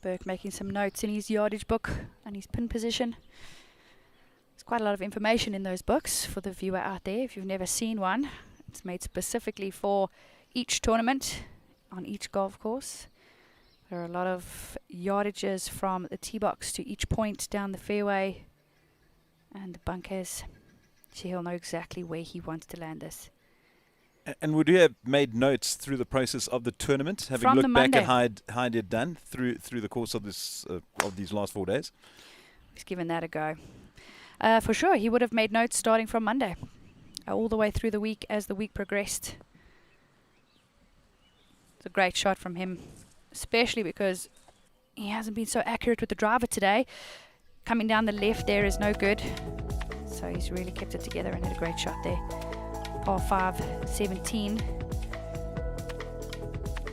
Burke making some notes in his yardage book and his pin position. There's quite a lot of information in those books for the viewer out there. If you've never seen one, it's made specifically for each tournament on each golf course. There are a lot of yardages from the tee box to each point down the fairway and the bunkers, so he'll know exactly where he wants to land this. And would you have made notes through the process of the tournament, having From looked back Monday. at how he had done through the course of this of these last 4 days? He's given that a go. For sure, he would have made notes starting from Monday, all the way through the week as the week progressed. It's a great shot from him, especially because he hasn't been so accurate with the driver today. Coming down the left there is no good, so he's really kept it together and had a great shot there. Par 5, 17.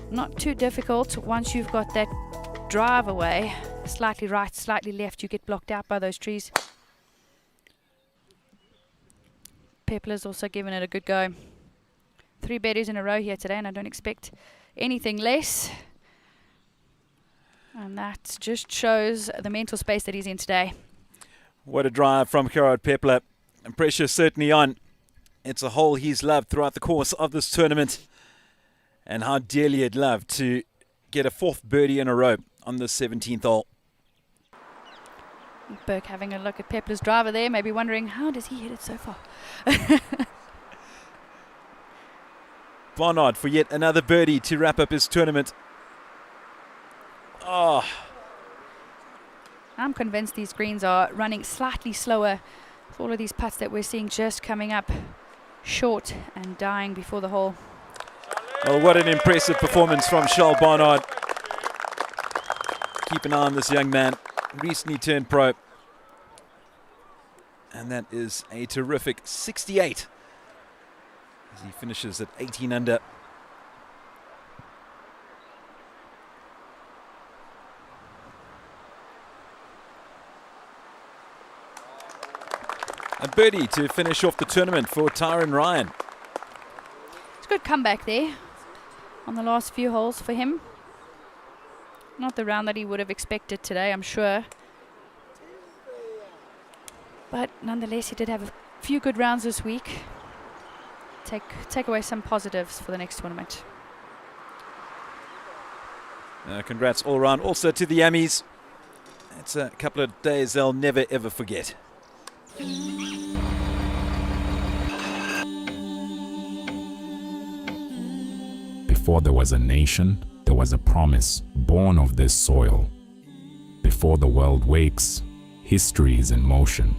Not too difficult once you've got that drive away. Slightly right, slightly left, you get blocked out by those trees. Pepler's also given it a good go. 3 birdies in a row here today, and I don't expect anything less. And that just shows the mental space that he's in today. What a drive from Gerard Pepler. And pressure certainly on. It's a hole he's loved throughout the course of this tournament. And how dearly he'd love to get a 4th birdie in a row on the 17th hole. Burke having a look at Pepler's driver there, maybe wondering, how does he hit it so far? Barnard for yet another birdie to wrap up his tournament. Oh, I'm convinced these greens are running slightly slower For all of these putts that we're seeing just coming up short and dying before the hole. Well, what an impressive performance from Charles Barnard. Keep an eye on this young man, recently turned pro. And that is a terrific 68 as he finishes at 18 under. A birdie to finish off the tournament for Tyron Ryan. It's a good comeback there on the last few holes for him. Not the round that he would have expected today, I'm sure. But nonetheless, he did have a few good rounds this week. Take away some positives for the next tournament. Congrats all round. Also to the Yammies. It's a couple of days they'll never ever forget. Before there was a nation, there was a promise born of this soil. Before the world wakes, history is in motion.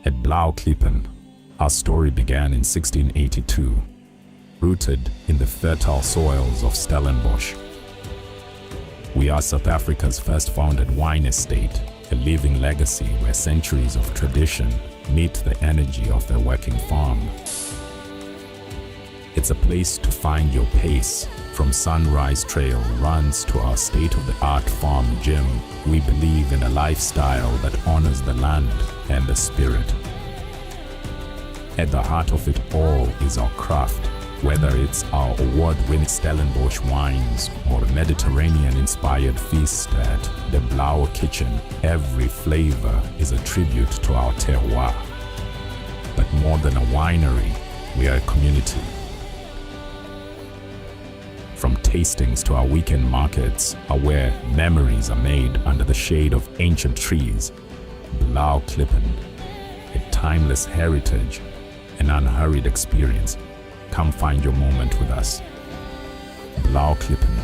At Blauklippen, our story began in 1682, rooted in the fertile soils of Stellenbosch. We are South Africa's first founded wine estate, a living legacy where centuries of tradition meet the energy of the working farm. It's a place to find your pace. From Sunrise Trail runs to our state-of-the-art farm gym, we believe in a lifestyle that honors the land and the spirit. At the heart of it all is our craft, whether it's our award-winning Stellenbosch wines or a Mediterranean-inspired feast at the Blauwe Kitchen. Every flavor is a tribute to our terroir. But more than a winery, we are a community. From tastings to our weekend markets are where memories are made under the shade of ancient trees. Blauklippen, a timeless heritage, an unhurried experience. Come find your moment with us. Blauklippen,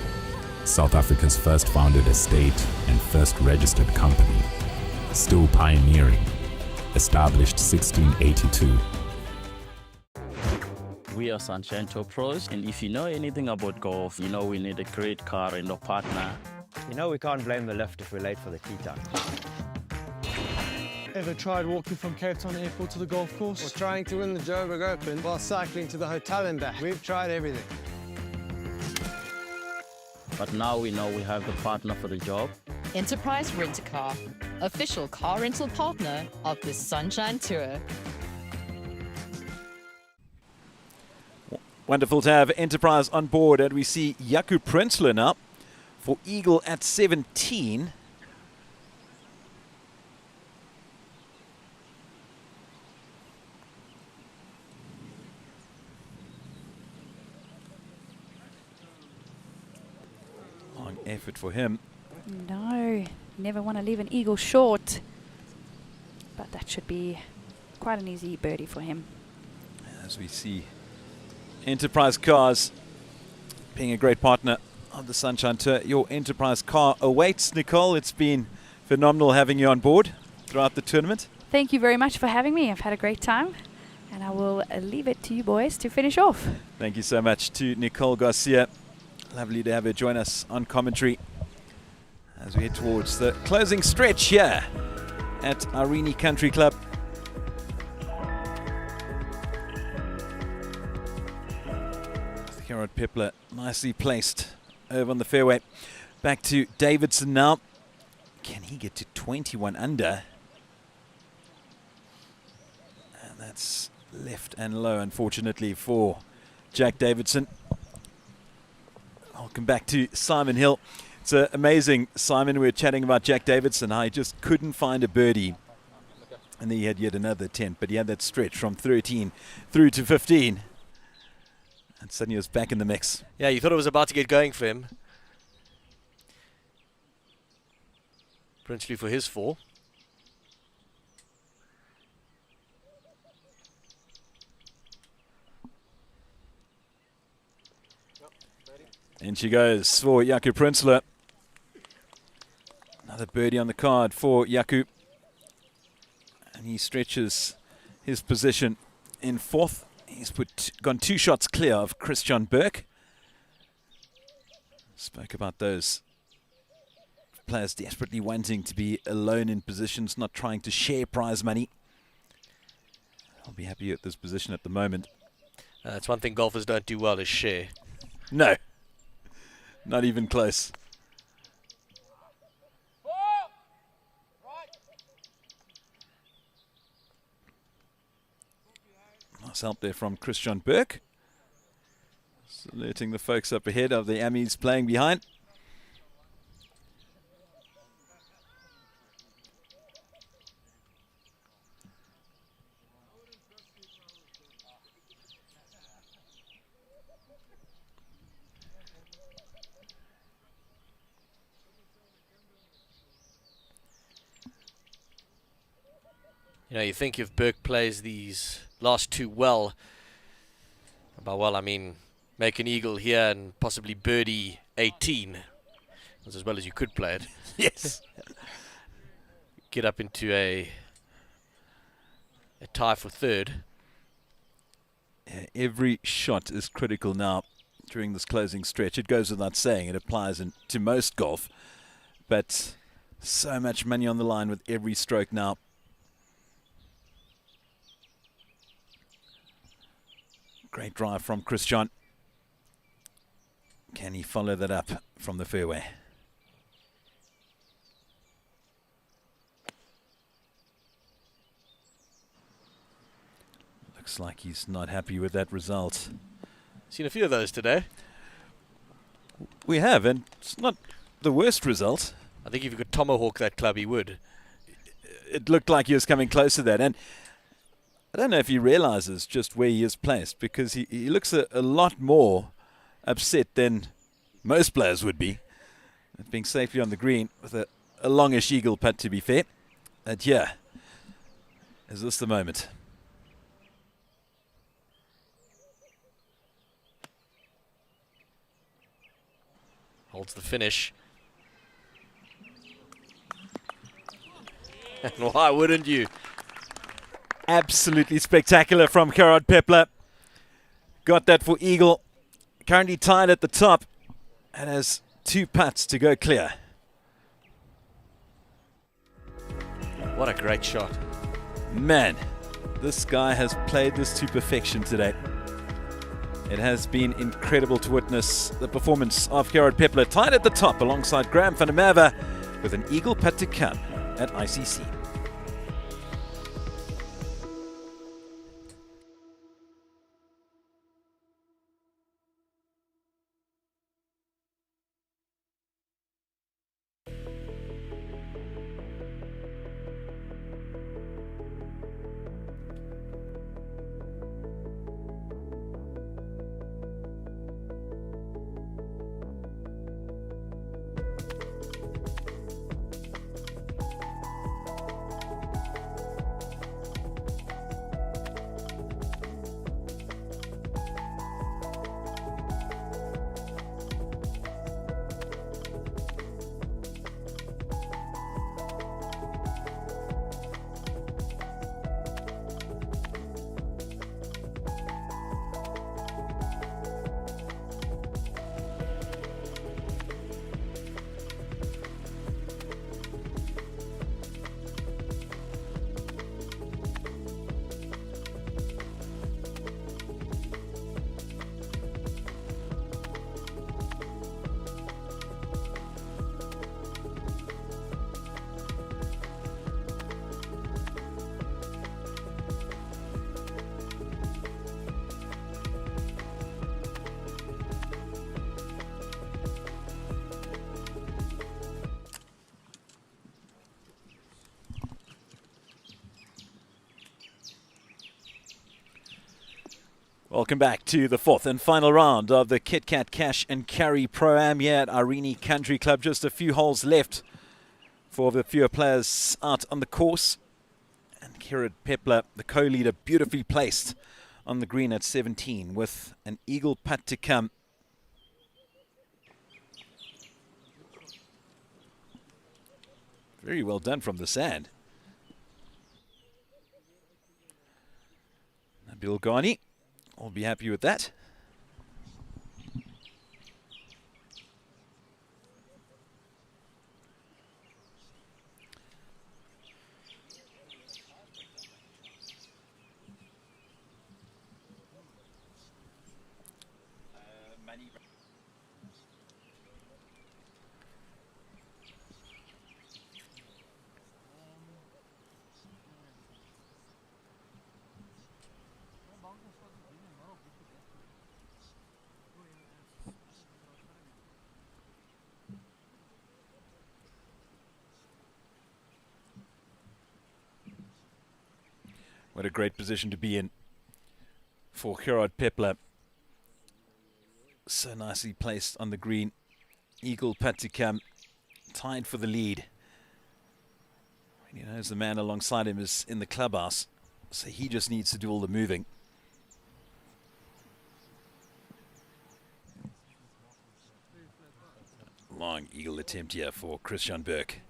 South Africa's first founded estate and first registered company. Still pioneering. Established 1682. We are Sunshine Tour Pros, and if you know anything about golf, you know we need a great car and a partner. You know we can't blame the lift if we're late for the tee time. Ever tried walking from Cape Town Airport to the golf course? Or trying to win the Joburg Open while cycling to the hotel and back? We've tried everything. But now we know we have the partner for the job. Enterprise Rent-A-Car, official car rental partner of the Sunshine Tour. Wonderful to have Enterprise on board, and we see Jaco Prinsloo now for Eagle at 17. Long effort for him. No, never want to leave an eagle short. But that should be quite an easy birdie for him. As we see Enterprise Cars being a great partner of the Sunshine Tour. Your Enterprise car awaits, Nicole. It's been phenomenal having you on board throughout the tournament. Thank you very much for having me. I've had a great time. And I will leave it to you boys to finish off. Thank you so much to Nicole Garcia. Lovely to have her join us on commentary as we head towards the closing stretch here at Irene Country Club. Gerard Pepler nicely placed over on the fairway. Back to Davidson now. Can he get to 21 under? And that's left and low, unfortunately, for Jack Davidson. I'll come back to Simon Hill. It's amazing, Simon. We were chatting about Jack Davidson. I just couldn't find a birdie. And then he had yet another 10, but he had that stretch from 13 through to 15. And suddenly he was back in the mix. Yeah, you thought it was about to get going for him. Prinsloo for his 4. And she goes for Jaco Prinsloo. Another birdie on the card for Jaco. And And he stretches his position in fourth. He's gone 2 shots clear of Christian Burke. Spoke about those players desperately wanting to be alone in positions, not trying to share prize money. I'll be happy at this position at the moment. That's one thing golfers don't do well is share. No, not even close. Nice help there from Christian Burke. Saluting the folks up ahead of the Amis playing behind. You know, you think if Burke plays these last 2 well, by well I mean make an eagle here and possibly birdie 18. That's as well as you could play it. Yes. Get up into a tie for third. Yeah, every shot is critical now during this closing stretch. It goes without saying, it applies to most golf. But so much money on the line with every stroke now. Great drive from Christian. Can he follow that up from the fairway? Looks like he's not happy with that result. Seen a few of those today. We have, and it's not the worst result. I think if you could tomahawk that club, he would. It looked like he was coming close to that, and I don't know if he realizes just where he is placed, because he looks a lot more upset than most players would be. Being safely on the green with a longish eagle putt, to be fair. And yeah, is this the moment? Holds the finish. And why wouldn't you? Absolutely spectacular from Gerard Pepler. Got that for eagle. Currently tied at the top and has 2 putts to go clear. What a great shot. Man, this guy has played this to perfection today. It has been incredible to witness the performance of Gerard Pepler, tied at the top alongside Graham van der Merwe with an eagle putt to come at ICC. Welcome back to the 4th and final round of the Kit Kat Cash and Carry Pro-Am here at Irene Country Club. Just a few holes left for the fewer players out on the course. And Gerard Pepler, the co-leader, beautifully placed on the green at 17 with an eagle putt to come. Very well done from the sand. Nabil Ghani will be happy with that. What a great position to be in for Gerard Pepler. So nicely placed on the green. Eagle putt to come, tied for the lead. He knows the man alongside him is in the clubhouse, so he just needs to do all the moving. Long eagle attempt here for Christian Burke.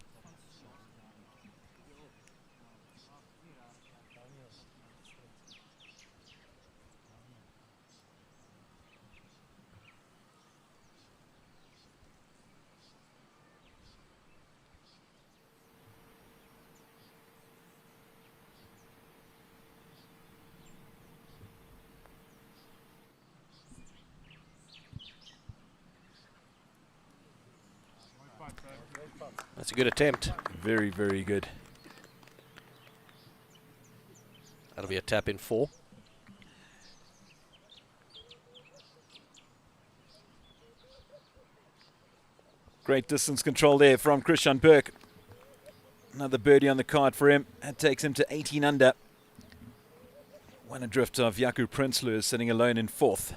That's a good attempt. Very, very good. That'll be a tap in 4. Great distance control there from Christian Burke. Another birdie on the card for him. That takes him to 18 under. One adrift of Jaco Prinsloo is sitting alone in 4th.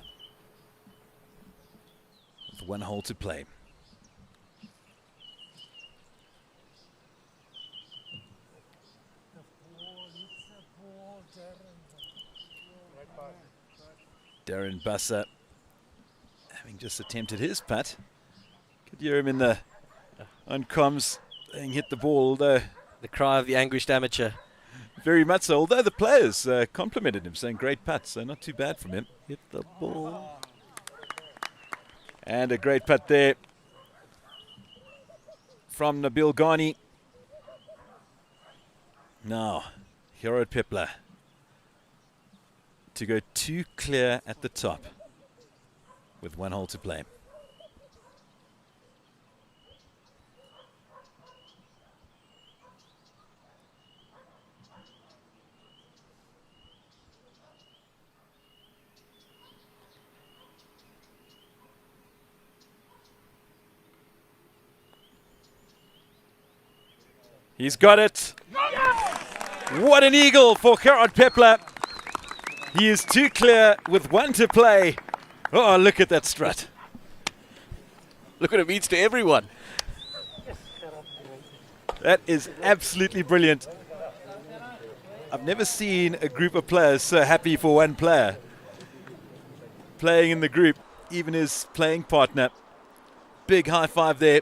With 1 hole to play. Darren Busser having just attempted his putt. Could hear him in the on comms saying hit the ball, although the cry of the anguished amateur. Very much so, although the players complimented him, saying great putt, so not too bad from him. Hit the ball. And a great putt there from Nabil Ghani. Now, Gerard Pepler to go 2 clear at the top with 1 hole to play. He's got it. What an eagle for Gerard Pepler. He is 2 clear with 1 to play. Oh, look at that strut. Look what it means to everyone. That is absolutely brilliant. I've never seen a group of players so happy for one player. Playing in the group, even his playing partner. Big high five there.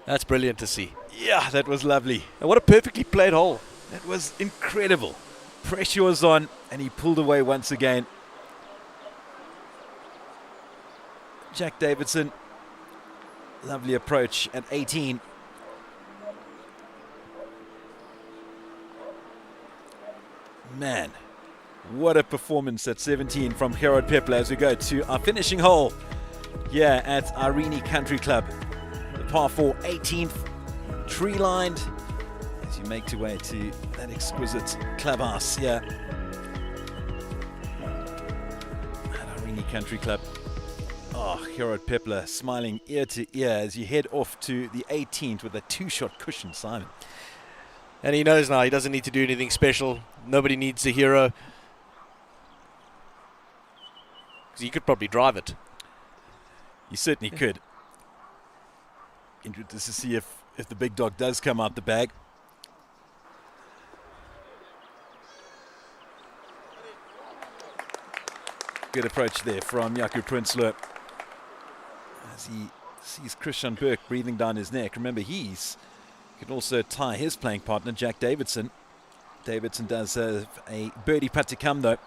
That's brilliant to see. Yeah, that was lovely. And what a perfectly played hole. That was incredible. Pressure was on, and he pulled away once again. Jack Davidson, lovely approach at 18. Man, what a performance at 17 from Gerard Pepler as we go to our finishing hole here at Irene Country Club. The par 4 18th, tree-lined, as you make your way to that exquisite clubhouse here at Irene Country Club. Oh, Gerard Pepler smiling ear to ear as you head off to the 18th with a 2-shot cushion, Simon. And he knows now he doesn't need to do anything special. Nobody needs a hero. Because he could probably drive it. He certainly could. Interested to see if the big dog does come out the bag. Good approach there from Jaco Prinsloo as he sees Christian Burke breathing down his neck. Remember, he can also tie his playing partner, Jack Davidson. Davidson does have a birdie putt to come, though.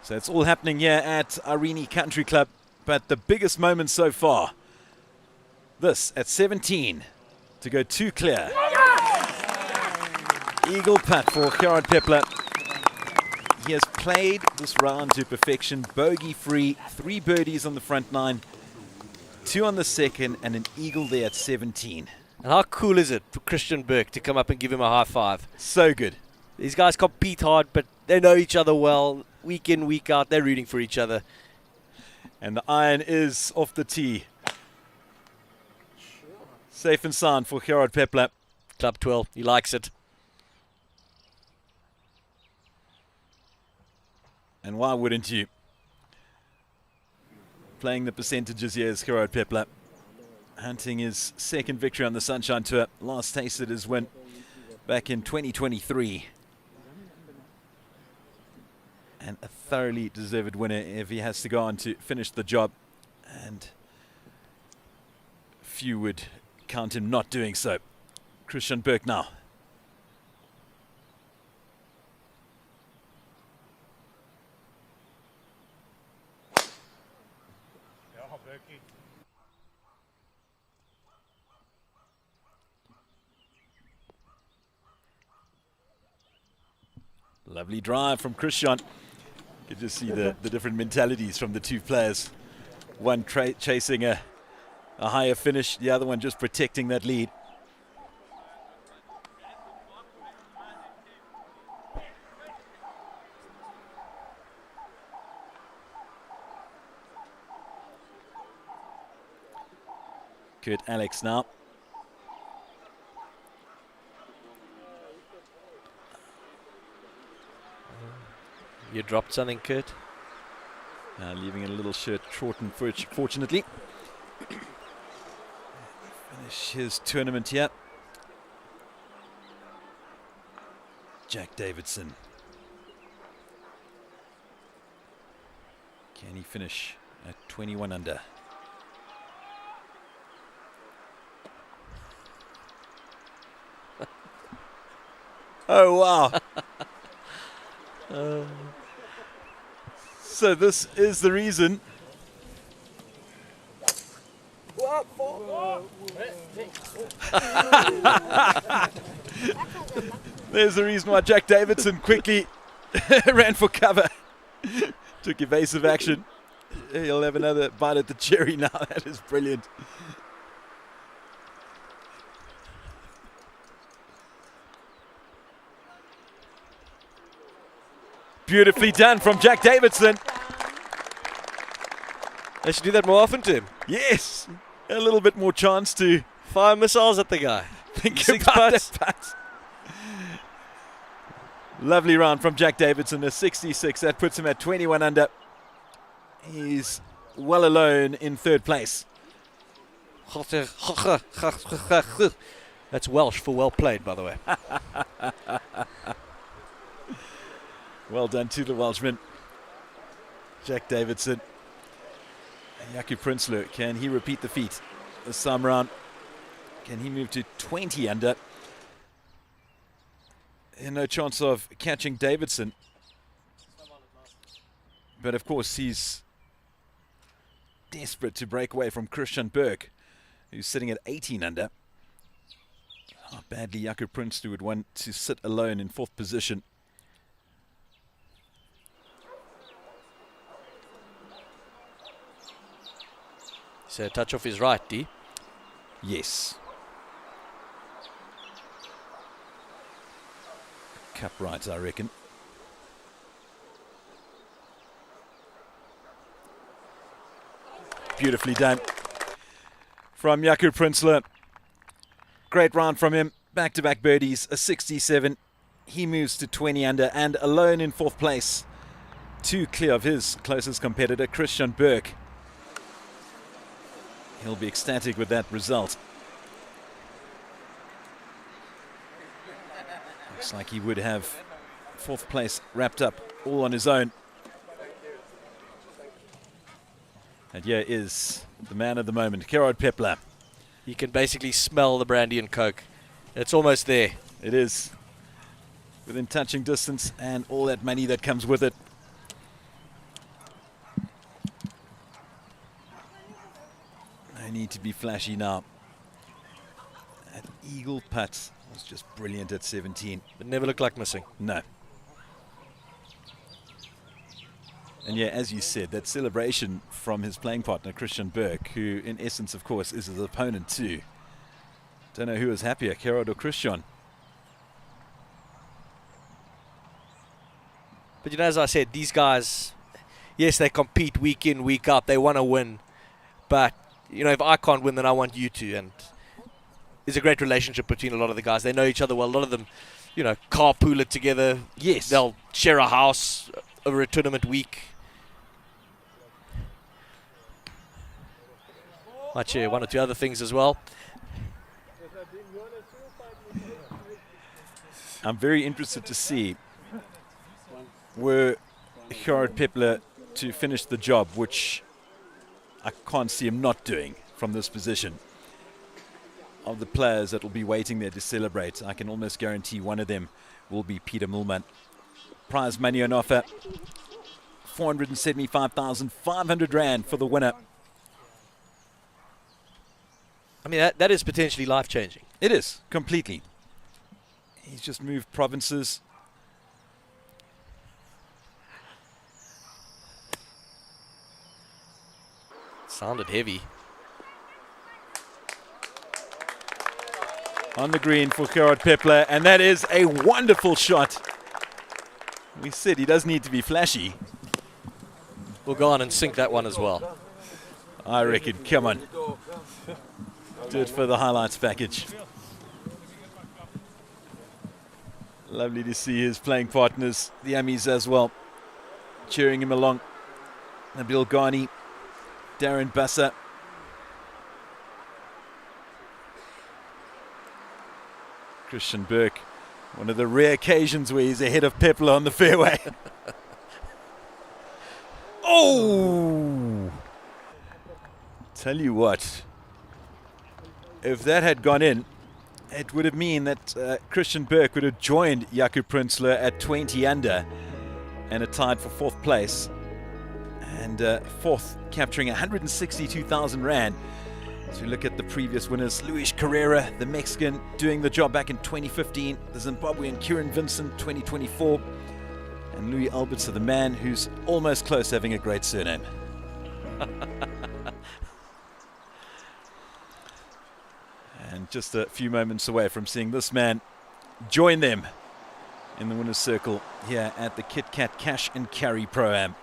So it's all happening here at Irene Country Club. But the biggest moment so far, this at 17, to go 2 clear. Eagle putt for Gerard Pepler. He has played this round to perfection, bogey-free, 3 birdies on the front 9, 2 on the second, and an eagle there at 17. And how cool is it for Christian Burke to come up and give him a high five? So good. These guys compete hard, but they know each other well. Week in, week out, they're rooting for each other. And the iron is off the tee. Safe and sound for Gerard Pepler. Club 12, he likes it. And why wouldn't you? Playing the percentages here is Gerard Pepler. Hunting his second victory on the Sunshine Tour. Last tasted his win back in 2023. And a thoroughly deserved winner if he has to go on to finish the job. And few would count him not doing so. Christian Burke now. Lovely drive from Christian. You can just see the different mentalities from the two players. One chasing a higher finish, the other one just protecting that lead. Kurt Alex now. You dropped something, Kurt? Leaving a little shirt shortened, fortunately. Finish his tournament here. Jack Davidson. Can he finish at 21 under? Oh, wow. So this is the reason. There's the reason why Jack Davidson quickly ran for cover. Took evasive action. He'll have another bite at the cherry now. That is brilliant. Beautifully done from Jack Davidson. They should do that more often to him. Yes. A little bit more chance to fire missiles at the guy. Think 6 about putts. that putt. Lovely round from Jack Davidson, a 66. That puts him at 21 under. He's well alone in third place. That's Welsh for well played, by the way. Well done to the Welshman. Jack Davidson. Jaco Prinsloo, can he repeat the feat this time round? Can he move to 20 under? And no chance of catching Davidson. But of course he's desperate to break away from Christian Burke, who's sitting at 18 under. How badly Jaco Prinsloo would want to sit alone in fourth position. So a touch off his right, D? Yes. Cup rights, I reckon. Beautifully done from Jaco Prinsloo. Great round from him. Back-to-back birdies, a 67. He moves to 20 under and alone in fourth place. 2 clear of his closest competitor, Christian Burke. He'll be ecstatic with that result. Looks like he would have fourth place wrapped up all on his own. And here is the man of the moment, Gerard Pepler. You can basically smell the brandy and coke. It's almost there. It is. within touching distance and all that money that comes with it. No need to be flashy now. That eagle putt was just brilliant at 17. It never looked like missing. No. And yeah, as you said, that celebration from his playing partner, Christian Burke, who in essence, of course, is his opponent too. Don't know who was happier, Gerard or Christian. But you know, as I said, these guys, yes, they compete week in, week out. They want to win. But, you know, if I can't win, then I want you to. And there's a great relationship between a lot of the guys. They know each other well. A lot of them, you know, carpool it together. Yes. They'll share a house over a tournament week. Might share one or two other things as well. I'm very interested to see were Gerard Pepler to finish the job, which I can't see him not doing from this position. Of the players that will be waiting there to celebrate, I can almost guarantee one of them will be Peter Mulman. Prize money on offer, 475,500 Rand for the winner. I mean, that is potentially life-changing. It is, completely. He's just moved provinces. Sounded heavy. On the green for Gerard Pepler, and that is a wonderful shot. We said he does need to be flashy. We'll go on and sink that one as well. I reckon, come on. Do it for the highlights package. Lovely to see his playing partners, the Amis as well, cheering him along. Nabil Ghani, Darren Bassa. Christian Burke, one of the rare occasions where he's ahead of Pepler on the fairway. Oh! Tell you what, if that had gone in, it would have mean that Christian Burke would have joined Jaco Prinsloo at 20 under and are tied for fourth place. And fourth, capturing 162,000 Rand. As we look at the previous winners, Luis Carrera, the Mexican, doing the job back in 2015. The Zimbabwean Kieran Vincent, 2024. And Louis Albertson, the man who's almost close to having a great surname. And just a few moments away from seeing this man join them in the winner's circle here at the Kit Kat Cash and Carry Pro-Am.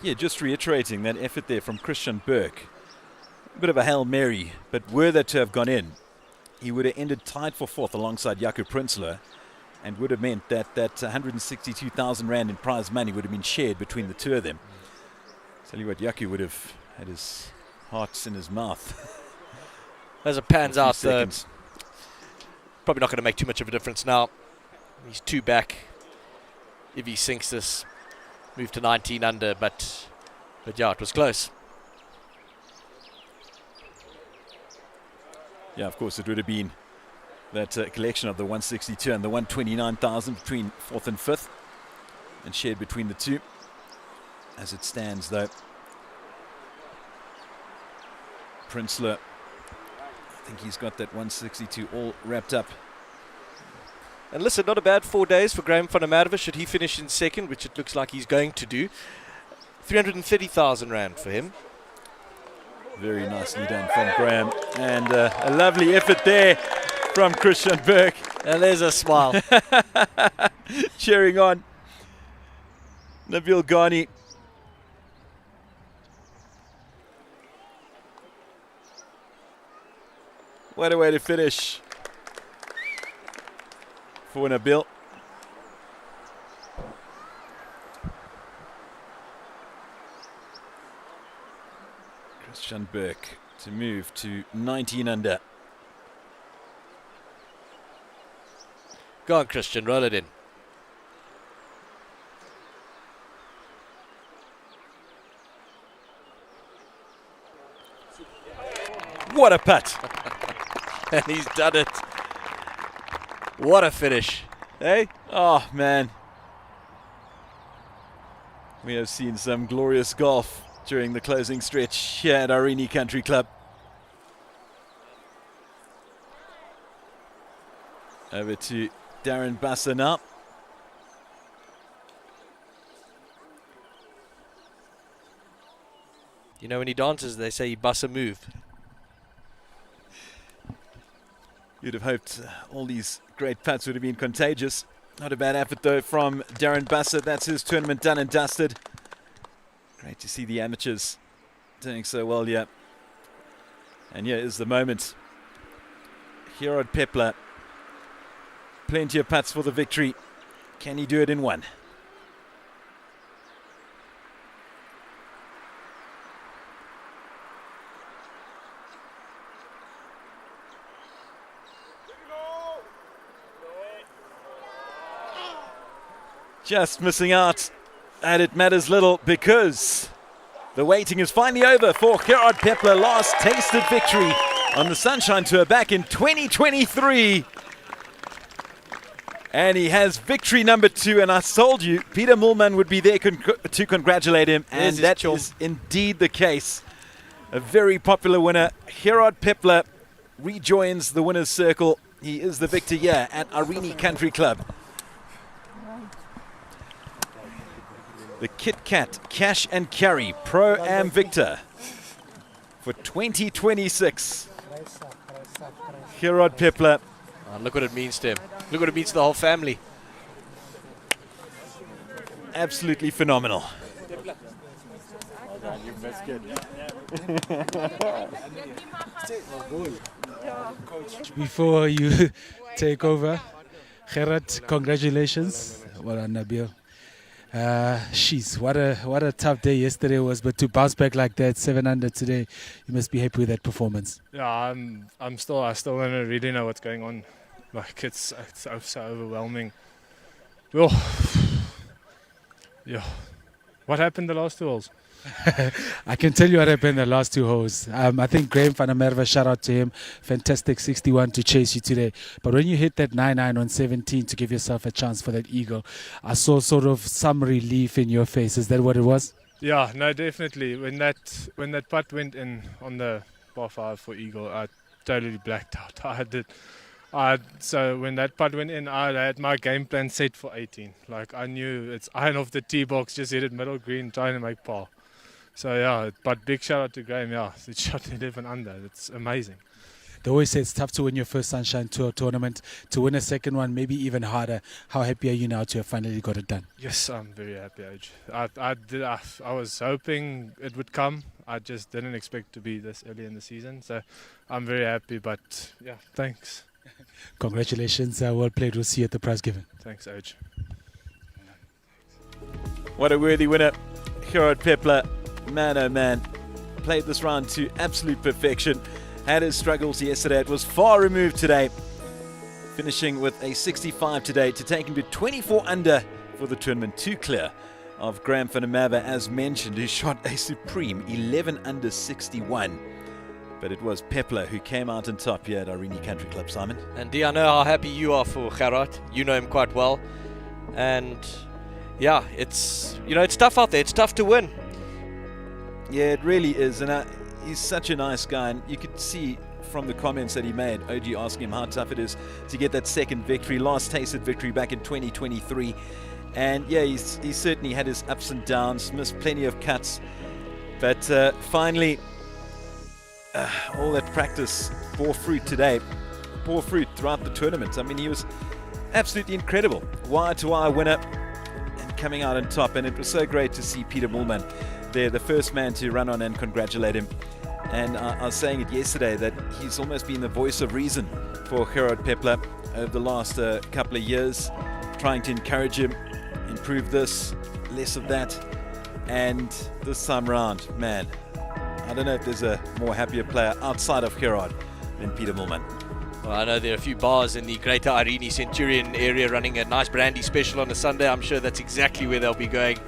Yeah, just reiterating that effort there from Christian Burke. A bit of a Hail Mary, but were that to have gone in, he would have ended tied for fourth alongside Jaco Prinsloo, and would have meant that 162,000 Rand in prize money would have been shared between the two of them. Tell you what, Jaco would have had his hearts in his mouth. As it pans out, probably not going to make too much of a difference now. He's two back. If he sinks this, move to 19 under, but yeah, it was close. Yeah, of course, it would have been that collection of the 162 and the 129,000 between fourth and fifth, and shared between the two. As it stands, though, Prinsloo, I think he's got that 162 all wrapped up. And listen, not a bad 4 days for Graham van der Merwe should he finish in second, which it looks like he's going to do. 330,000 Rand for him. Very nicely done from Graham. And a lovely effort there from Christian Burke. And there's a smile. Cheering on. Nabil Ghani. What a way to finish for Nabil. Christian Burke to move to 19 under. Go on, Christian, roll it in. What a putt. And he's done it. What a finish. Hey? Oh, man. We have seen some glorious golf during the closing stretch here at Irene Country Club. Over to Darren Basser now. You know, when he dances, they say he busts a move. You'd have hoped all these great putts would have been contagious. Not a bad effort, though, from Darren Basser. That's his tournament done and dusted. Great to see the amateurs doing so well here. And here is the moment. Gerard Pepler. Plenty of putts for the victory. Can he do it in one? Just missing out, and it matters little because the waiting is finally over for Gerard Pepler. Last tasted victory on the Sunshine Tour back in 2023. And he has victory number 2, and I told you Peter Mulman would be there to congratulate him, and that is indeed the case. A very popular winner. Gerard Pepler rejoins the winner's circle. He is the victor here at Irene Country Club. The Kit Kat Cash and Carry Pro-Am Victor for 2026. Gerard Pepler. Oh, look what it means to him. Look what it means to the whole family. Absolutely phenomenal. Before you take over, Gerard, congratulations. Well done, Nabil. What a tough day yesterday was, but to bounce back like that, 7 under today, you must be happy with that performance. Yeah, I still don't really know what's going on. Like it's so overwhelming. Well, yeah. What happened the last 2 holes? I can tell you what happened the last 2 holes. I think Graham van der Merwe, shout out to him. Fantastic 61 to chase you today. But when you hit that 9-9 on 17 to give yourself a chance for that eagle, I saw sort of some relief in your face. Is that what it was? Yeah, no, definitely. When that putt went in on the par 5 for eagle, I totally blacked out. So when that putt went in, I had my game plan set for 18. Like I knew it's iron off the tee box, just hit it middle green, trying to make par. So yeah, but big shout out to Graham. Yeah, it shot 11 under. It's amazing. They always say it's tough to win your first Sunshine Tour tournament. To win a second one, maybe even harder. How happy are you now to have finally got it done? Yes, I'm very happy, Age. I was hoping it would come. I just didn't expect to be this early in the season. So I'm very happy. But yeah, thanks. Congratulations. Well played. We'll see you at the prize given. Thanks, Age. What a worthy winner, Gerard Pepler. Man, oh man, played this round to absolute perfection. Had his struggles yesterday. It was far removed today. Finishing with a 65 today to take him to 24 under for the tournament. 2 clear of Graham van der Merwe, as mentioned, who shot a supreme 11 under 61. But it was Pepler who came out on top here at Irene Country Club, Simon. And I know how happy you are for Gerard. You know him quite well. And yeah, it's tough out there. It's tough to win. Yeah, it really is. And he's such a nice guy. And you could see from the comments that he made, OG asking him how tough it is to get that second victory, last tasted victory back in 2023. And yeah, he's certainly had his ups and downs, missed plenty of cuts. But finally, all that practice bore fruit today, bore fruit throughout the tournament. I mean, he was absolutely incredible. Wire-to-wire winner and coming out on top. And it was so great to see Peter Mulman there, the first man to run on and congratulate him. And I was saying it yesterday that he's almost been the voice of reason for Gerard Pepler over the last couple of years, trying to encourage him, improve this, less of that. And this time round, man, I don't know if there's a more happier player outside of Gerard than Peter Mulman. Well, I know there are a few bars in the Greater Irene Centurion area running a nice brandy special on a Sunday. I'm sure that's exactly where they'll be going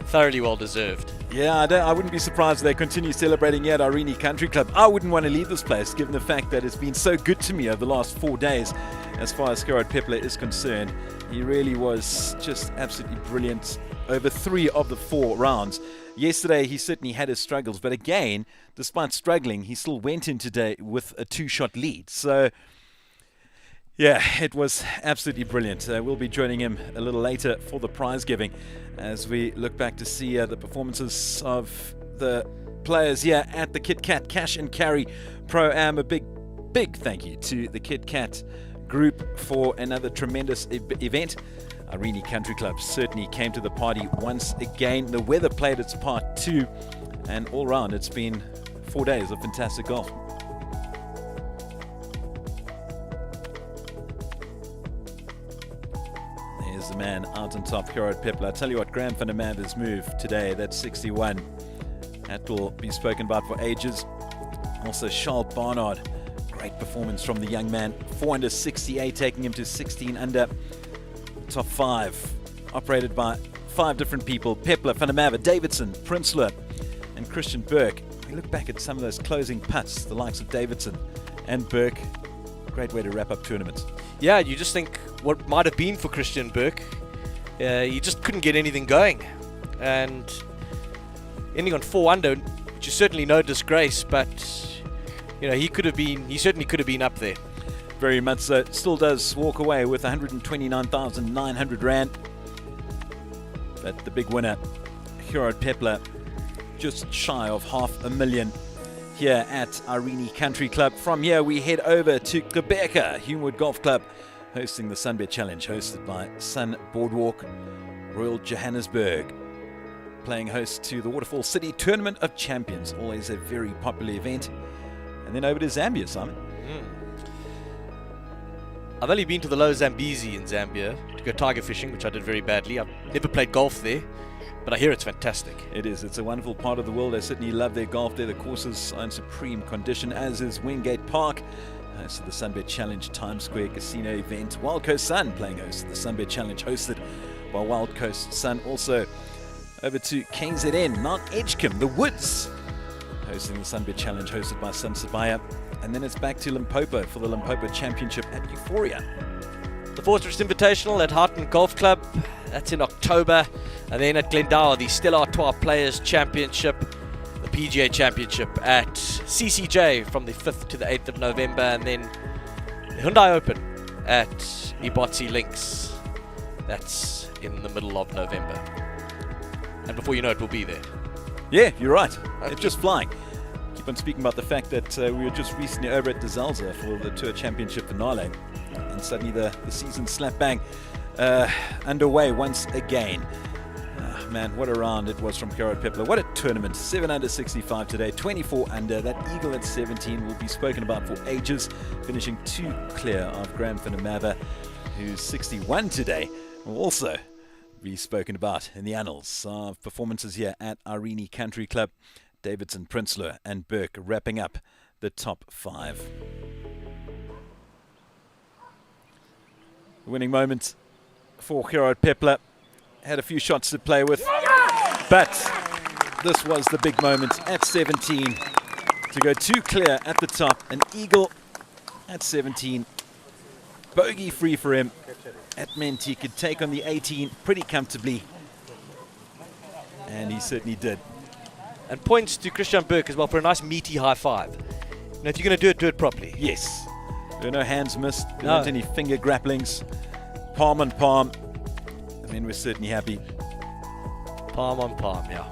thoroughly well deserved. Yeah, I wouldn't be surprised if they continue celebrating here at Irene Country Club. I wouldn't want to leave this place, given the fact that it's been so good to me over the last 4 days. As far as Gerard Pepler is concerned, he really was just absolutely brilliant over 3 of the 4 rounds. Yesterday, he certainly had his struggles, but again, despite struggling, he still went in today with a 2-shot lead. So, yeah, it was absolutely brilliant. We'll be joining him a little later for the prize giving as we look back to see the performances of the players here at the Kit Kat Cash and Carry Pro-Am. A big thank you to the Kit Kat group for another tremendous event. Irene Country Club certainly came to the party once again. The weather played its part too, and all round it's been 4 days of fantastic golf. There's the man out on top, Gerard Pepler. I tell you what, Graham van der Merwe's move today, that's 61. That will be spoken about for ages. Also, Charles Barnard, great performance from the young man. 4 under 68, taking him to 16 under. Top 5, operated by 5 different people: Pepler, van der Merwe, Davidson, Prinsloo, and Christian Burke. We look back at some of those closing putts, the likes of Davidson and Burke. Great way to wrap up tournaments. Yeah, you just think what might have been for Christian Burke. He just couldn't get anything going. And ending on 4 under, which is certainly no disgrace, but you know, he certainly could have been up there. Very much so. Still does walk away with 129,900 Rand. But the big winner, Gerard Pepler, just shy of $500,000 here at Irene Country Club. From here we head over to Quebec, Humewood Golf Club, hosting the Sunbet Challenge, hosted by Sun Boardwalk, Royal Johannesburg, playing host to the Waterfall City Tournament of Champions, always a very popular event. And then over to Zambia, Simon. I've only been to the Low Zambezi in Zambia to go tiger fishing, which I did very badly. I've never played golf there, but I hear it's fantastic. It is. It's a wonderful part of the world. I certainly love their golf there. The courses are in supreme condition, as is Wingate Park. So the Sunbet Challenge Times Square Casino event. Wild Coast Sun playing host to the Sunbet Challenge, hosted by Wild Coast Sun. Also over to KZN, Mount Edgecombe, the Woods, hosting the Sunbet Challenge, hosted by Sun Sabaya. And then it's back to Limpopo for the Limpopo Championship at Euphoria. The Fortress Invitational at Harton Golf Club, that's in October. And then at Glendower, the Stella Artois Players Championship, the PGA Championship at CCJ from the 5th to the 8th of November. And then the Hyundai Open at Ibotsi Links, that's in the middle of November. And before you know it, we'll be there. Yeah, you're right. It's just flying. Keep on speaking about the fact that we were just recently over at De Zalze for the Tour Championship finale, and suddenly the season slap bang underway once again. Man, what a round it was from Gerard Pepler. What a tournament. 7 under 65 today, 24 under. That eagle at 17 will be spoken about for ages, finishing 2 clear of Graham van der Merwe, who's 61 today, will also be spoken about in the annals of performances here at Irene Country Club. Davidson, Prinsloo and Burke wrapping up the top 5. Winning moment for Gerard Pepler. Had a few shots to play with, but this was the big moment at 17 to go 2 clear at the top. An eagle at 17. Bogey free for him. That meant he could take on the 18 pretty comfortably, and he certainly did. And points to Christian Burke as well for a nice meaty high 5. You know, if you're going to do it properly. Yes. There were no hands missed. There No. weren't any finger grapplings. Palm on palm. I mean, we're certainly happy. Palm on palm, yeah.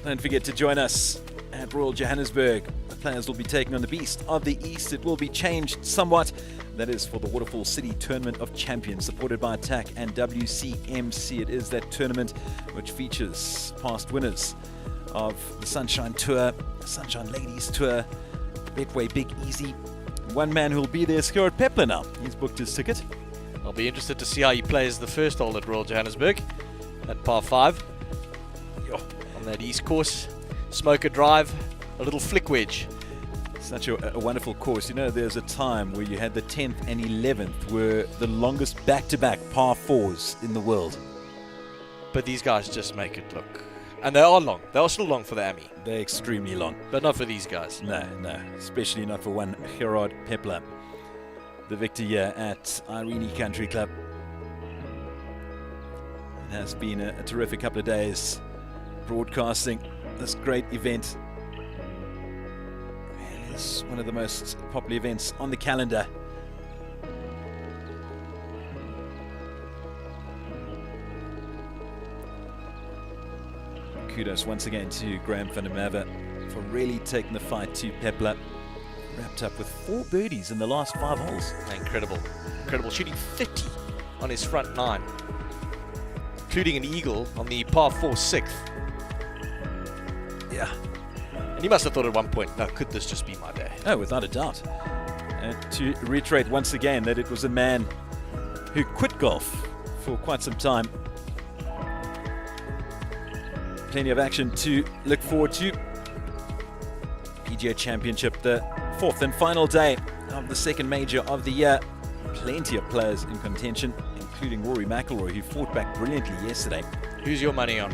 Don't forget to join us at Royal Johannesburg. The players will be taking on the Beast of the East. It will be changed somewhat. That is for the Waterfall City Tournament of Champions, supported by Attack and WCMC. It is that tournament which features past winners of the Sunshine Tour, the Sunshine Ladies Tour, Betway Big Easy. One man who will be there is Gerard Pepler now. He's booked his ticket. I'll be interested to see how he plays the first hole at Royal Johannesburg at par 5. On that east course, smoker drive, a little flick wedge. Such a wonderful course. You know, there's a time where you had the 10th and 11th were the longest back-to-back par 4s in the world. But these guys just make it look. And they are long. They are still long for the Ami. They're extremely long. But not for these guys. No. Especially not for one Gerard Pepler. The victor here at Irene Country Club. It has been a terrific couple of days broadcasting this great event. It's one of the most popular events on the calendar. Kudos once again to Graham van der Merwe for really taking the fight to Pepler. Wrapped up with 4 birdies in the last 5 holes. Incredible. Shooting 30 on his front 9. Including an eagle on the par 4 6th. Yeah. And he must have thought at one point, now could this just be my day? Oh, without a doubt. To reiterate once again that it was a man who quit golf for quite some time. Plenty of action to look forward to. PGA Championship, the 4th and final day of the second major of the year. Plenty of players in contention, including Rory McIlroy, who fought back brilliantly yesterday. Who's your money on?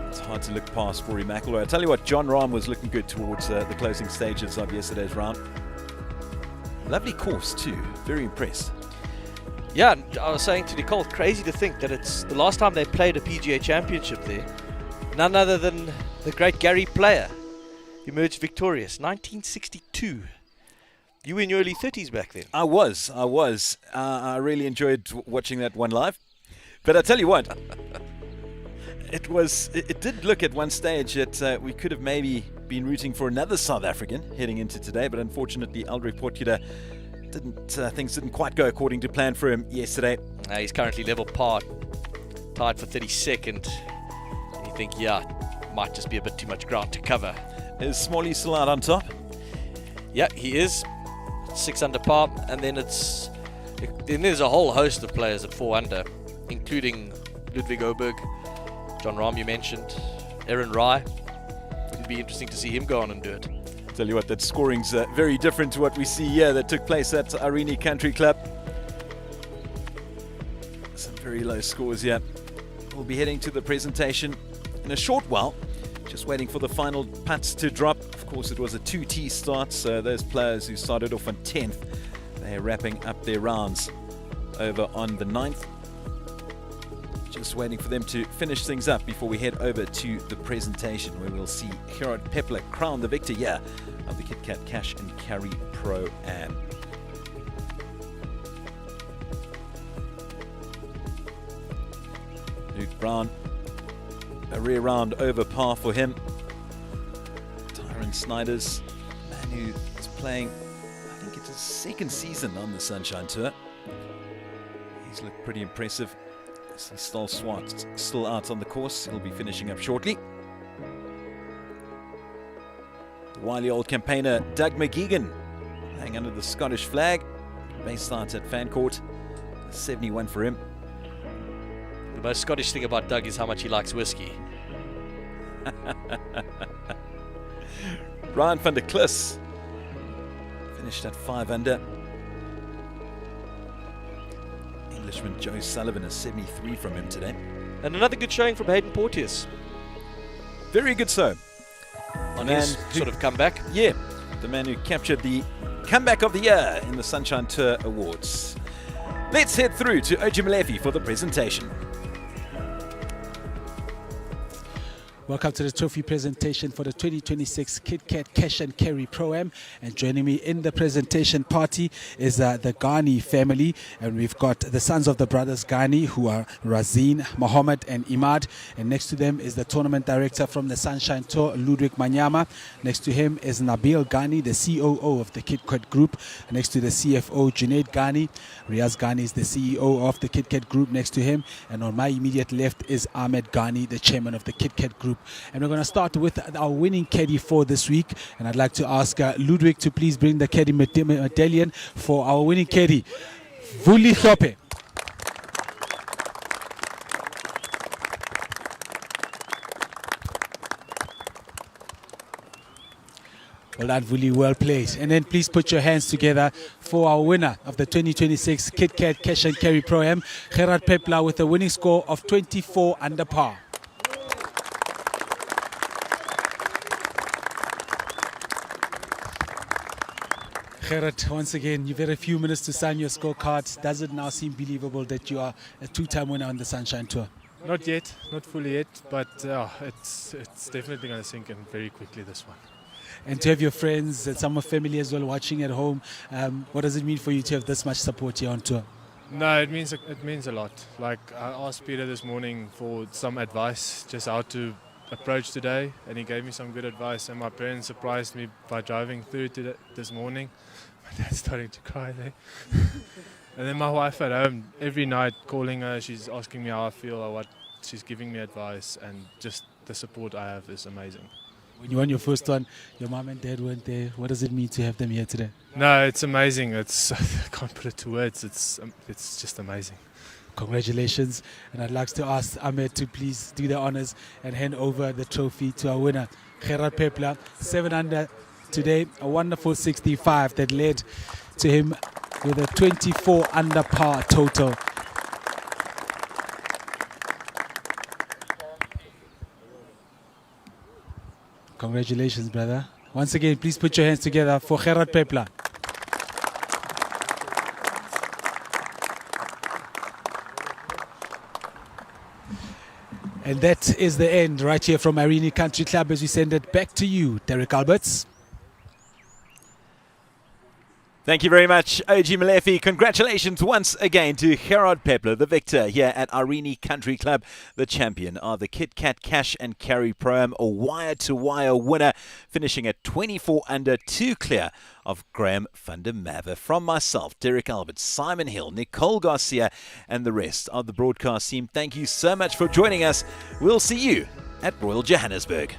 It's hard to look past Rory McIlroy. I tell you what, John Rahm was looking good towards the closing stages of yesterday's round. Lovely course too. Very impressed. Yeah, I was saying to Nicole, crazy to think that it's the last time they played a PGA Championship there. None other than the great Gary Player emerged victorious, 1962. You were in your early 30s back then. I was. I really enjoyed watching that one live. But I tell you what, it did look at one stage that we could have maybe been rooting for another South African heading into today, but unfortunately Aldrich Potgieter things didn't quite go according to plan for him yesterday. He's currently level par, tied for 32nd. And you think, yeah, might just be a bit too much ground to cover. Is Smalley still out on top? Yeah, he is. 6 under par, and then there's a whole host of players at 4 under, including Ludwig Oberg, John Rahm you mentioned, Aaron Rai. It'd be interesting to see him go on and do it. Tell you what, that scoring's very different to what we see here that took place at Irene Country Club. Some very low scores here. We'll be heading to the presentation in a short while. Just waiting for the final putts to drop. Of course, it was a 2T start, so those players who started off on 10th, they're wrapping up their rounds over on the 9th. Just waiting for them to finish things up before we head over to the presentation, where we'll see Gerard Pepler crown the victor here of the KitKat Cash and Carry Pro-Am. Luke Brown, a rare round over par for him. Tyron Snyder's man who is playing, I think it's his 2nd season on the Sunshine Tour. He's looked pretty impressive. He's still out on the course. He'll be finishing up shortly. The wily old campaigner Doug McGeegan playing under the Scottish flag. Base starts at Fancourt. 71 for him. The most Scottish thing about Doug is how much he likes whiskey. Brian van der Klis finished at 5 under. Englishman Joe Sullivan is 73 from him today. And another good showing from Hayden Porteous. Very good so. On his sort of comeback. Yeah, the man who captured the comeback of the year in the Sunshine Tour Awards. Let's head through to Oji Malefi for the presentation. Welcome to the trophy presentation for the 2026 KitKat Cash and Carry Pro-Am. And joining me in the presentation party is the Ghani family. And we've got the sons of the brothers Ghani, who are Razin, Mohammed and Imad. And next to them is the tournament director from the Sunshine Tour, Ludwig Manyama. Next to him is Nabil Ghani, the COO of the KitKat Group. Next to the CFO, Junaid Ghani. Riaz Ghani is the CEO of the KitKat Group next to him. And on my immediate left is Ahmed Ghani, the chairman of the KitKat Group. And we're going to start with our winning caddy for this week. And I'd like to ask Ludwig to please bring the caddy medallion for our winning caddy, Vuli Thope. Well done, Vuli, well played. And then please put your hands together for our winner of the 2026 Kit Kat Cash and Carry Pro-Am, Gerard Pepler, with a winning score of 24 under par. Gerard, once again, you've had a few minutes to sign your scorecard. Does it now seem believable that you are a two-time winner on the Sunshine Tour? Not yet, not fully yet, but it's definitely going to sink in very quickly, this one. And to have your friends and some of family as well watching at home, what does it mean for you to have this much support here on tour? No, it means a lot. Like, I asked Peter this morning for some advice, just how to approach today, and he gave me some good advice. And my parents surprised me by driving through to this morning. My dad's starting to cry there. And then my wife at home, every night calling her, she's asking me how I feel or what. She's giving me advice, and just the support I have is amazing. When you won your first one, your mom and dad weren't there. What does it mean to have them here today? No, it's amazing. I can't put it to words. It's just amazing. Congratulations. And I'd like to ask Ahmed to please do the honors and hand over the trophy to our winner, Gerard Pepler. 7 under today, a wonderful 65 that led to him with a 24 under par total. Congratulations, brother. Once again, please put your hands together for Gerard Pepler. And that is the end right here from Irene Country Club as we send it back to you, Derek Alberts. Thank you very much, OG Malefi. Congratulations once again to Gerard Pepler, the victor here at Irene Country Club, the champion of the Kit Kat Cash and Carry Pro-Am, a wire-to-wire winner, finishing at 24 under, 2 clear of Graham van der Merwe. From myself, Derek Albert, Simon Hill, Nicole Garcia, and the rest of the broadcast team, thank you so much for joining us. We'll see you at Royal Johannesburg.